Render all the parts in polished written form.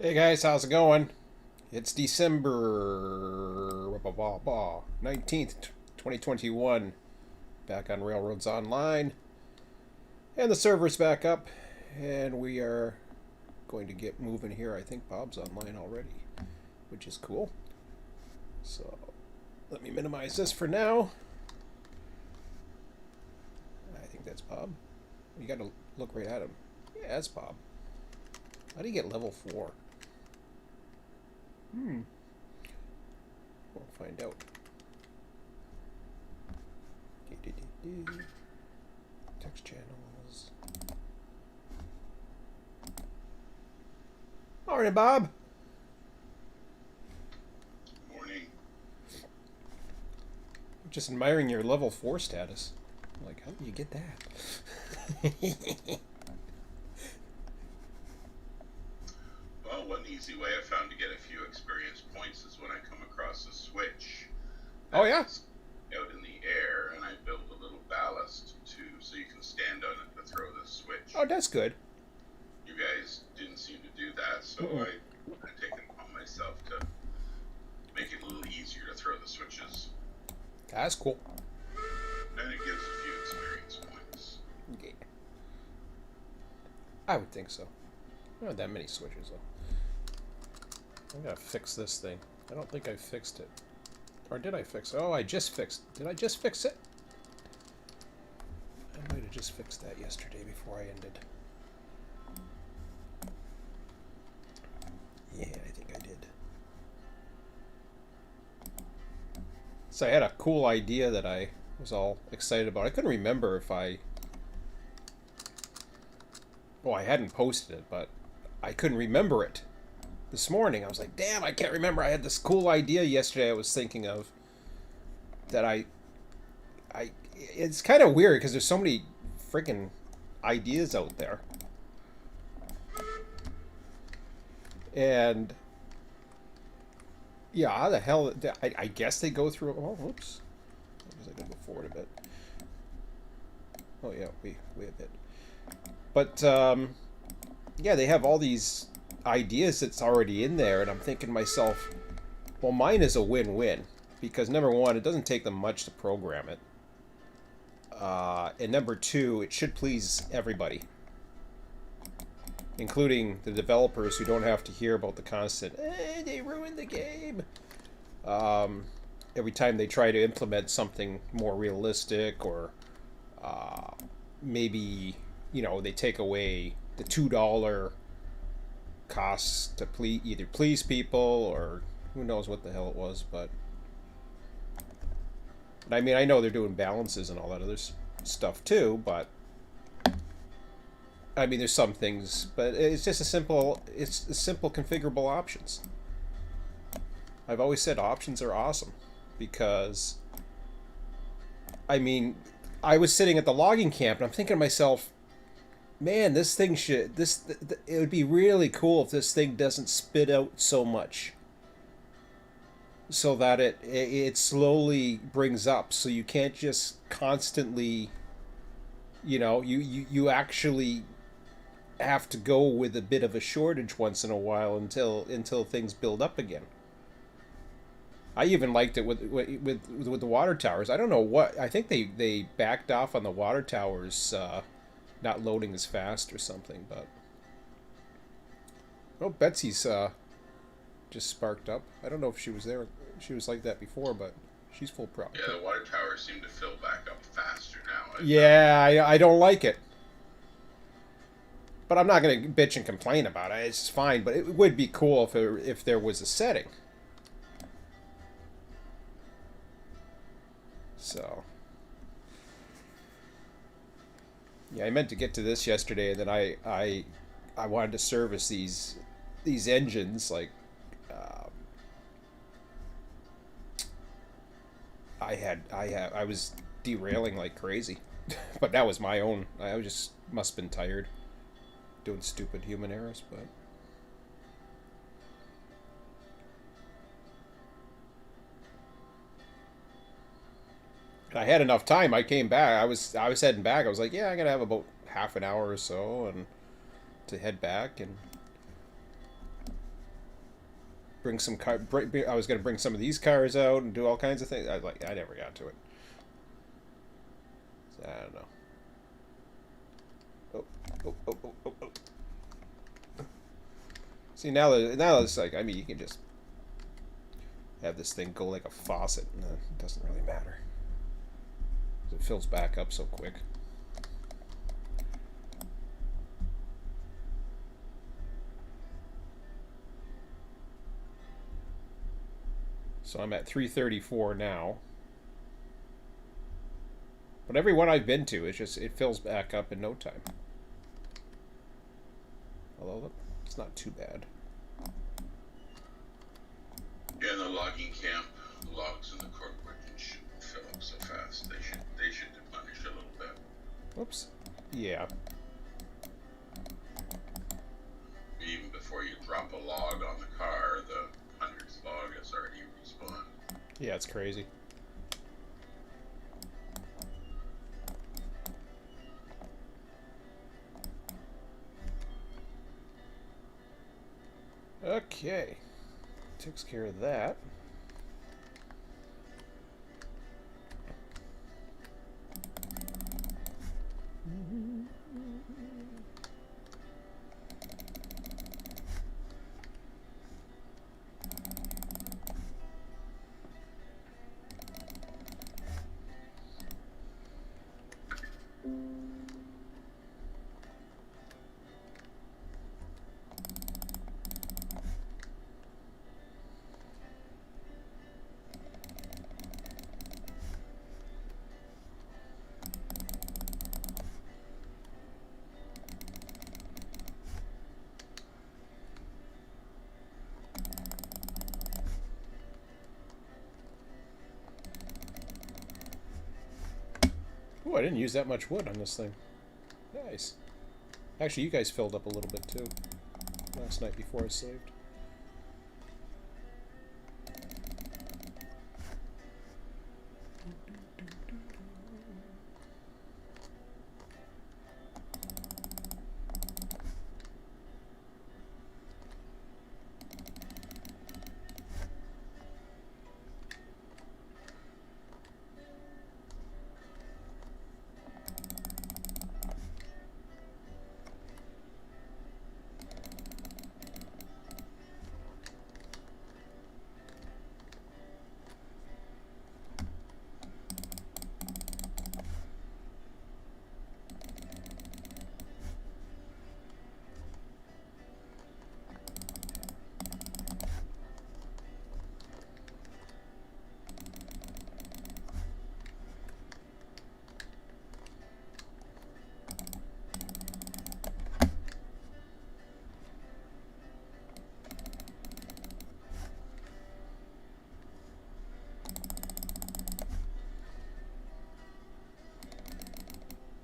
Hey guys, how's it going? It's December 19th, 2021. Back on Railroads Online. And the server's back up. And we are going to get moving here. I think Bob's online already, which is cool. So let me minimize this for now. I think that's Bob. You gotta look right at him. Yeah, that's Bob. How do you get level 4? We'll find out. Text channels. Morning, Bob. Morning. Just admiring your level 4 status. Like, how do you get that? Well, one easy way I found to get a few experience points is when I come across a switch Oh, yeah? that's out in the air, and I build a little ballast so you can stand on it to throw the switch. Oh, that's good. You guys didn't seem to do that, so I take it upon myself to make it a little easier to throw the switches, That's cool. and it gives a few experience points. Yeah. I would think so. Not that many switches, though. I gotta fix this thing. I don't think I fixed it. Or did I fix it? Oh, I just fixed it. Did I just fix it? I might have just fixed that yesterday before I ended. Yeah, I think I did. So I had a cool idea that I was all excited about. I couldn't remember if well, I hadn't posted it, but I couldn't remember it this morning. I was like, damn, I can't remember. I had this cool idea yesterday I was thinking of that it's kind of weird because there's so many freaking ideas out there. And yeah, how the hell? I guess they go through. Oh, whoops! I guess I gotta go forward a bit. Oh yeah, we a bit. But yeah, they have all these ideas that's already in there, and I'm thinking to myself, well, mine is a win-win because number one, it doesn't take them much to program it, and number two, it should please everybody, including the developers who don't have to hear about the constant, they ruined the game. Every time they try to implement something more realistic, or maybe, they take away the $2 costs to either please people, or who knows what the hell it was. But I mean, I know they're doing balances and all that other stuff too, but I mean, there's some things, but it's just it's a simple configurable options. I've always said options are awesome because, I mean, I was sitting at the logging camp and I'm thinking to myself, man, this thing it would be really cool if this thing doesn't spit out so much, so that it slowly brings up, so you can't just constantly, you actually have to go with a bit of a shortage once in a while until things build up again. I even liked it with the water towers. I don't know what, I think they backed off on the water towers, not loading as fast or something. But oh, Betsy's just sparked up. I don't know if she was there. She was like that before, but she's full prop. Yeah, the water towers seem to fill back up faster now. Yeah, I don't like it. But I'm not going to bitch and complain about it. It's fine, but it would be cool if there was a setting. So, yeah, I meant to get to this yesterday, and then I wanted to service these engines. Like, I was derailing like crazy, but that was my own. I was just must have been tired doing stupid human errors, but. I had enough time. I came back. I was heading back. I was like, yeah, I'm gonna have about half an hour or so, and to head back. And bring some car. I was going to bring some of these cars out and do all kinds of things. I never got to it. So, I don't know. Oh. See, now it's like, I mean, you can just have this thing go like a faucet, and it doesn't really matter. It fills back up so quick. So I'm at 334 now. But every one I've been to, it fills back up in no time. Although it's not too bad. Yeah, in the logging camp, the logs in the corkwood shouldn't fill up so fast. They should deplenish a little bit. Whoops. Yeah. Even before you drop a log on the car, the 100th log has already respawned. Yeah, it's crazy. Okay. Takes care of that. Ooh, I didn't use that much wood on this thing. Nice. Actually, you guys filled up a little bit too. Last night before I saved.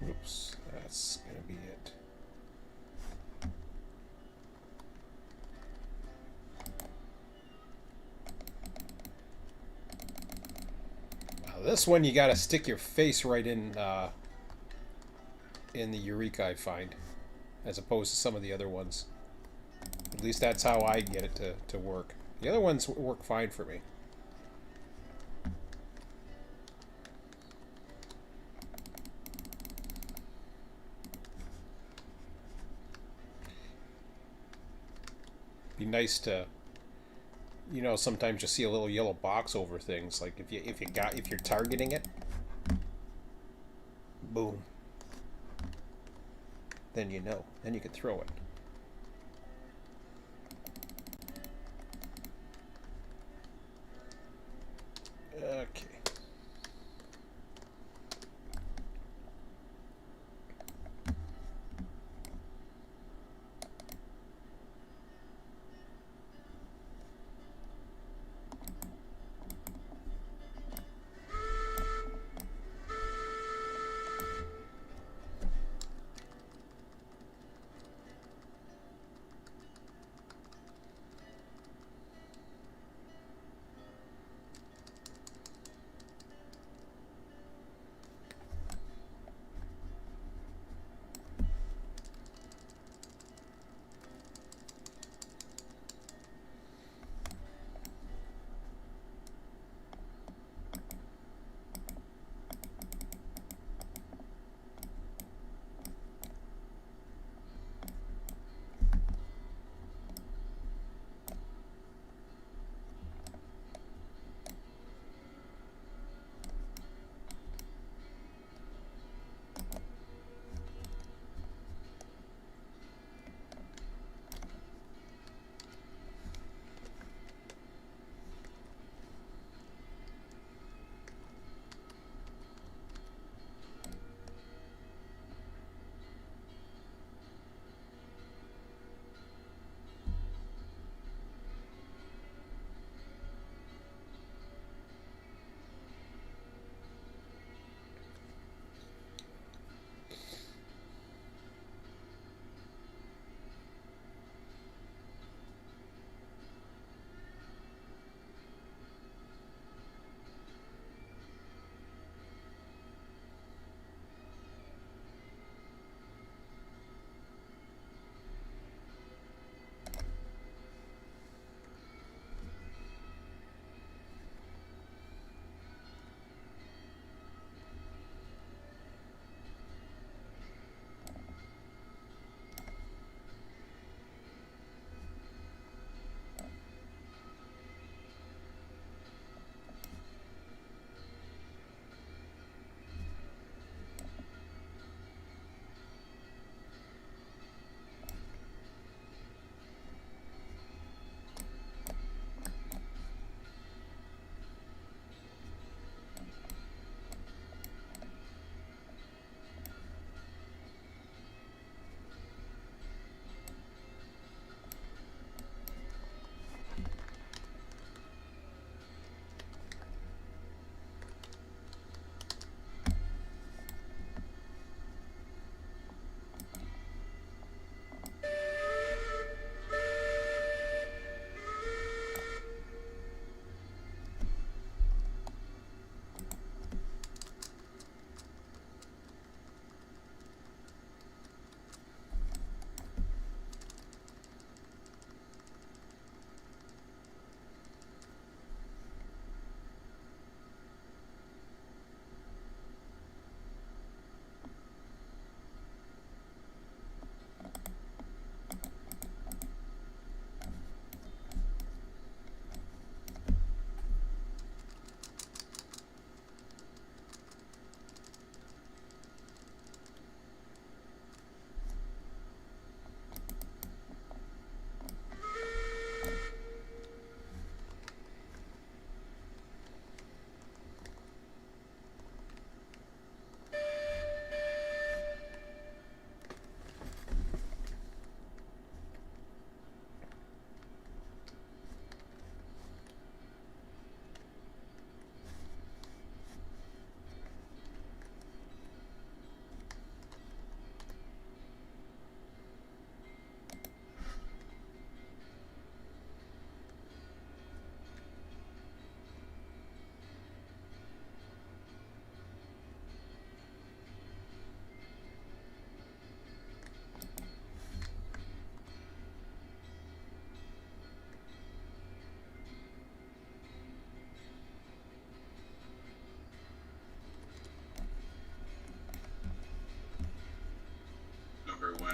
Oops, that's gonna be it. Now this one you gotta stick your face right in the Eureka, I find, as opposed to some of the other ones. At least that's how I get it to work. The other ones work fine for me. Be nice to, you know, sometimes you see a little yellow box over things. Like if you're targeting it, boom. Then you know. Then you can throw it. Okay.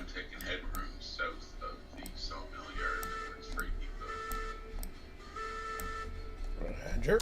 I'm taking headroom south of the sawmill yard that was Freight Depot. Roger.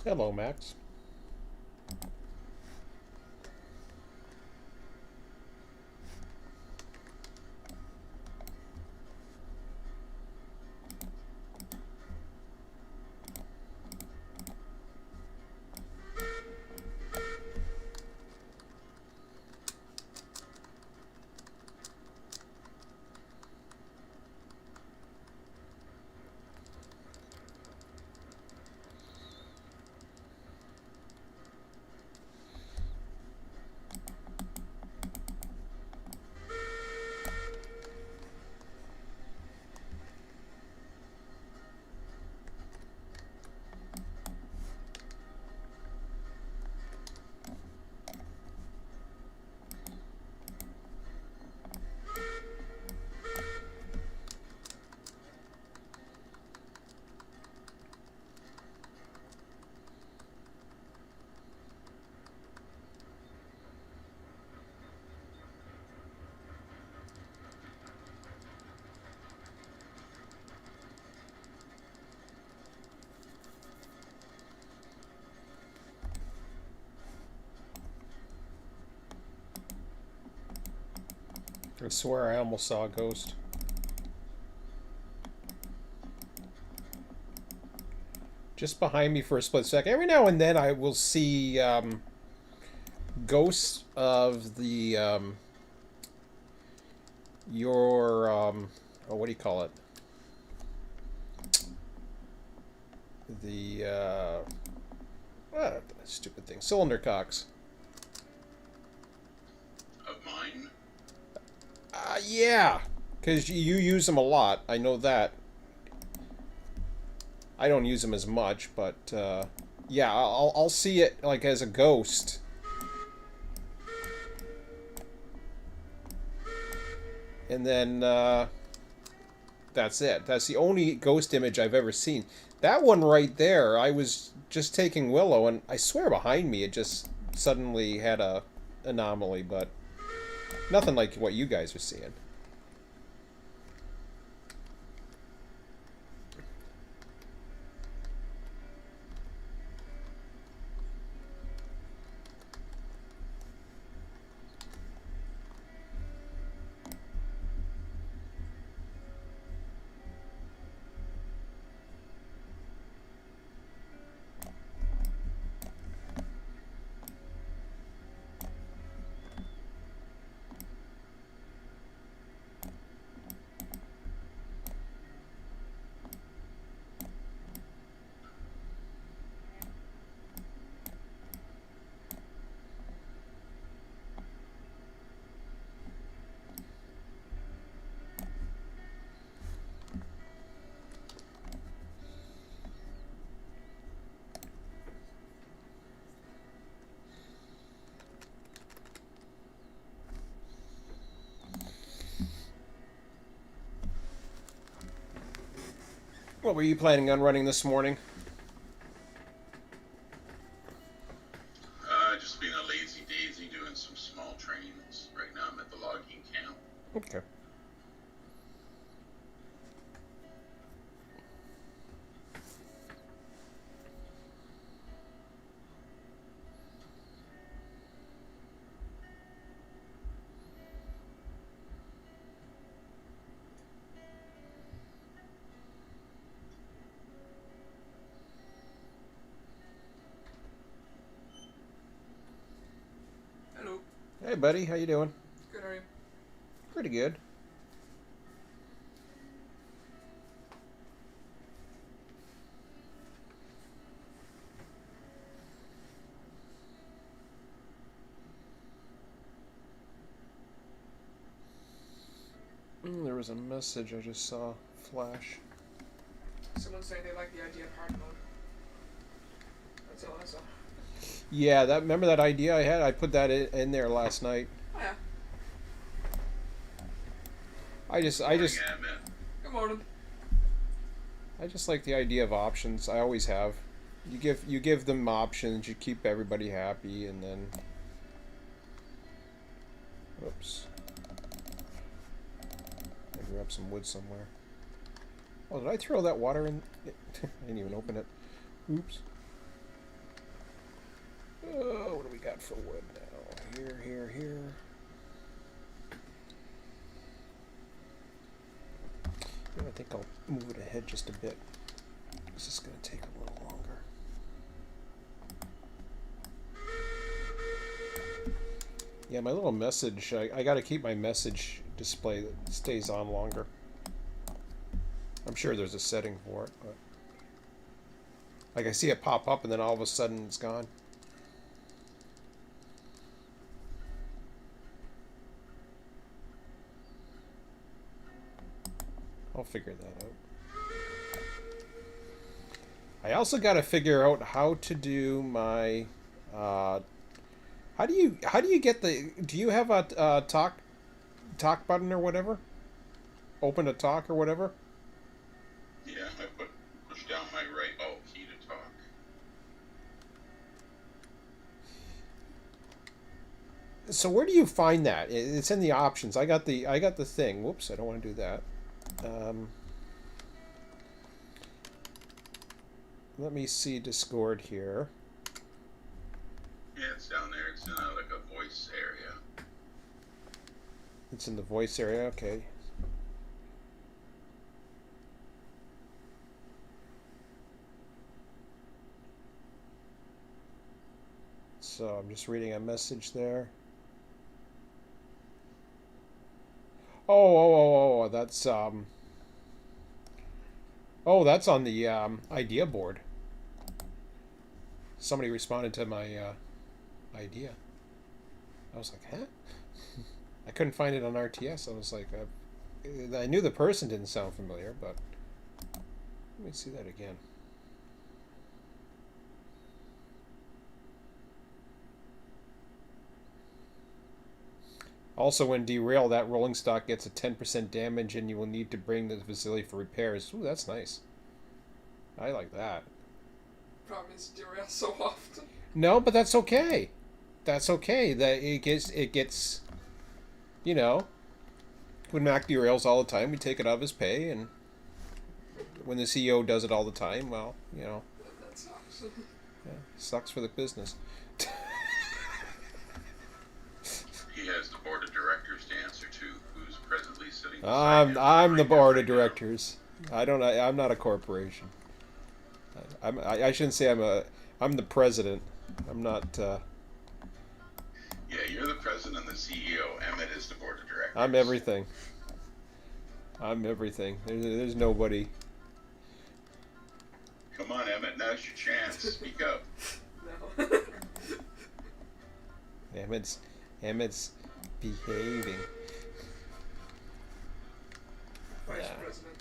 Hello, Max. I swear I almost saw a ghost. Just behind me for a split second. Every now and then I will see ghosts of the your oh, what do you call it? The stupid thing, cylinder cocks. Of mine? Yeah, because you use them a lot. I know that. I don't use them as much, but yeah, I'll see it like as a ghost. And then that's it. That's the only ghost image I've ever seen. That one right there, I was just taking Willow, and I swear behind me it just suddenly had a anomaly, but nothing like what you guys are seeing. What were you planning on running this morning? Just being a lazy daisy doing some small trains. Right now I'm at the logging camp. Okay. Hello. Hey, buddy, how you doing? Good, how are you? Pretty good. There was a message I just saw flash. Someone's saying they like the idea of hard mode. That's all I saw. Yeah, that remember that idea I had? I put that in there last night. Oh yeah. I just Good morning. I just like the idea of options. I always have. You give them options, you keep everybody happy, and then oops. I grab some wood somewhere. Oh, did I throw that water in? I didn't even open it. Oops. Oh, what do we got for wood now? Here. I think I'll move it ahead just a bit. This is going to take a little longer. Yeah, my little message, I got to keep my message display that stays on longer. I'm sure there's a setting for it, but like I see it pop up and then all of a sudden it's gone. I'll figure that out. I also got to figure out how to do my how do you get the do you have a talk button or whatever? Open to talk or whatever? Yeah, I push down my right alt key to talk. So where do you find that? It's in the options. I got the thing. Whoops, I don't want to do that. Let me see Discord here. Yeah, it's down there. It's in like a voice area. It's in the voice area. Okay. So I'm just reading a message there. Oh, that's oh, that's on the idea board. Somebody responded to my idea. I was like, huh? I couldn't find it on RTS. I was like, I knew the person didn't sound familiar, but let me see that again. Also, when derailed, that rolling stock gets a 10% damage, and you will need to bring the facility for repairs. Ooh, that's nice. I like that. Problem is derail so often. No, but that's okay. That's okay. That it gets, you know, when Mac derails all the time, we take it out of his pay, and when the CEO does it all the time, well, you know, That sucks. yeah, sucks for the business. He has the board of directors to answer to, who's presently sitting beside him I'm the right board now. of directors. I'm not a corporation. I shouldn't say I'm the president. I'm not. Yeah, you're the president and the CEO. Emmett is the board of directors. I'm everything. I'm everything. There's nobody. Come on, Emmett, now's your chance. Speak up. No. Emmett's behaving. Vice Yeah. president.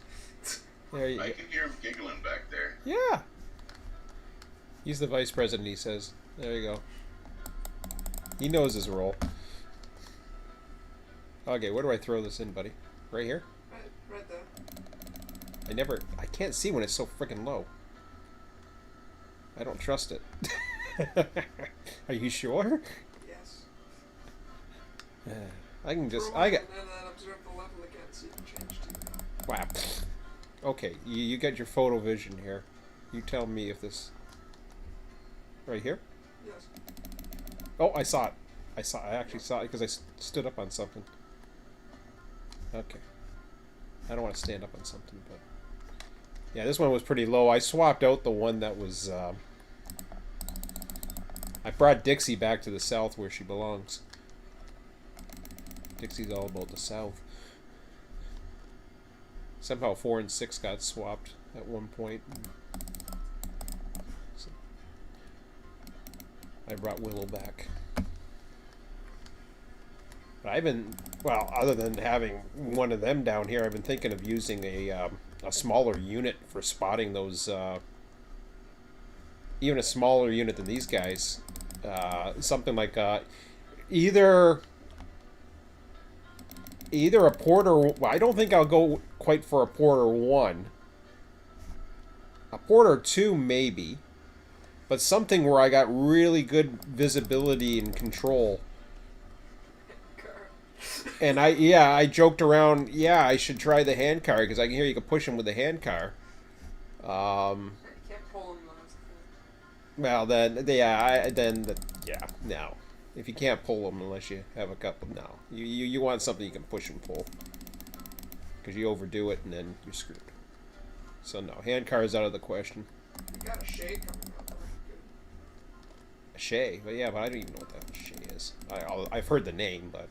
There you I go. can hear him giggling back there. Yeah. He's the vice president, he says. There you go. He knows his role. Okay, where do I throw this in, buddy? Right here? Right there. I can't see when it's so freaking low. I don't trust it. Are you sure? Yes. I can just, For a I while, got, and then observe the level again so you can change to. wow. Okay, you got your photo vision here. You tell me if this, right here? Yes. Oh, I saw it. I actually saw it because I stood up on something. Okay. I don't want to stand up on something, but yeah, this one was pretty low. I swapped out the one that was, I brought Dixie back to the south where she belongs. Dixie's all about the south. Somehow 4 and 6 got swapped at one point. So I brought Willow back. But I've been, well, other than having one of them down here, I've been thinking of using a smaller unit for spotting those, even a smaller unit than these guys. Something like either a Porter. Well, I don't think I'll go quite for a Porter 1. A Porter 2 maybe, but something where I got really good visibility and control. And I joked around. Yeah, I should try the hand car because I can hear you can push him with the hand car. You can't pull him though. Well, then, yeah, no. If you can't pull them unless you have a couple, no. You want something you can push and pull. Because you overdo it and then you're screwed. So, no, hand car is out of the question. You got a shake coming up. Good. A Shay? But yeah, but I don't even know what the hell Shay is. I've heard the name, but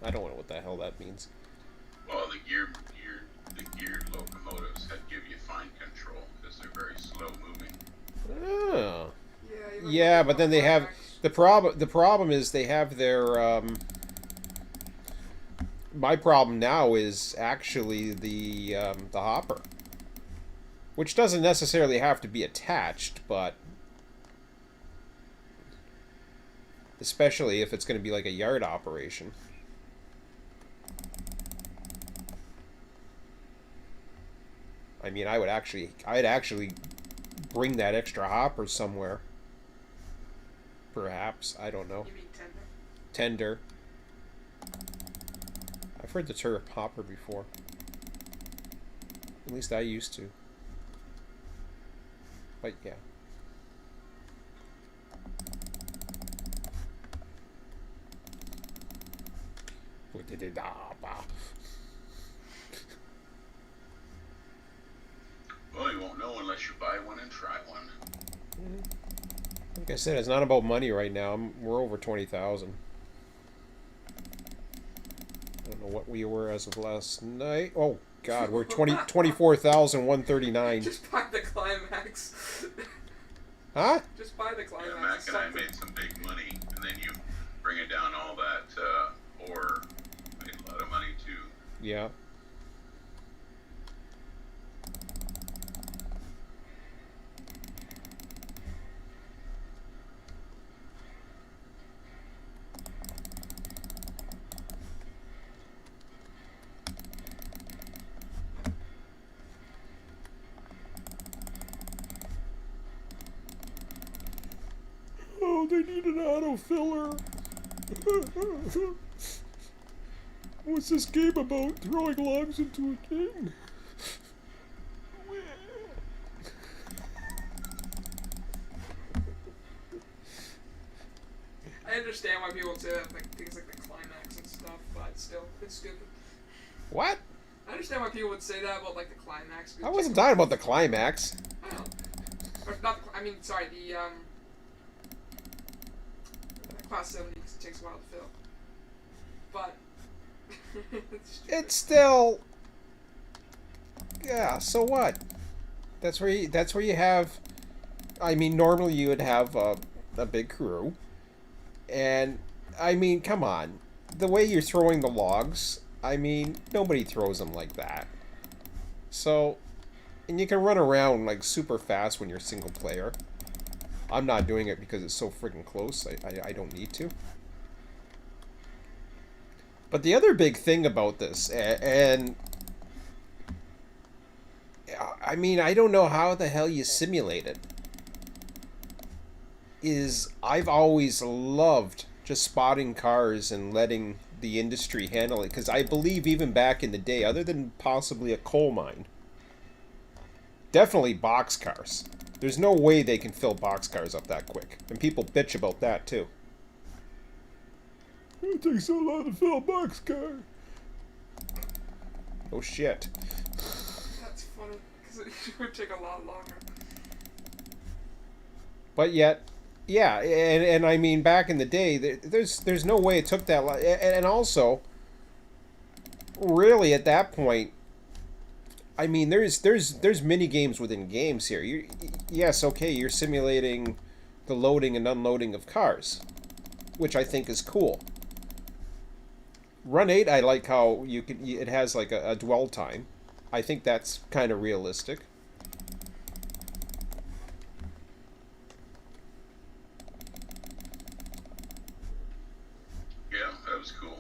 I don't know what the hell that means. Well, the geared locomotives that give you fine control because they're very slow moving. Oh. Yeah, Yeah, but then they have... The problem is they have their... my problem now is actually the hopper. Which doesn't necessarily have to be attached, but... Especially if it's going to be like a yard operation. I mean, I'd actually bring that extra hopper somewhere. Perhaps. I don't know. You mean Tender. tender? I've heard the term hopper before. At least I used to. But yeah. Boy, Well, you won't know unless you buy one and try one. Like I said, it's not about money right now. We're over 20,000. I don't know what we were as of last night. Oh God, we're 24,139. Just buy the climax. Huh? Just buy the climax. Yeah, Mac and I made some big money, and then you bring it down all that ore, made a lot of money too. Yeah. Oh, they need an autofiller. What's this game about? Throwing logs into a thing? I understand why people say that, like things like the climax and stuff, but still, it's stupid. What? I understand why people would say that about like the climax. I wasn't talking about the climax. I don't know. Or not. I mean, sorry. The class 70 because it takes a while to fill. But It's still. Yeah. So what? That's where you have. I mean, normally you would have a big crew, and I mean, come on, the way you're throwing the logs. I mean, nobody throws them like that. So, and you can run around like super fast when you're single player. I'm not doing it because it's so freaking close. I don't need to. But the other big thing about this, and I mean, I don't know how the hell you simulate it, is I've always loved just spotting cars and letting the industry handle it, because I believe even back in the day, other than possibly a coal mine, definitely boxcars. There's no way they can fill boxcars up that quick, and people bitch about that too. It takes so long to fill a boxcar. Oh shit. that's funny because it would take a lot longer. But yet, yeah, and I mean, back in the day, there's no way it took that long. And also, really, at that point, I mean, there's mini games within games here. Yes, okay, you're simulating the loading and unloading of cars, which I think is cool. Run 8, I like how it has like a dwell time. I think that's kind of realistic. Yeah, that was cool.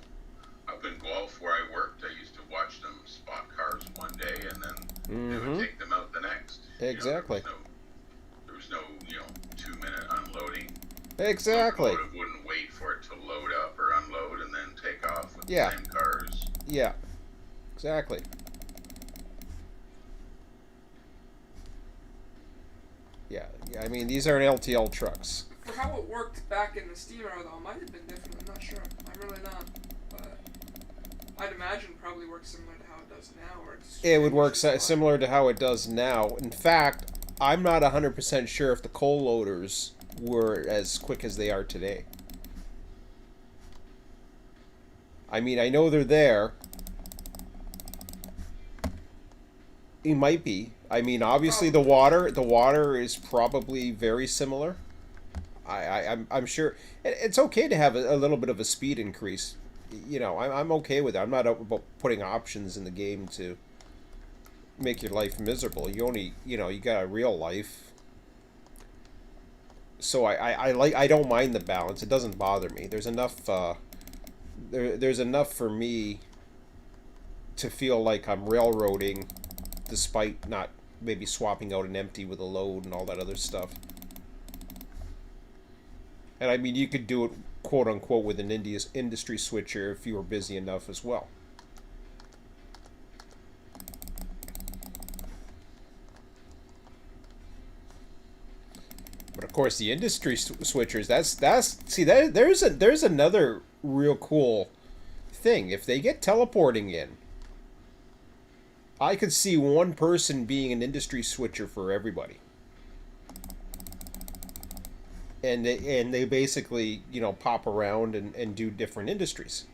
Up in Guelph where I worked, I used to watch them spot cars one day and then they would take them out the next. Exactly. There was no 2-minute unloading. Exactly. The locomotive wouldn't wait for it to load up or unload and then take off with Yeah. the same cars. Yeah. Exactly. Yeah. I mean, these aren't LTL trucks. For how it worked back in the steam era, though, it might have been different. I'm not sure. I'm really not. But I'd imagine it probably works similar to how it does now. Or It would work similar to how it does now. In fact, I'm not 100% sure if the coal loaders were as quick as they are today. I mean, I know they're there. It might be. I mean, obviously the water is probably very similar. I'm sure it's okay to have a little bit of a speed increase. You know, I'm okay with that. I'm not about putting options in the game to make your life miserable. You only, you got a real life. So I don't mind the balance. It doesn't bother me. There's enough there's enough for me to feel like I'm railroading despite not maybe swapping out an empty with a load and all that other stuff. And I mean, you could do it quote unquote with an industry switcher if you were busy enough as well. But of course, the industry switchers, there's another real cool thing. If they get teleporting in, I could see one person being an industry switcher for everybody. And they basically, you know, pop around and do different industries.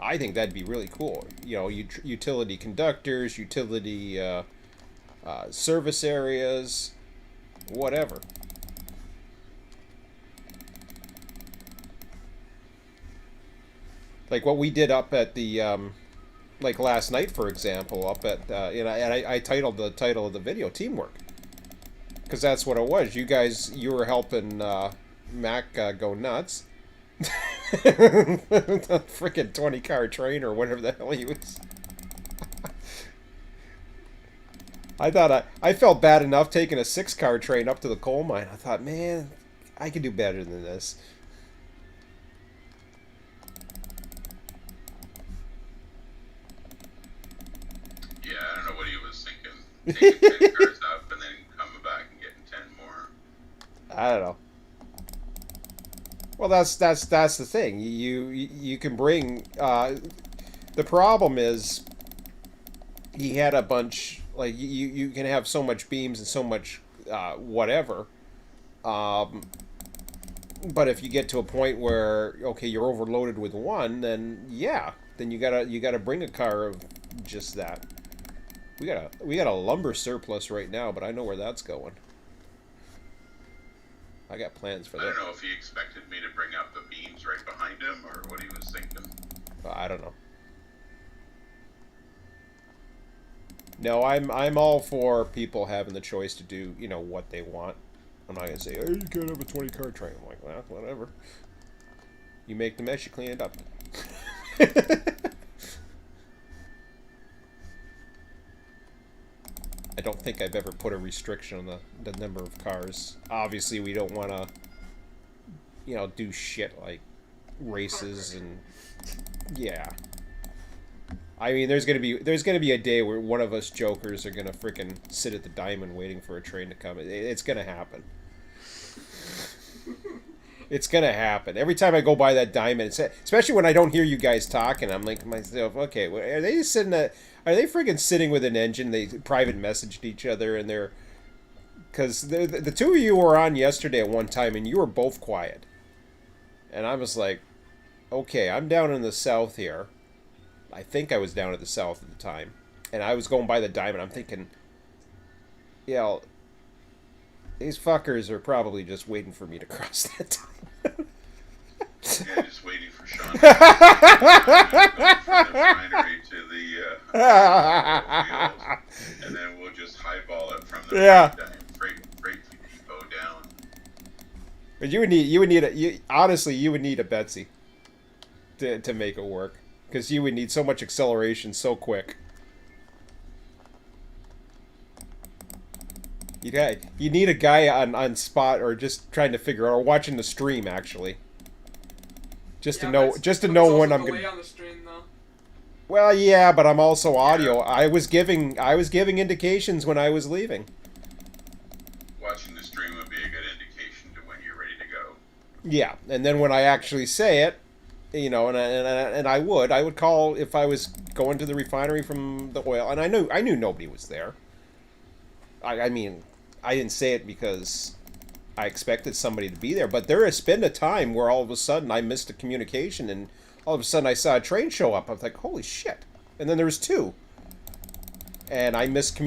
I think that'd be really cool. You know, utility conductors, utility service areas, whatever. Like what we did up at the, like last night, for example, up at, and I titled the title of the video Teamwork. Because that's what it was. You were helping Mac go nuts. The freaking 20-car train or whatever the hell he was. I felt bad enough taking a 6-car train up to the coal mine. I thought, man, I could do better than this. Yeah, I don't know what he was thinking. Taking 10 cars up and then coming back and getting 10 more. I don't know. Well, that's the thing. You can bring. The problem is, he had a bunch. Like you can have so much beams and so much whatever. But if you get to a point where okay, you're overloaded with one, then yeah, then you gotta bring a car of just that. We got a lumber surplus right now, but I know where that's going. I got plans for that. I don't know if he expected me to bring up the beams right behind him or what he was thinking. I don't know. No, I'm all for people having the choice to do, you know, what they want. I'm not gonna say, oh, you can't have a 20-car train. I'm like, well, whatever. You make the mess, you clean it up. I don't think I've ever put a restriction on the number of cars. Obviously, we don't want to, you know, do shit like races and yeah. I mean, there's gonna be a day where one of us jokers are gonna frickin' sit at the diamond waiting for a train to come. It's gonna happen. It's gonna happen. Every time I go by that diamond, especially when I don't hear you guys talking, I'm like to myself, okay, are they just sitting at? Are they friggin' sitting with an engine? They private messaged each other, and they're... Because the two of you were on yesterday at one time, and you were both quiet. And I was like, okay, I'm down in the south here. I think I was down at the south at the time. And I was going by the diamond. I'm thinking, you know, these fuckers are probably just waiting for me to cross that time. Yeah, just waiting for Sean to go from the refinery to the wheels, and then we'll just highball it from the freight depot down. But you would need honestly you would need a Betsy to make it work, because you would need so much acceleration so quick. You need a guy on spot or just trying to figure out or watching the stream actually. Just to know when I'm gonna. On the stream, though. Well, yeah, but I'm also audio. Yeah. I was giving indications when I was leaving. Watching the stream would be a good indication to when you're ready to go. Yeah, and then when I actually say it, you know, and I would call if I was going to the refinery from the oil, and I knew nobody was there. I mean, I didn't say it because I expected somebody to be there, but there has been a time where all of a sudden I missed a communication, and all of a sudden I saw a train show up. I was like, holy shit. And then there was two. And I missed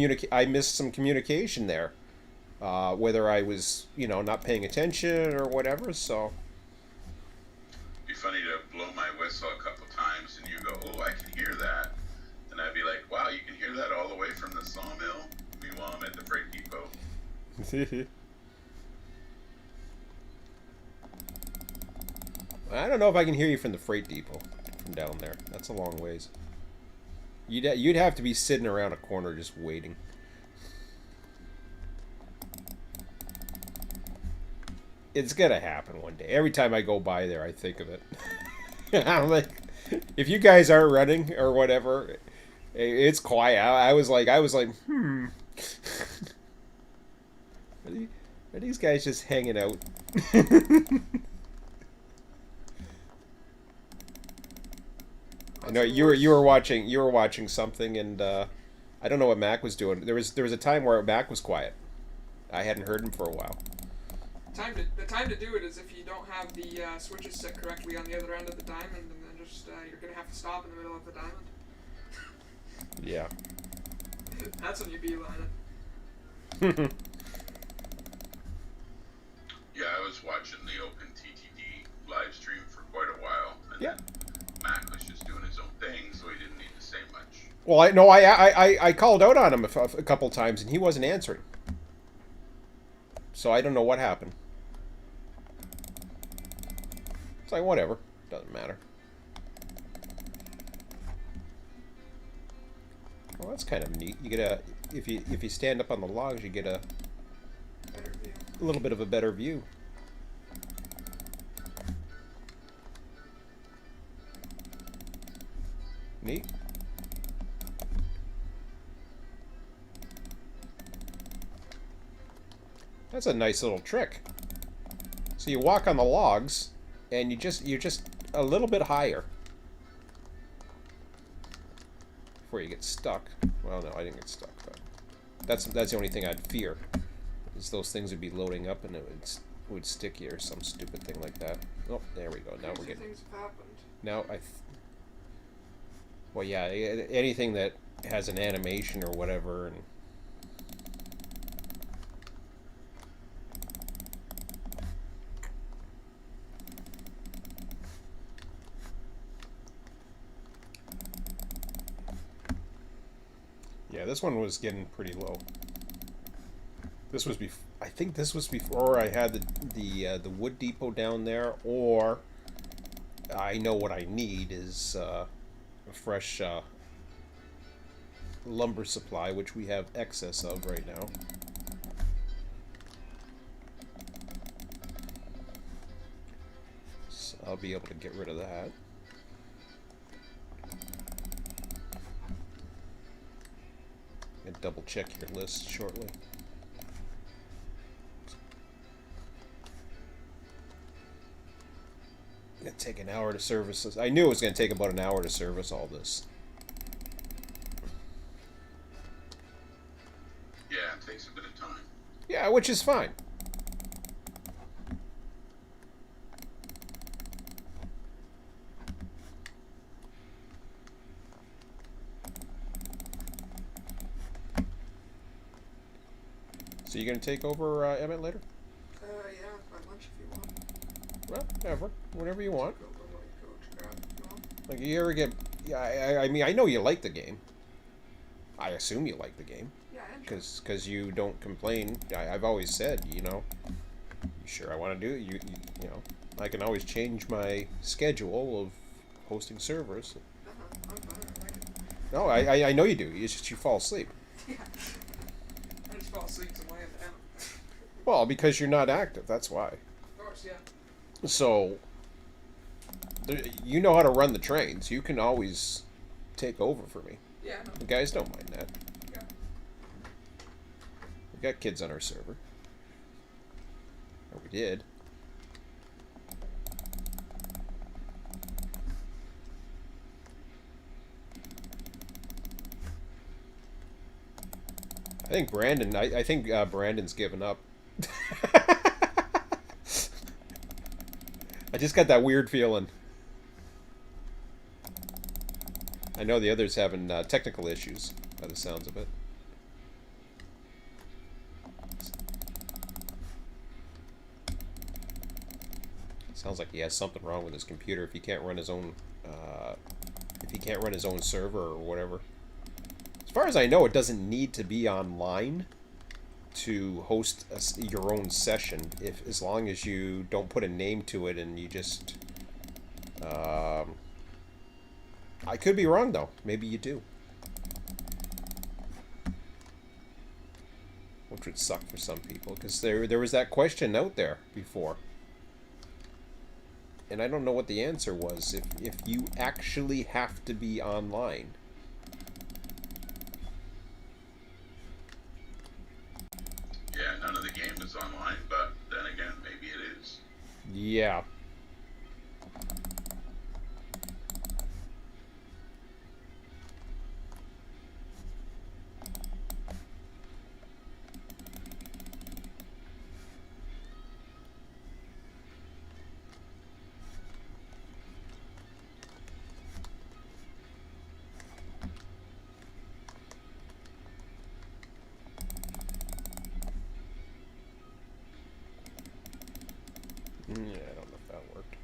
some communication there. Whether I was, you know, not paying attention or whatever, so. It'd be funny to blow my whistle a couple times and you go, oh, I can hear that. And I'd be like, wow, you can hear that all the way from the sawmill? Meanwhile, I'm at the freight depot. I don't know if I can hear you from the freight depot from down there. That's a long ways. You'd have to be sitting around a corner just waiting. It's gonna happen one day. Every time I go by there, I think of it. I'm like, if you guys aren't running or whatever, it's quiet. I was like, Are these guys just hanging out? I know you were watching something, and I don't know what Mac was doing. There was a time where Mac was quiet. I hadn't heard him for a while. The time to do it is if you don't have the switches set correctly on the other end of the diamond, and then just you're gonna have to stop in the middle of the diamond. Yeah. That's when you beeline it. Yeah, I was watching the Open TTD live stream for quite a while, and Yeah. Mac was just doing his own thing, so he didn't need to say much. Well, I called out on him a couple times, and he wasn't answering. So I don't know what happened. It's like, whatever. Doesn't matter. Well, that's kind of neat. You get if you stand up on the logs, you get a little bit of a better view. Neat. That's a nice little trick. So you walk on the logs, and you're just a little bit higher before you get stuck. Well, no, I didn't get stuck. But that's the only thing I'd fear, is those things would be loading up and it would stick you or some stupid thing like that. Oh, there we go. Now we're getting. Things have happened. Now well, yeah, anything that has an animation or whatever, and. Yeah, this one was getting pretty low. This was I think this was before I had the wood depot down there, or I know what I need is a fresh lumber supply, which we have excess of right now. So I'll be able to get rid of that. And double check your list shortly. It's gonna take an hour to service this. I knew it was gonna take about an hour to service all this. Yeah, it takes a bit of time. Yeah, which is fine. So you gonna take over Emmett later? Yeah, by lunch if you want. Well, whenever you want. Go to grab if you want. Like, you ever get? Yeah, I mean, I know you like the game. I assume you like the game, Yeah, I enjoy it. because you don't complain. I've always said, you know, you sure I want to do it? You know, I can always change my schedule of hosting servers. I'm fine. I like it. No, I know you do. It's just you fall asleep. Yeah. I just fall asleep to laying down. Well, because you're not active. That's why. Of course, yeah. So, you know how to run the trains. You can always take over for me. Yeah, no. The guys don't mind that. Yeah. We got kids on our server. Or we did. I think Brandon. I think Brandon's given up. I just got that weird feeling. I know the others having technical issues, by the sounds of it. Sounds like he has something wrong with his computer if he can't run his own, server or whatever. As far as I know, it doesn't need to be online to host your own session, as long as you don't put a name to it and you just. I could be wrong though. Maybe you do. Which would suck for some people, because there was that question out there before. And I don't know what the answer was. If you actually have to be online. Yeah, none of the game is online, but then again, maybe it is. Yeah. Yeah, I don't know if that worked.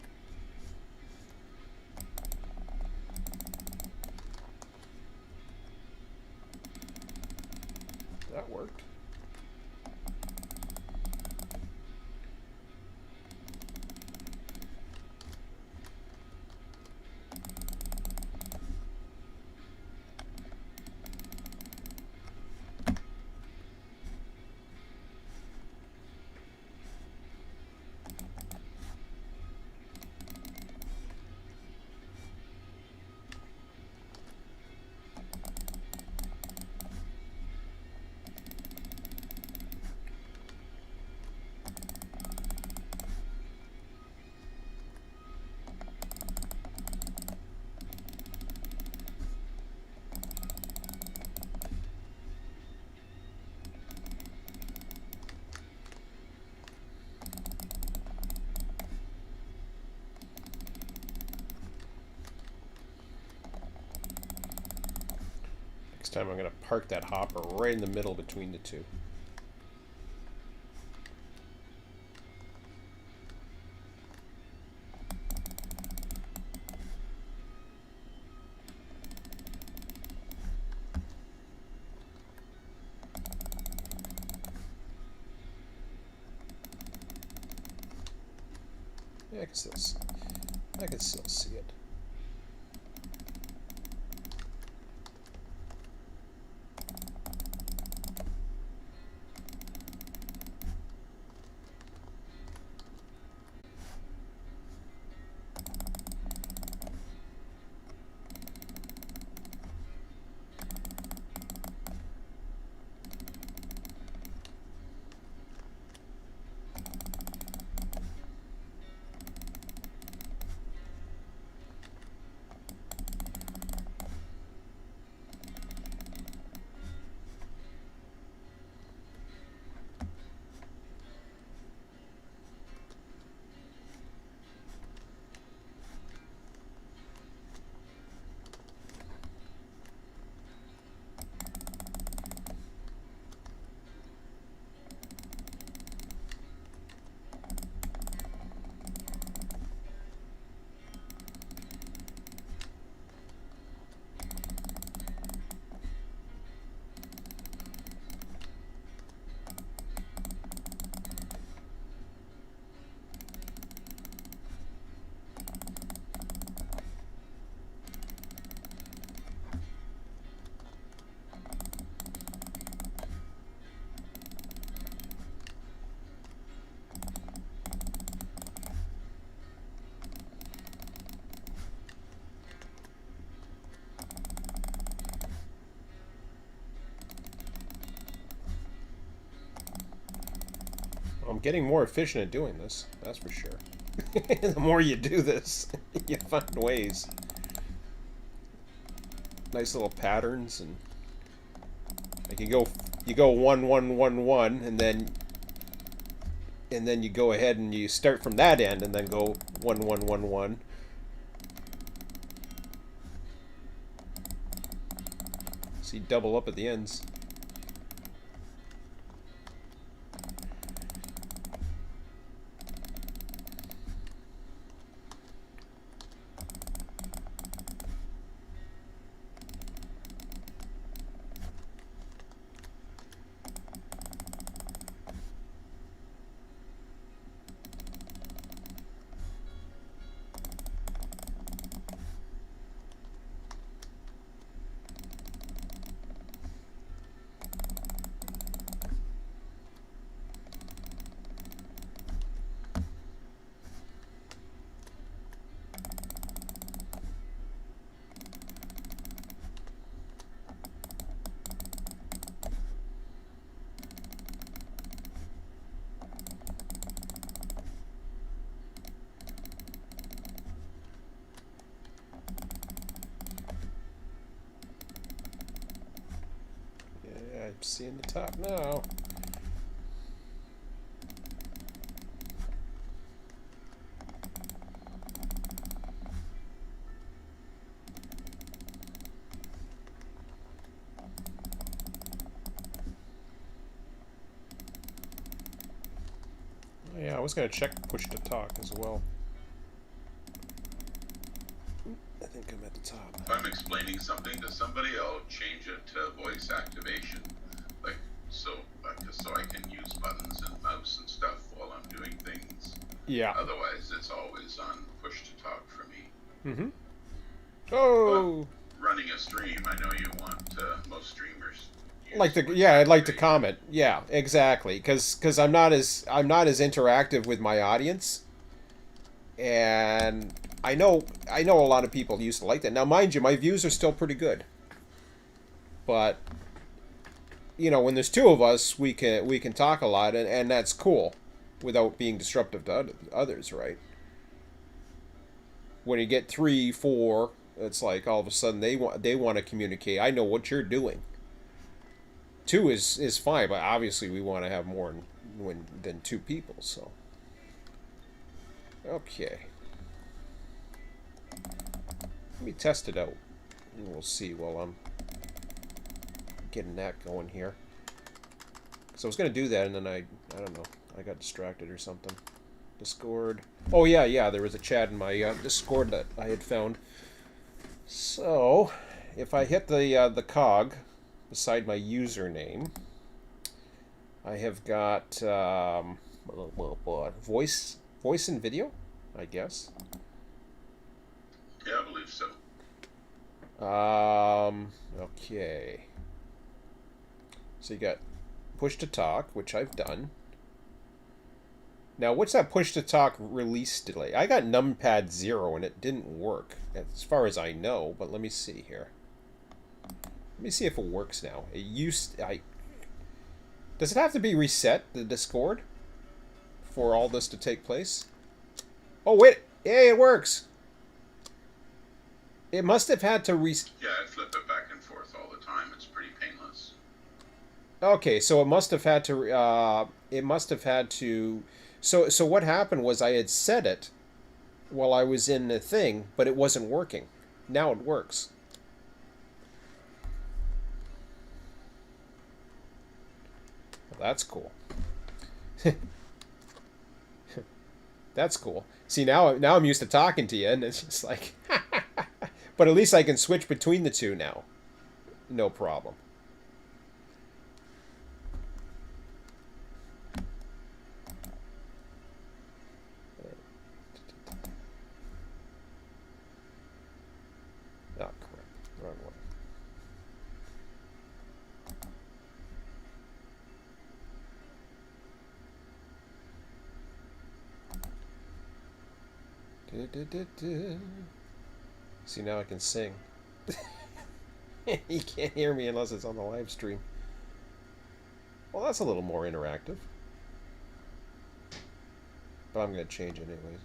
That worked. Next time I'm going to park that hopper right in the middle between the two. Yeah, I can still see it. I'm getting more efficient at doing this, that's for sure. The more you do this, you find ways. Nice little patterns, and like you go 1 1 1 1, and then you go ahead and you start from that end, and then go 1 1 1 1. So you double up at the ends. I'm seeing the top now. Oh yeah, was going to check push to talk as well. I think I'm at the top. If I'm explaining something to somebody, I'll change it to voice activation, like just so I can use buttons and mouse and stuff while I'm doing things. Yeah. Otherwise, it's always on push to talk for me. Mm-hmm. Oh. But running a stream, I know you want most streamers. I'd like to comment. Yeah, exactly. Because I'm not as interactive with my audience, and I know a lot of people used to like that. Now, mind you, my views are still pretty good, but when there's two of us, we can talk a lot, and that's cool, without being disruptive to others, right? When you get 3, 4, it's like all of a sudden they want to communicate. I know what you're doing. 2 is fine, but obviously we want to have more than 2 people. So, okay, let me test it out, and we'll see while I'm getting that going here. So I was gonna do that, and then I don't know, I got distracted or something. Discord. Oh yeah, there was a chat in my Discord that I had found. So if I hit the cog beside my username, I have got voice and video, I guess. Yeah, I believe so. Okay. So you got push to talk, which I've done. Now, what's that push to talk release delay? I got numpad 0 and it didn't work, as far as I know, but let me see here. Let me see if it works now. Does it have to be reset, the Discord, for all this to take place? Oh, wait. Hey, it works. It must have had to Yeah, I flip it back and forth all the time. It's pretty painless. Okay, so it must have had to... So what happened was I had set it while I was in the thing, but it wasn't working. Now it works. Well, that's cool. That's cool. See, now I'm used to talking to you, and it's just like... But at least I can switch between the two now. No problem. Oh, crap. Wrong one. See, now I can sing. You can't hear me unless it's on the live stream. Well, that's a little more interactive. But I'm going to change it anyways.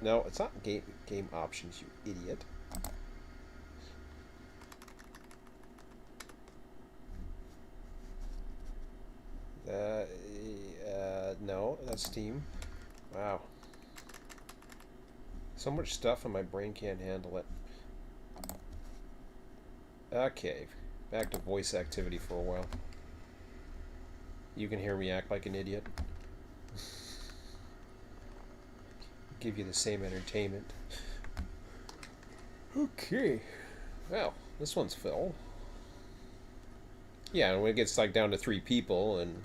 No, it's not game options, you idiot. No, that's Steam. Wow. So much stuff and my brain can't handle it. Okay, back to voice activity for a while. You can hear me act like an idiot. Give you the same entertainment. Okay. Well, this one's full. Yeah, and when it gets like down to 3 people and...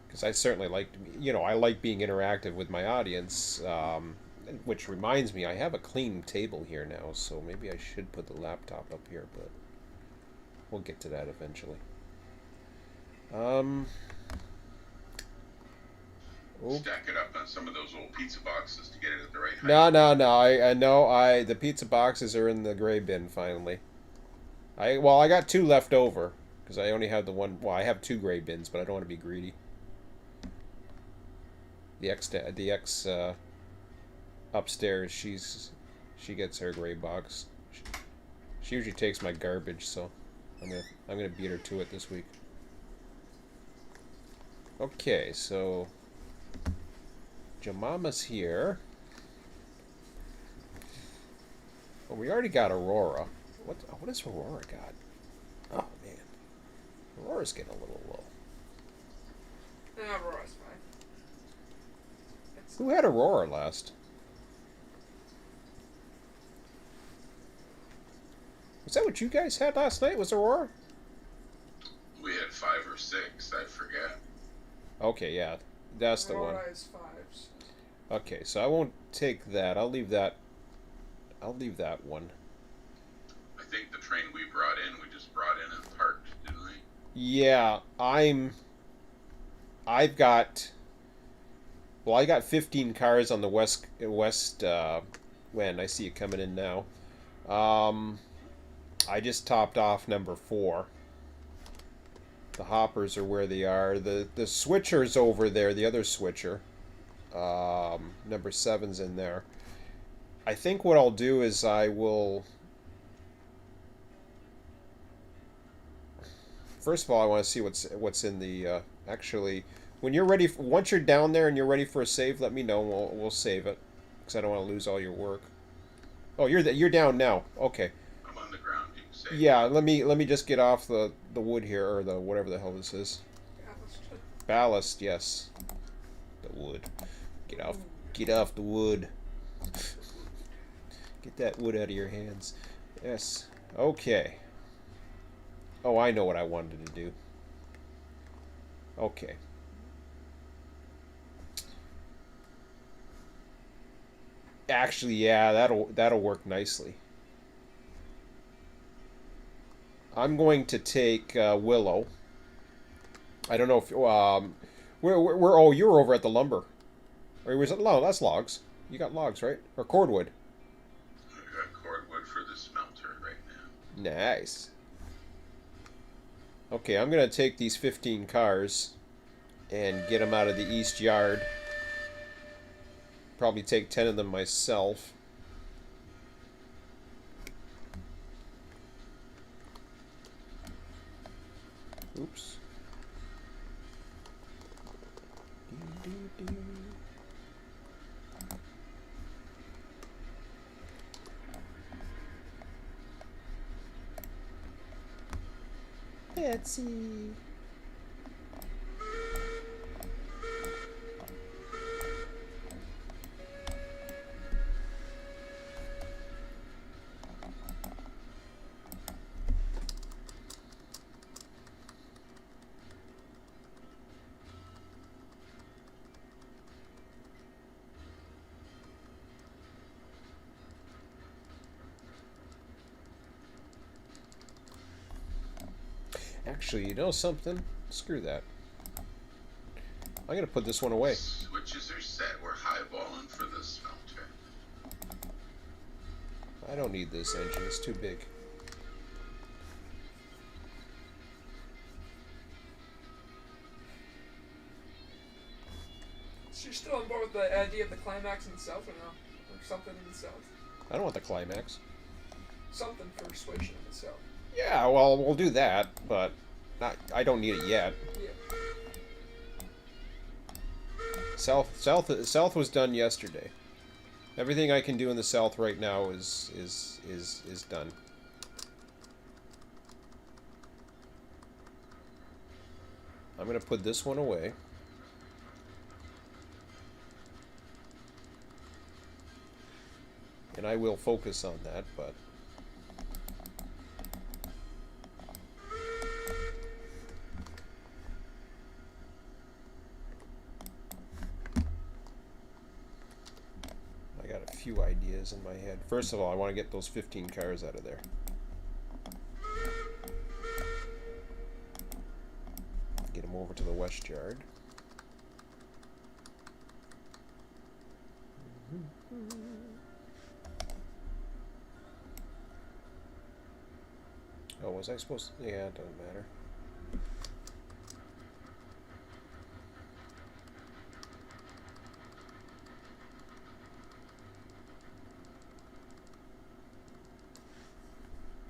Because I certainly like, I like being interactive with my audience, which reminds me, I have a clean table here now, so maybe I should put the laptop up here, but we'll get to that eventually. Stack it up on some of those old pizza boxes to get it at the right height. No. I know. The pizza boxes are in the gray bin finally. I got 2 left over because I only have the one. Well, I have 2 gray bins, but I don't want to be greedy. The ex upstairs, she gets her gray box. She usually takes my garbage, so I'm gonna beat her to it this week. Okay, so Jemama's here. Well, we already got Aurora. What has Aurora got? Oh man, Aurora's getting a little low. Nah, Aurora's fine. It's, Who had Aurora last? Was that what you guys had last night? Was Aurora? We had 5 or 6. I forget. Okay, yeah, that's the one. Aurora is 5s. Okay, so I won't take that. I'll leave that. I'll leave that one. I think the train we brought in, we just brought in and parked, didn't we? Yeah, I've got. Well, I got 15 cars on the west. When I see you coming in now. I just topped off number 4. The hoppers are where they are. The switcher's over there. The other switcher. Number 7's in there. I think what I'll do is I will. First of all, I want to see what's in the. Actually, when you're ready, once you're down there and you're ready for a save, let me know. And we'll save it, because I don't want to lose all your work. Oh, you're down now. Okay. I'm on the ground. You can say. Yeah. Let me just get off the wood here, or the whatever the hell this is. Ballast. Yes. The wood. Get off the wood. Get that wood out of your hands. Yes. Okay. Oh, I know what I wanted to do. Okay. Actually, yeah, that'll work nicely. I'm going to take Willow. I don't know if where oh, you're over at the lumber. Or was it? No, that's logs. You got logs, right? Or cordwood. I got cordwood for the smelter right now. Nice. Okay, I'm gonna take these 15 cars and get them out of the east yard. Probably take 10 of them myself. Oops. Betsy. Actually, you know something? Screw that. I'm gonna put this one away. Switches are set. We're highballing for the smelter. I don't need this engine. It's too big. So you're still on board with the idea of the climax in the south, or no? Or something in the south? I don't want the climax. Something for switching in the south. Yeah, well, we'll do that, but I don't need it yet. Yeah. South was done yesterday. Everything I can do in the south right now is done. I'm gonna put this one away. And I will focus on that, but I got a few ideas in my head. First of all, I want to get those 15 cars out of there. Get them over to the west yard. Oh, was I supposed to? Yeah, it doesn't matter.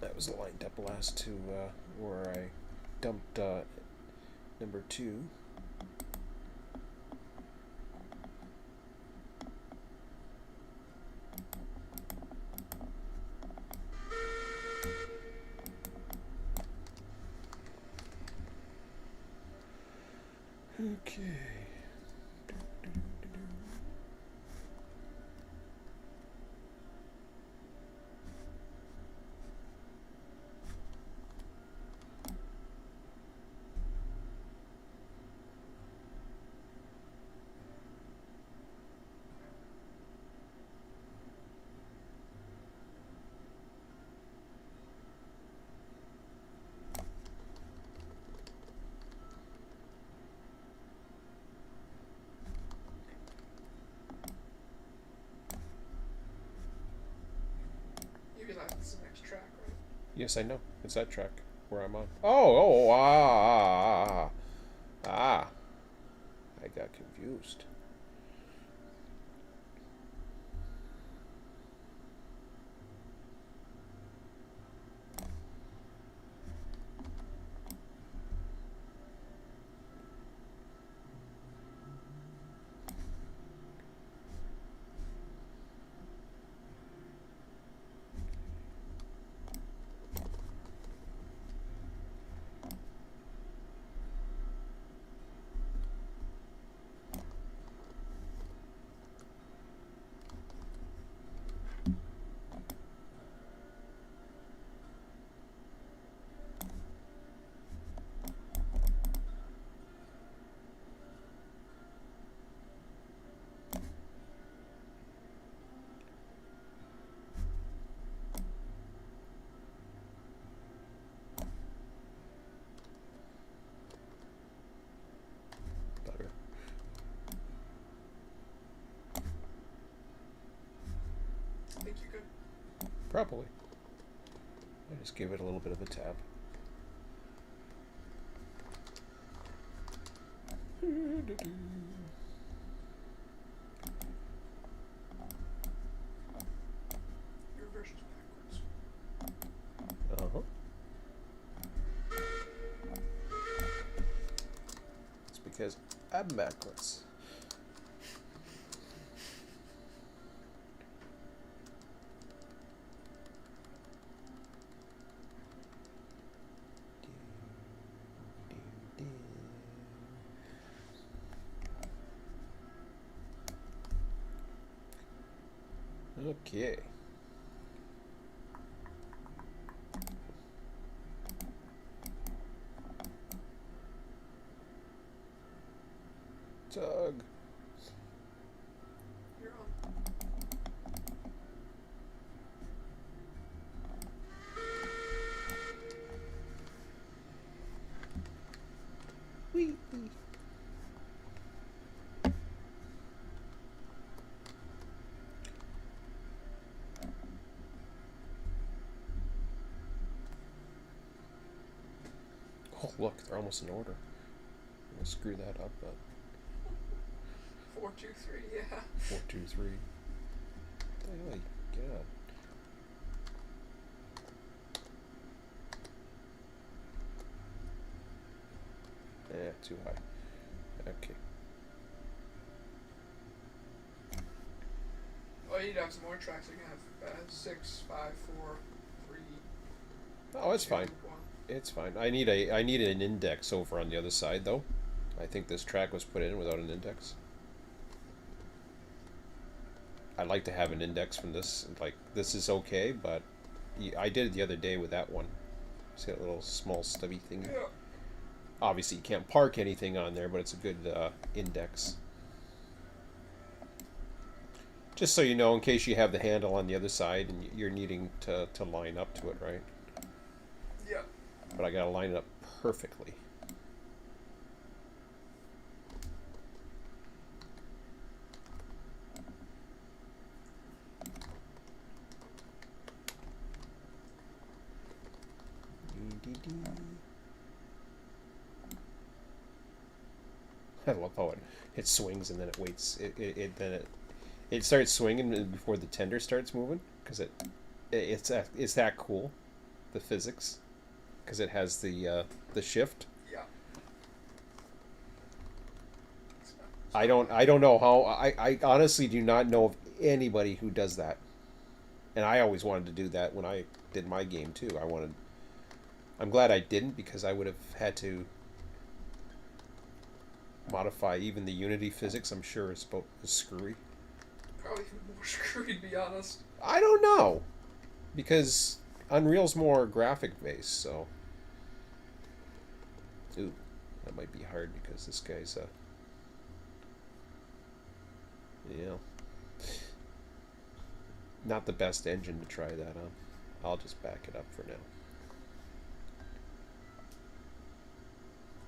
That was lined up last to where I dumped number 2. Okay. You realize it's the next track, right? Yes, I know. It's that track where I'm on. Oh. I got confused. Better. I think you could. Probably. I just give it a little bit of a tap. Your version's backwards. Uh-huh. It's because I'm backwards. Okay. Tug. You're on. Whee! Oh, look, they're almost in order. I'm gonna screw that up, but 4, 2, 3, yeah. 4, 2, 3. Oh my god. Too high. Okay. Well, you'd have some more tracks. You can have 6, 5, 4, 3. Oh, it's 2, fine. 1. It's fine. I need an index over on the other side though. I think this track was put in without an index. I'd like to have an index from this. Like, this is okay, but I did it the other day with that one. See that little small stubby thing? Yeah. Obviously, you can't park anything on there, but it's a good index. Just so you know, in case you have the handle on the other side and you're needing to line up to it, right? Yeah. But I gotta line it up perfectly. I love how it swings and then it waits. It starts swinging before the tender starts moving because it's that cool, the physics, because it has the shift. Yeah. I don't know how. I honestly do not know of anybody who does that, and I always wanted to do that when I did my game too. I'm glad I didn't because I would have had to modify even the Unity physics. I'm sure is screwy. Probably even more screwed, to be honest. I don't know, because Unreal's more graphic based, so. Ooh, that might be hard because this guy's not the best engine to try that on. I'll just back it up for now.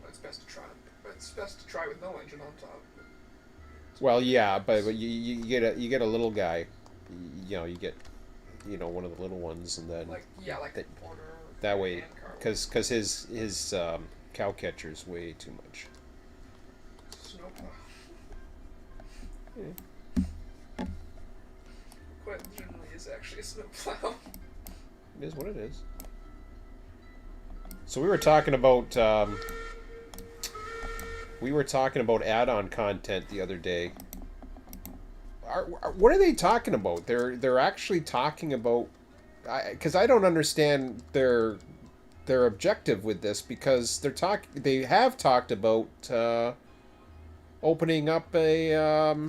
It's best to try. It's best to try with no engine on top. Well, yeah, but you get a little guy, you get one of the little ones, and then like the Porter. That way, because his cow catcher's way too much. Snowplow. Yeah. Quite legitimately is actually a snowplow. It is what it is. So we were talking about add-on content the other day. What are they talking about? They're actually talking about, because I don't understand their objective with this, because they have talked about opening up a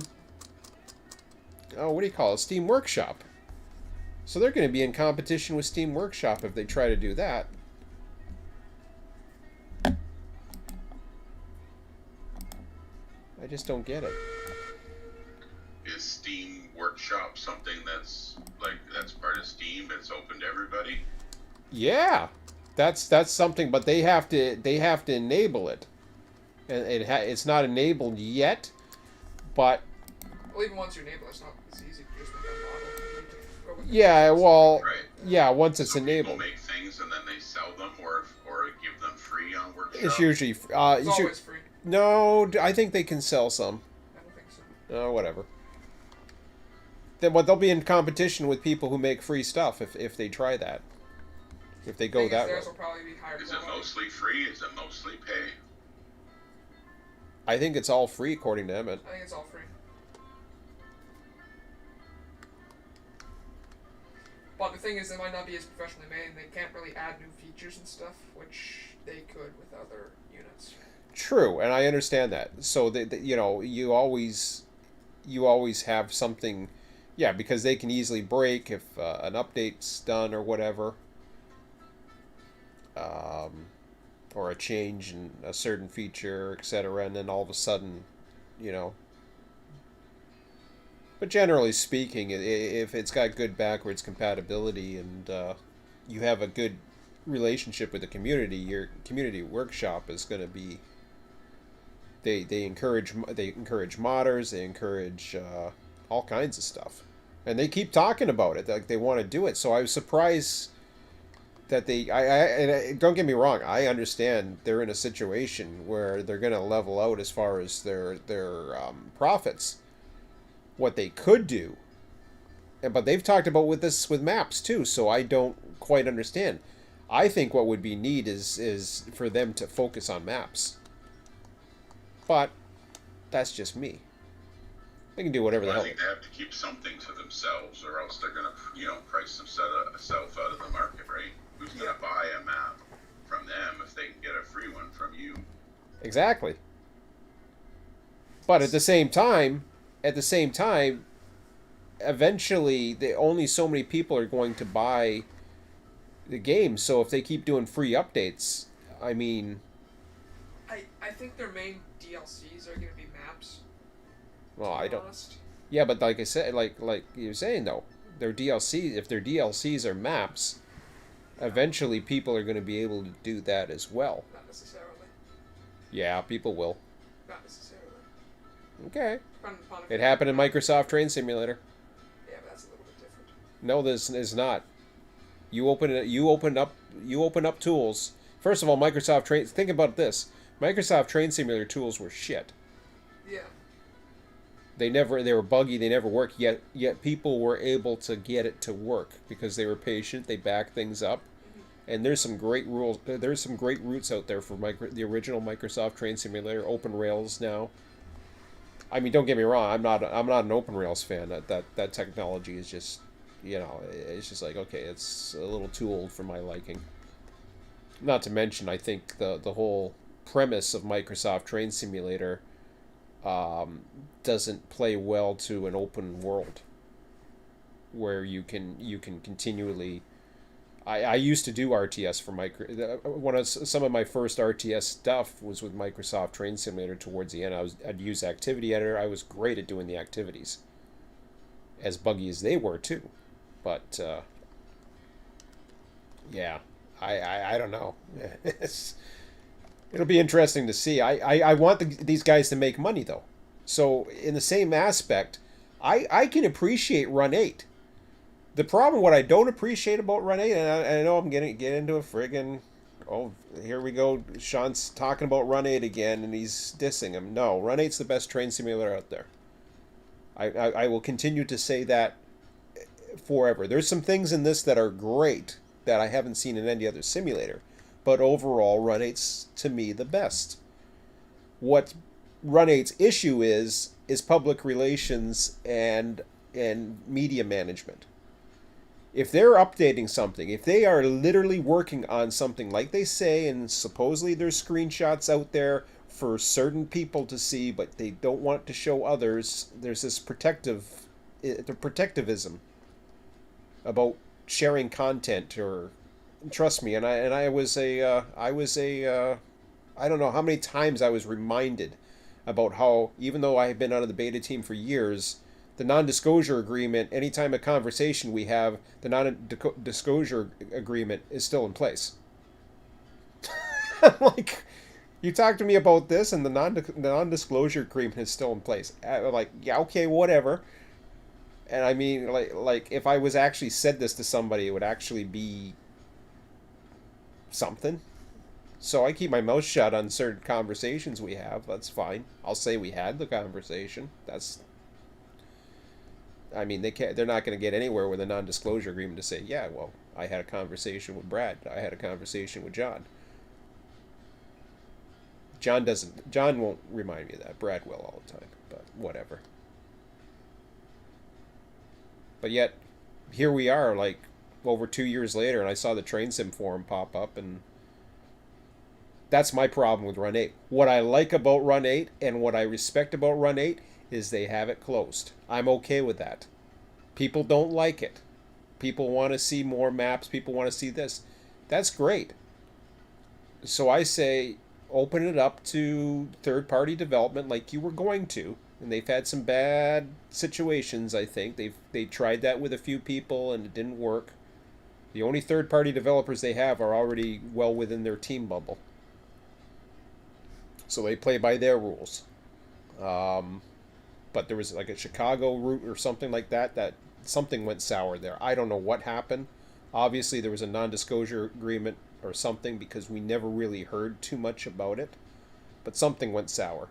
what do you call it, Steam Workshop. So they're going to be in competition with Steam Workshop if they try to do that. I just don't get it. Is Steam Workshop something that's part of Steam? It's open to everybody? Yeah, that's something, but they have to enable it, and it's not enabled yet. But well, even once you enable it, it's not as easy to just make a model. Yeah, well, right. Yeah, once it's Some enabled. People make things and then they sell them, or give them free on Workshop. It's usually It's always free. No, I think they can sell some. I don't think so. Oh, whatever. But they'll be in competition with people who make free stuff if they try that. If they go that route. Will probably be higher Is it mostly free? Is it mostly pay? I think it's all free, according to Emmett. I think it's all free. But the thing is, they might not be as professionally made, and they can't really add new features and stuff, which they could with other units. True, and I understand that. So you always have something, yeah, because they can easily break if an update's done or whatever, or a change in a certain feature, etc. And then all of a sudden, But generally speaking, if it's got good backwards compatibility and you have a good relationship with the community, your community workshop is going to be. They encourage modders, they encourage all kinds of stuff, and they keep talking about it, like they want to do it. So I was surprised that and don't get me wrong, I understand they're in a situation where they're going to level out as far as their profits. What they could do, but they've talked about with maps too. So I don't quite understand. I think what would be neat is for them to focus on maps. But that's just me. They can do whatever the hell. I think they have to keep something to themselves, or else they're going to, price themselves out of the market, right? Who's going to buy a map from them if they can get a free one from you? Exactly. But at the same time, eventually, only so many people are going to buy the game. So if they keep doing free updates, I mean, I think their main DLCs are going to be maps. Well, I don't. Honest. Yeah, but like I said, like you're saying though, their DLC, if their DLCs are maps, eventually people are going to be able to do that as well. Not necessarily. Yeah, people will. Not necessarily. Okay. It happened in Microsoft Train Simulator. Yeah, but that's a little bit different. No, this is not. You open up tools. First of all, Microsoft Train. Think about this. Microsoft Train Simulator tools were shit. Yeah. They were buggy. They never worked. Yet people were able to get it to work because they were patient. They backed things up. And there's some great rules. There's some great routes out there for the original Microsoft Train Simulator. Open Rails now. I mean, don't get me wrong. I'm not an Open Rails fan. That technology is just, it's just like, okay, it's a little too old for my liking. Not to mention, I think the whole premise of Microsoft Train Simulator doesn't play well to an open world where you can continually. I used to do RTS for some of my first RTS stuff was with Microsoft Train Simulator. Towards the end, I'd use Activity Editor. I was great at doing the activities, as buggy as they were too. But yeah, I don't know. It'll be interesting to see. I want these guys to make money though. So in the same aspect, I can appreciate Run 8. The problem, what I don't appreciate about Run 8, and I know I'm getting get into a friggin', oh, here we go. Sean's talking about Run 8 again, and he's dissing him. No, Run 8's the best train simulator out there. I will continue to say that forever. There's some things in this that are great that I haven't seen in any other simulator, but overall, Run 8's to me the best. What Run 8's issue is public relations and media management. If they're updating something, if they are literally working on something like they say, and supposedly there's screenshots out there for certain people to see, but they don't want to show others, there's this protectivism about sharing content. Or trust me, I don't know how many times I was reminded about how, even though I have been out of the beta team for years, the non-disclosure agreement, anytime a conversation we have, the non-disclosure agreement is still in place. Like, you talk to me about this and the non-disclosure agreement is still in place. I'm like, yeah, okay, whatever. And I mean, like if I was actually said this to somebody, it would actually be something. So I keep my mouth shut on certain conversations we have. That's fine. I'll say we had the conversation. I mean, they're not going to get anywhere with a non-disclosure agreement to say, yeah, well, I had a conversation with Brad. I had a conversation with John. John won't remind me of that. Brad will all the time, but whatever. But yet, here we are, like, over 2 years later, and I saw the Train Sim forum pop up, and that's my problem with Run 8. What I like about Run 8 and what I respect about Run 8 is they have it closed. I'm okay with that. People don't like it. People want to see more maps. People want to see this. That's great. So I say open it up to third-party development like you were going to. And they've had some bad situations, I think. They tried that with a few people and it didn't work. The only third-party developers they have are already well within their team bubble. So they play by their rules. But there was like a Chicago route or something like that something went sour there. I don't know what happened. Obviously, there was a non-disclosure agreement or something because we never really heard too much about it. But something went sour.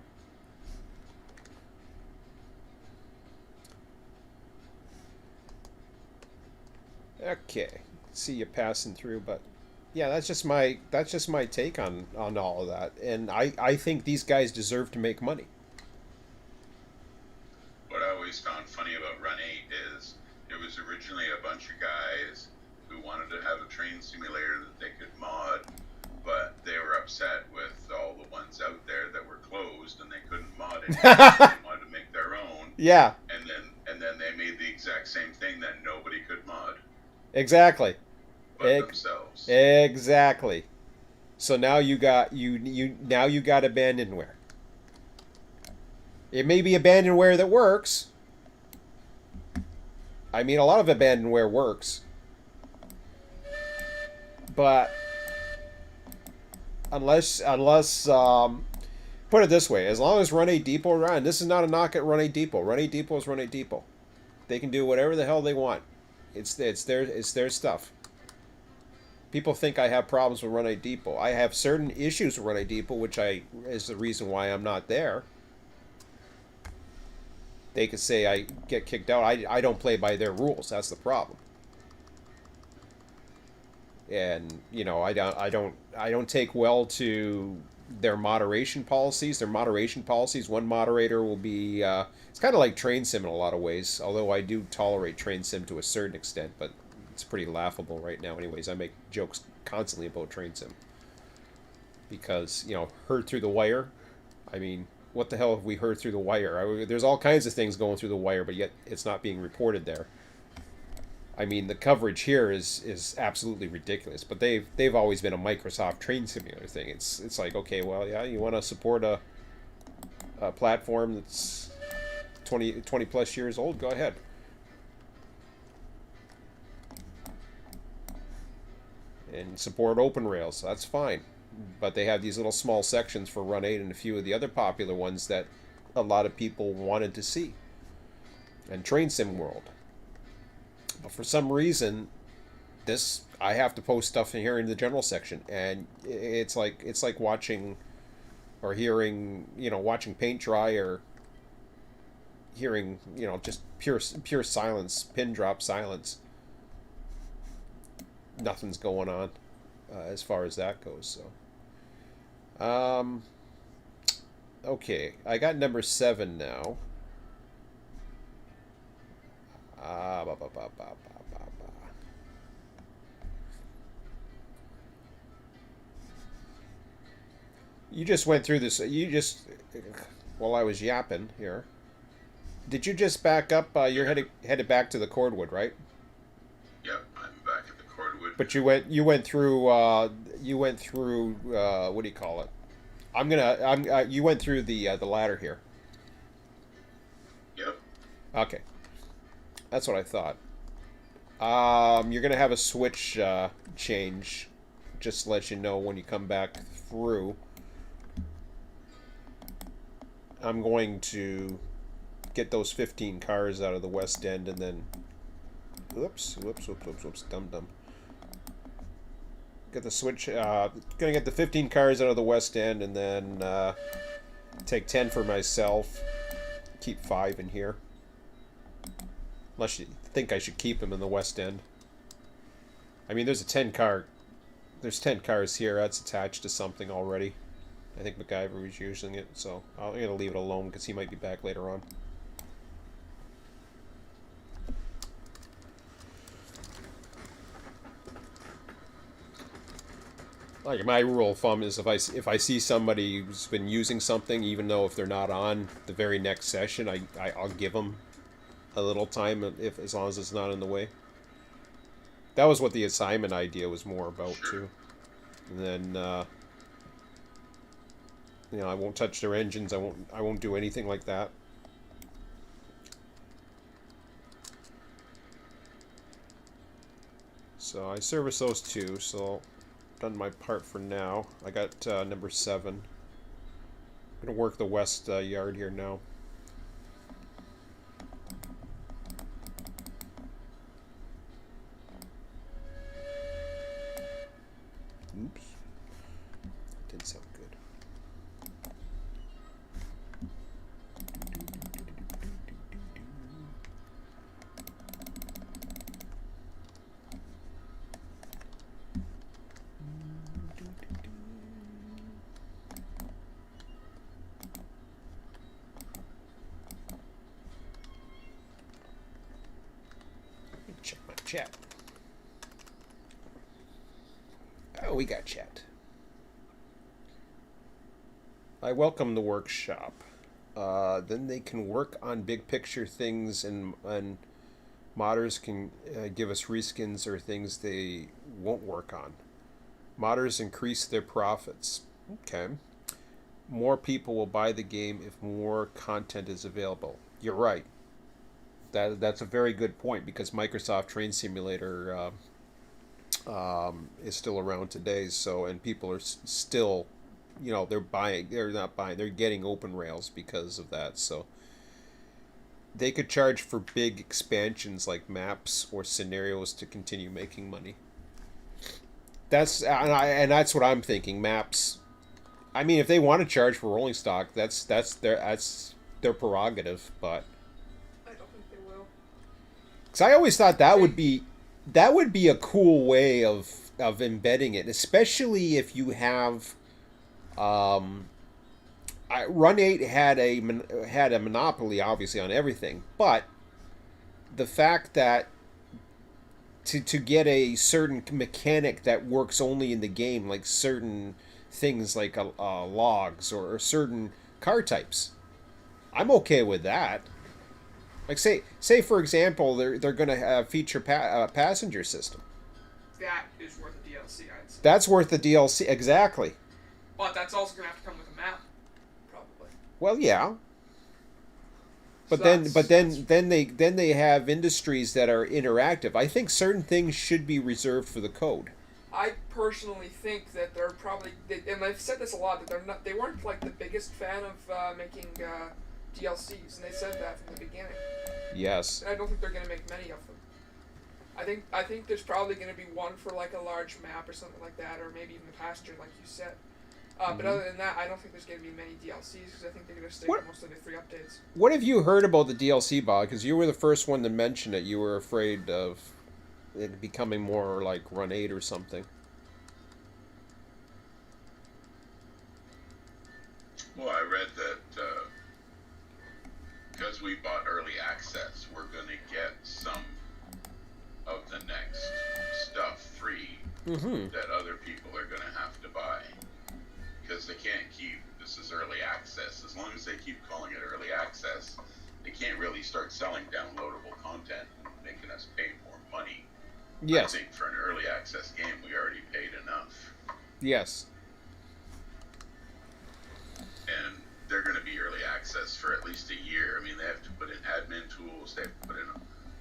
Okay, see you passing through, but yeah, that's just my take on all of that, and I think these guys deserve to make money. What I always found funny about Run 8 is it was originally a bunch of guys who wanted to have a train simulator that they could mod, but they were upset with all the ones out there that were closed and they couldn't mod it. They wanted to make their own. Yeah. And then they made the exact same thing that nobody could mod. Exactly. But themselves. Exactly. So now you got abandonware. It may be abandonware that works. I mean, a lot of abandonware works. But unless put it this way, as long as Run 8 Depot around, this is not a knock at Run 8 Depot. Run 8 Depot is Run 8 Depot. They can do whatever the hell they want. It's their stuff. People think I have problems with Run 8 Depot. I have certain issues with Run 8 Depot, which is the reason why I'm not there. They could say I get kicked out. I don't play by their rules. That's the problem. And you know, I don't take well to their moderation policies. Their moderation policies. One moderator will be. It's kind of like Train Sim in a lot of ways. Although I do tolerate Train Sim to a certain extent, but it's pretty laughable right now. Anyways, I make jokes constantly about Train Sim because, you know, heard through the wire. I mean, what the hell have we heard through the wire? There's all kinds of things going through the wire, but yet it's not being reported there. I mean, the coverage here is absolutely ridiculous. But they've always been a Microsoft train simulator thing. It's like, okay, well, yeah, you want to support a platform that's 20 plus years old, go ahead. And support open rails, that's fine. But they have these little small sections for Run 8 and a few of the other popular ones that a lot of people wanted to see. And Train Sim World. But for some reason, I have to post stuff in here in the general section, and it's like watching or hearing, watching paint dry, or hearing, just pure silence, pin drop silence. Nothing's going on as far as that goes. So, okay, I got number 7 now. Ba, ba, ba, ba, ba, ba. You just went through this. While I was yapping here, did you just back up? You're headed back to the cordwood, right? Yep, I'm back at the cordwood. But you went through what do you call it? You went through the ladder here. Yep. Okay. That's what I thought. You're gonna have a switch change. Just to let you know when you come back through. I'm going to get those 15 cars out of the west end, and then whoops, dum. Get the switch. Gonna get the 15 cars out of the west end, and then take 10 for myself. Keep 5 in here. Unless you think I should keep them in the west end. I mean, there's 10 cars here. That's attached to something already. I think MacGyver was using it, so I'm gonna leave it alone because he might be back later on. Like, my rule of thumb is if I see somebody who's been using something, even though if they're not on the very next session, I'll give them a little time, as long as it's not in the way. That was what the assignment idea was more about too. And then I won't touch their engines. I won't do anything like that. So I service those 2. So done my part for now. I got number 7. I'm gonna work the west yard here now. Oops. Didn't sound good. Check my chat. Oh, we got chat. I welcome the workshop. Then they can work on big picture things, and modders can give us reskins or things they won't work on. Modders increase their profits. Okay. More people will buy the game if more content is available. You're right. That's a very good point, because Microsoft Train Simulator is still around today. So, and people are still, they're getting open rails because of that. So they could charge for big expansions like maps or scenarios to continue making money. That's what I'm thinking. Maps. I mean, if they want to charge for rolling stock, that's their prerogative. But I don't think they will. because I always thought that would be a cool way of embedding it, especially if you have. Run 8 had a monopoly, obviously, on everything, but the fact that to get a certain mechanic that works only in the game, like certain things like logs or certain car types. I'm okay with that. Like say for example, they're going to feature passenger system. That is worth a DLC, I'd say. That's worth the DLC, exactly. But that's also going to have to come with a map, probably. Well, yeah. But So then they have industries that are interactive. I think certain things should be reserved for the code. I personally think that they're probably, and I've said this a lot, that they weren't like the biggest fan of making DLCs, and they said that from the beginning. Yes. And I don't think they're going to make many of them. I think there's probably going to be one for like a large map or something like that, or maybe even a pasture, like you said. But other than that, I don't think there's going to be many DLCs because I think they're going to stick with mostly the 3 updates. What have you heard about the DLC, Bob? Because you were the first one to mention it. You were afraid of it becoming more like Run 8 or something. Well, I read that because we bought early access, we're going to get some of the next stuff free that other people are going to have to buy. Because they can't keep, this is early access. As long as they keep calling it early access, they can't really start selling downloadable content and making us pay more money. Yes. I think for an early access game, we already paid enough. Yes. And they're going to be early access for at least a year. I mean, they have to put in admin tools. They have to put in,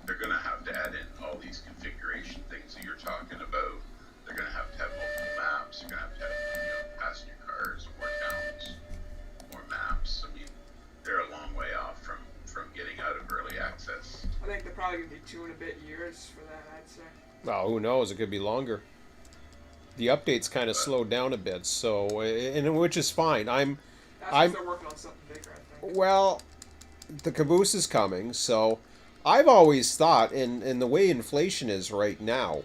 they're going to have to add in all these configuration things that you're talking about. They're going to have multiple maps. They're going to have passenger cars, more towns, more maps. I mean, they're a long way off from getting out of early access. I think they're probably going to be 2 and a bit years for that, I'd say. Well, who knows? It could be longer. The updates kind of slowed down a bit, so and which is fine. That's because they're working on something bigger, I think. Well, the caboose is coming, so I've always thought, in the way inflation is right now,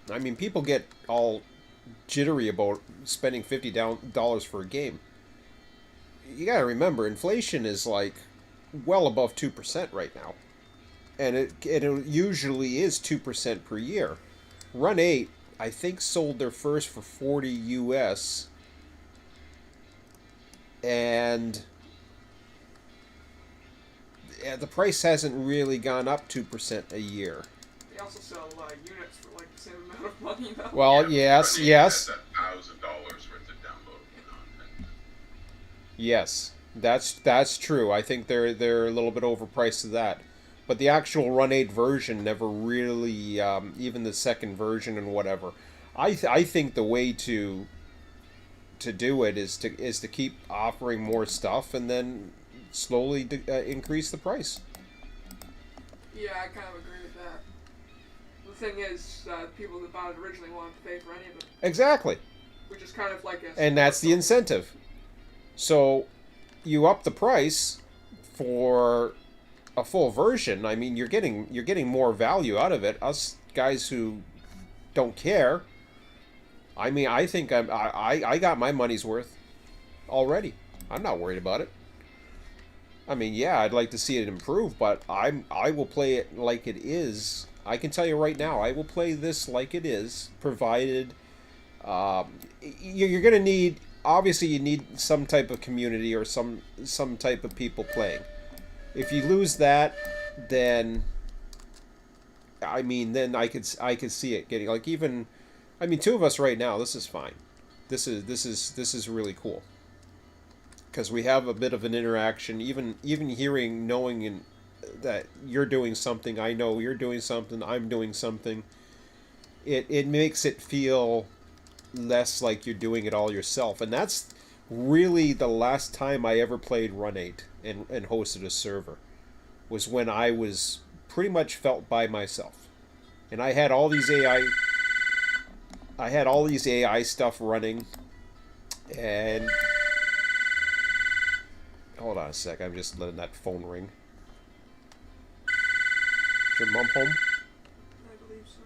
I mean, people get all jittery about spending $50 for a game. You gotta remember, inflation is like well above 2% right now. And it usually is 2% per year. Run 8, I think, sold their first for 40 US. And the price hasn't really gone up 2% a year. They also sell units for like the same amount of money, though. Well, yes. That's $1,000 worth of downloadable content. Yes, that's true. I think they're a little bit overpriced to that. But the actual Run 8 version never really, even the second version and whatever. I think the way to do it is to keep offering more stuff and then slowly increase the price. Yeah, I kind of agree with that. The thing is, people that bought it originally wanted to pay for any of it. Exactly. Which is kind of like a... And that's the incentive. So you up the price for a full version. I mean, you're getting more value out of it. Us guys who don't care, I mean, I think I got my money's worth already. I'm not worried about it. I mean, yeah, I'd like to see it improve, but I will play it like it is. I can tell you right now, I will play this like it is, provided you're going to need, obviously you need some type of community or some type of people playing. If you lose that, then I mean, then I could see it getting, like, even, I mean, 2 of us right now, this is fine. This is really cool. Because we have a bit of an interaction, even hearing, knowing that you're doing something, I know you're doing something, I'm doing something. It makes it feel less like you're doing it all yourself. And that's really the last time I ever played Run 8 and hosted a server, was when I was pretty much felt by myself. And I had all these AI stuff running, and hold on a sec, I'm just letting that phone ring. Is your mom home? I believe so.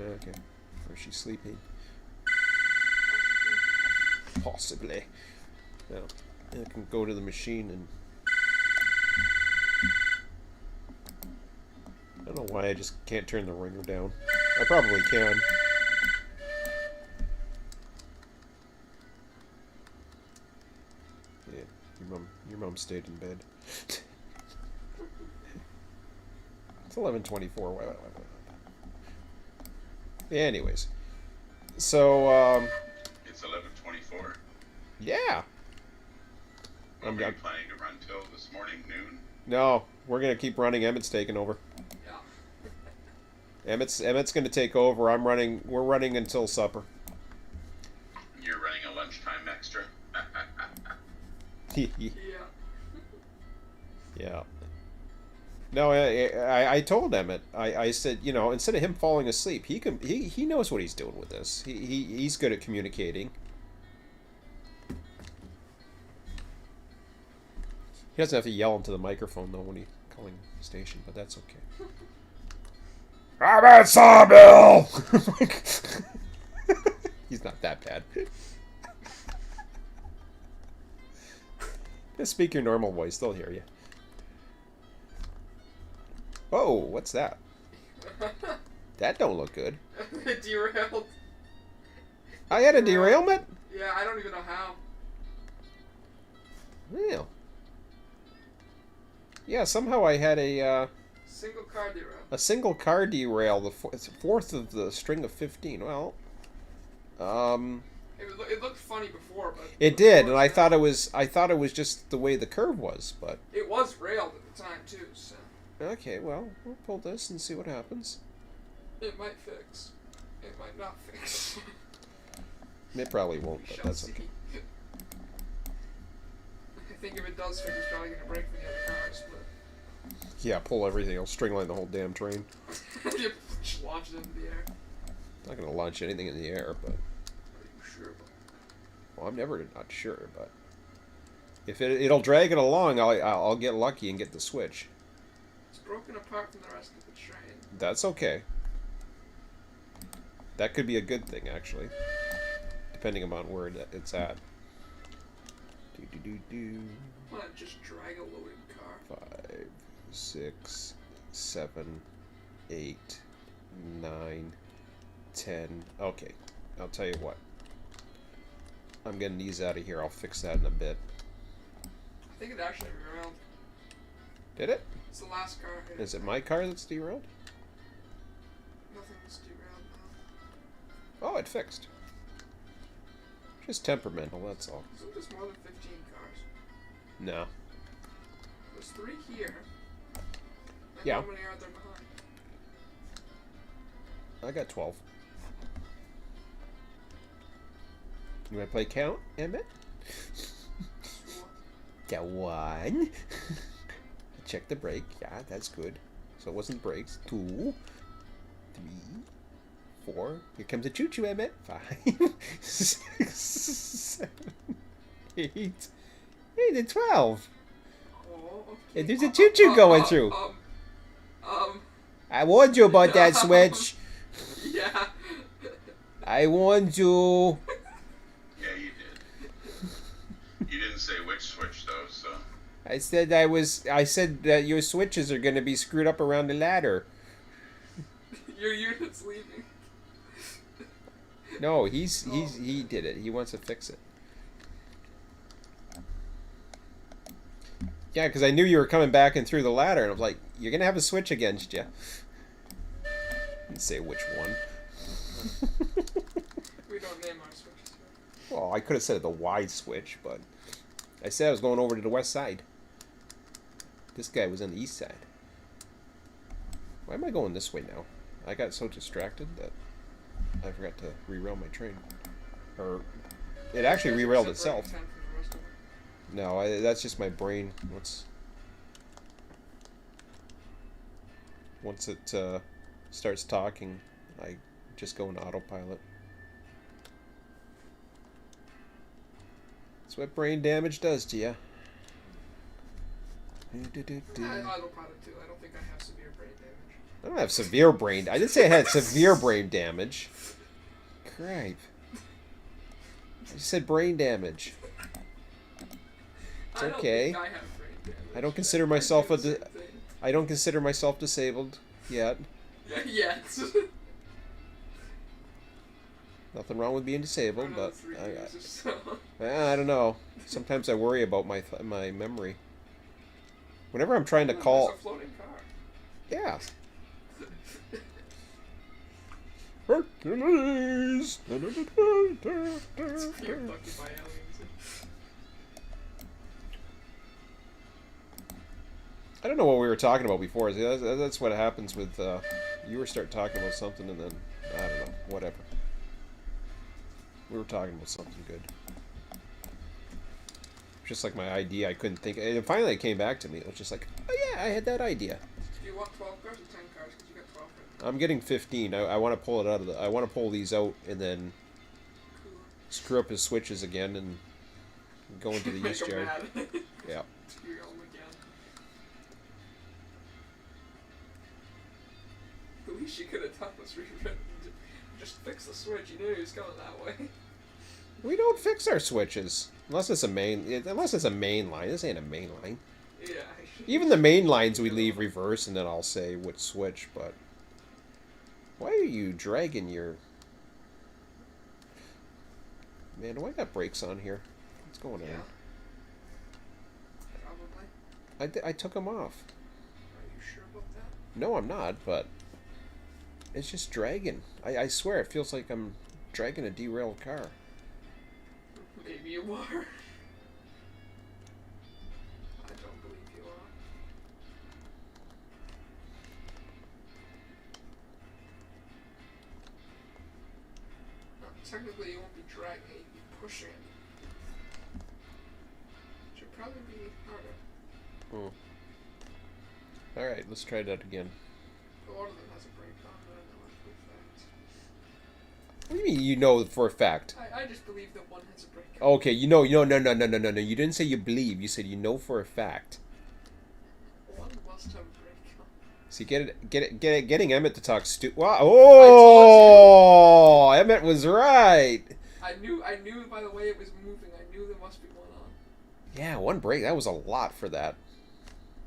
Okay. Or is she sleeping? Possibly. Well, I can go to the machine and... I don't know why I just can't turn the ringer down. I probably can. Yeah, mom stayed in bed. It's 11:24. Anyways, so It's 11:24. yeah. Are you planning to run till this morning noon? No, we're gonna keep running. Emmett's taking over. Yeah. Emmett's gonna take over. I'm running. We're running until supper. You're running a lunchtime extra. Yeah. Yeah. No, I told Emmett. I said, you know, instead of him falling asleep, he knows what he's doing with this. He's good at communicating. He doesn't have to yell into the microphone though when he's calling the station, but that's okay. I'm at Sawmill. He's not that bad. Just speak your normal voice; they'll hear you. Oh, what's that? That don't look good. It derailed. I had a derailment? Yeah, I don't even know how. Real. Yeah, somehow I had a Single car derail. a single car derail, the fourth of the string of 15. Well, It looked funny before, but it did, and I thought it was just the way the curve was, but it was railed at the time too. So okay, well, we'll pull this and see what happens. it might fix. It might not fix. It probably won't, We but shall that's see. okay. I think if it does fix, it's probably gonna break for the other cars, but. Yeah, pull everything. I'll stringline the whole damn train. You just launch it into the air. Not gonna launch anything in the air, but Are you sure about well, I'm never not sure, but if it'll drag it along, I'll get lucky and get the switch. It's broken apart from the rest of the train. That's okay. That could be a good thing, actually, depending upon where it's at. Why not just drag a loaded car? 5, 6, 7, 8, 9, 10. Okay, I'll tell you what. I'm getting these out of here. I'll fix that in a bit. I think it actually derailed. Did it? It's the last car. Is it my car that's derailed? Nothing was derailed Oh, it fixed. Just temperamental, that's all. now. Isn't this more than 15 cars? No. There's 3 here. And Yeah. how many are there behind? I got 12. You want to play count, Emmett? Sure. Got 1. Check the brake. Yeah, that's good. So it wasn't brakes. 2, 3, 4. Here comes a choo-choo, Emmett. 5, 6, 7, 8. Hey, the 12. Oh, okay. Hey, there's a choo-choo going through. I warned you about that switch. Yeah. I warned you. Yeah, you did. You didn't say which switch though, so. I said that your switches are going to be screwed up around the ladder. Your unit's leaving. No, he did it. He wants to fix it. Yeah, because I knew you were coming back and through the ladder, and I was like, you're going to have a switch against you. Didn't say which one. We don't name our switches here. Well, I could have said the wide switch, but I said I was going over to the west side. This guy was on the east side. Why am I going this way now? I got so distracted that I forgot to re-rail my train. Or, it actually re-railed itself. No, that's just my brain. Once it starts talking, I just go into autopilot. That's what brain damage does to you. I autopilot too. I don't think I have severe brain damage. I don't have severe brain. I didn't say I had severe brain damage. Cripe. I just said brain damage. It's okay. I don't think I have brain damage. I don't consider myself I do the same thing. I don't consider myself disabled yet. Yet. Nothing wrong with being disabled, Another but 3 years or so. I don't know. Sometimes I worry about my memory. Whenever I'm trying to There's call... a floating car. Yeah. Hercules! It's being abducted by aliens. I don't know what we were talking about before. That's what happens with... you were start talking about something and then... I don't know. Whatever. We were talking about something good. Just like my idea, I couldn't think... And finally it came back to me. It was just like, oh yeah, I had that idea. Do you want 12 cars or 10 cars? Because you got 12 right now. I'm getting 15. I want to pull it out of the... I want to pull these out and then Cool. screw up his switches again and go into the Make yeast 'em yard. mad. Yeah. Screw them again. The least you could have done was just fix the switch. You knew he was going that way. We don't fix our switches unless it's a main. Unless it's a main line. This ain't a main line. Yeah. Even the main lines we leave reverse, and then I'll say which switch. But why are you dragging your... Man, do I got brakes on here? What's going Yeah. on? Probably. I took them off. Are you sure about that? No, I'm not. But it's just dragging. I swear, it feels like I'm dragging a derailed car. Maybe you are. I don't believe you are. No, technically, you won't be dragging it, you'd be pushing it. Should probably be harder. Alright, let's try that again. A lot of them has a brake on, but I know it for a fact. What do you mean you know for a fact? I just believe that one has a brake on. Okay, you know, no. You didn't say you believe. You said you know for a fact. One must have a brake on. See, getting Emmett to talk Wow. Oh, Emmett was right. I knew by the way it was moving, I knew there must be one on. Yeah, one break. That was a lot for that.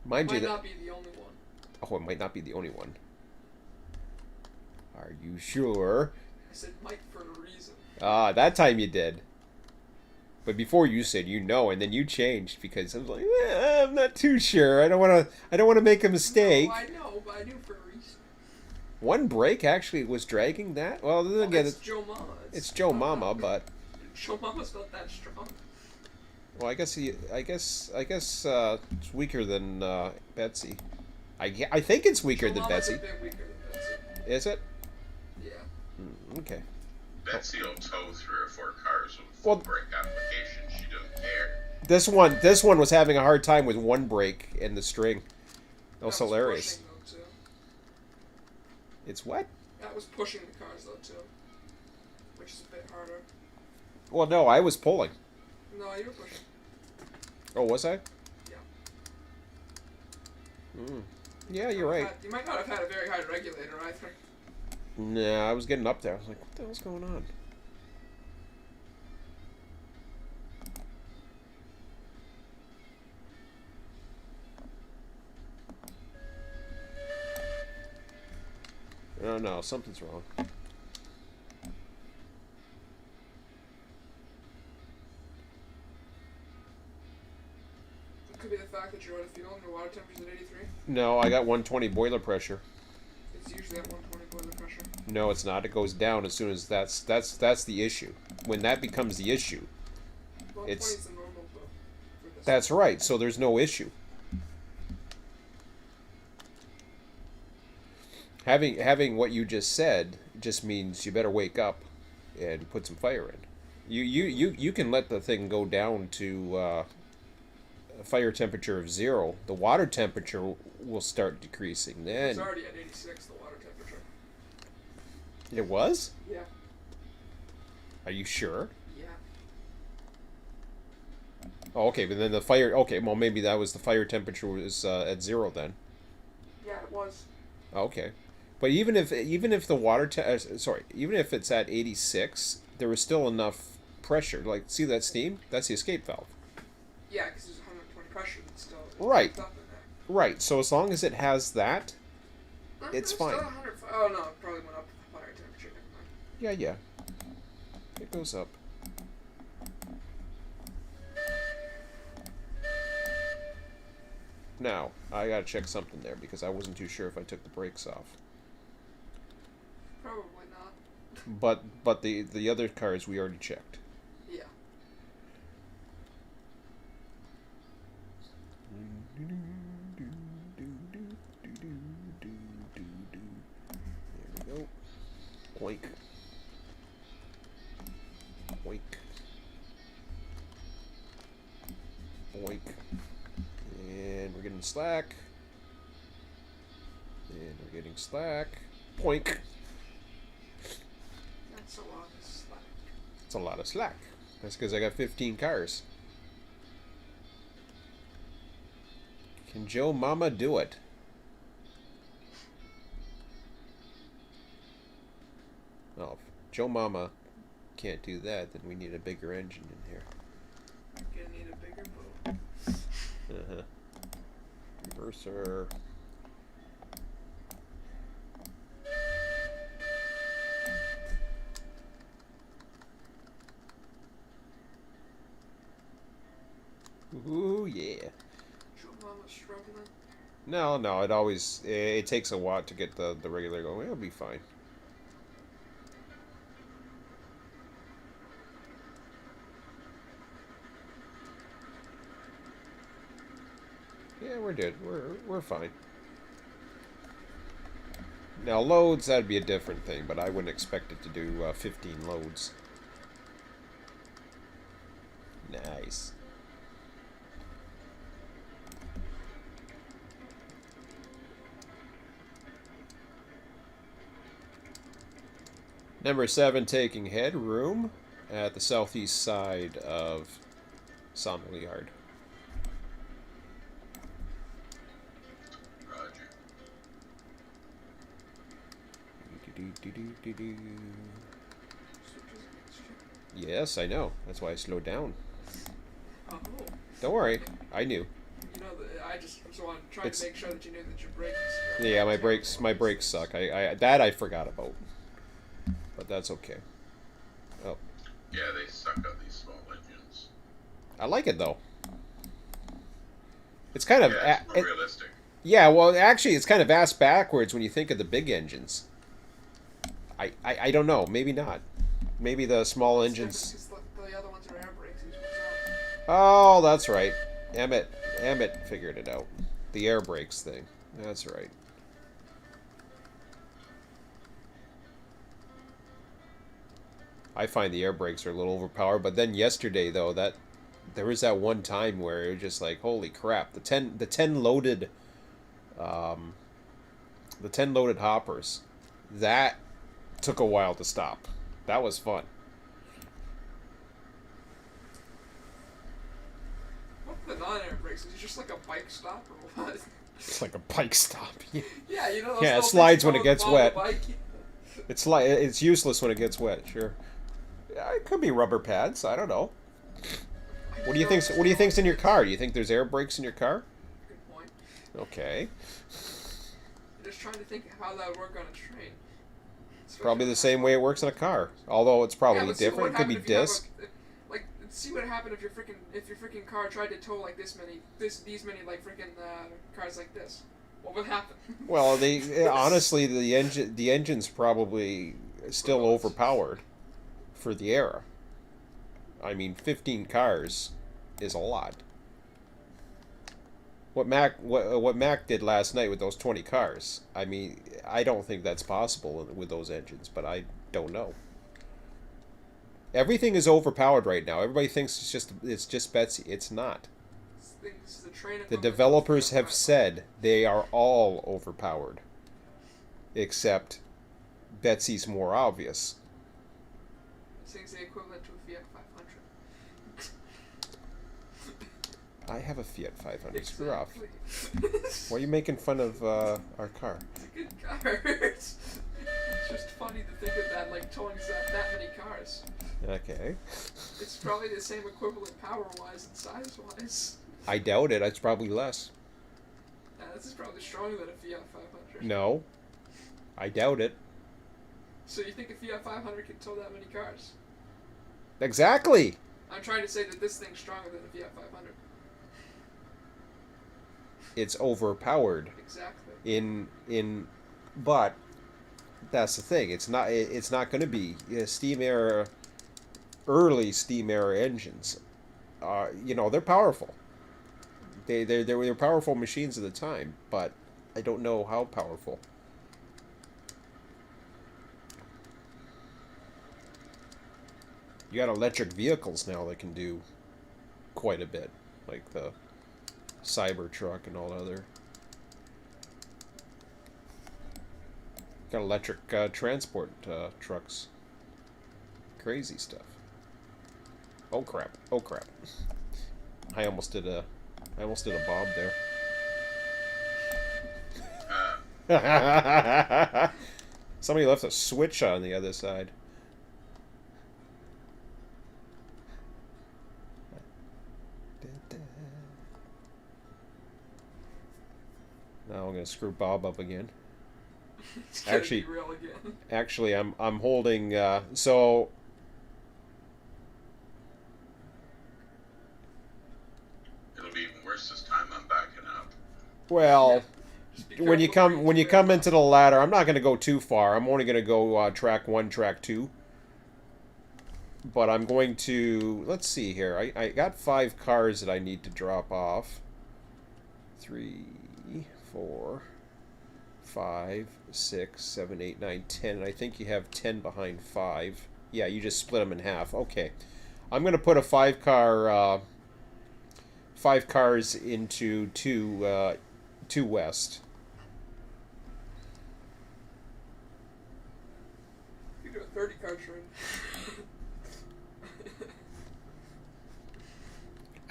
Mind you, Might not be the only one. oh, it might not be the only one. Are you sure? I said might for a reason. Ah, that time you did. But before you said you know, and then you changed because I was like, I'm not too sure. I don't want to make a mistake. No, I know, but I knew for a reason. One break actually was dragging that. Well, then again, It's Joe Mama. it's Joe Mama, but Joe Mama's not that strong. well, I guess it's weaker than Betsy. I think it's weaker Joe than Mama's Betsy. a bit weaker than Betsy. Is it? Yeah. Okay. Betsy will tow 3 or 4 cars with Well- full brake application. She doesn't care. This one was having a hard time with one brake and the string. That was hilarious. Pushing, though, too. It's what? That was pushing the cars though too, which is a bit harder. Well, no, I was pulling. No, you were pushing. Oh, was I? Yeah. Yeah, you're right. You might not have had a very high regulator either. Nah, I was getting up there. I was like, what the hell's going on? Oh no, something's wrong. It could be the fact that you're out of fuel and your water temperature's at 83. No, I got 120 boiler pressure. It's usually at 120 boiler pressure. No, it's not. It goes down as soon as that's the issue. When that becomes the issue, 120 It's- is the normal though. For this. that's right. So there's no issue. Having what you just said just means you better wake up and put some fire in. You can let the thing go down to a fire temperature of 0. The water temperature will start decreasing. Then It's already at 86, the water temperature. it was. Yeah. Are you sure? Yeah. Oh, okay, but then the fire. Okay, well maybe that was the fire temperature was at 0 then. Yeah, it was. Okay, but even if the water even if it's at 86, there was still enough pressure. Like, see that steam? That's the escape valve. Yeah, because there's 120 pressure that's still Right. built up in there. Right. So as long as it has that, it's Still fine. 100, oh no, it probably went up to the fire temperature. Never mind. Yeah. It goes up. Now, I gotta check something there because I wasn't too sure if I took the brakes off. Probably not. But the other cars we already checked. Yeah. There we go. Boink. Boink. Boink. And we're getting slack. And we're getting slack. Boink. That's a lot of slack. It's a lot of slack. That's because I got 15 cars. Can Joe Mama do it? Well, if Joe Mama can't do that, then we need a bigger engine in here. I'm gonna need a bigger boat. Uh-huh. Reverser. Ooh, yeah. Joe Mama's struggling. No, it takes a while to get the regular going. It'll be fine. Yeah, we're good. We're fine. Now loads, that'd be a different thing, but I wouldn't expect it to do 15 loads. Nice. Number 7, taking headroom at the southeast side of Sawmill Yard. Roger. Yes, I know. That's why I slowed down. Oh. Don't worry, I knew. You know, I just want to try to make sure that you knew that your brakes. Yeah, my brakes suck. I forgot about. But that's okay. Oh. Yeah, they suck on these small engines. I like it though. It's kind of Yeah, it's more realistic. yeah. Well, actually, it's kind of ass backwards when you think of the big engines. I don't know. Maybe not. Maybe the small engines. The other ones are air brakes. These ones Oh, that's right. Emmett figured it out. The air brakes thing. That's right. I find the air brakes are a little overpowered, but then yesterday though, that there was that one time where it was just like, holy crap, the 10 loaded hoppers, that took a while to stop. That was fun. What are the non-air brakes? Is it just like a bike stop or what? It's like a bike stop. Yeah, you know those Yeah, it little slides things when you it go gets on the wet. bike? It's useless when it gets wet. Sure. Yeah, it could be rubber pads. I don't know. What do you think? What do you think's in your car? Do you think there's air brakes in your car? Good point. Okay. I'm just trying to think how that would work on a train. Probably the same way it works in a car. Although it's probably but see what different. It could be happened if you have disc. like, see what happened if your freaking car tried to tow like these many like freaking cars like this. What would happen? Well, honestly the engine's probably still overpowered for the era. I mean, 15 cars is a lot. What Mac did last night with those 20 cars, I mean, I don't think that's possible with those engines, but I don't know. Everything is overpowered right now. Everybody thinks it's just Betsy. It's not. The developers have said they are all overpowered, except Betsy's more obvious. It's the equivalent to a Fiat 500. I have a Fiat 500. Screw off. Exactly. Why are you making fun of our car? It's a good car. It's just funny to think of that, like towing that many cars. Okay. It's probably the same equivalent power-wise and size-wise. I doubt it. It's probably less. Yeah, this is probably stronger than a Fiat 500. No. I doubt it. So you think a Fiat 500 can tow that many cars? Exactly. I'm trying to say that this thing's stronger than a Fiat 500. it's overpowered. Exactly. But that's the thing. It's not going to be Steam era early Steam era engines. They're powerful. They were powerful machines at the time, but I don't know how powerful. You got electric vehicles now that can do quite a bit, like the Cybertruck and all other. Got electric transport trucks. Crazy stuff. Oh crap! Oh crap! I almost did a bob there. Somebody left a switch on the other side. Now I'm gonna screw Bob up again. It's gonna Actually, be real again. Actually, I'm holding. So It'll be even worse this time. I'm backing up. well, Just be when you careful come when you where come go. into the ladder, I'm not gonna go too far. I'm only gonna go track 1, track 2. But I'm going to, let's see here. I got 5 cars that I need to drop off. 3, 4, 5, 6, 7, 8, 9, 10. And I think you have 10 behind 5. Yeah, you just split them in half. Okay. I'm going to put a 5 cars into 2 west. You're doing 30 cars right.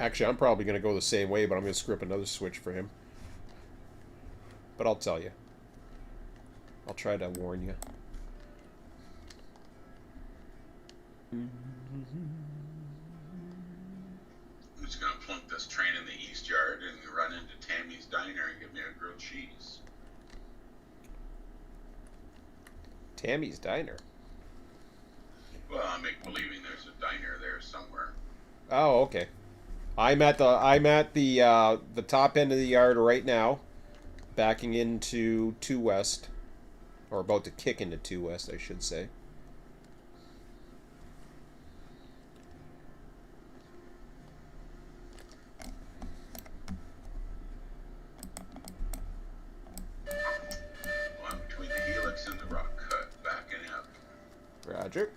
Actually, I'm probably going to go the same way, but I'm going to screw up another switch for him. But I'll tell you. I'll try to warn you. I'm just gonna plunk this train in the East Yard and run into Tammy's Diner and get me a grilled cheese. Tammy's Diner. Well, I'm make believing there's a diner there somewhere. Oh, okay. I'm at the top end of the yard right now, backing into 2 west, or about to kick into 2 west, I should say. Well, I'm between the Helix and the Rock Cut, backing up. Roger.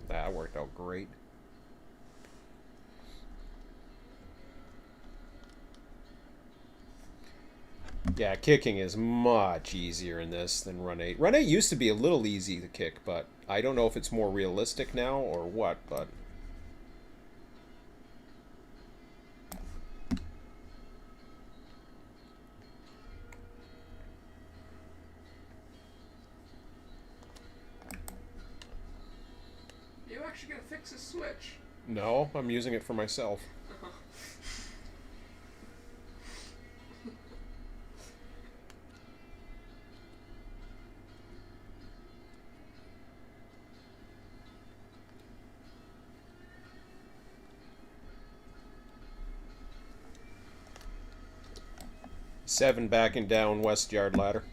That worked out great. Yeah, kicking is much easier in this than Run 8. Run 8 used to be a little easy to kick, but I don't know if it's more realistic now or what, but... You actually gonna fix a switch? No, I'm using it for myself. Seven backing down West Yard ladder.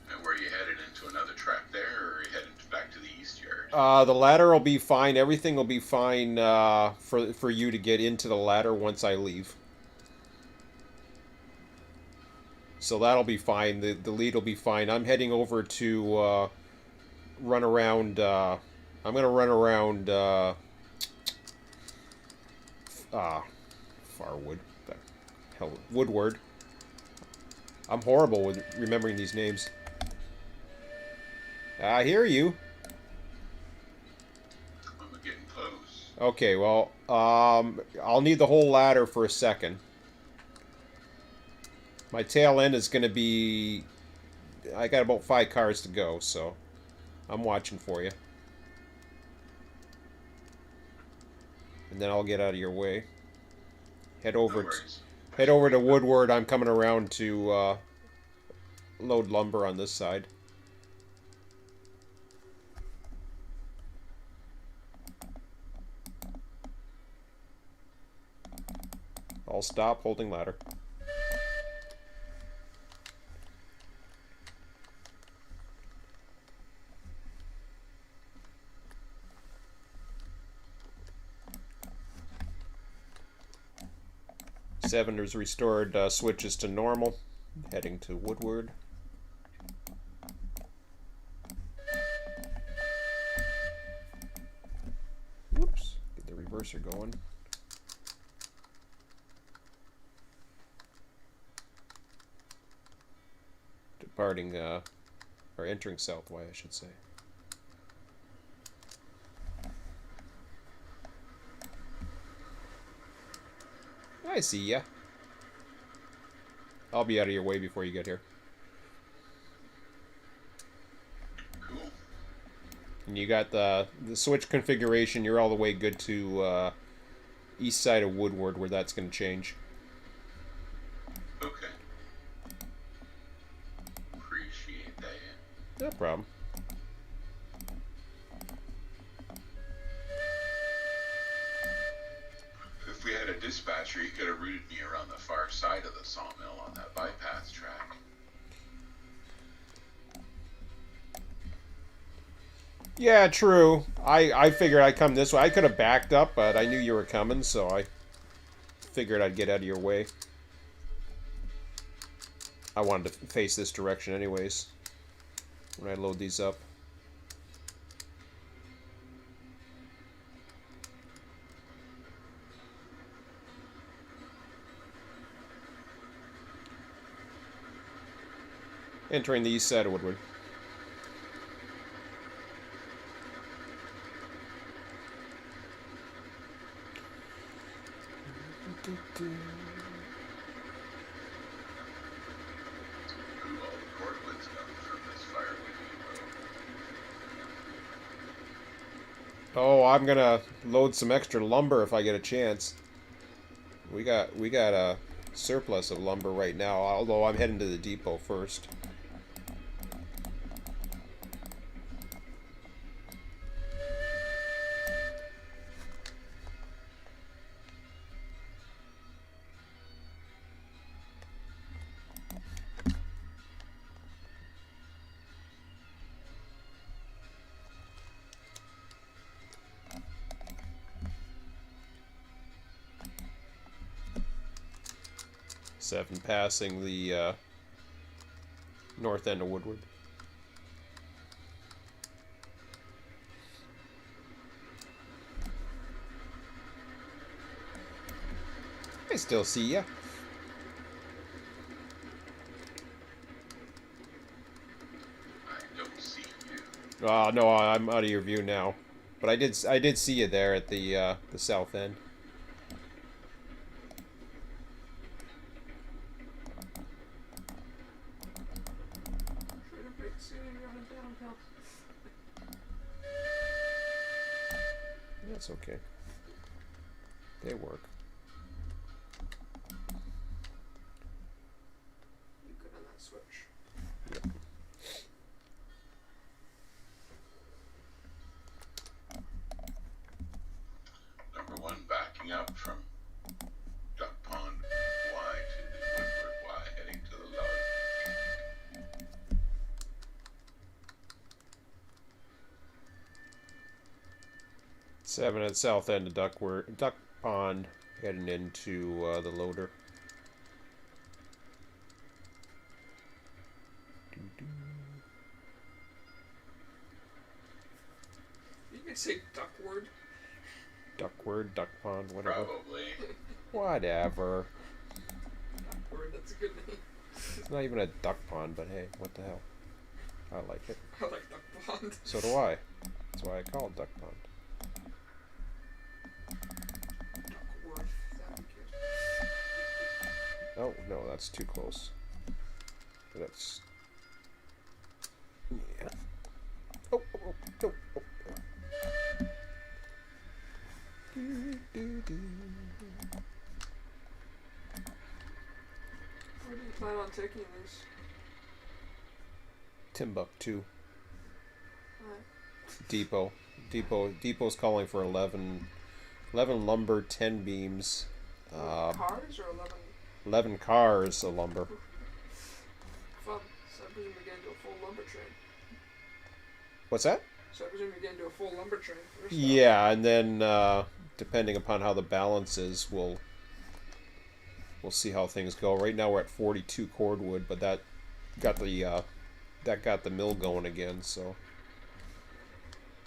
And where you headed into another track there, or are you headed back to the East Yard? The ladder will be fine. Everything will be fine for you to get into the ladder once I leave. So that'll be fine. The lead will be fine. I'm heading over to run around. I'm gonna run around. Farwood. The hell, Woodward. I'm horrible with remembering these names. I hear you. I'm getting close. Okay, well, I'll need the whole ladder for a second. My tail end is going to be... I got about 5 cars to go, so I'm watching for you. And then I'll get out of your way. Head over to Woodward. I'm coming around to load lumber on this side. I'll stop holding ladder. Seven has restored switches to normal. Heading to Woodward. Whoops. Get the reverser going. Departing, or entering Southway, I should say. I see ya. I'll be out of your way before you get here. Cool. And you got the switch configuration. You're all the way good to east side of Woodward, where that's going to change. Okay. Appreciate that. No problem. If we had a dispatcher, he could have routed me around the far side of the sawmill on that bypass track. Yeah, true. I figured I'd come this way. I could have backed up, but I knew you were coming, so I figured I'd get out of your way. I wanted to face this direction anyways when I load these up. Entering the east side of Woodward. Oh, I'm gonna load some extra lumber if I get a chance. We got a surplus of lumber right now, although I'm heading to the depot first. Seven passing the north end of Woodward. I still see ya. I don't see you. No, I'm out of your view now. But I did see you there at the south end. That's okay. They work. You good on that switch? Yep. Number one, backing up from Duck Pond Y to the Woodward Y, heading to the lode. 7 at south end of Duck Pond, heading into the loader. say duckward. Duckward, duck pond, whatever. Probably. Whatever. Duckward, that's a good name. It's not even a duck pond, but hey, what the hell? I like it. I like duck pond. So do I. That's why I call it duck pond. Duckworth, that'd be good. Oh, no, that's too close. That's... Yeah. Oh, oh, oh, oh, oh. Where do you plan on taking these? Timbuktu. Alright. Depot's calling for 11 lumber, 10 beams. Cars or 11? 11 cars of lumber. Fun. So I presume you're getting to a full lumber train. What's that? So I presume you're getting to a full lumber train first. Yeah, and then depending upon how the balance is, we'll see how things go. Right now we're at 42 cordwood, but that got the mill going again. So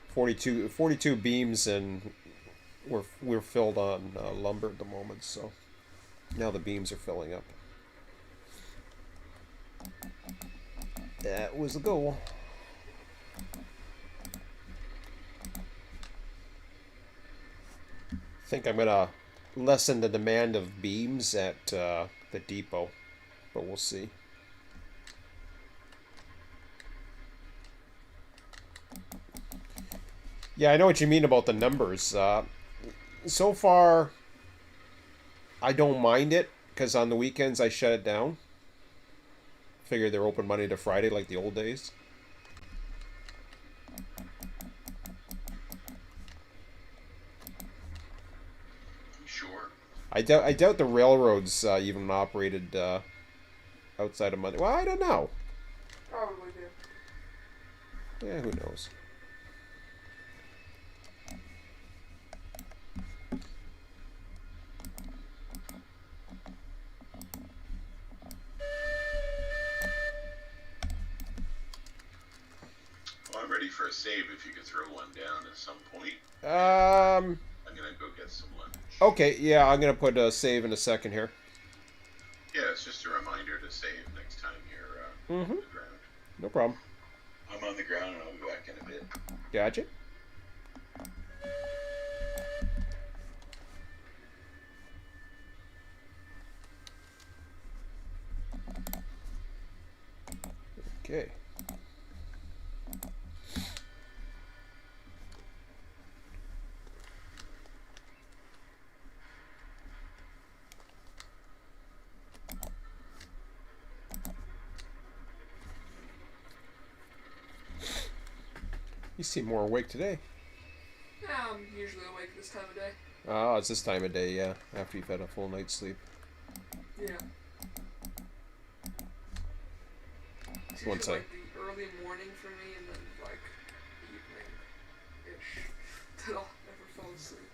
42 beams, and we're filled on lumber at the moment. So now the beams are filling up. That was the goal. I think I'm gonna lessen the demand of beams at the depot, but we'll see. Yeah, I know what you mean about the numbers. So far, I don't mind it, because on the weekends I shut it down. Figure they're open Monday to Friday like the old days. Sure. I doubt the railroads even operated outside of Monday. Well, I don't know. Probably do. Yeah, who knows? Well, I'm ready for a save if you could throw one down at some point. Um. I'm gonna go get some lunch. Okay, yeah, I'm gonna put a save in a second here. Yeah, it's just a reminder to save next time you're on the ground. No problem. I'm on the ground and I'll be back in a bit. Gotcha. Okay. You seem more awake today. Yeah, I'm usually awake this time of day. Oh, it's this time of day, yeah, after you've had a full night's sleep. Yeah. It's One usually sec. like the early morning for me, and then like evening-ish that I'll ever fall asleep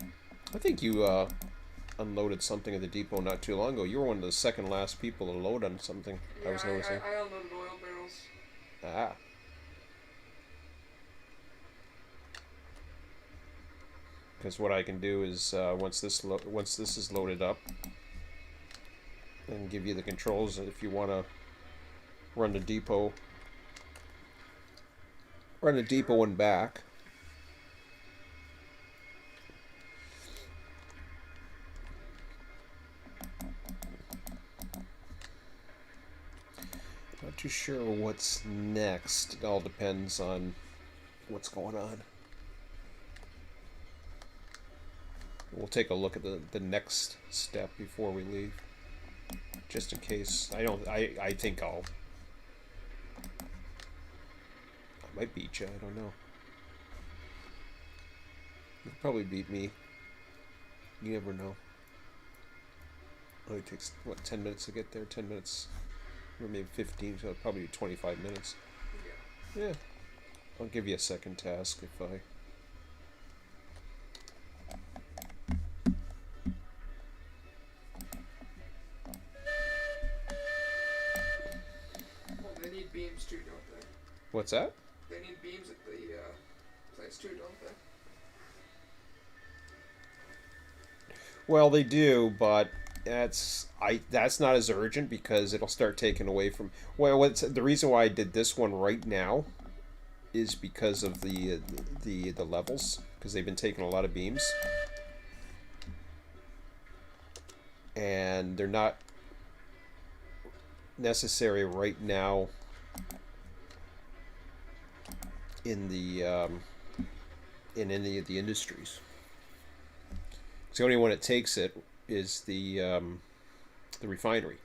at. I think you unloaded something at the depot not too long ago. You were one of the second last people to load on something. Yeah, I was noticing. I unloaded oil barrels. Ah. Because what I can do is once this is loaded up, and give you the controls if you want to run the depot and back. Not too sure what's next. It all depends on what's going on. We'll take a look at the next step before we leave, just in case. I think I might beat you. I don't know. You'll probably beat me. You never know. It only takes, what, 10 minutes to get there? 10 minutes, or maybe 15, so it'll probably be 25 minutes. Yeah. Yeah. I'll give you a second task if I... Hold What's that? They need beams at the place too, don't they? Well, they do, but that's not as urgent because it'll start taking away from. Well, the reason why I did this one right now is because of the levels, because they've been taking a lot of beams, and they're not necessary right now in in any of the industries. The only one that takes it is the refinery,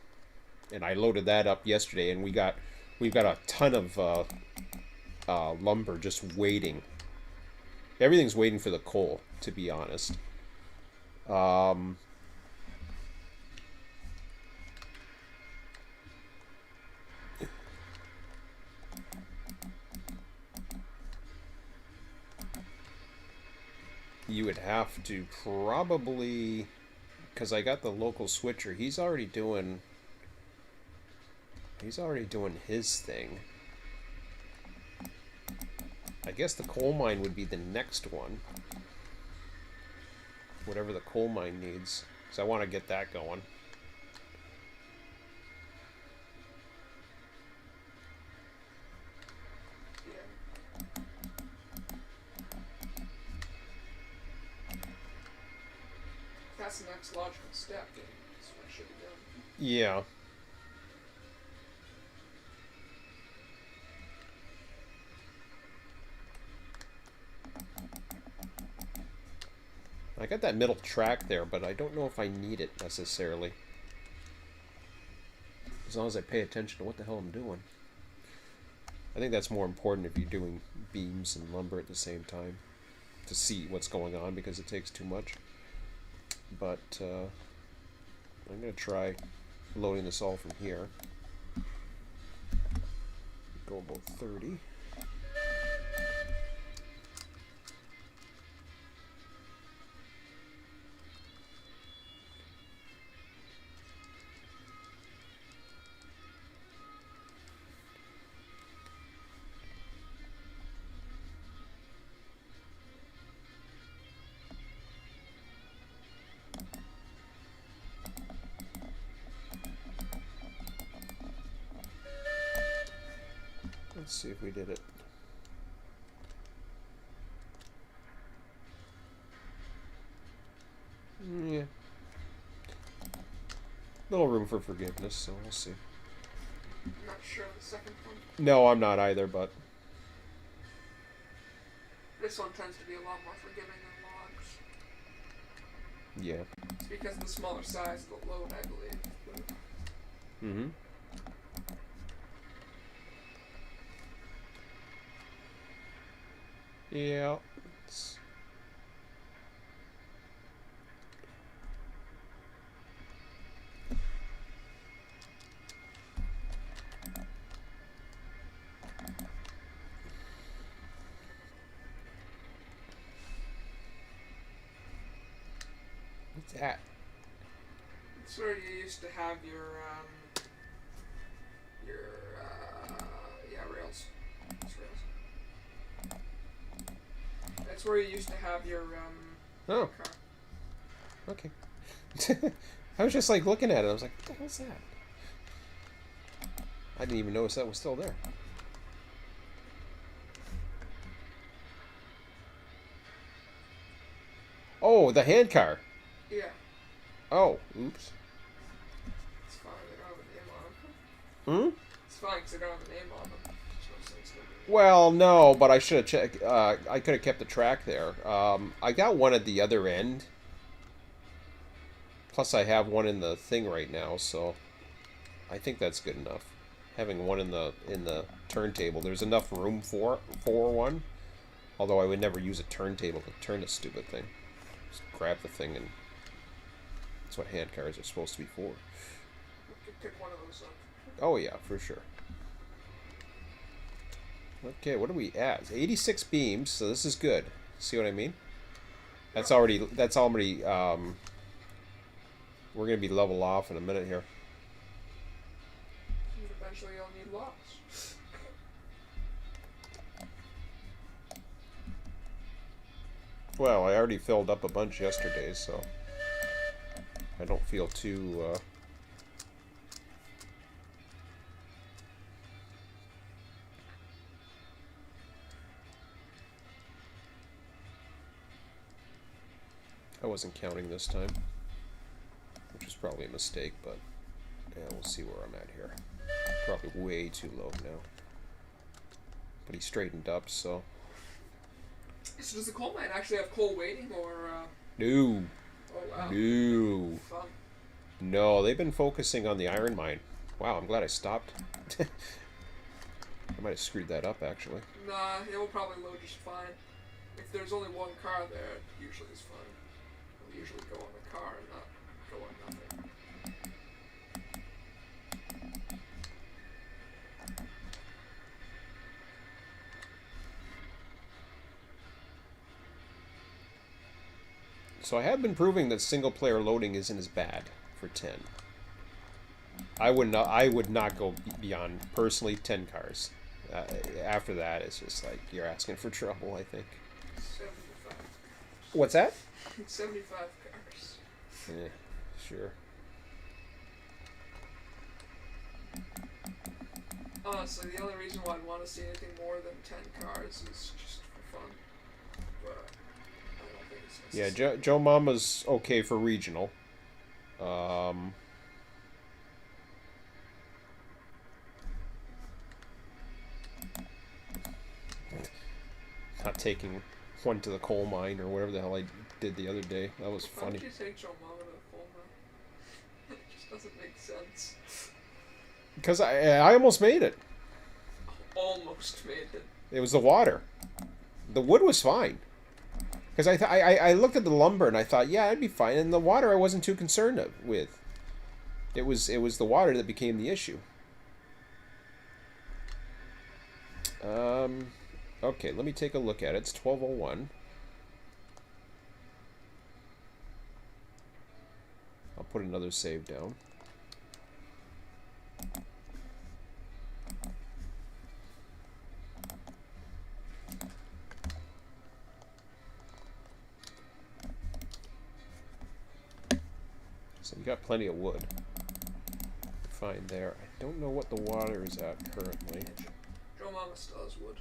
and I loaded that up yesterday, and we've got a ton of lumber just waiting. Everything's waiting for the coal, to be honest. You would have to probably, because I got the local switcher. He's already doing his thing. I guess the coal mine would be the next one. Whatever the coal mine needs. So I want to get that going. That's the next logical step. That's what I should have done. Yeah. I got that middle track there, but I don't know if I need it necessarily. As long as I pay attention to what the hell I'm doing. I think that's more important if you're doing beams and lumber at the same time. To see what's going on, because it takes too much. But I'm going to try loading this all from here. Go about 30. Let's see if we did it. Yeah. Little room for forgiveness, so we'll see. I'm not sure of the second one. No, I'm not either, but This one tends to be a lot more forgiving than logs. yeah. It's because of the smaller size of the load, I believe. Mm-hmm. Yeah. What's that? It's where you used to have your rails. It's rails. That's where you used to have your Oh. car. Okay. I was just like looking at it. I was like, what the hell's that? I didn't even notice that was still there. Oh, the hand car. Yeah. Oh, oops. It's fine, they don't have a name on them. Hmm? It's fine because they don't have a name on them. There's no sense to it. Well, no, but I should have checked. I could have kept the track there. I got one at the other end. Plus, I have one in the thing right now, so I think that's good enough. Having one in the turntable, there's enough room for one. Although I would never use a turntable to turn this stupid thing. Just grab the thing, and that's what hand cars are supposed to be for. We could pick one of those up. Oh yeah, for sure. Okay, what are we at? 86 beams, so this is good. See what I mean? That's already we're gonna be level off in a minute here. And eventually you'll need logs. Well, I already filled up a bunch yesterday, so I don't feel too... I wasn't counting this time, which is probably a mistake, but yeah, we'll see where I'm at here. Probably way too low now. But he straightened up, so... So does the coal mine actually have coal waiting, or... No. Oh, wow. No. Fun. No, they've been focusing on the iron mine. Wow, I'm glad I stopped. I might have screwed that up, actually. Nah, it will probably load just fine. If there's only one car there, it usually is fine. It'll usually go on the car and not go on nothing. So I have been proving that single-player loading isn't as bad for 10. I would not go beyond, personally, 10 cars. After that, it's just like, you're asking for trouble, I think. 75. What's that? 75 cars. Yeah, sure. Honestly, the only reason why I'd want to see anything more than 10 cars is just for fun. But I don't think it's necessary. Yeah, Joe Mama's okay for regional. Not taking one to the coal mine or whatever the hell I did the other day. That was Why funny. would you take Joe Mama to the coal mine? It just doesn't make sense. Because I almost made it. Almost made it. It was the water. The wood was fine. Because I looked at the lumber and I thought, yeah, I'd be fine. And the water I wasn't too concerned with. It was the water that became the issue. Okay, let me take a look at it. It's 12:01. I'll put another save down. So you got plenty of wood. Fine there. I don't know what the water is at currently. Joe Mama still has wood.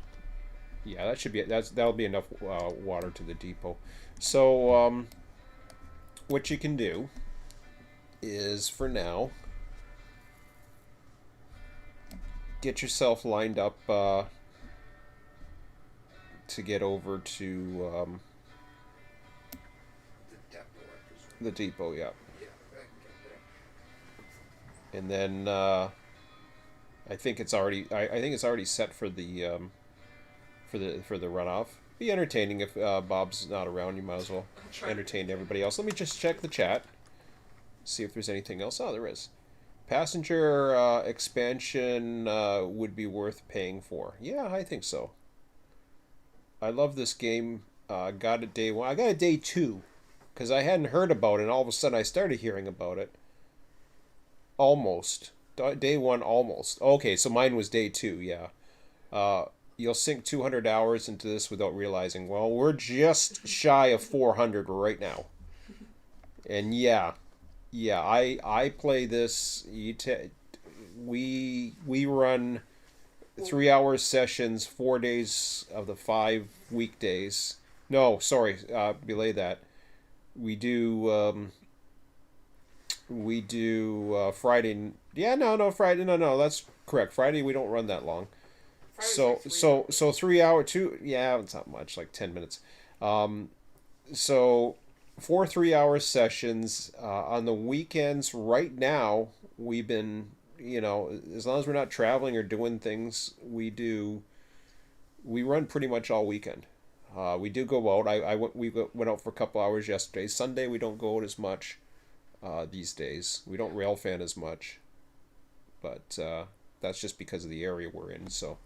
Yeah, that should be that'll be enough water to the depot. So what you can do is, for now, get yourself lined up to get over to The depot, I presume. the depot. Yeah, Yeah, I can get there. and then I think it's already set for the runoff. Be entertaining if Bob's not around. You might as well entertain everybody else. Let me just check the chat. See if there's anything else. Oh, there is. Passenger expansion would be worth paying for. Yeah, I think so. I love this game. Got it day 1. I got it day 2 because I hadn't heard about it, and all of a sudden I started hearing about it. Almost. Day 1 almost. Okay, so mine was day 2, yeah. You'll sink 200 hours into this without realizing, well, we're just shy of 400 right now. And yeah, I play this. We run 3-hour sessions 4 days of the 5 weekdays. No, sorry, belay that. We do Friday. Yeah, no, Friday. No, that's correct. Friday we don't run that long. Friday's So like 3 so 3 hour 2. Yeah, it's not much, like 10 minutes. So 4 3-hour sessions on the weekends. Right now, we've been, as long as we're not traveling or doing things, we run pretty much all weekend. We do go out. We went out for a couple hours yesterday. Sunday we don't go out as much these days. We don't rail fan as much, but that's just because of the area we're in. So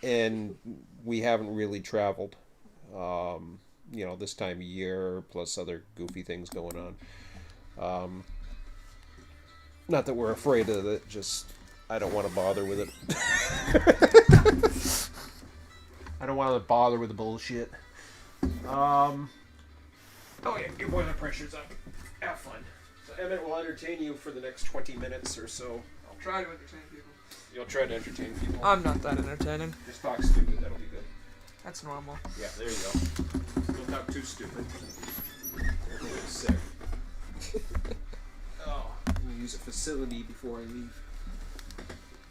and we haven't really traveled. This time of year, plus other goofy things going on. Not that we're afraid of it, just I don't want to bother with it. I don't want to bother with the bullshit. Oh yeah, your boiler pressure's up. Have fun. So Emmett will entertain you for the next 20 minutes or so. I'll try to entertain people. You'll try to entertain people. I'm not that entertaining. Just talk stupid, that'll be good. That's normal. Yeah, there you go. Don't talk too stupid. Everyone is sick. Oh, I'm gonna use a facility before I leave.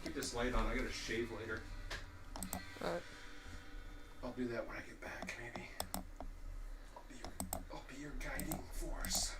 Keep this light on, I gotta shave later. Alright. I'll do that when I get back, maybe. I'll be your guiding force.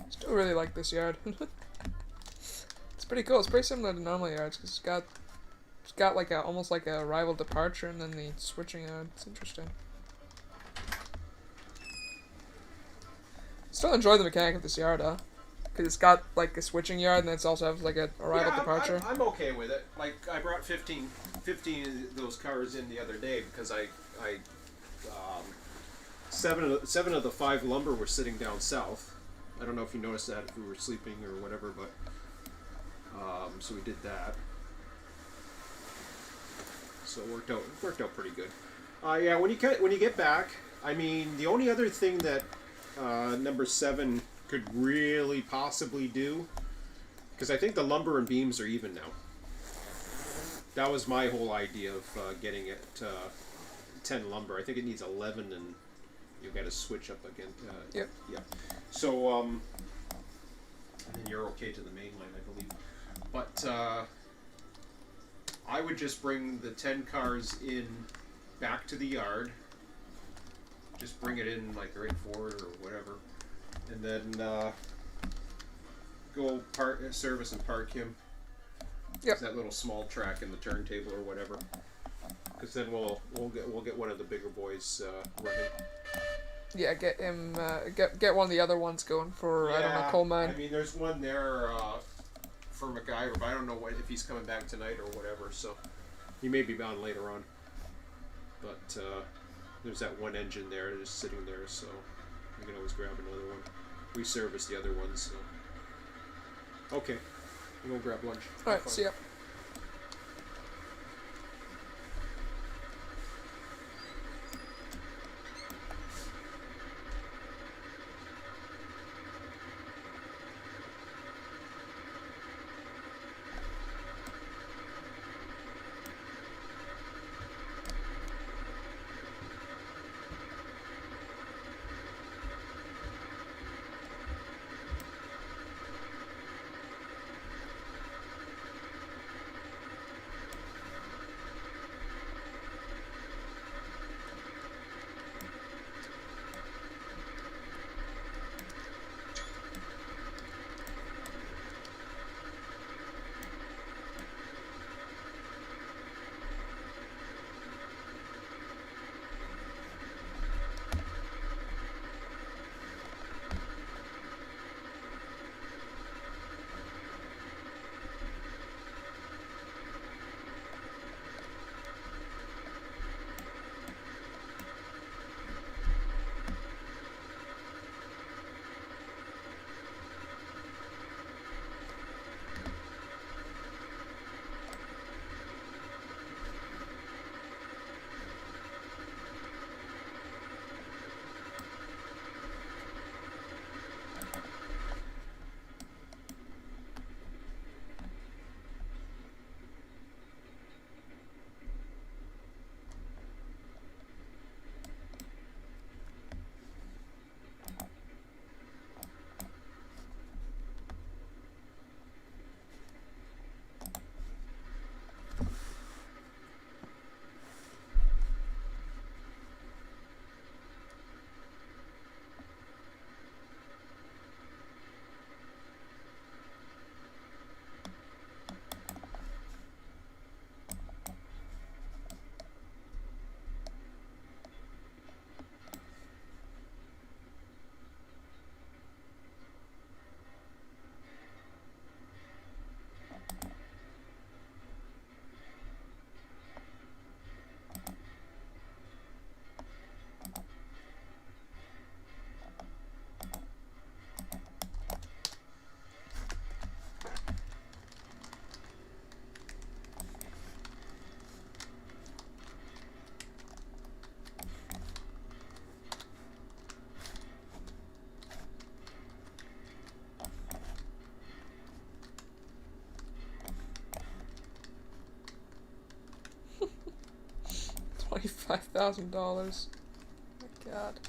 Still really like this yard. It's pretty cool. It's pretty similar to normal yards because it's got like a almost like a rival departure and then the switching yard. It's interesting. Still enjoy the mechanic of this yard, huh? Because it's got like a switching yard and then it's also has like a rival departure. I'm okay with it. Like I brought 15 of those cars in the other day because seven of the 5 lumber were sitting down south. I don't know if you noticed that if we were sleeping or whatever, but so we did that. So it worked out pretty good. Yeah, when you get back, I mean, the only other thing that number 7 could really possibly do, because I think the lumber and beams are even now. That was my whole idea of getting it 10 lumber. I think it needs 11, and you've got to switch up again. Yep. Yeah. So, and then you're okay to the main line, I believe. But I would just bring the 10 cars in back to the yard. Just bring it in like right forward or whatever, and then go service and park him. Yep. That little small track in the turntable or whatever. Because then we'll get one of the bigger boys running. Yeah, get him. Get one of the other ones going for I don't know, coal mine. I mean, there's one there for MacGyver, but I don't know if he's coming back tonight or whatever. So he may be bound later on. But there's that one engine there just sitting there, so we can always grab another one. We service the other ones, so okay. We'll go grab lunch. Alright, see ya. $5,000. My God.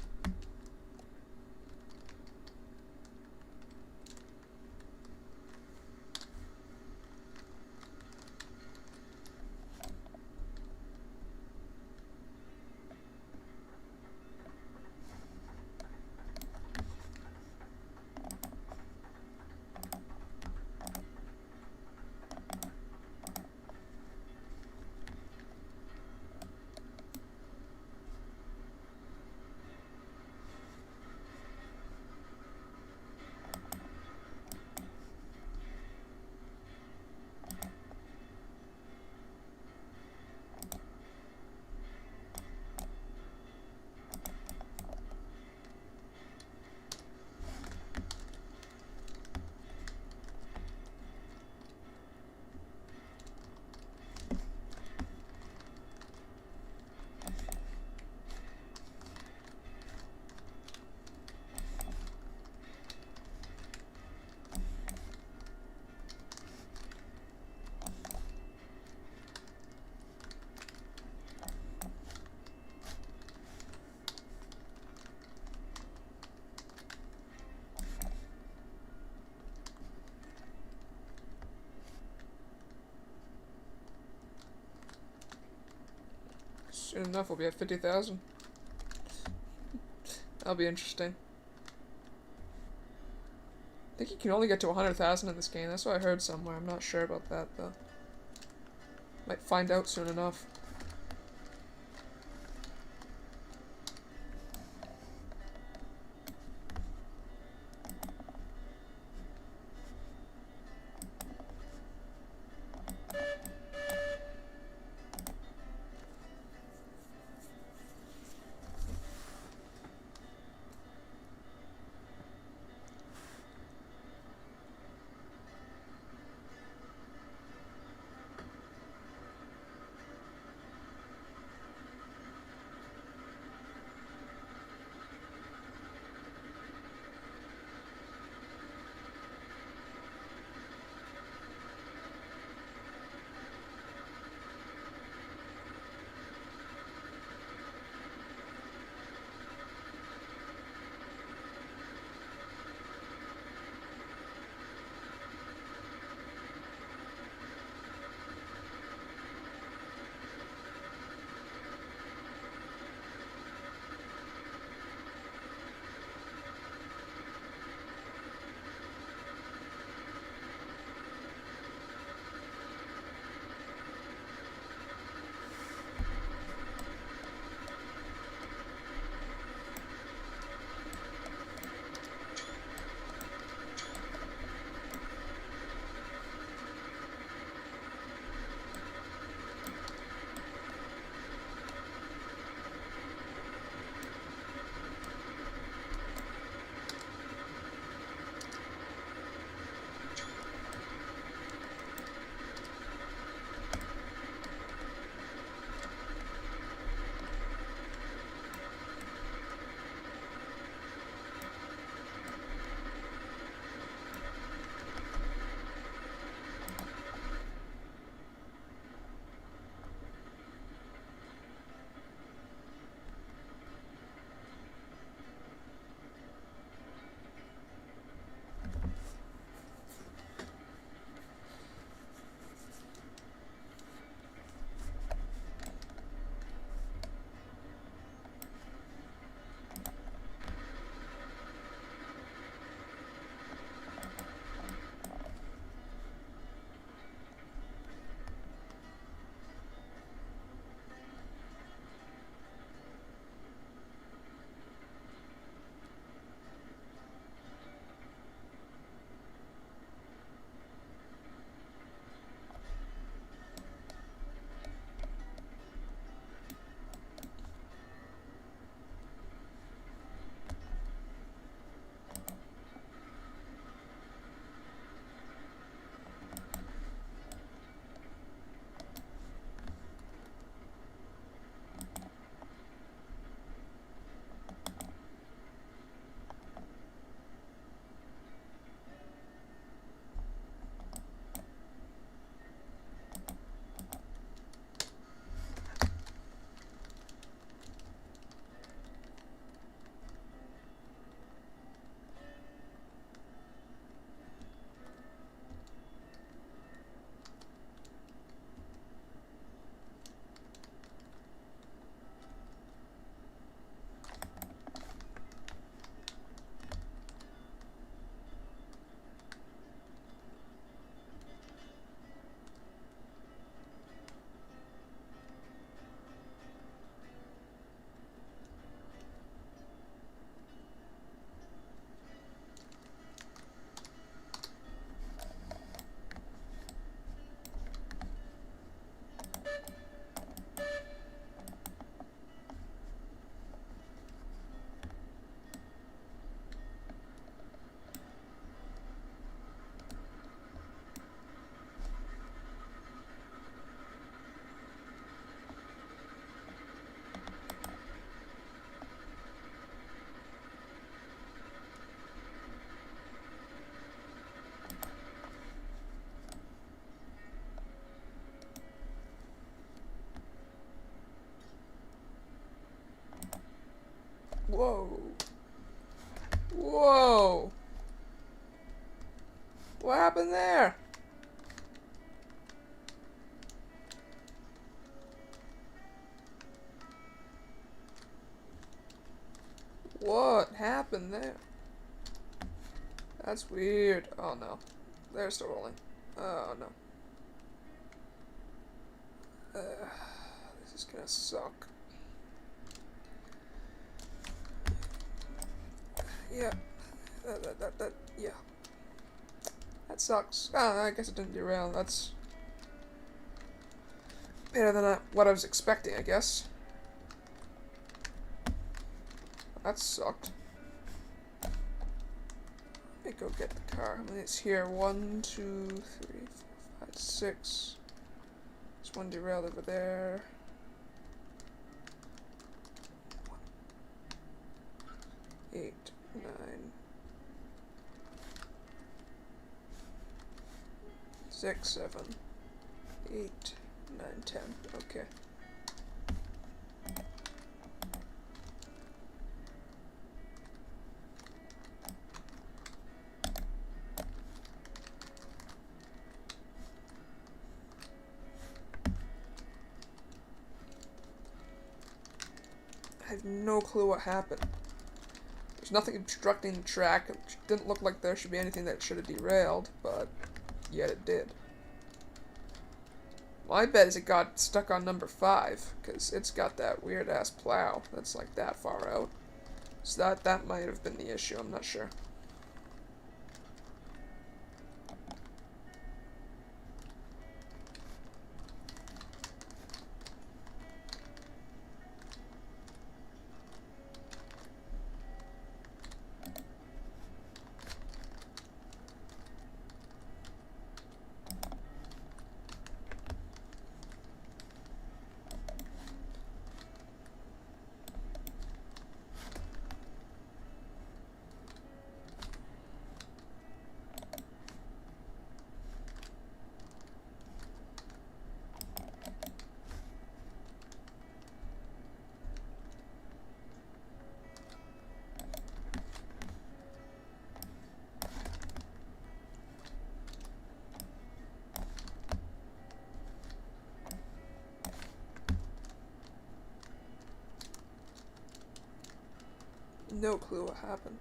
Soon enough, we'll be at 50,000. That'll be interesting. I think you can only get to 100,000 in this game. That's what I heard somewhere. I'm not sure about that, though. Might find out soon enough. Whoa. Whoa. What happened there? What happened there? That's weird. Oh no. They're still rolling. Oh no. This is gonna suck. Yeah. Yeah. That sucks. Oh, I guess it didn't derail. That's better than what I was expecting, I guess. That sucked. Let me go get the car. I mean, it's here. 1, 2, 3, 4, 5, 6. There's one derailed over there. 8, 9. 6, 7, 8, 9, 10. Okay. I have no clue what happened. There's nothing obstructing the track. It didn't look like there should be anything that should have derailed, but yet it did. My bet is it got stuck on number 5, because it's got that weird-ass plow that's like that far out. So that might have been the issue, I'm not sure. No clue what happened.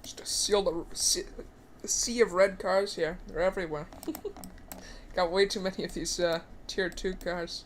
Just a sea of red cars here. They're everywhere. Got way too many of these tier 2 cars.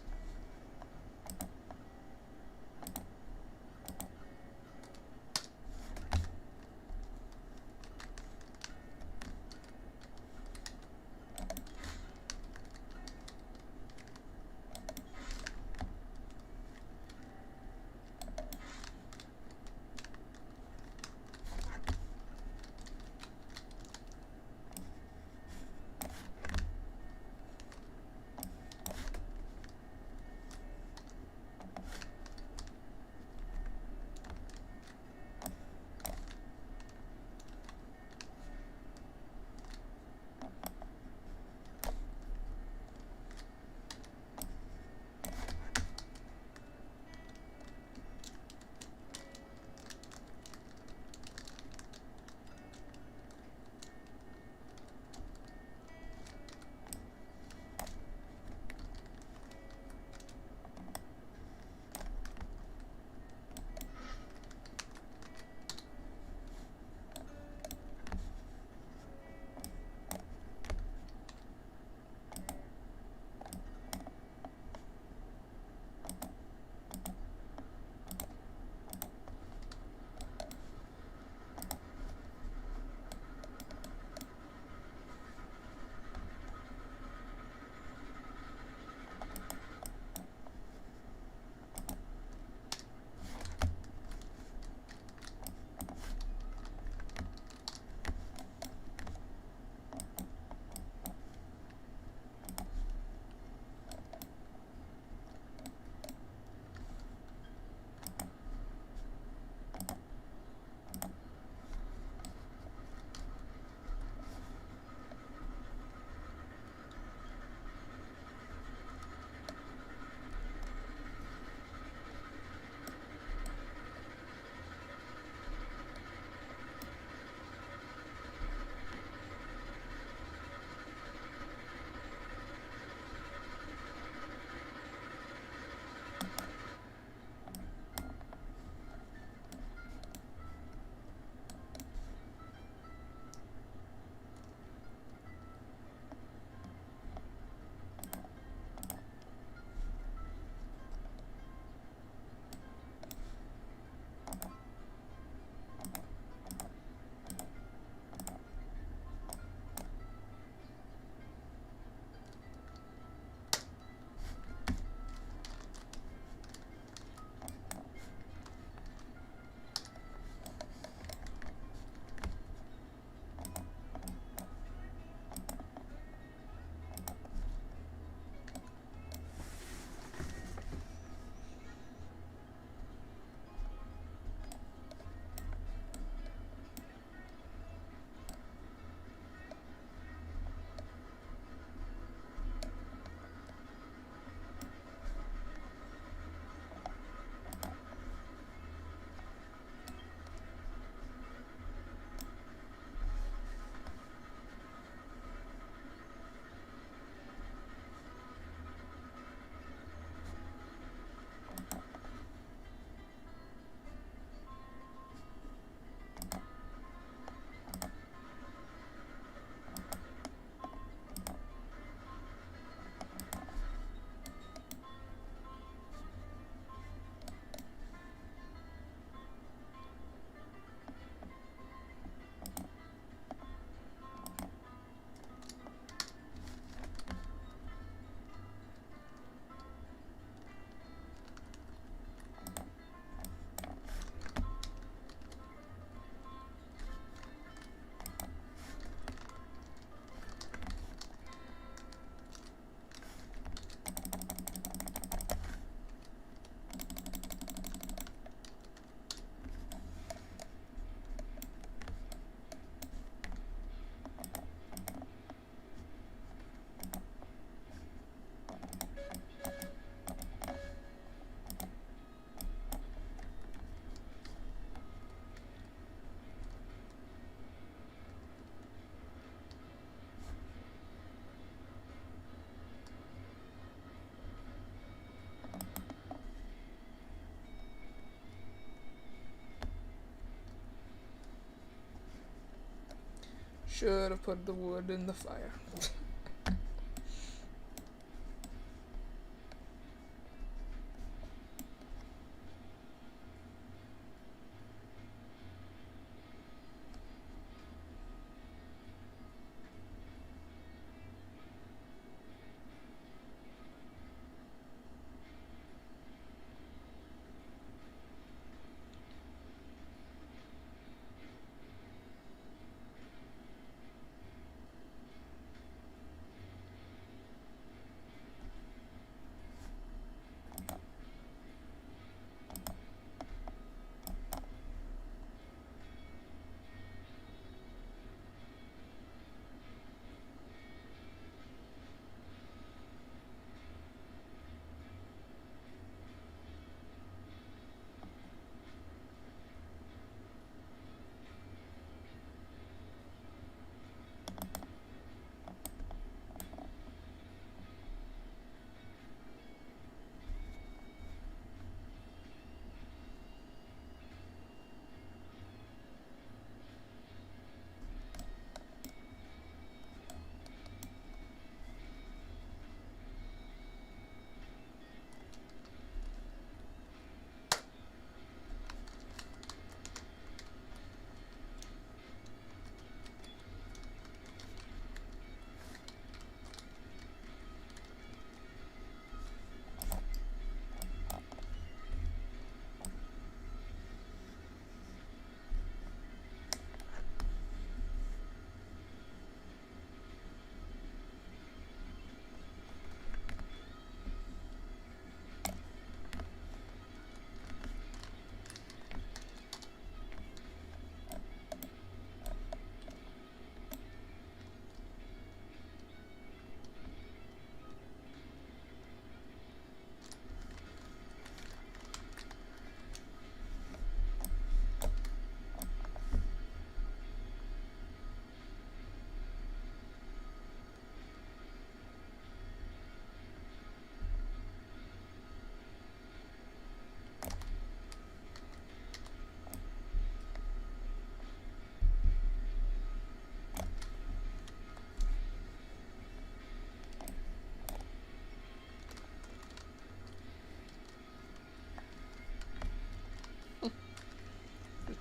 should have put the wood in the fire.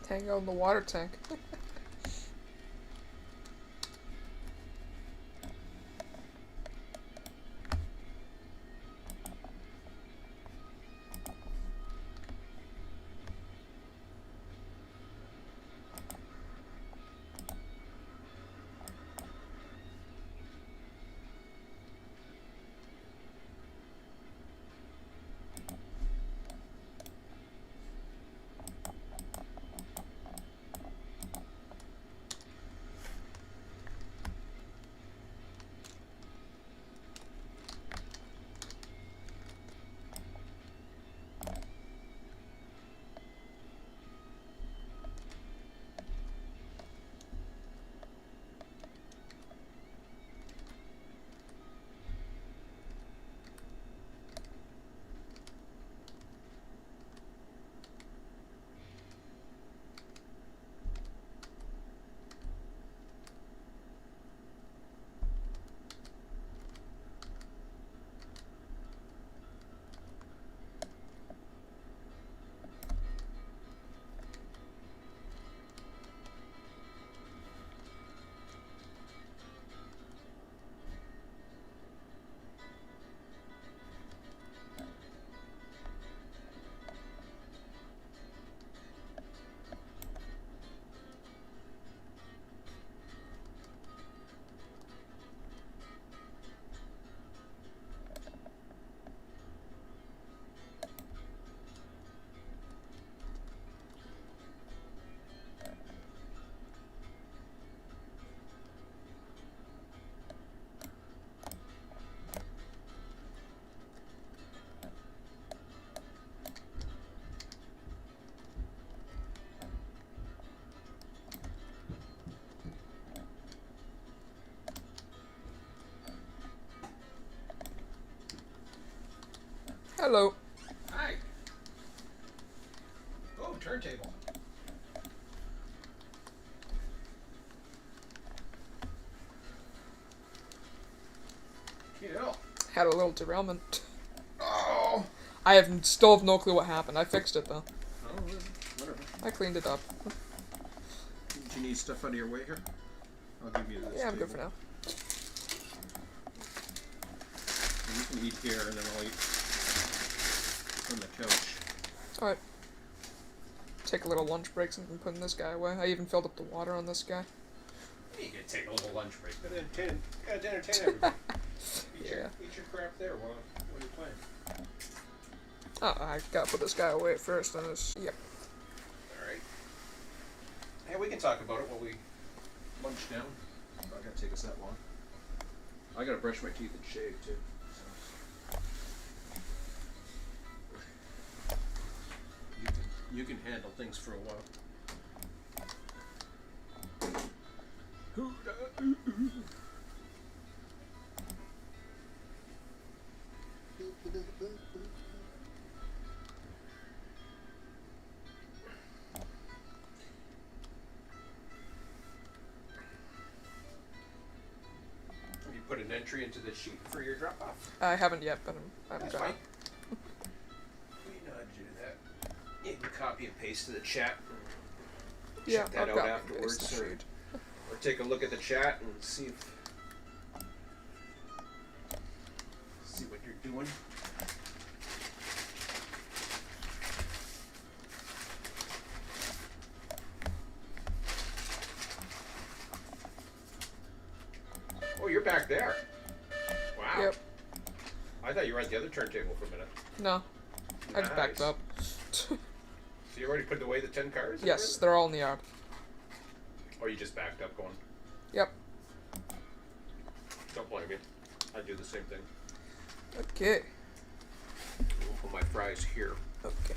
Tango in the water tank. Hello. Hi. Oh, turntable. Had a little derailment. Oh. Still have no clue what happened. I fixed it though. Oh, whatever. I cleaned it up. Do you need stuff out of your way here? I'll give you this. Yeah, I'm good for now. You can eat here, and then I'll eat on the couch. Alright. Take a little lunch break since I'm putting this guy away. I even filled up the water on this guy. You can take a little lunch break. Gotta entertain everybody. Eat your crap there while you're playing. Oh, I gotta put this guy away first. Then it's yep. All right. Hey, we can talk about it while we munch down. It's not gonna take us that long. I gotta brush my teeth and shave too. So. You can handle things for a while. You put an entry into the sheet for your drop off. I haven't yet, but I'm That's gonna. fine. We know how to do that. You can copy and paste to the chat. Yeah, Check that I've out got afterwards. the sheet. Or take a look at the chat and see what you're doing. Oh, you're back there. Wow. Yep. I thought you were at the other turntable for a minute. No, I just backed Nice. up. So you already put away the 10 cars? Yes, they're all in the yard. Or you just backed up going, Yep. don't blame me. I do the same thing. Okay. We'll put my fries here. Okay.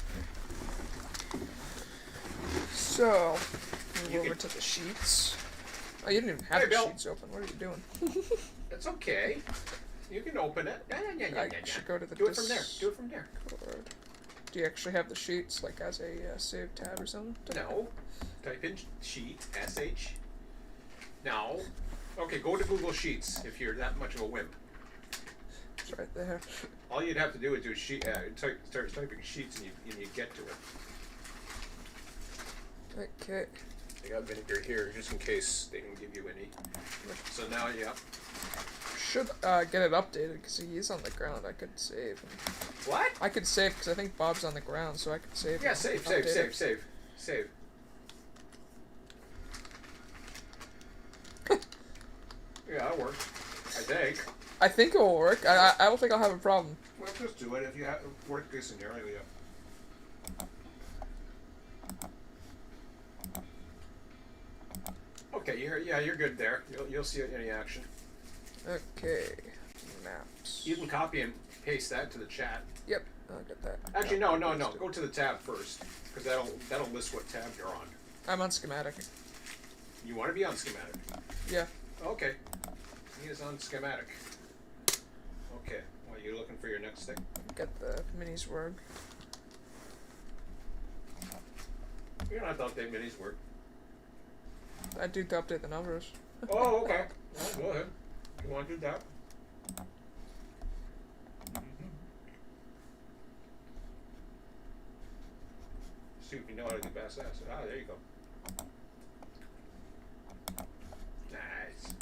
So, move You over can- to the sheets. Oh, you didn't even have Hey, the Bill. sheets open. What are you doing? It's okay. You can open it. I should go to the Do it from there. Do it from there. Discord. Do you actually have the sheets, like as a save tab or something? No. Type in sheet, SH. No. Okay, go to Google Sheets if you're that much of a wimp. It's right there. All you'd have to do is do start typing sheets and you get to it. Okay. I got vinegar here just in case they don't give you any. So now, yeah. Should get it updated because he's on the ground. I could save him. What? I could save because I think Bob's on the ground, so I could save Yeah, him. save. Save. Yeah, that'll work. I think. I think it will work. I don't think I'll have a problem. Well, just do it if you have worst case scenario. Yeah. Okay, you're good there. You'll see any action. Okay. Maps. You can copy and paste that to the chat. Yep, I'll get that. Actually, no. Go to the tab first, because that'll list what tab you're on. I'm on schematic. You want to be on schematic. Yeah. Okay. He is on schematic. Okay. Well, you're looking for your next thing. Get the minis work. You don't have to update minis work. I do to update the numbers. Oh, okay. Well, go ahead. You want to do that? See if you know how to do bass ass. Ah, there you go. Nice.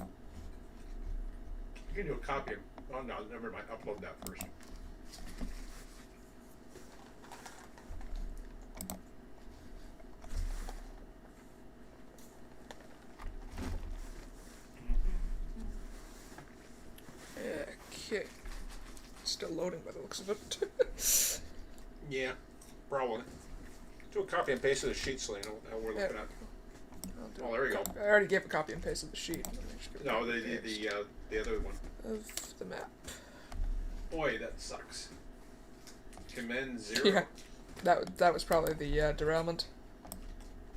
You can do a copy. Oh no, never mind. Upload that first. Okay. Still loading by the looks of it. Yeah, probably. Do a copy and paste of the sheet so you know how we're Yeah. looking at. I'll do Oh, there we go. I already gave a copy and paste of the sheet. Let me just give a No, copy and paste the other one. of the map. Boy, that sucks. Commend 0. Yeah. That was probably the derailment.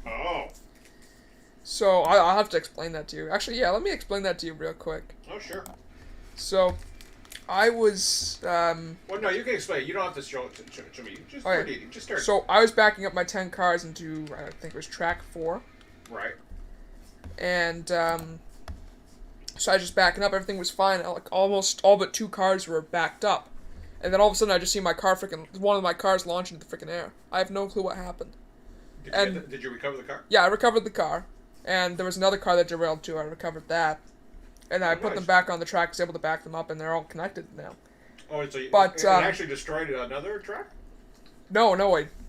Oh. So I'll have to explain that to you. Actually, yeah, let me explain that to you real quick. Oh, sure. So, I was Well, no, you can explain. You don't have to show it to me. Just Okay. start eating. Just start. so I was backing up my 10 cars into I think it was track 4, Right. and So I just backing up. Everything was fine. Like almost all but 2 cars were backed up, and then all of a sudden I just see my car one of my cars launch into the freaking air. I have no clue what happened. Did you recover the car? Yeah, I recovered the car, and there was another car that derailed too. I recovered that, and I put them back on the track. Was able to back them up, and they're all connected now. Oh, so But, it actually destroyed another track? No,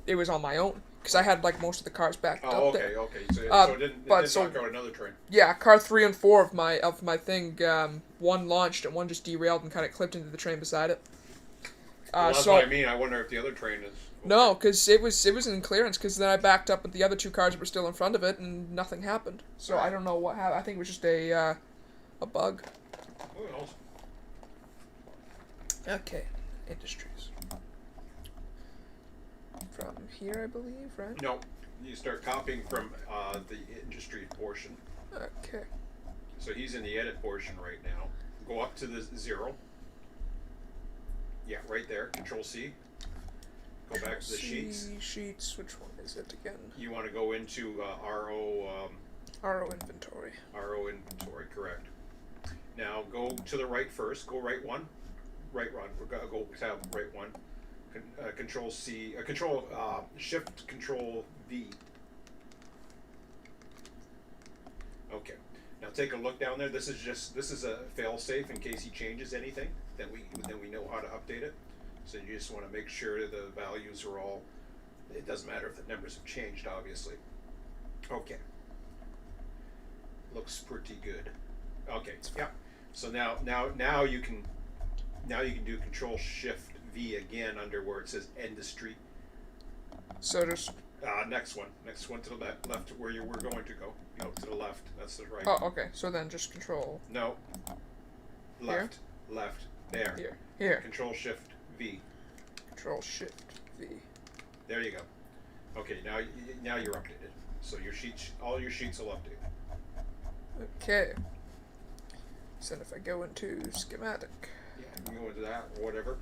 it was on my own because I had like most of the cars backed up there. Okay. So it didn't knock out another train. Yeah, car 3 and 4 of my thing. One launched and one just derailed and kind of clipped into the train beside it. Well, that's what I mean. I wonder if the other train is. No, because it was in clearance. Because then I backed up, but the other 2 cars were still in front of it, and nothing happened. So I don't know what happened. I think it was just a bug. Oh, awesome. Okay, industries. From here, I believe, right? No, you start copying from the industry portion. Okay. So he's in the edit portion right now. Go up to the 0. Yeah, right there. Control C. Go back to the sheets. Sheets. Which one is it again? You want to go into RO. RO inventory. RO inventory, correct. Now go to the right first. Go right 1. Right 1. Go tab right 1. Control C. Shift Control V. Okay. Now take a look down there. This is a fail safe in case he changes anything. Then we know how to update it. So you just want to make sure the values are all. It doesn't matter if the numbers have changed, obviously. Okay. Looks pretty good. Okay. Yeah. So now you can do Control Shift V again under where it says Industry. So just. Next one to the left where you were going to go. No, to the left. That's the right. Oh, okay. So then just Control. No. Left. Left. There. Here. Control Shift V. Control Shift V. There you go. Okay, now you're updated. So all your sheets will update. Okay. So then if I go into schematic. Yeah, you can go into that or whatever.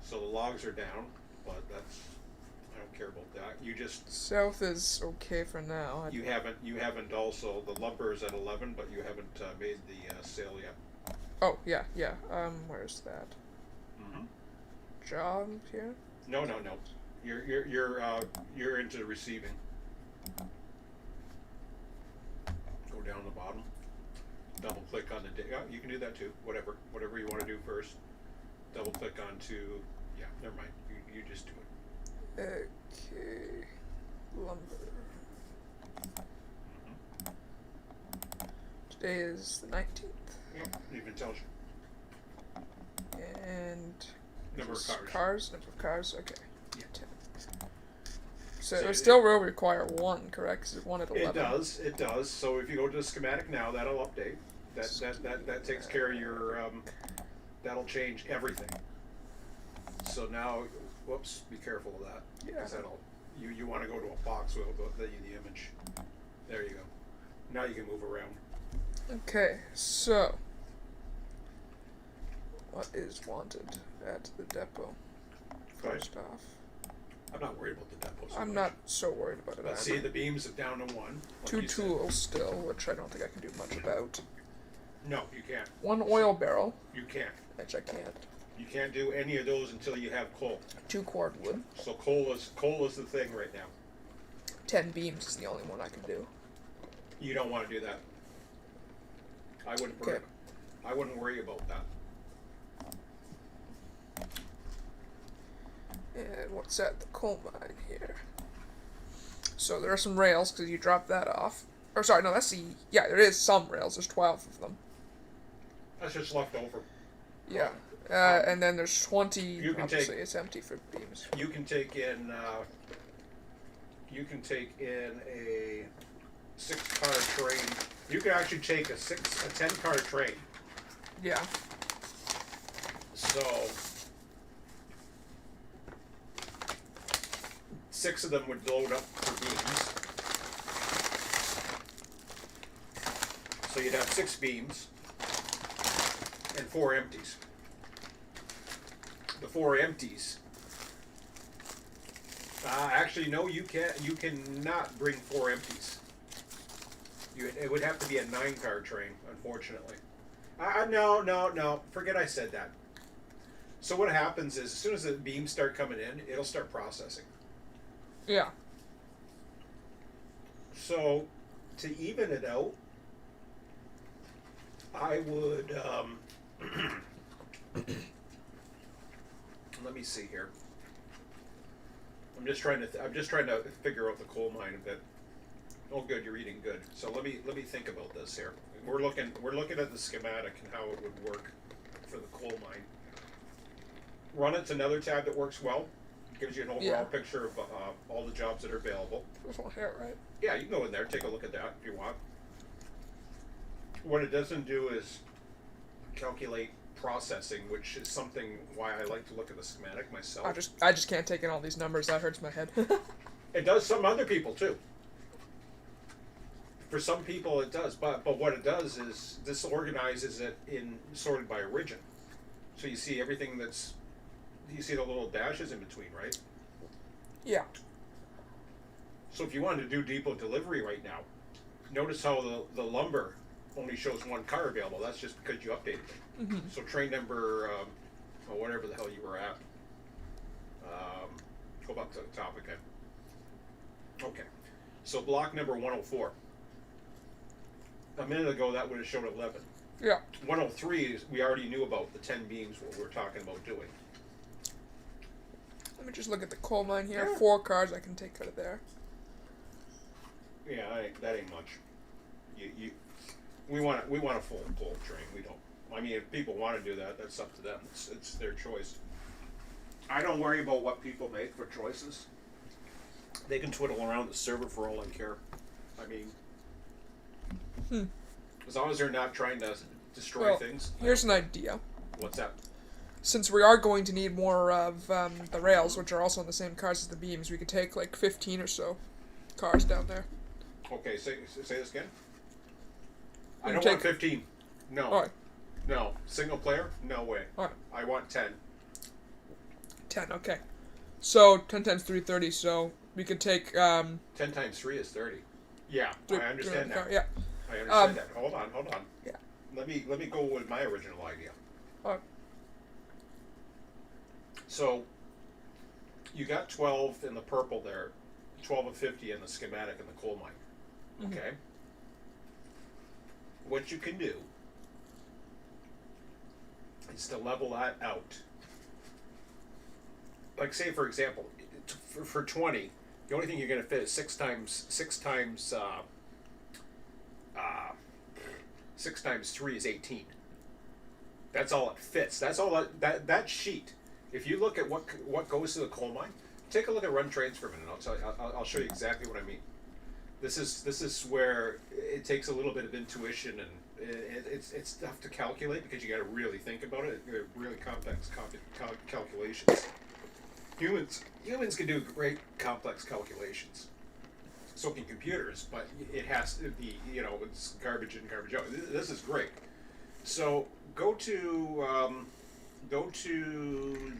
So the logs are down, but I don't care about that. You just South is okay for now. you haven't also the lumber is at 11, but you haven't made the sale yet. Oh yeah. Where's that? Mm-hmm. Job here. No. You're into receiving. Go down the bottom. Double click on the oh, you can do that too. Whatever you want to do first. Double click onto never mind. You just do it. Okay. Lumber. Mm-hmm. Today is the 19th. Yep, even tells you. And Number of cars. Number of cars. Okay. Yeah. 10. So So it still will require 1, correct? Because it's 1 at 11. It does. So if you go to the schematic now, that'll update. That takes care of your. That'll change everything. So now, whoops, be careful of that. Yeah. Because you want to go to a box with the image. There you go. Now you can move around. Okay, so what is wanted at the depot? First off, I'm not worried about the depot. I'm not so worried about it. But see, the beams are down to 1. Like 2 you tools still, which I don't think I can do much about. No, you can't. 1 oil barrel, You can't. which I can't. You can't do any of those until you have coal. 2 cord wood. So coal is the thing right now. 10 beams is the only one I can do. You don't want to do that. I wouldn't worry about that. And what's at the coal mine here? So there are some rails, because you drop that off. Or sorry, no, that's the... Yeah, there is some rails. There's 12 of them. That's just left over. Yeah. And then there's 20... You can obviously, it's empty for beams. You can take in... a 6-car train. You can actually take a 10-car train. Yeah. So 6 of them would load up for beams. So you'd have 6 beams and 4 empties. The 4 empties. Actually, no, you cannot bring 4 empties. It would have to be a 9-car train, unfortunately. No. Forget I said that. So what happens is, as soon as the beams start coming in, it'll start processing. Yeah. So, to even it out, I would. Let me see here. I'm just trying to figure out the coal mine a bit. Oh, good, you're eating good. So let me think about this here. We're looking at the schematic and how it would work for the coal mine. Run it to another tab that works well. Gives you an overall picture of all the jobs that are available. This one here, right? Yeah, you can go in there, take a look at that if you want. What it doesn't do is calculate processing, which is something why I like to look at the schematic myself. I just can't take in all these numbers. That hurts my head. It does some other people too. For some people it does, but what it does is this organizes it in sorted by origin. So you see everything that's, you see the little dashes in between, right? Yeah. So if you wanted to do depot delivery right now, notice how the lumber only shows 1 car available. That's just because you updated it. Mm-hmm. So train number, or whatever the hell you were at. Go back to the top again. Okay. So block number 104. A minute ago that would have shown 11. Yeah. 103 is, we already knew about the 10 beams, what we were talking about doing. Let me just look at the coal mine here. Yeah. 4 cars I can take out of there. Yeah, that ain't much. We want a full coal train. We don't. I mean, if people want to do that, that's up to them. It's their choice. I don't worry about what people make for choices. They can twiddle around the server for all I care. I mean, as long as they're not trying to destroy things. Here's an idea. What's that? Since we are going to need more of the rails, which are also on the same cars as the beams, we could take like 15 or so cars down there. Okay, say this again. I You don't take- want 15. No. Alright. No. Single player? No way. Alright. I want 10. 10, okay. So 10 times 3, 30, so we could take 10 times 3 is 30. Yeah, I understand that. Yeah. I understand that. Hold on. Yeah. Let me go with my original idea. Alright. So you got 12 in the purple there, 12 and 50 in the schematic in the coal mine. Okay. What you can do is to level that out. Like say for example, for 20, the only thing you're going to fit is 6 times 3 is 18. That's all it fits. That's all that sheet. If you look at what goes to the coal mine, take a look at run trains for a minute. I'll tell you. I'll show you exactly what I mean. This is where it takes a little bit of intuition and it's tough to calculate because you got to really think about it. They're really complex calculations. Humans can do great complex calculations. So can computers, but it has to be, it's garbage in, garbage out. This is great. So go to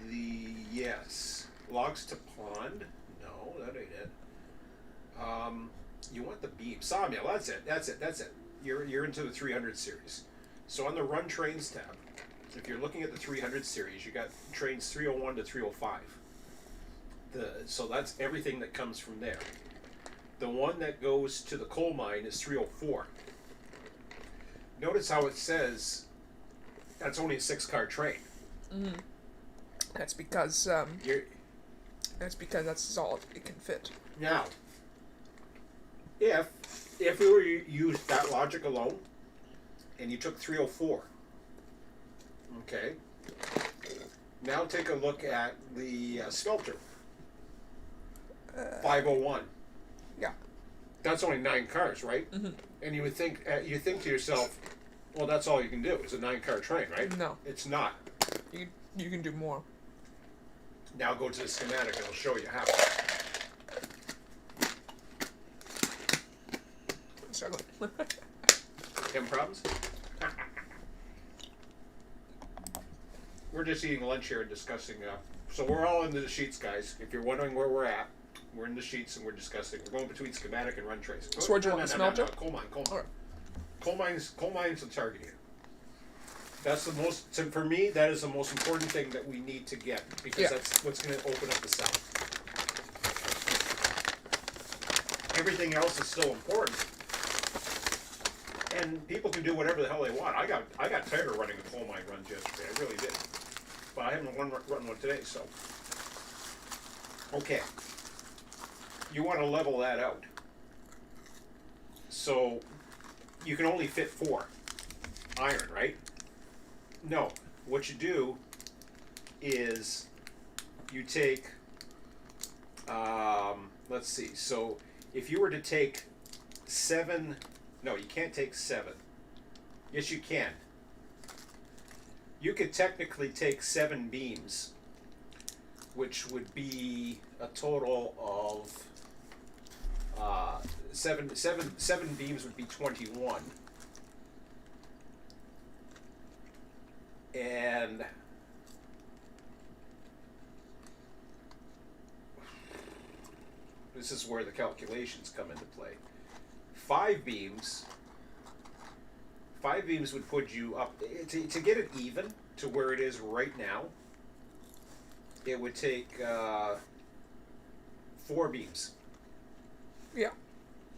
the logs to pond. No, that ain't it. You want the beam sawmill. That's it. You're into the 300 series. So on the run trains tab, if you're looking at the 300 series, you got trains 301 to 305. So that's everything that comes from there. The one that goes to the coal mine is 304. Notice how it says that's only a 6-car train. Mm-hmm. That's because that's all it can fit. Now, if we were to use that logic alone, and you took 304, okay. Now take a look at the smelter. 501. Yeah. That's only 9 cars, right? Mm-hmm. And you would think to yourself, well, that's all you can do. It's a 9-car train, right? No. It's not. You can do more. Now go to the schematic and I'll show you how. I'm struggling. Having problems? We're just eating lunch here and discussing. So we're all into the sheets, guys. If you're wondering where we're at, We're in the sheets and we're discussing. We're going between schematic and run trace. So what do you want, the smelter? Coal mine. All right. Coal mine's the target here. That's the most. So for me, that is the most important thing that we need to get because that's what's going to open up the cell. Everything else is still important, and people can do whatever the hell they want. I got tired of running a coal mine run yesterday. I really did, but I haven't run one today. So, okay, you want to level that out. So, you can only fit 4 iron, right? No. What you do is you take. Let's see. So. If you were to take 7, no, you can't take 7. Yes, you can. You could technically take 7 beams, which would be a total of 7 beams would be 21, and this is where the calculations come into play. 5 beams would put you up to get it even to where it is right now. It would take 4 beams. Yeah.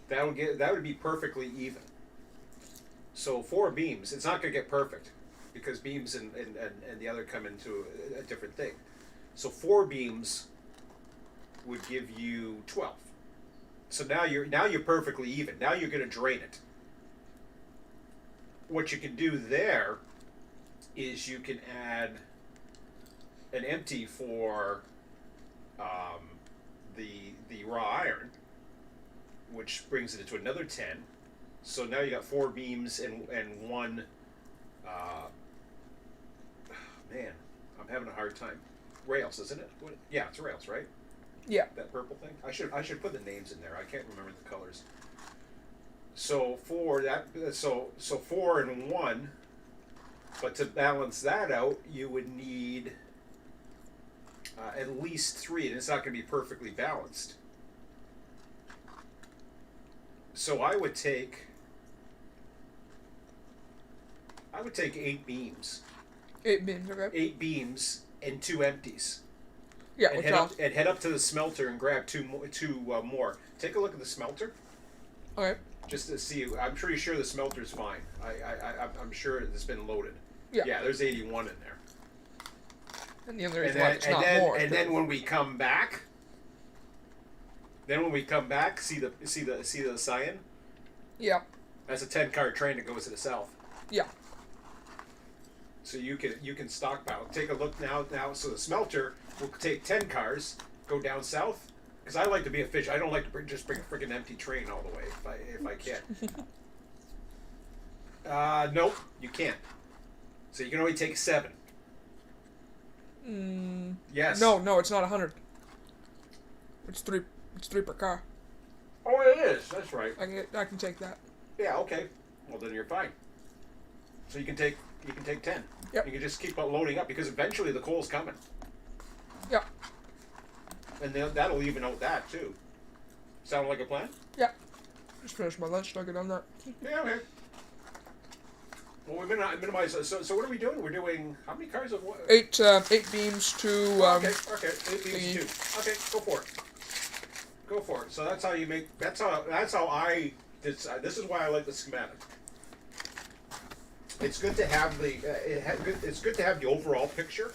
That would be perfectly even. So 4 beams. It's not going to get perfect because beams and the other come into a different thing. So 4 beams would give you 12. So now you're perfectly even. Now you're going to drain it. What you can do there is you can add an empty for the raw iron, which brings it into another 10. So now you got 4 beams and 1. Man, I'm having a hard time. Rails, isn't it? Yeah, it's rails, right? Yeah. That purple thing. I should put the names in there. I can't remember the colors. So 4 and 1. But to balance that out, you would need at least 3, and it's not going to be perfectly balanced. So I would take 8 beams. 8 beams, okay. 8 beams and 2 empties. Yeah, And head up to the smelter and grab 2 more. Take a look at the smelter. Okay. Just to see. I'm pretty sure the smelter's fine. I'm sure it's been loaded. Yeah. Yeah, there's 81 in there. And the other reason why it's not more. And then when we come back, see the cyan? Yeah. That's a 10-car train that goes to the south. Yeah. So you can stockpile. Take a look now. So the smelter will take 10 cars, go down south. Because I like to be efficient. I don't like to just bring a freaking empty train all the way if I can. Nope, you can't. So you can only take 7. Yes. No, it's not 100. It's 3. It's 3 per car. Oh, it is. That's right. I can take that. Yeah. Okay. Well, then you're fine. So you can take 10. Yep. You can just keep loading up because eventually the coal's coming. Yeah. And that'll even out that too. Sound like a plan? Yeah. Just finished my lunch so I get on that. Yeah. Okay. Well, we minimize. So what are we doing? We're doing how many cars of what? 8 beams to. Okay. 8 beams too. Okay. Go for it. So that's how you make. That's how I. This is why I like the schematic. It's good to have it's good to have the overall picture.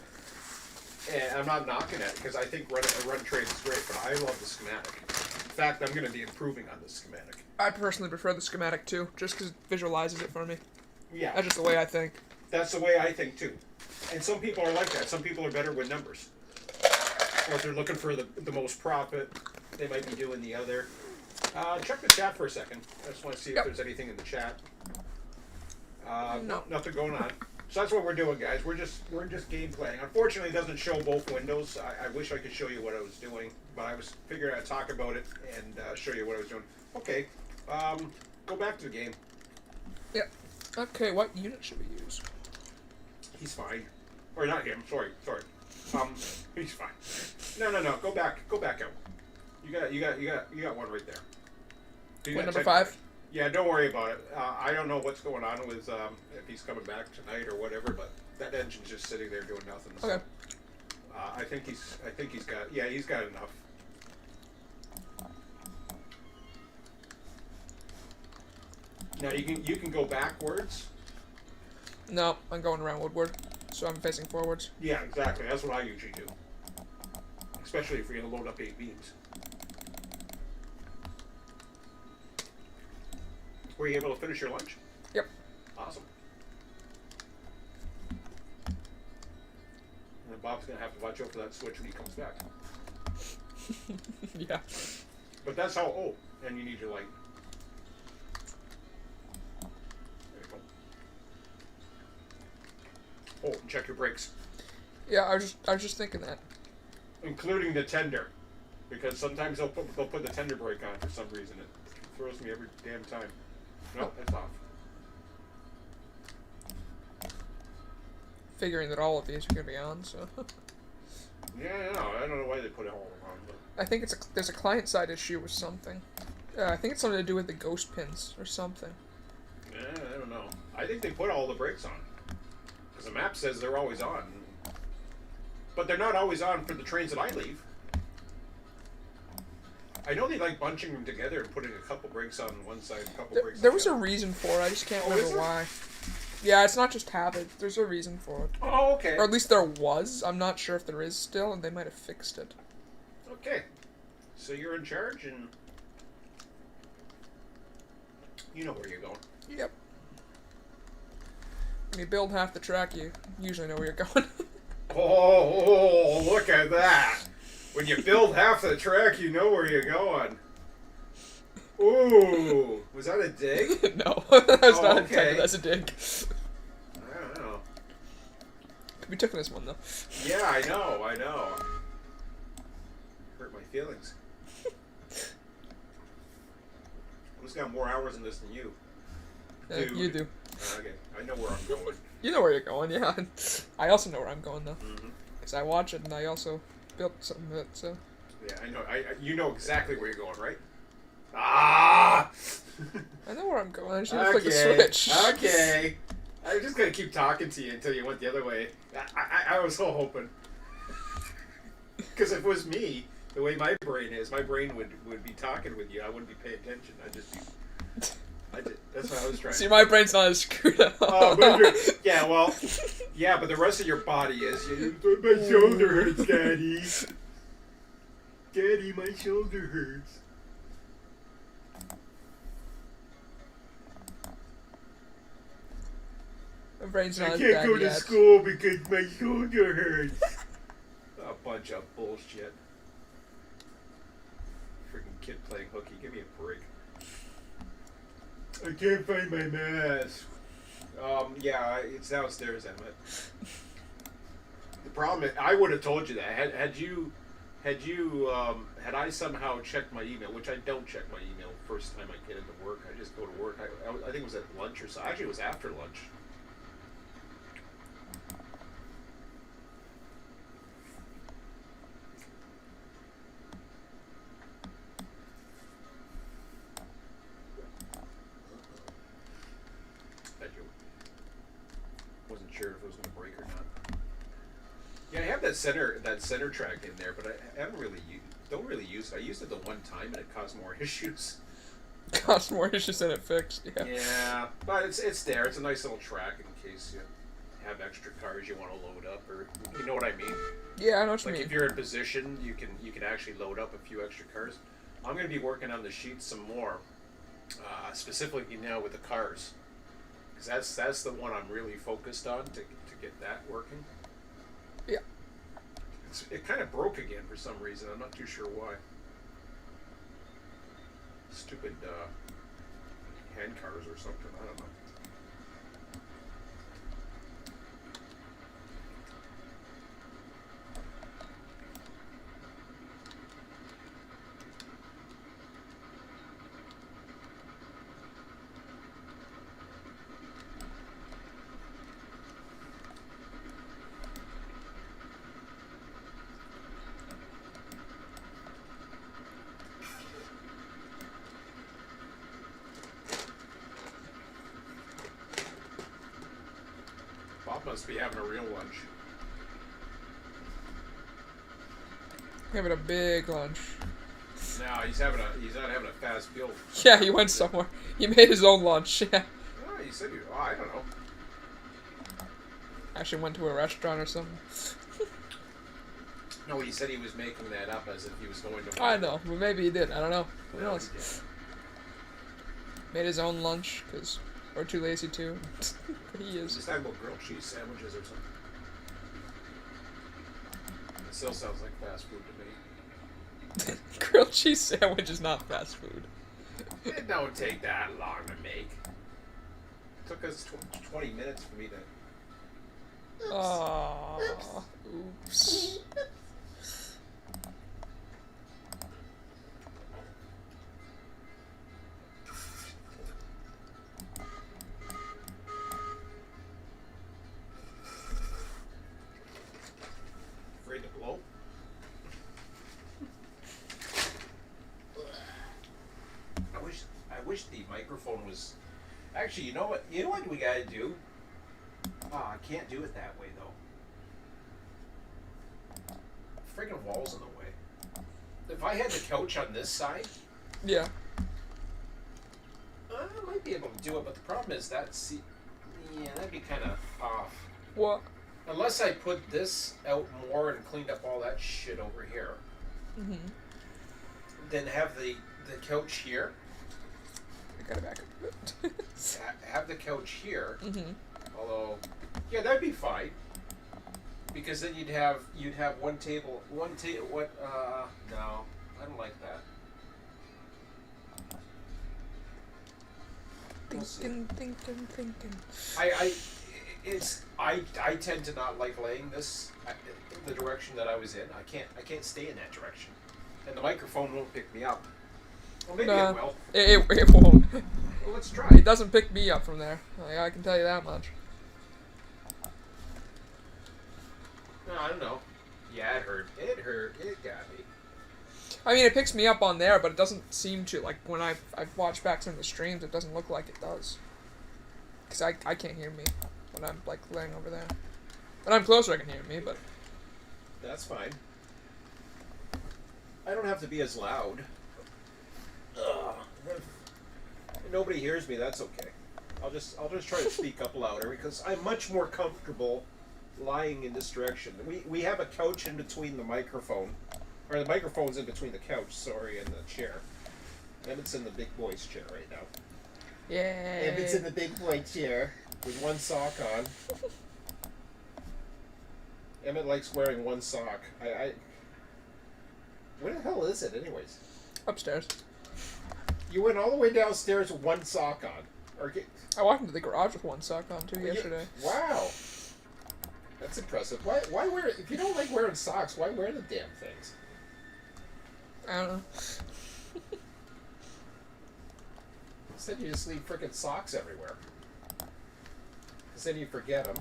And I'm not knocking it because I think run trade is great, but I love the schematic. In fact, I'm going to be improving on this schematic. I personally prefer the schematic too, just because it visualizes it for me. Yeah. That's just the way I think. That's the way I think too. And some people are like that. Some people are better with numbers. Or if they're looking for the most profit, they might be doing the other. Check the chat for a second. I just want to see if there's anything in the chat. No. Nothing going on. So that's what we're doing, guys. We're just game playing. Unfortunately, it doesn't show both windows. I wish I could show you what I was doing, but I was figuring I'd talk about it and show you what I was doing. Okay, go back to the game. Yeah. Okay, what unit should we use? He's fine, or not him. Sorry. He's fine. No. Go back out. You got one right there. You What, got number 10 5? Yeah, don't worry about it. I don't know what's going on with if he's coming back tonight or whatever, but that engine's just sitting there doing nothing. So, Okay. I think he's got he's got enough. Now you can go backwards. No, I'm going around Woodward, so I'm facing forwards. Yeah, exactly. That's what I usually do. Especially if you're gonna load up 8 beams. Were you able to finish your lunch? Yep. Awesome. And then Bob's gonna have to watch out for that switch when he comes back. Yeah. But that's how. Oh, and you need your light. There you go. Oh, and check your brakes, Yeah, I was just thinking that. including the tender, because sometimes they'll put the tender brake on for some reason. It throws me every damn time. No, it's off. Figuring that all of these are gonna be on, so. Yeah, no, I don't know why they put it all on, but I think there's a client side issue with something. I think it's something to do with the ghost pins or something. I don't know. I think they put all the brakes on, because the map says they're always on, but they're not always on for the trains that I leave. I know they like bunching them together and putting a couple brakes on one side, a couple brakes on There the was a other. reason for it. I just can't Oh, is remember there? why. Yeah, it's not just habit. There's a reason for it. Oh, okay. Or at least there was. I'm not sure if there is still, and they might have fixed it. Okay. So you're in charge, and you know where you're going. Yep. When you build half the track, you usually know where you're going. Oh, look at that! When you build half the track, you know where you're going. Ooh, was that a dig? No, that's not okay. intended as a dig. I don't know. We took this one though. Yeah, I know. Hurt my feelings. Who's got more hours in this than you? Dude. You do. Okay, I know where I'm going. You know where you're going, yeah. I also know where I'm going though, Mm-hmm. because I watch it and I also built something of it. So Yeah, I know. You know exactly where you're going, right? Ah! I know where I'm going. I just need to flick the Okay. switch. Okay. I'm just gonna keep talking to you until you went the other way. I was so hoping. Because if it was me, the way my brain is, my brain would be talking with you. I wouldn't be paying attention. I'd just be. That's what I was trying. See, my brain's not as screwed up. Oh, but yeah, well, yeah, but the rest of your body is. My shoulder hurts, Daddy. Daddy, my shoulder hurts. My brain's I not as can't bad go to yet. school because my shoulder hurts. A bunch of bullshit. Freaking kid playing hooky. Give me a break. I can't find my mask. Yeah, it's downstairs, Emmett. The problem is, I would have told you that. Had I somehow checked my email, which I don't check my email first time I get into work. I just go to work. I think it was at lunch or so. Actually, it was after lunch. Wasn't sure if it was going to break or not. Yeah, I have that center track in there, but I haven't really don't really use it. I used it the one time and it caused more issues. Cost more issues than it fixed. Yeah. Yeah, but it's there. It's a nice little track in case you have extra cars you want to load up, or you know what I mean. Yeah, I know what you Like mean. if you're in position, you can actually load up a few extra cars. I'm going to be working on the sheet some more, specifically now with the cars, because that's the one I'm really focused on to get that working. Yeah. It kind of broke again for some reason. I'm not too sure why. Stupid hand cars or something. I don't know. must be having a real lunch. Having a big lunch. No, he's not having a fast meal. Yeah, he went somewhere. He made his own lunch. Yeah. Oh, he said I don't know. Actually went to a restaurant or something. No, he said he was making that up as if he was going to. I know, but maybe he did. I don't know. Who No, knows? he didn't. Made his own lunch because we're too lazy to. He He's is. talking about grilled cheese sandwiches or something. It still sounds like fast food to me. Grilled cheese sandwich is not fast food. It don't take that long to make. It took us 20 minutes for me to. Oh, oops. Afraid to blow? I wish the microphone was. Actually, you know what? You know what we gotta do? Oh, I can't do it that way though. Friggin' wall's in the way. If I had the couch on this side, Yeah. I might be able to do it. But the problem is that'd be kind of off. What? Unless I put this out more and cleaned up all that shit over here, Mhm. then have the couch here. I got it back a bit. Have the couch here. Mhm. Although, yeah, that'd be fine. Because then you'd have one table. What? No, I don't like that. Thinking. I tend to not like laying this the direction that I was in. I can't stay in that direction, and the microphone won't pick me up. Well, maybe it will. It won't. Well, let's try. It doesn't pick me up from there. I can tell you that much. No, I don't know. Yeah, it hurt. It hurt. It got me. I mean, it picks me up on there, but it doesn't seem to. Like, when I've watched back some of the streams, it doesn't look like it does. Because I can't hear me when I'm, like, laying over there. When I'm closer, I can hear me, but... That's fine. I don't have to be as loud. Ugh. If nobody hears me, that's okay. I'll just try to speak up louder because I'm much more comfortable lying in this direction. We have a couch in between the microphone, or the microphone's in between the couch, sorry, and the chair. Emmett's in the big boy's chair right now. Yeah. Emmett's in the big boy chair with one sock on. Emmett likes wearing one sock. Where the hell is it, anyways? Upstairs. You went all the way downstairs with one sock on. I walked into the garage with one sock on, too, yesterday. Wow. That's impressive. Why wear it? If you don't like wearing socks, why wear the damn things? I don't know. Instead, you just leave frickin' socks everywhere. Because then you forget them.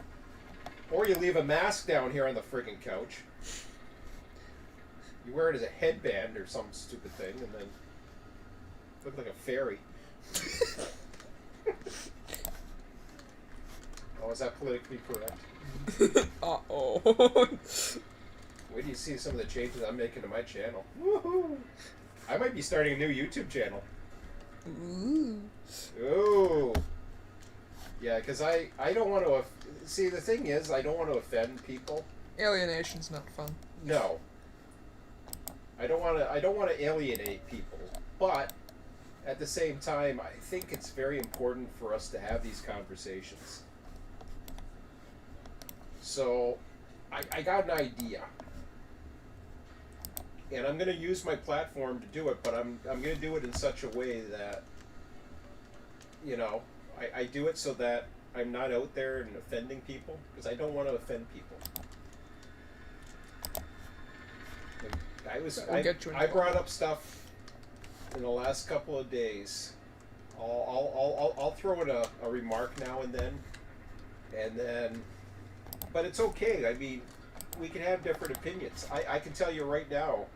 Or you leave a mask down here on the friggin' couch. You wear it as a headband or some stupid thing, and then look like a fairy. Oh, is that politically correct? Uh-oh. Wait till you see some of the changes I'm making to my channel. Woohoo! I might be starting a new YouTube channel. Ooh. Ooh. Yeah, because I don't want to... See, the thing is, I don't want to offend people. Alienation's not fun. No. I don't want to alienate people. But, at the same time, I think it's very important for us to have these conversations. So, I got an idea. And I'm going to use my platform to do it, but I'm going to do it in such a way that, you know, I do it so that I'm not out there and offending people, because I don't want to offend people. I brought up stuff in the last couple of days. I'll throw in a remark now and then, but it's okay. I mean, we can have different opinions. I can tell you right now.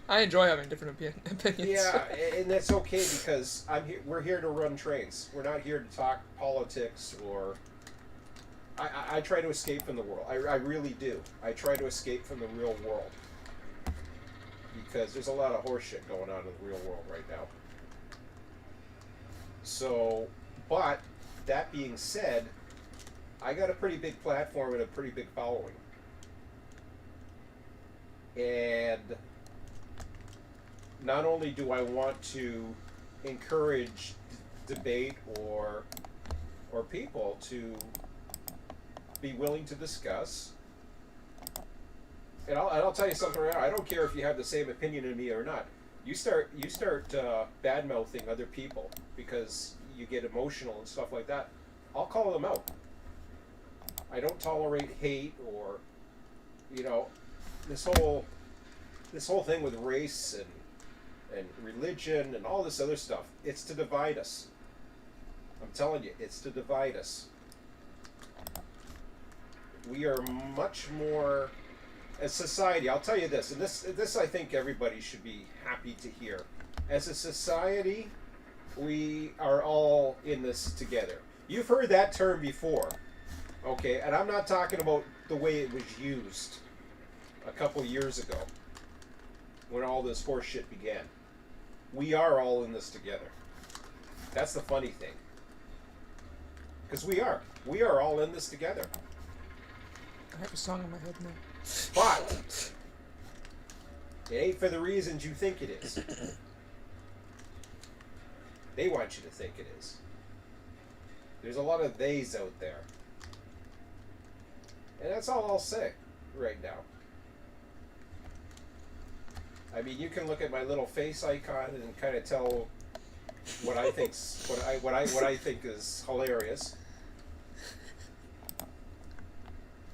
I enjoy having different opinions. Yeah, and that's okay because we're here to run trains. We're not here to talk politics or I try to escape from the world. I really do. I try to escape from the real world. Because there's a lot of horse shit going on in the real world right now. So, but, that being said, I got a pretty big platform and a pretty big following. And not only do I want to encourage debate or people to be willing to discuss, and I'll tell you something right now. I don't care if you have the same opinion as me or not. You start bad mouthing other people because you get emotional and stuff like that. I'll call them out. I don't tolerate hate or, this whole thing with race and religion and all this other stuff. It's to divide us. I'm telling you, it's to divide us. We are much more, as society, I'll tell you this, and this I think everybody should be happy to hear. As a society, we are all in this together. You've heard that term before, okay? And I'm not talking about the way it was used a couple years ago when all this horse shit began. We are all in this together. That's the funny thing. Because we are. We are all in this together. I have a song in my head now. But it ain't for the reasons you think it is. They want you to think it is. There's a lot of theys out there. And that's all I'll say right now. I mean, you can look at my little face icon and kind of tell what I think's what I think is hilarious.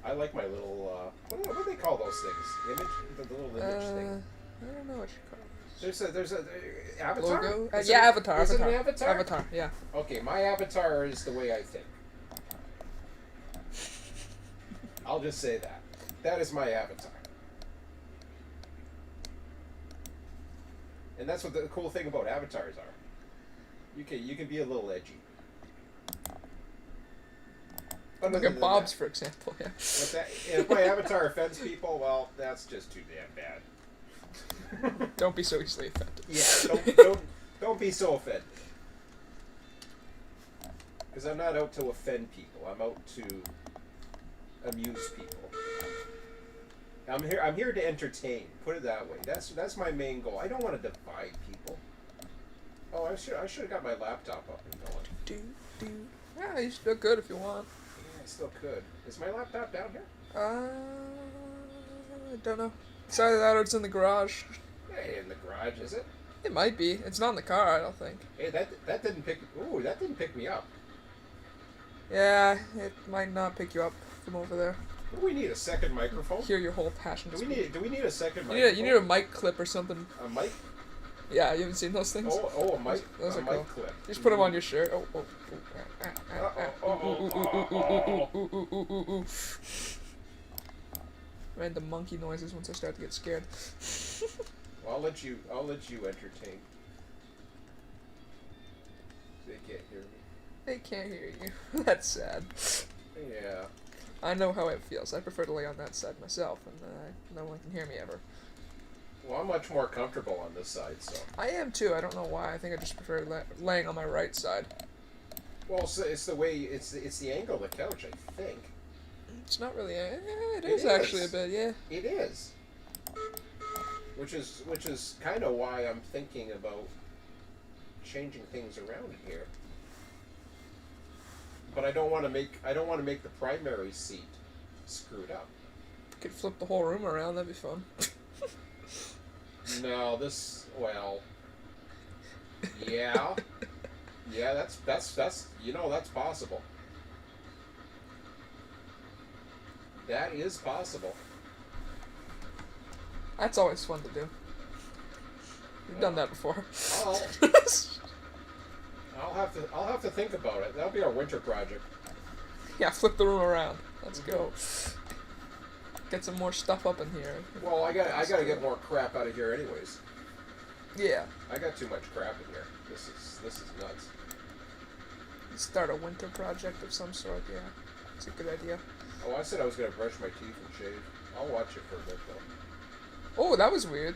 I like my little what do they call those things? The little image thing. I don't know what you call it. There's a avatar. Logo? Yeah, Avatar. Is Avatar. it an avatar? Avatar. Yeah. Okay, my avatar is the way I think. I'll just say that. That is my avatar. And that's what the cool thing about avatars are. You can be a little edgy. But Look other at than Bob's, that, for example. Yeah. but that, if my avatar offends people, well, that's just too damn bad. Don't be so easily offended. Yeah, don't be so offended. Because I'm not out to offend people. I'm out to amuse people. I'm here to entertain. Put it that way. That's my main goal. I don't want to divide people. Oh, I should have got my laptop up and going. Yeah, you still good if you want. Yeah, I still could. Is my laptop down here? I don't know. It's either that or it's in the garage. Hey, in the garage, is it? It might be. It's not in the car, I don't think. Hey, that didn't pick. Ooh, that didn't pick me up. Yeah, it might not pick you up from over there. Do we need a second microphone? Hear your whole passion. Do we need a second You microphone? need a mic clip or something. A mic? Yeah, you haven't seen those things? Oh, a mic. Those a are mic cool. clip. Just put them on your shirt. Random monkey noises once I start to get scared. Well, I'll let you entertain. They can't hear me. They can't hear you. That's sad. Yeah. I know how it feels. I prefer to lay on that side myself, and no one can hear me ever. Well, I'm much more comfortable on this side, so. I am too. I don't know why. I think I just prefer laying on my right side. Well, it's the way it's the angle of the couch, I think. It's not really. It is actually a bit. Yeah. It is. Which is kind of why I'm thinking about changing things around here. But I don't want to make the primary seat screwed up. Could flip the whole room around. That'd be fun. No, yeah. Yeah, that's that's possible. That is possible. That's always fun to do. We've done that before. I'll have to think about it. That'll be our winter project. Yeah, flip the room around. Let's go. Get some more stuff up in here. Well, I gotta get more crap out of here, anyways. Yeah. I got too much crap in here. This is nuts. Start a winter project of some sort. Yeah. It's a good idea. Oh, I said I was gonna brush my teeth and shave. I'll watch it for a bit though. Oh, that was weird.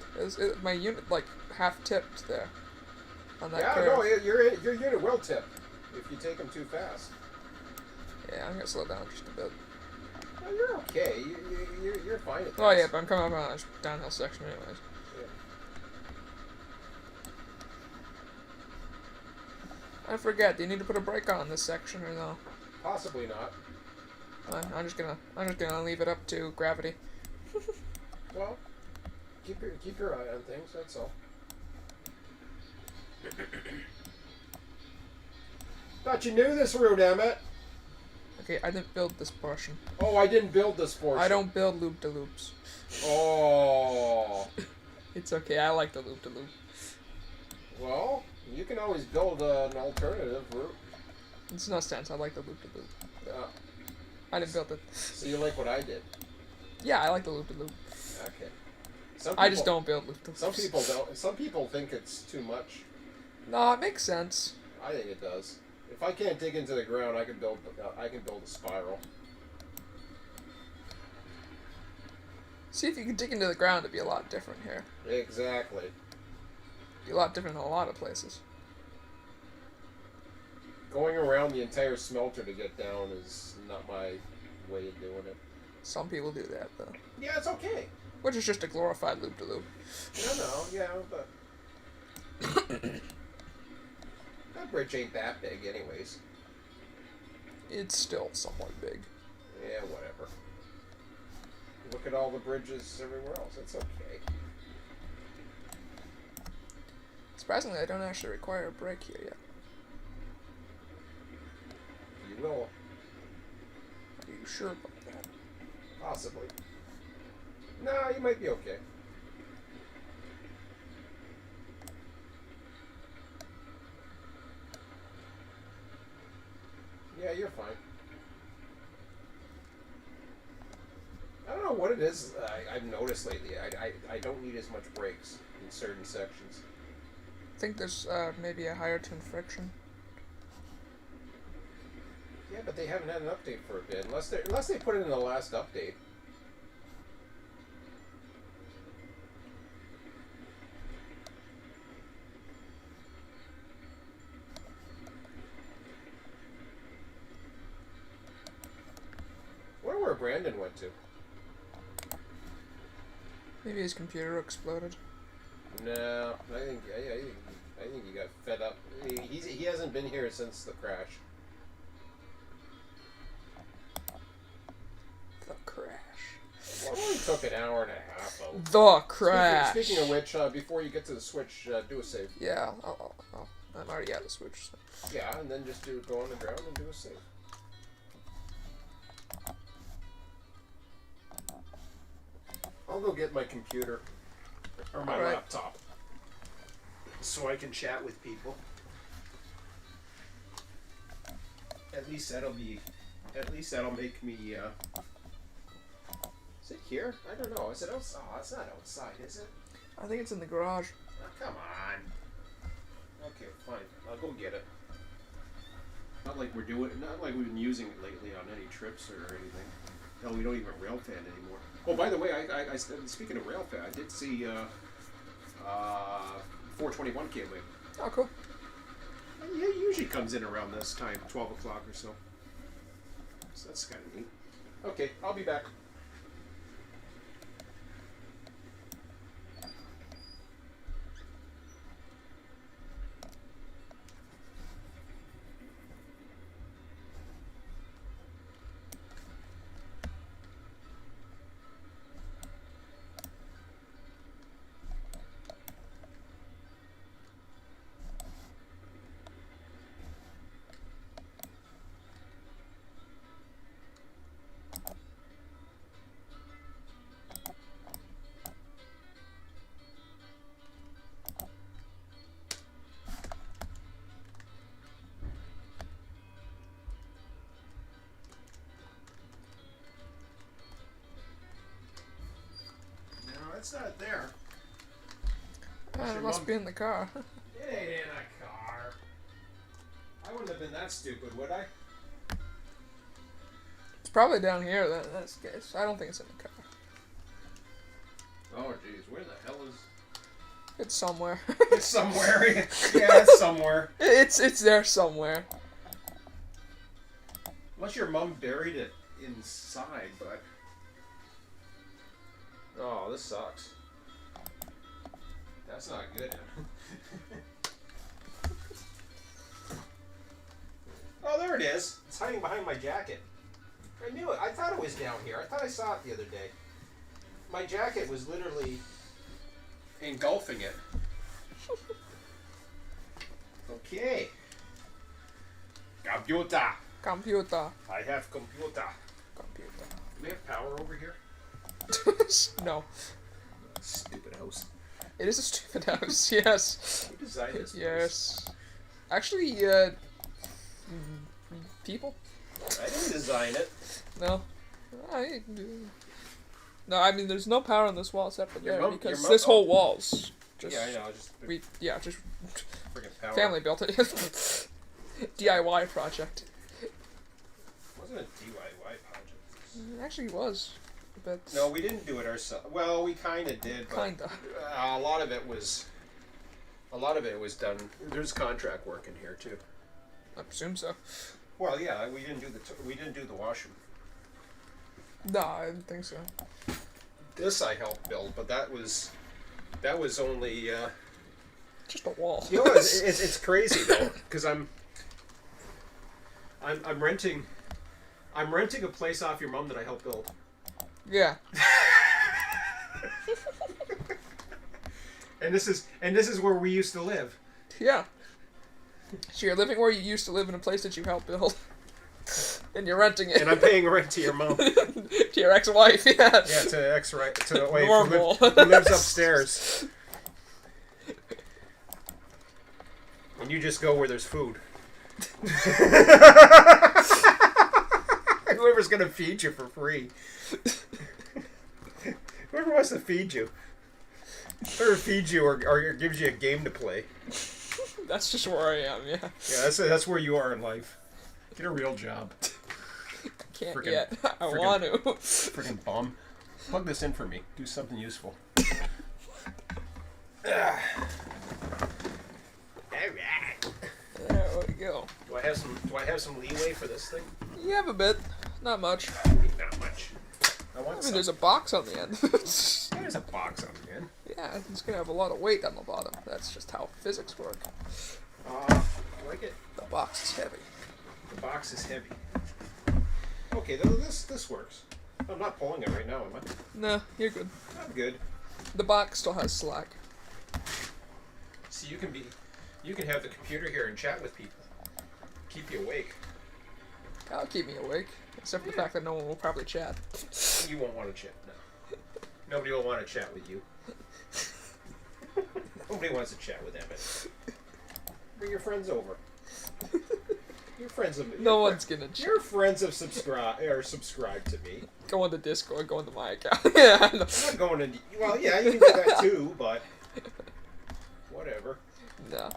My unit like half tipped there. On that Yeah, curve. no, your unit will tip if you take them too fast. Yeah, I'm gonna slow down just a bit. No, you're okay. You're fine at this. Oh yeah, but I'm coming up on a downhill section anyways. Yeah. I forget. Do you need to put a brake on this section or no? Possibly not. I'm just gonna leave it up to gravity. Well, keep your eye on things. That's all. Thought you knew this route, Emmett. Okay, I didn't build this portion. Oh, I didn't build this portion. I don't build loop-de-loops. Oh. It's okay. I like the loop-de-loop. Well, you can always build an alternative route. It's no sense. I like the loop-de-loop. Uh, I didn't build it. so you like what I did? Yeah, I like the loop-de-loop. Okay. Some I just people- don't build loop-de-loops. Some people don't. Some people think it's too much. No, it makes sense. I think it does. If I can't dig into the ground, I can build a spiral. See, if you could dig into the ground, it'd be a lot different here. Exactly. It'd be a lot different in a lot of places. Going around the entire smelter to get down is not my way of doing it. Some people do that, though. Yeah, it's okay. Which is just a glorified loop-de-loop. No, yeah, but that bridge ain't that big, anyways. It's still somewhat big. Yeah, whatever. Look at all the bridges everywhere else. It's okay. Surprisingly, I don't actually require a brake here yet. You will, Are you sure about that? possibly. No, you might be okay. Yeah, you're fine. I don't know what it is I've noticed lately. I don't need as much brakes in certain sections. I think there's maybe a higher turn friction. Yeah, but they haven't had an update for a bit. Unless they put it in the last update. I wonder where Brandon went to. Maybe his computer exploded. No, I think he got fed up. He hasn't been here since the crash. The crash. Well, it only took an hour and a half though. The crash. Speaking of which, before you get to the Switch, do a save. Yeah, I'm already at the Switch. So. Yeah, and then just go on the ground and do a save. I'll go get my computer or my Alright. laptop. So I can chat with people. At least that'll make me. Is it here? I don't know. Is it outside? Oh, it's not outside, is it? I think it's in the garage. Oh, come on. Okay, fine. I'll go get it. Not like we've been using it lately on any trips or anything. Hell, we don't even railfan anymore. Oh, by the way, I speaking of railfan, I did see 421 came in. Oh, cool. Yeah, it usually comes in around this time, 12 o'clock or so. So that's kind of neat. Okay, I'll be back. It's not there. It must be in the car. It ain't in a car. I wouldn't have been that stupid, would I? probably down here. That's the case. I don't think it's in the car. Oh, jeez, where the hell is... It's somewhere. It's somewhere. Yeah, it's somewhere. It's there somewhere. Unless your mom buried it inside, but... Oh, this sucks. That's not good. Oh, there it is. It's hiding behind my jacket. I knew it. I thought it was down here. I thought I saw it the other day. My jacket was literally engulfing it. Okay. Computer. Computer. I have computer. Computer. Do we have power over here? No. Stupid house. It is a stupid house, yes. Who designed this place? Yes. Actually, people? I didn't design it. No. No, I mean, there's no power on this wall except for Your there, mom- because your mom- this whole wall's just... Yeah, I know. Just just freaking power. family built it. DIY project. It wasn't a DIY project. It actually was. But No, we didn't do it ourselves. Well, we kind of did, but Kinda. A lot of it was done. There's contract work in here too. I presume so. Well, yeah, we didn't do the washroom. No, I didn't think so. This I helped build, but that was only. Just a wall. You know, it's crazy though, because I'm renting a place off your mom that I helped build. Yeah. And this is where we used to live. Yeah. So you're living where you used to live in a place that you helped build. And you're renting it. And I'm paying rent to your mom. To your ex-wife, yeah. Yeah, to the wife Normal. who lives upstairs. And you just go where there's food. Whoever's gonna feed you for free. Whoever wants to feed you. Whoever feeds you or gives you a game to play. That's just where I am, yeah. Yeah, that's where you are in life. Get a real job. Can't Frickin- yet. I frickin- want to. Freaking bum. Plug this in for me. Do something useful. Alright. There we go. Do I have some leeway for this thing? You have a bit. Not much. Not much. I want I mean, some. there's a box on the end. There's a box on the end. Yeah, it's gonna have a lot of weight on the bottom. That's just how physics work. I like it. The box is heavy. The box is heavy. Okay, this works. I'm not pulling it right now, am I? No, you're good. I'm good. The box still has slack. See, you can have the computer here and chat with people. Keep you awake. That'll keep me awake. Except for the fact that no one will probably chat. You won't want to chat, no. Nobody will want to chat with you. Nobody wants to chat with Emmett. Bring your friends over. Your friends have. No one's gonna chat. Your friends have subscribed to me. Go on the Discord, go into my account. Yeah, I know. I'm not going to. Well, yeah, you can do that too, but whatever. No.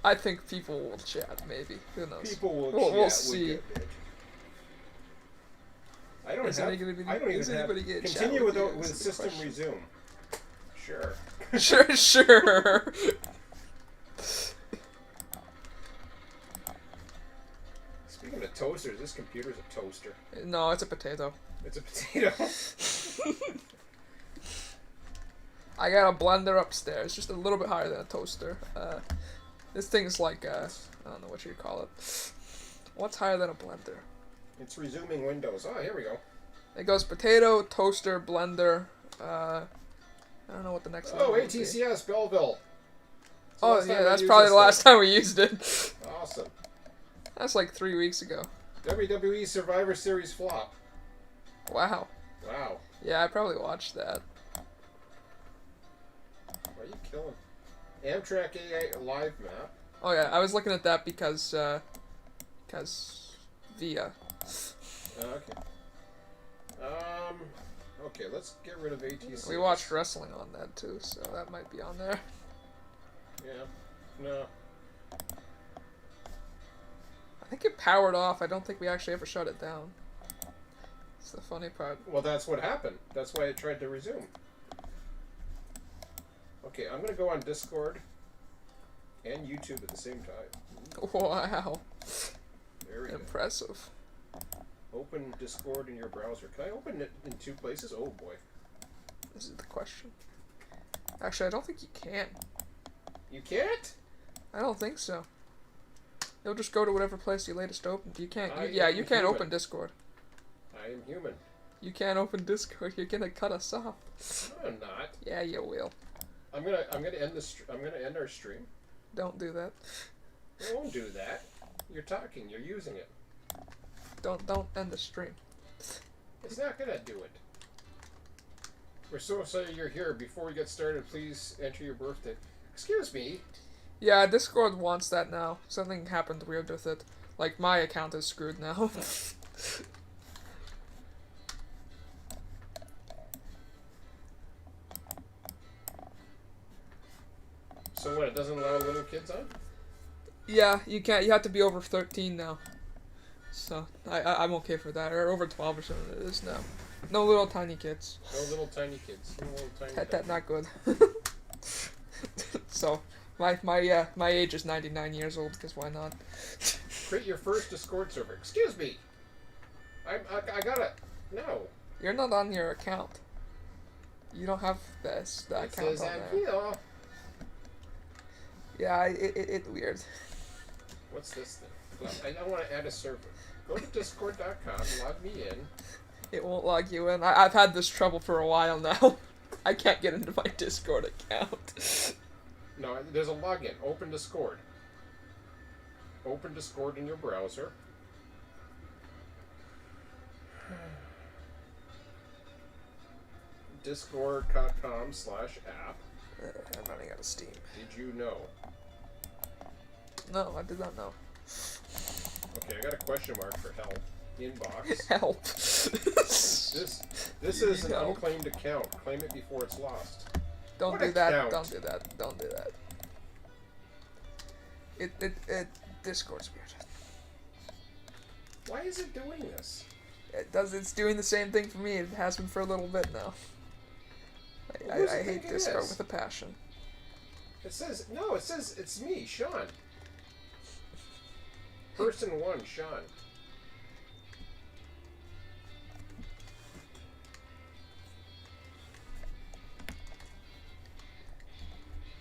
I think people will chat, maybe. Who knows? People will We'll- chat. we'll see. With it. I don't Is have. anybody- I don't is even have. anybody gonna chat Continue with with, you? with Is the system question. resume. Sure. Sure. Speaking of toasters, this computer's a toaster. No, it's a potato. It's a potato. I got a blender upstairs, just a little bit higher than a toaster. This thing's like, I don't know what you call it. What's higher than a blender? It's resuming Windows. Oh, here we go. It goes potato, toaster, blender. I don't know what the next Oh, one would be. ATCS Belleville. It's the Oh last time yeah, I that's used probably this the last thing. time we used it. Awesome. That's like 3 weeks ago. WWE Survivor Series flop. Wow. Wow. Yeah, I probably watched that. Why are you killing? Amtrak AI live map. Oh yeah, I was looking at that because via. Okay. Okay, let's get rid of ATCS. We watched wrestling on that too, so that might be on there. Yeah. No. I think it powered off. I don't think we actually ever shut it down. It's the funny part. Well, that's what happened. That's why I tried to resume. Okay, I'm gonna go on Discord and YouTube at the same time. Wow. Very good. Impressive. Open Discord in your browser. Can I open it in 2 places? Oh boy. This is the question. Actually, I don't think you can. You can't? I don't think so. You'll just go to whatever place you latest opened. You can't. I Yeah, am you can't human. open Discord. I am human. You can't open Discord. You're gonna cut us off. No, I'm not. Yeah, you will. I'm gonna end this. I'm gonna end our stream. Don't do that. I won't do that. You're talking. You're using it. Don't end the stream. It's not gonna do it. We're so sorry you're here. Before we get started, please enter your birthday. Excuse me. Yeah, Discord wants that now. Something happened weird with it. Like, my account is screwed now. So what? It doesn't allow little kids on? Yeah, you can't. You have to be over 13 now. So, I'm okay for that. Or over 12 or something it is now. No little tiny kids. No little tiny kids. No little tiny. That's not good. So, my age is 99 years old, because why not? Create your first Discord server. Excuse me. I gotta. No. You're not on your account. You don't have the It account says on I'm there. here. Yeah, it's weird. What's this thing? I want to add a server. Go to discord.com, log me in. It won't log you in. I've had this trouble for a while now. I can't get into my Discord account. No, there's a login. Open Discord. Open Discord in your browser. Discord.com/app. I'm running out of steam. Did you know? No, I did not know. Okay, I got a question mark for help. Inbox. Help. This is an Help. unclaimed account. Claim it before it's lost. Don't What do that. account? Don't do that. Don't do that. It Discord's weird. Why is it doing this? It's doing the same thing for me. It has been for a little bit now. Well, who's I it hate think it Discord is? with a passion. It says it's me, Sean. Person 1, Sean.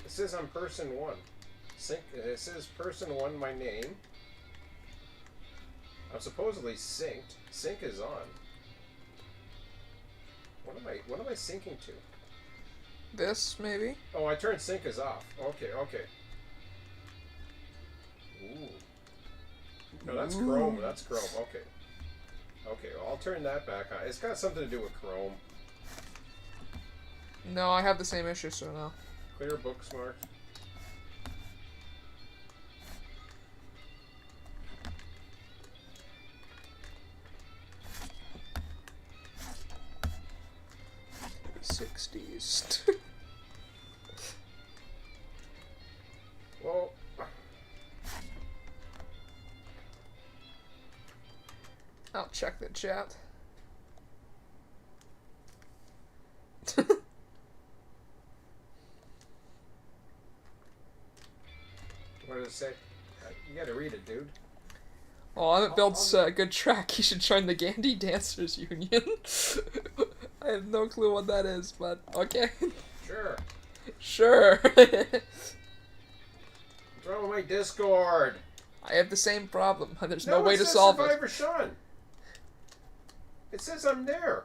It says I'm person 1. It says person 1, my name. I'm supposedly synced. Sync is on. What am I syncing to? This maybe. Oh, I turned sync is off. Okay. Ooh. No, that's Ooh. Chrome. That's Chrome. Okay. Well, I'll turn that back on. It's got something to do with Chrome. No, I have the same issue, so no. Clear bookmark. '60s. Well, I'll check the chat. what does it say? You gotta read it, dude. Oh, Emmett builds a good track. You should join the Gandhi Dancers Union. I have no clue what that is, but okay. Sure. Sure. What's wrong with my Discord? I have the same problem. There's no way it to says solve Survivor Sean. It says I'm there.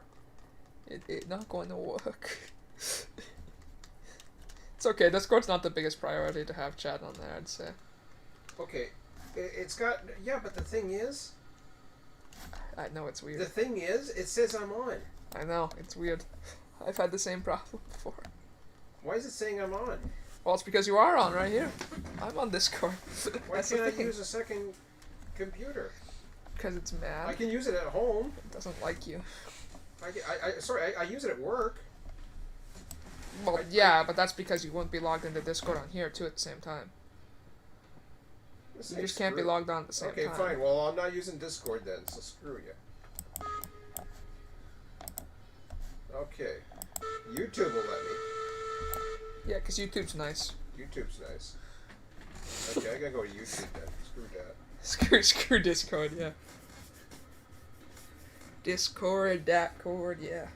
it. It's not going to work. It's okay. Discord's not the biggest priority to have chat on there, I'd say. Okay. It's got... Yeah, but the thing is... I know it's weird. it says I'm on. I know, it's weird. I've had the same problem before. Why is it saying I'm on? Well, it's because you are on right here. I'm on Discord. Why That's can't the I thing. use a second computer? Because it's mad. I can use it at home. It doesn't like you. I use it at work. Well, yeah, but that's because you wouldn't be logged into Discord on here, too, at the same time. This You thing's just can't be screwed. logged on at the same Okay, time. fine. Well, I'm not using Discord then, so screw you. Okay. YouTube will let me. Yeah, because YouTube's nice. YouTube's nice. Okay, I gotta go to YouTube then. Screw that. Screw Discord, yeah. Discord, that cord, yeah.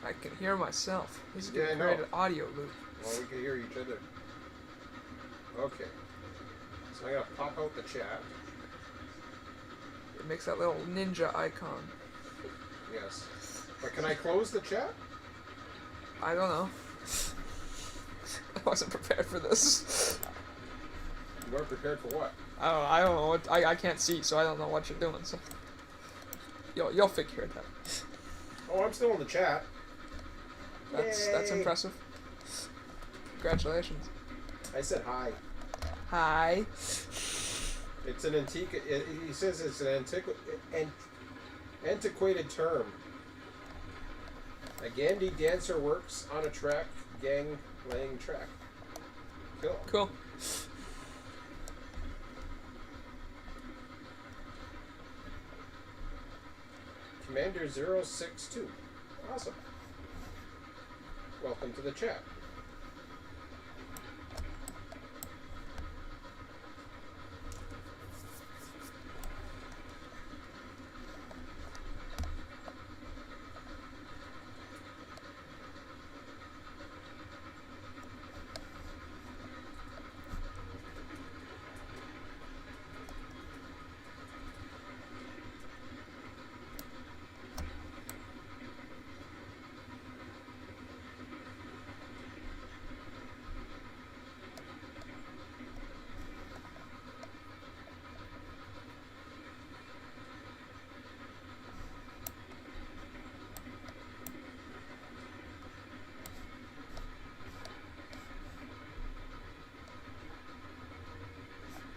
I can hear myself. This is Yeah, gonna I know. create an audio loop. Well, we can hear each other. Okay. So I'm gonna pop out the chat. It makes that little ninja icon. Yes. But can I close the chat? I don't know. I wasn't prepared for this. You weren't prepared for what? I don't know what I can't see, so I don't know what you're doing. So you'll figure it out. Oh, I'm still in the chat. That's Yay. impressive. Congratulations. I said hi. Hi. It's an antique. He says it's an antiquated term. A Gandhi dancer works on a track, gang laying track. Cool. Cool. Commander 062. Awesome. Welcome to the chat.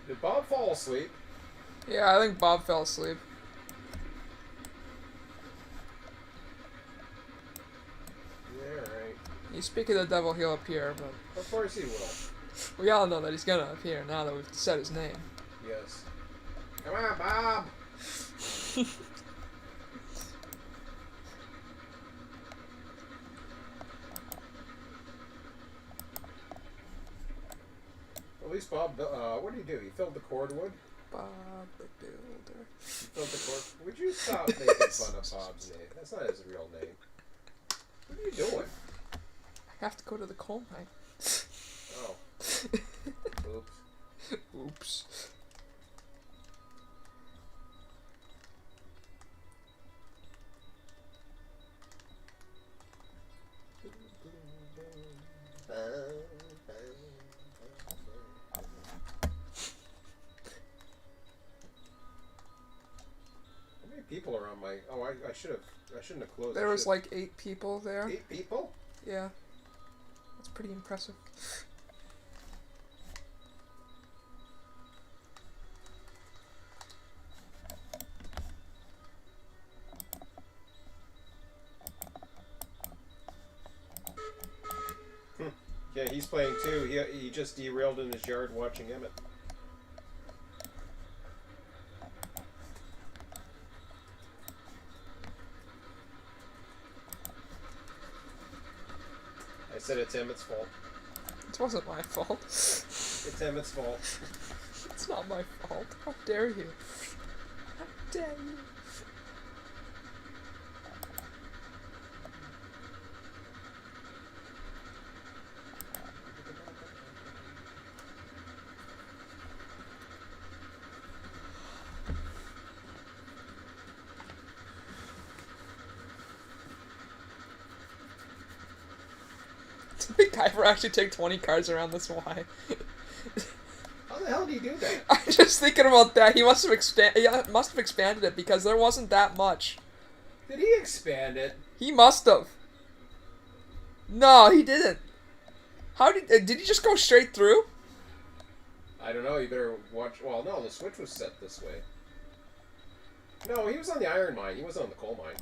Did Bob fall asleep? Yeah, I think Bob fell asleep. Yeah, right. You speak of the devil, he'll appear, but Of course he will. we all know that he's gonna appear now that we've said his name. Yes. Come on, Bob! At least Bob, what did he do? He filled the cordwood? Bob the Builder. He filled the cord. Would you stop making fun of Bob's name? That's not his real name. What are you doing? I have to go to the coal mine. Oh. Oops. Oops. How many people are on my? Oh, I shouldn't have closed. There I was should- like 8 people there. 8 people. Yeah. That's pretty impressive. Yeah, he's playing too. He just derailed in his yard watching Emmett. I said it's Emmett's fault. It wasn't my fault. It's Emmett's fault. It's not my fault. How dare you? How dare you? Did MacGyver actually take 20 cards around this Y? How the hell do you do that? I'm just thinking about that. He must have expanded it because there wasn't that much. Did he expand it? He must have. No, he didn't. How did he just go straight through? I don't know. You better watch. Well, no, the switch was set this way. No, he was on the iron mine. He wasn't on the coal mine.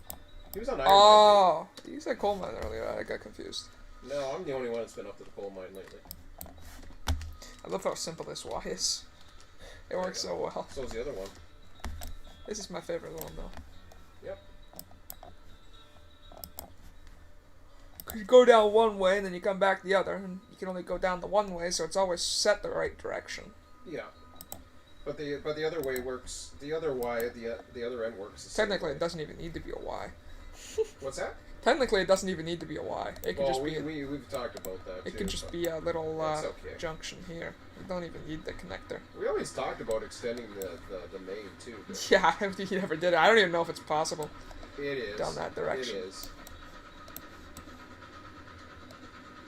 He was on iron mine. Oh, you said coal mine earlier. I got confused. No, I'm the only one that's been up to the coal mine lately. I love how simple this Y is. It works so well. So's the other one. This is my favorite one though. Yep. Cause you go down one way and then you come back the other, and you can only go down the one way, so it's always set the right direction. Yeah. But the other way works. The other Y at the other end works. The same Technically, way. it doesn't even need to be a Y. What's that? Technically, it doesn't even need to be a Y. It could just be. We've talked about that. It too, could just but be a little that's okay. junction here. You don't even need the connector. We always talked about extending the main too. But Yeah, I don't think he ever did it. I don't even know if it's possible. it is Down that direction. It is.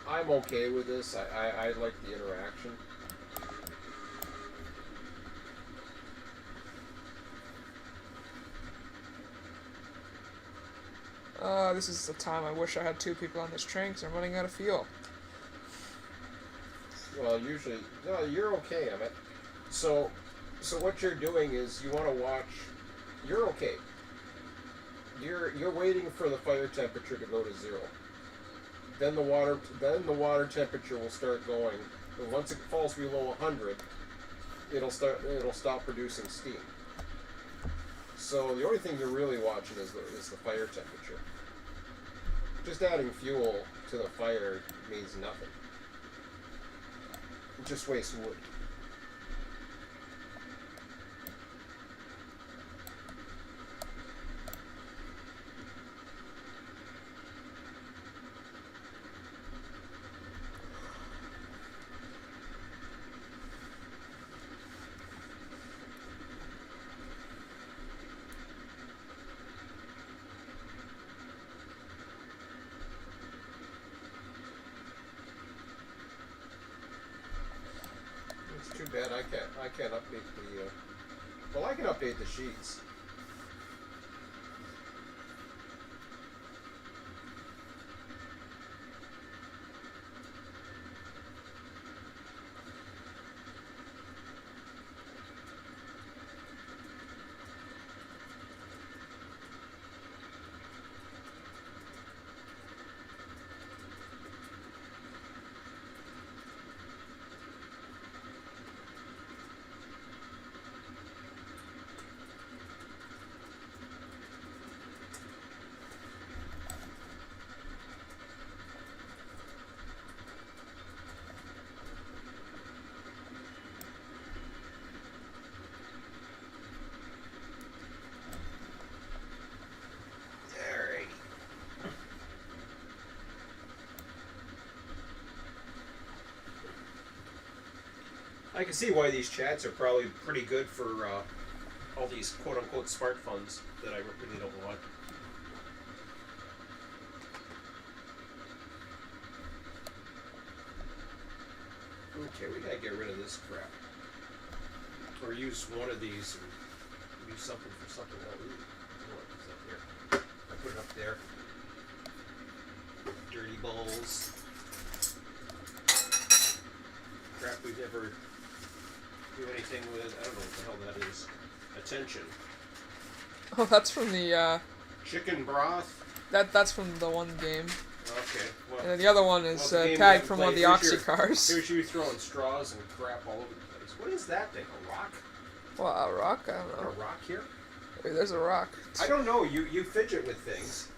I'm okay with this. I like the interaction. This is the time I wish I had 2 people on this train because I'm running out of fuel. Well, usually, no, you're okay, Emmett. So what you're doing is you want to watch. You're okay. You're waiting for the fire temperature to go to 0. Then the water temperature will start going. And once it falls below 100, it'll stop producing steam. So the only thing you're really watching is the fire temperature. Just adding fuel to the fire means nothing. It just wastes wood. It's too bad I can't update the. Well, I can update the sheets. I can see why these chats are probably pretty good for all these quote-unquote smart funds that I really don't want. Okay, we gotta get rid of this crap. Or use one of these and use something for something else. What's up here? I put it up there. Dirty balls. Crap we never do anything with. I don't know what the hell that is. Attention. Oh, that's from the Chicken broth. that's from the one game. Okay. Well, And then the other one is well, the game tagged we from haven't one of the played. Oxy cars. Here's you throwing straws and crap all over the place. What is that thing? A rock? Well, a rock? I don't Is there know. a rock here? Wait, there's a rock. I don't know. You fidget with things.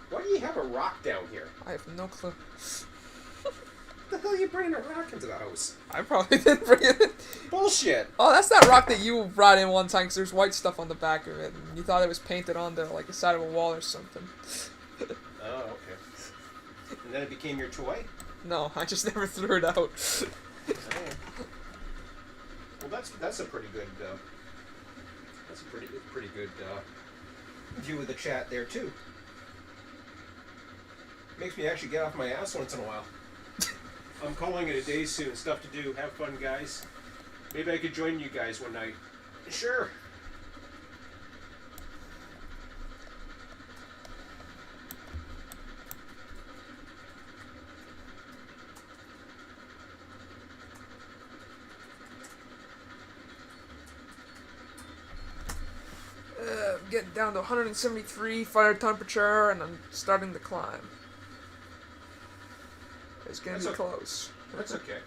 Why do you have a rock down here? I have no clue. What the hell are you bringing a rock into the house? I probably didn't bring it in. Bullshit. Oh, that's that rock that you brought in one time because there's white stuff on the back of it. And you thought it was painted onto like the side of a wall or something. Oh, okay. And then it became your toy? No, I just never threw it out. Oh. Well, that's a pretty good. That's a pretty good view of the chat there too. Makes me actually get off my ass once in a while. I'm calling it a day soon. Stuff to do. Have fun, guys. Maybe I could join you guys one night. Sure. getting down to 173 fire temperature, and I'm starting to climb. It's gonna be close. That's okay.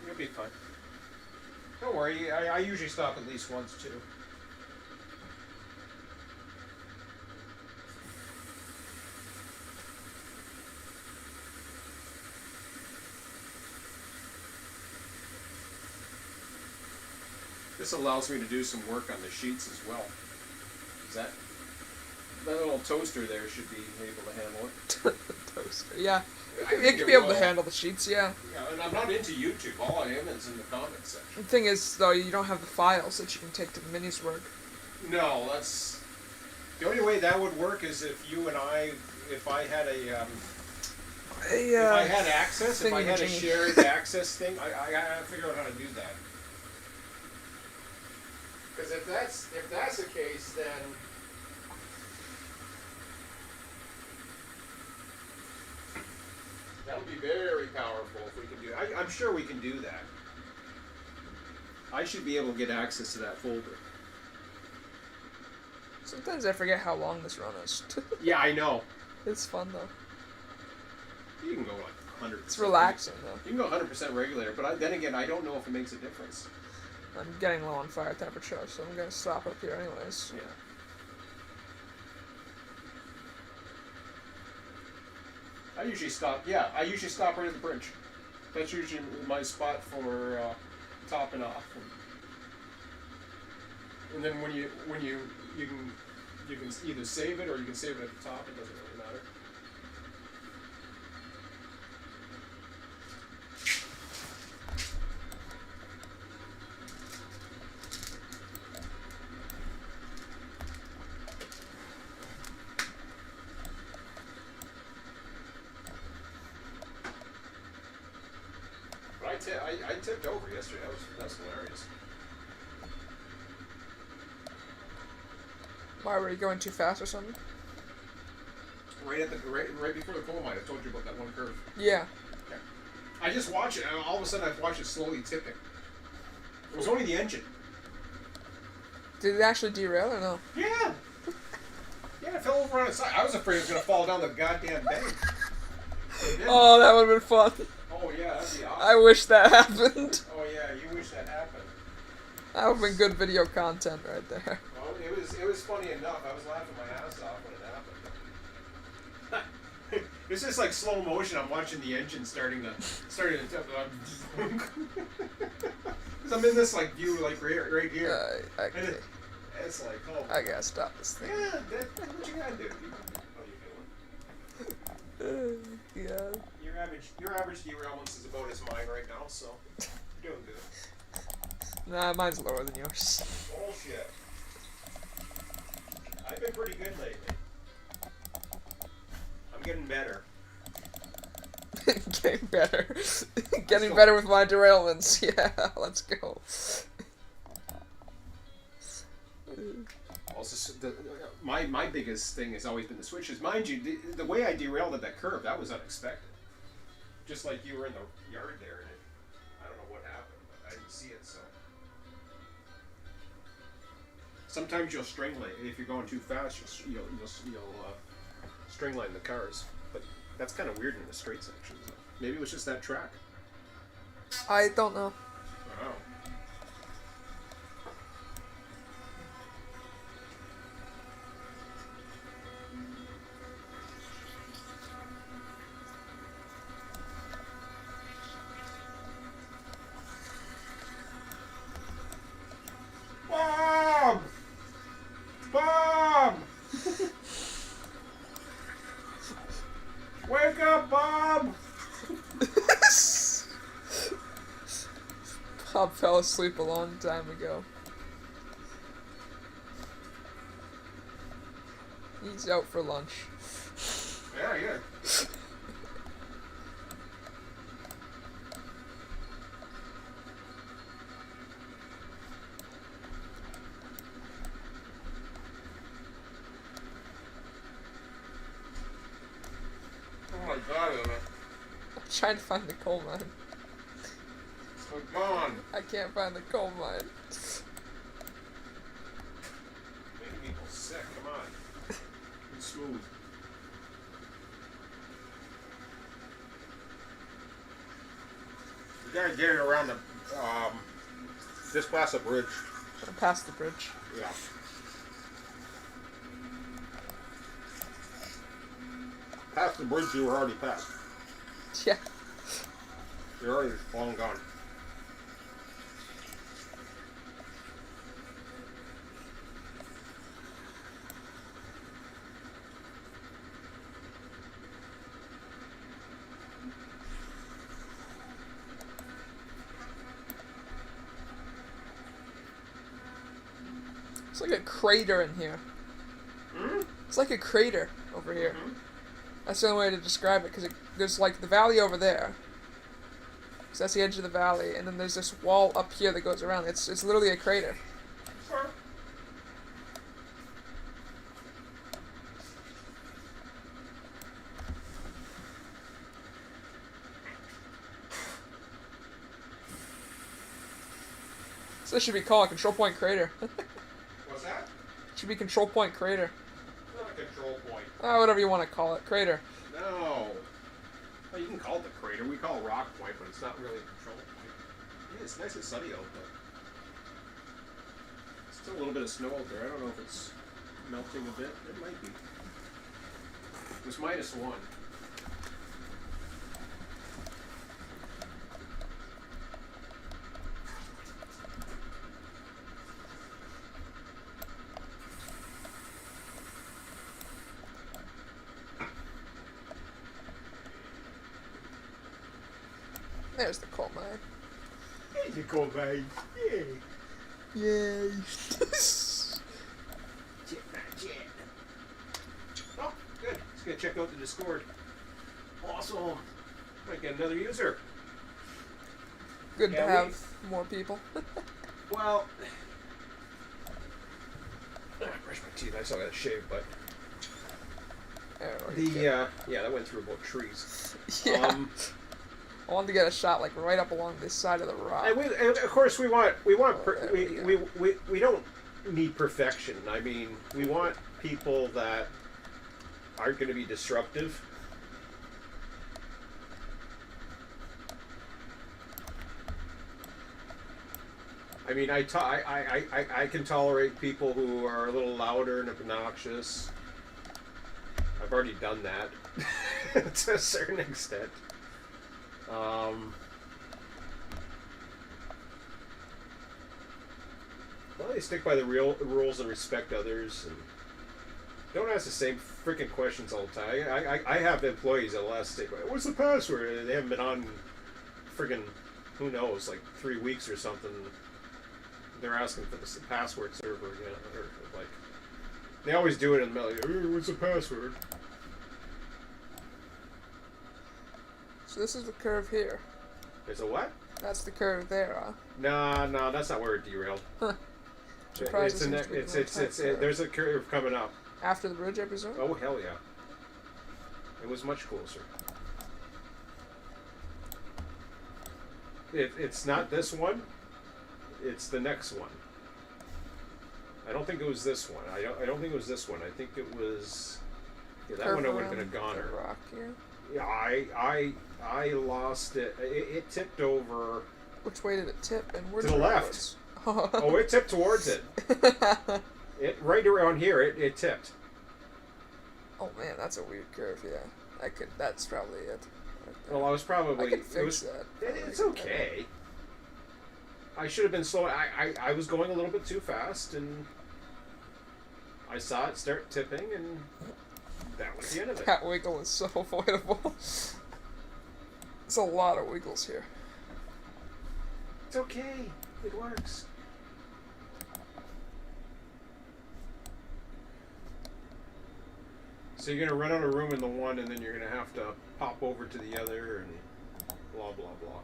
You'll be fine. Don't worry. I usually stop at least once too. This allows me to do some work on the sheets as well. That little toaster there should be able to handle it. Toaster, yeah. I It think could it be able will. to handle the sheets, yeah. Yeah, and I'm not into YouTube. All I am is in the comments section. The thing is, though, you don't have the files that you can take to the minis work. No, that's the only way that would work is if you and I, if I had a, if I had access, if I had a thingamajiggy. shared access thing, I gotta figure out how to do that. Because if that's the case, then that'll be very powerful if we can do it. I'm sure we can do that. I should be able to get access to that folder. Sometimes I forget how long this run is. Yeah, I know. It's fun, though. You can go like 100%. It's relaxing, though. You can go 100% regulator, but then again, I don't know if it makes a difference. I'm getting low on fire temperature, so I'm gonna stop up here anyways. Yeah. I usually stop. Yeah, I usually stop right at the bridge. That's usually my spot for topping off. And then when you can either save it or you can save it at the top. It doesn't really matter. I tipped over yesterday. That was hilarious. Why, were you going too fast or something? Right before the coal mine, I told you about that one curve. Yeah. Yeah. I just watched it, and all of a sudden I watched it slowly tipping. It was only the engine. Did it actually derail or no? Yeah. Yeah, it fell over on its side. I was afraid it was gonna fall down the goddamn bank. It didn't. Oh, that would have been fun. Oh yeah, that'd be awesome. I wish that happened. Oh yeah, you wish that happened. That would have been good video content right there. Well, it was funny enough. I was laughing my ass off when it happened. It's just like slow motion. I'm watching the engine starting to tip. Because I'm in this like view like right here. And it's like, oh. I gotta stop this thing. Yeah, what you gotta do? How you feeling? Yeah. Your average derailments is about as mine right now, so you're doing good. Nah, mine's lower than yours. Bullshit. I've been pretty good lately. I'm getting better. Getting better. Getting better with my derailments. Yeah, let's go. Also, my biggest thing has always been the switches. Mind you, the way I derailed at that curve, that was unexpected. Just like you were in the yard there, and I don't know what happened, but I didn't see it, so. Sometimes you'll string line, if you're going too fast, you'll string line the cars. But that's kind of weird in the straight section. So maybe it was just that track. I don't know. Wow. Bob! Bob! Wake up, Bob! Bob fell asleep a long time ago. He's out for lunch. Yeah, yeah. Oh my god, Anna. I'm trying to find the coal mine. It's gone. I can't find the coal mine. Making people sick, come on. gotta get it around the, just past the bridge. Past the bridge. Yeah. Past the bridge you were already past. Yeah. You're already long gone. It's like a crater in here. Hmm? It's like a crater over here. Mhm. That's the only way to describe it, because there's like the valley over there. So that's the edge of the valley, and then there's this wall up here that goes around. It's literally a crater. Sure. So this should be called Control Point Crater. What's that? Should be Control Point Crater. Not a control point. Whatever you want to call it. Crater. No. Well, you can call it the crater. We call it rock point, but it's not really a control point. Yeah, it's nice and sunny out, but still a little bit of snow out there. I don't know if it's melting a bit. It might be. It was -1. There's the coal mine. There's a coal mine. Yay. Yay. Oh, good. Just gonna check out the Discord. Awesome. Might get another user. Good to Yeah, have more people. Well, I brushed my teeth. I still got to shave, but yeah, that went through both trees. Yeah. I wanted to get a shot like right up along this side of the rock. And of course, we want we don't need perfection. I mean, we want people that aren't going to be disruptive. I mean, I can tolerate people who are a little louder and obnoxious. I've already done that to a certain extent. Well, they stick by the real rules and respect others, and don't ask the same freaking questions all the time. I have employees that'll ask, "What's the password?" And they haven't been on freaking, who knows, like 3 weeks or something. They're asking for the password server again, or like they always do it in the middle. Like, "What's the password?" So this is the curve here. There's a what? That's the curve there, huh? No, that's not where it derailed. Huh. There's a curve coming up. After the bridge, I presume? Oh, hell yeah. It was much closer. It's not this one. It's the next one. I don't think it was this one. I don't think it was this one. I think it was... Yeah, that one I would have been a goner. Rock here. Yeah, I lost it. It tipped over... Which way did it tip? And where To did the it left. go? Oh, it tipped towards it. It right around here, it tipped. Oh man, that's a weird curve. Yeah, that's probably it. Right there. Well, I was probably... I can fix that. It's okay. I should have been slow. I was going a little bit too fast, and I saw it start tipping, and that was the end of it. That wiggle is so avoidable. There's a lot of wiggles here. It's okay. It works. So you're gonna run out of room in the one, and then you're gonna have to pop over to the other, and blah blah blah.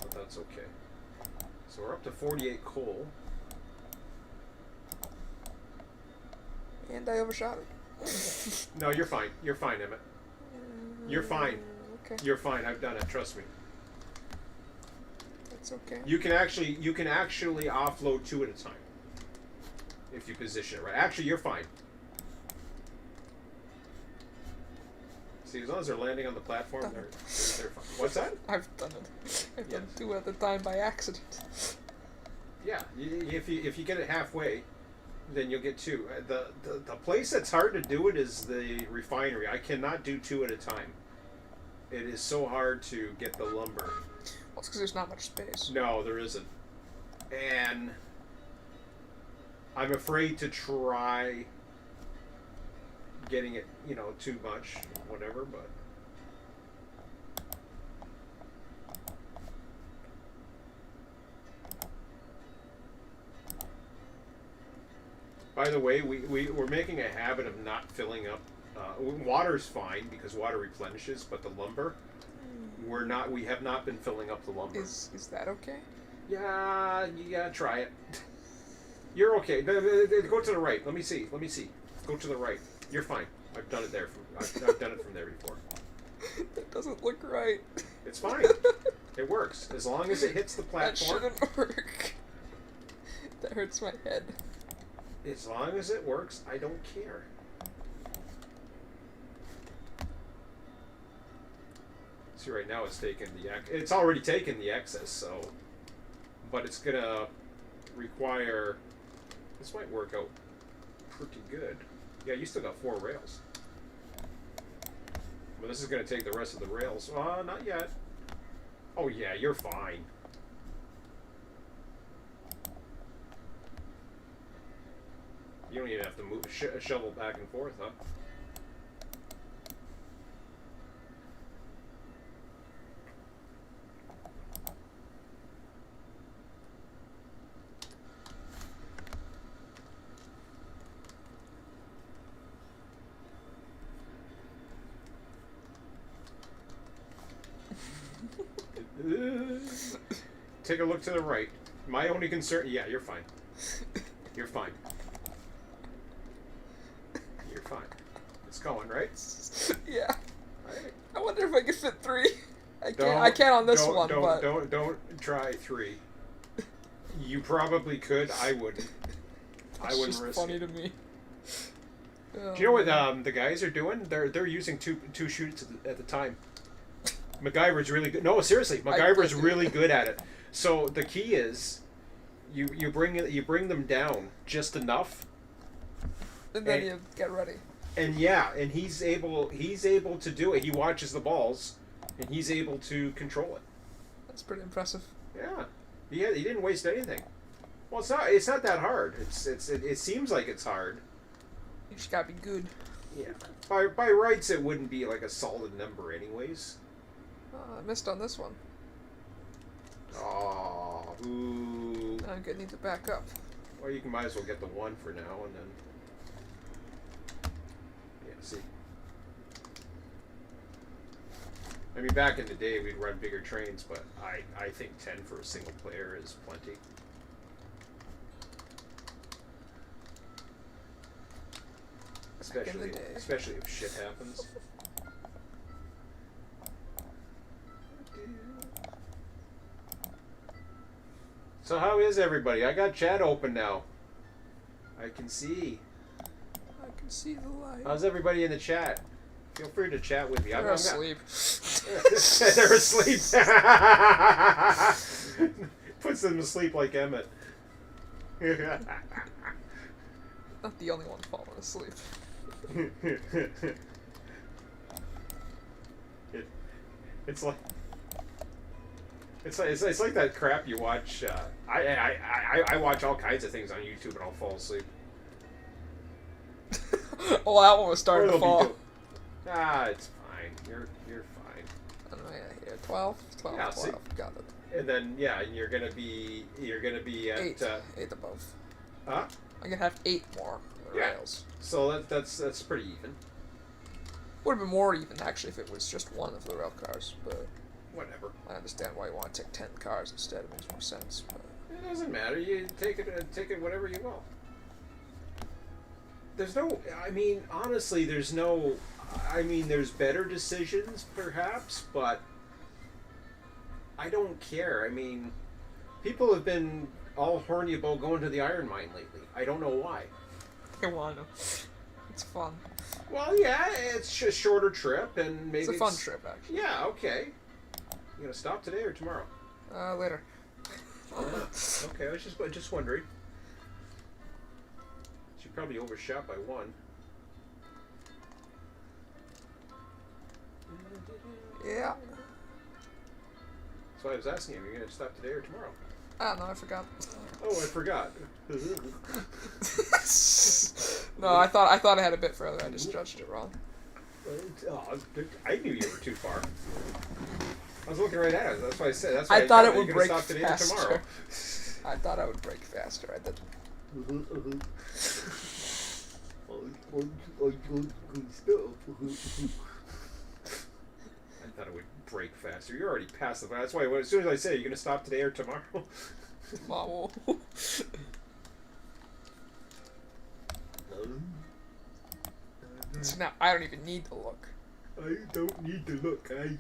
But that's okay. So we're up to 48 coal. And I overshot it. No, you're fine. You're fine, Emmett. You're fine. Okay. You're fine. I've done it. Trust me. That's okay. You can actually offload 2 at a time if you position it right. Actually, you're fine. See, as long as they're landing on the platform, they're They're fine. What's that? I've done it. I've done Yes. 2 at a time by accident. Yeah, if you get it halfway, then you'll get 2. The place that's hard to do it is the refinery. I cannot do 2 at a time. It is so hard to get the lumber. Well, it's because there's not much space. No, there isn't. And I'm afraid to try getting it, too much, whatever, but... By the way, we're making a habit of not filling up. Water's fine because water replenishes, but the lumber, we have not been filling up the lumber. Is that okay? Yeah, try it. You're okay. Go to the right. Let me see. Go to the right. You're fine. I've done it there. I've done it from there before. That doesn't look right. It's fine. It works as long as it hits the That platform. shouldn't work. That hurts my head. As long as it works, I don't care. See, right now it's taken it's already taken the excess, so, but it's gonna require. This might work out pretty good. Yeah, you still got 4 rails. Well, this is gonna take the rest of the rails. Not yet. Oh yeah, you're fine. You don't even have to move a shovel back and forth, huh? Take a look to the right. My only concern... Yeah, you're fine. You're fine. You're fine. It's going, right? Yeah. Right. I wonder if I can fit 3. I can't on this one, but... Don't try 3. You probably could. I wouldn't. I wouldn't risk funny it. to me. Do you know what the guys are doing? They're using two shoots at the time. MacGyver's really good. No, seriously, MacGyver's really good at it. So the key is, you bring them down just enough, And then you get ready. and he's able to do it. He watches the balls, and he's able to control it. That's pretty impressive. Yeah, he didn't waste anything. Well, it's not that hard. It seems like it's hard. You just gotta be good. Yeah, by rights it wouldn't be like a solid number anyways. I missed on this one. Oh, ooh. I'm gonna need to back up. Well, you might as well get the 1 for now, and then... Yeah, see. I mean, back in the day, we'd run bigger trains, but I think 10 for a single player is plenty. Back in the day. Especially if shit happens. So how is everybody? I got chat open now. I can see. I can see the light. How's everybody in the chat? Feel free to chat with me. They're asleep. They're asleep. Puts them to sleep like Emmett. Not the only one falling asleep. It's like that crap you watch. I watch all kinds of things on YouTube and I'll fall asleep. Oh, that one was starting to fall. It's fine. You're fine. I don't know, yeah, 12? 12, Yeah, 12. see? Got it. And then and you're gonna be at 8. 8 above. huh? I can have 8 more Yeah. rails. So that's pretty even. Would have been more even, actually, if it was just one of the rail cars, but Whatever. I understand why you want to take 10 cars instead. It makes more sense. But It doesn't matter. You take it whatever you will. There's no. I mean, honestly, there's no. I mean, there's better decisions, perhaps, but I don't care. I mean, people have been all horny about going to the iron mine lately. I don't know why. I want to. It's fun. Well, yeah, it's a shorter trip, and maybe It's a fun trip, actually. Yeah, okay. You gonna stop today or tomorrow? Later. Okay, I was just wondering. She probably overshot by 1. Yeah. So I was asking you, are you gonna stop today or tomorrow? I don't know, I forgot. Oh, I forgot. No, I thought I had a bit further. I just judged it wrong. Oh, I knew you were too far. I was looking right at it. That's why I said. That's why I thought it you're would gonna break stop today or faster. tomorrow. I thought I would break faster. I did. I thought it would break faster. You're already past the. That's why as soon as I say, you're gonna stop today or tomorrow. Tomorrow. So now I don't even need to look. I don't need to look. I